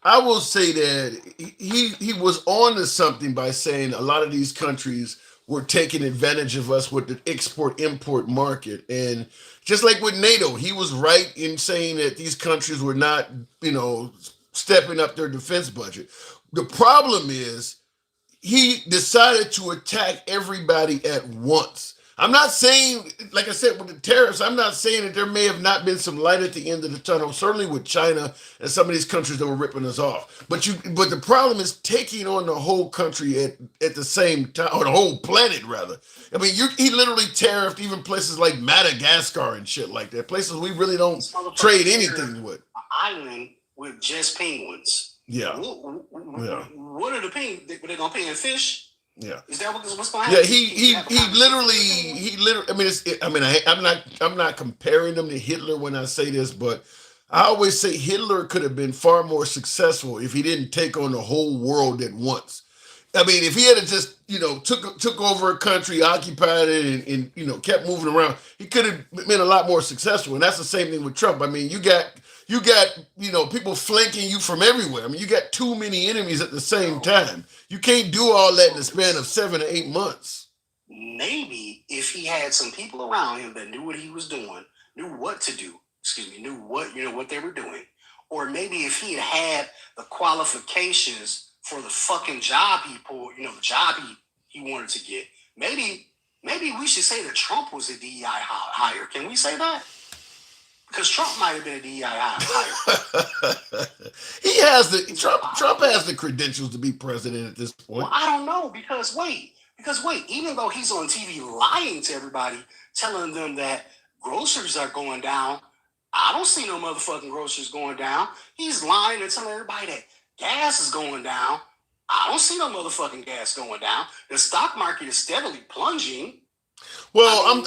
[SPEAKER 1] I will say that he was on to something by saying a lot of these countries were taking advantage of us with the export-import market. And just like with NATO, he was right in saying that these countries were not, stepping up their defense budget. The problem is he decided to attack everybody at once. I'm not saying, like I said, with the tariffs, I'm not saying that there may have not been some light at the end of the tunnel, certainly with China and some of these countries that were ripping us off. But the problem is taking on the whole country at the same time, or the whole planet, rather. I mean, he literally tariffed even places like Madagascar and shit like that, places we really don't trade anything with.
[SPEAKER 12] An island with just penguins.
[SPEAKER 1] Yeah.
[SPEAKER 12] What are the penguins? They're going to pay in fish?
[SPEAKER 1] Yeah.
[SPEAKER 12] Is that what's going to happen?
[SPEAKER 1] Yeah, he literally. I mean, I'm not comparing them to Hitler when I say this, but I always say Hitler could have been far more successful if he didn't take on the whole world at once. I mean, if he had just took over a country, occupied it, and kept moving around, he could have been a lot more successful. And that's the same thing with Trump. I mean, you got people flanking you from everywhere. I mean, you got too many enemies at the same time. You can't do all that in the span of 7 to 8 months.
[SPEAKER 12] Maybe if he had some people around him that knew what he was doing, knew what to do, knew what they were doing, or maybe if he had the qualifications for the fucking job he pulled, the job he wanted to get, maybe we should say that Trump was a DEI hire. Can we say that? Because Trump might have been a DEI hire.
[SPEAKER 1] Trump has the credentials to be president at this point.
[SPEAKER 12] Well, I don't know because wait, even though he's on TV lying to everybody, telling them that groceries are going down, I don't see no motherfucking groceries going down. He's lying and telling everybody that gas is going down. I don't see no motherfucking gas going down. The stock market is steadily plunging.
[SPEAKER 1] Well, I'm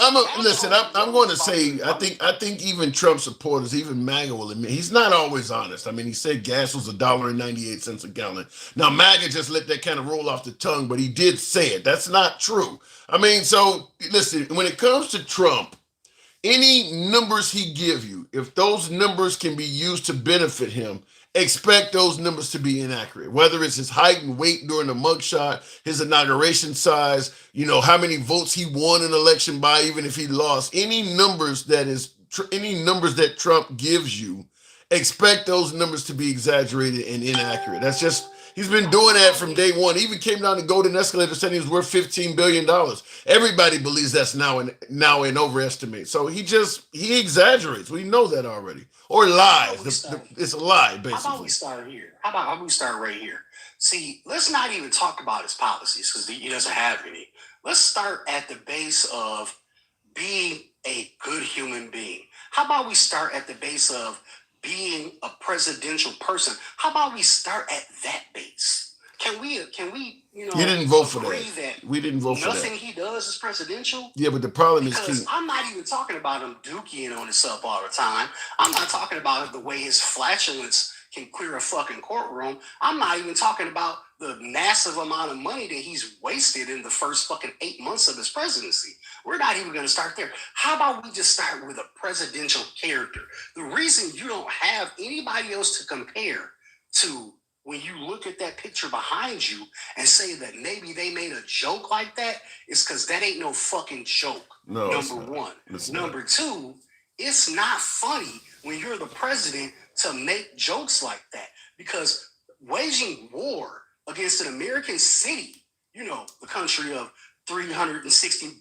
[SPEAKER 1] going to say I think even Trump supporters, even MAGA will admit he's not always honest. I mean, he said gas was $1.98 a gallon. Now MAGA just let that kind of roll off the tongue, but he did say it. That's not true. I mean, so listen, when it comes to Trump, Any numbers he give you, if those numbers can be used to benefit him, expect those numbers to be inaccurate. Whether it's his height and weight during the mugshot, his inauguration size, how many votes he won an election by, even if he lost. Any numbers that Trump gives you, expect those numbers to be exaggerated and inaccurate. That's just, he's been doing that from day one. He even came down to Golden Escalator, said he was worth $15 billion. Everybody believes that's now an overestimate. So he exaggerates. We know that already. Or lies. It's a lie, basically.
[SPEAKER 12] How about we start here? How about we start right here? See, let's not even talk about his policies because he doesn't have any. Let's start at the base of being a good human being. How about we start at the base of being a presidential person? How about we start at that base? Can we
[SPEAKER 1] you didn't vote for that. We didn't vote for that.
[SPEAKER 12] Nothing he does is presidential.
[SPEAKER 1] Yeah, but the problem is,
[SPEAKER 12] I'm not even talking about him dookie on himself all the time. I'm not talking about the way his flatulence can clear a fucking courtroom. I'm not even talking about the massive amount of money that he's wasted in the first fucking 8 months of his presidency. We're not even going to start there. How about we just start with a presidential character? The reason you don't have anybody else to compare to when you look at that picture behind you and say that maybe they made a joke like that is because that ain't no fucking joke.
[SPEAKER 1] No,
[SPEAKER 12] number one. Number two, it's not funny when you're the president to make jokes like that, because waging war against an American city, the country of 360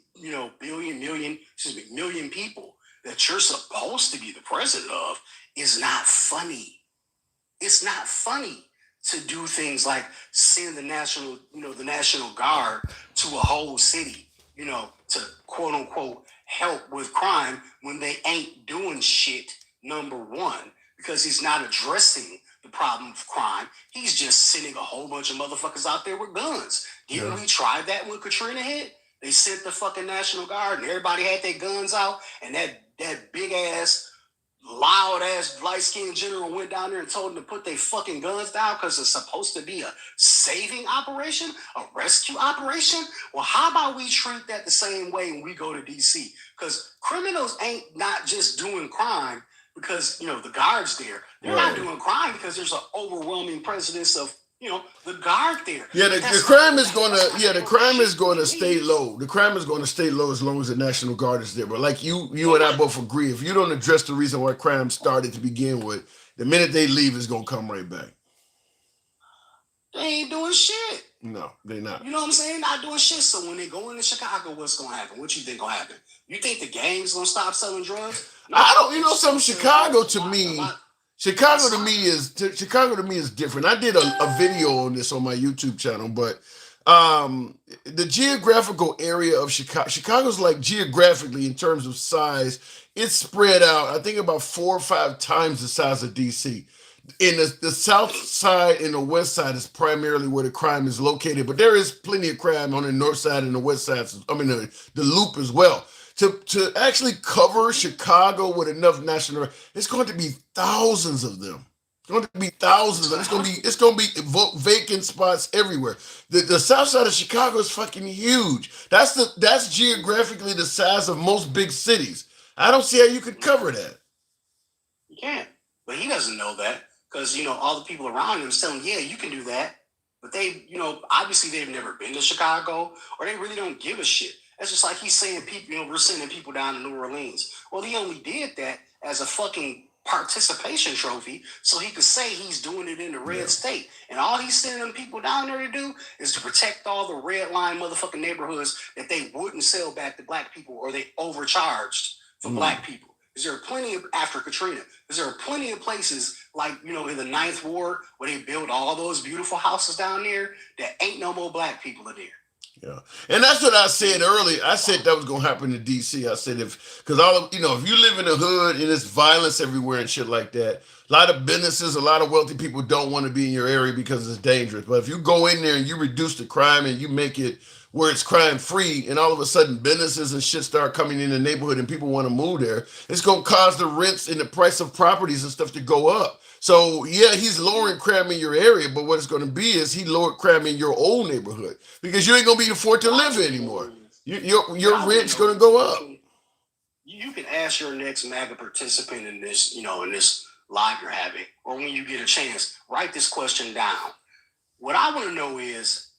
[SPEAKER 12] million people that you're supposed to be the president of, is not funny. It's not funny to do things like send the National Guard to a whole city, to quote unquote help with crime when they ain't doing shit, number one, because he's not addressing the problem of crime. He's just sending a whole bunch of motherfuckers out there with guns. Didn't we try that when Katrina hit? They sent the fucking National Guard and everybody had their guns out, and that big ass, loud ass, light skinned general went down there and told them to put their fucking guns down because it's supposed to be a saving operation, a rescue operation. Well, how about we treat that the same way when we go to DC? Because criminals ain't not just doing crime because the guard's there. They're not doing crime because there's an overwhelming presence of the guard there.
[SPEAKER 1] Yeah, the crime is going to stay low. The crime is going to stay low as long as the National Guard is there. But like you and I both agree, if you don't address the reason why crime started to begin with, the minute they leave, it's going to come right back.
[SPEAKER 12] They ain't doing shit.
[SPEAKER 1] No, they're not.
[SPEAKER 12] You know what I'm saying? Not doing shit. So when they go into Chicago, what's going to happen? What you think going to happen? You think the gang's going to stop selling drugs? No,
[SPEAKER 1] I don't. Chicago to me is different. I did a video on this on my YouTube channel, but the geographical area of Chicago's like geographically in terms of size, it's spread out. I think about 4 or 5 times the size of DC. In the south side and the west side is primarily where the crime is located, but there is plenty of crime on the north side and the west side. The loop as well. To actually cover Chicago with enough national, it's going to be thousands of them. It's going to be thousands. It's going to be vacant spots everywhere. The south side of Chicago is fucking huge. That's geographically the size of most big cities. I don't see how you could cover that.
[SPEAKER 12] You can't, but he doesn't know that because all the people around him is telling him, yeah, you can do that. But they, obviously they've never been to Chicago or they really don't give a shit. That's just like he's saying people, we're sending people down to New Orleans. Well, he only did that as a fucking participation trophy so he could say he's doing it in the red state. And all he's sending them people down there to do is to protect all the red line motherfucking neighborhoods that they wouldn't sell back to black people or they overcharged for black people. Is there plenty of, after Katrina, is there plenty of places like, in the 9th Ward where they built all those beautiful houses down there that ain't no more black people in there?
[SPEAKER 1] Yeah, and that's what I said earlier. I said that was gonna happen in DC. I said if you live in the hood and there's violence everywhere and shit like that, a lot of businesses, a lot of wealthy people don't want to be in your area because it's dangerous. But if you go in there and you reduce the crime and you make it where it's crime free, and all of a sudden businesses and shit start coming in the neighborhood and people want to move there, it's gonna cause the rents and the price of properties and stuff to go up. So yeah, he's lowering crime in your area, but what it's going to be is he lowered crime in your old neighborhood because you ain't going to be afford to live anymore. Your rent's going to go up.
[SPEAKER 12] You can ask ask your next MAGA participant in this, in this live you're having, or when you get a chance, write this question down. What I want to know is,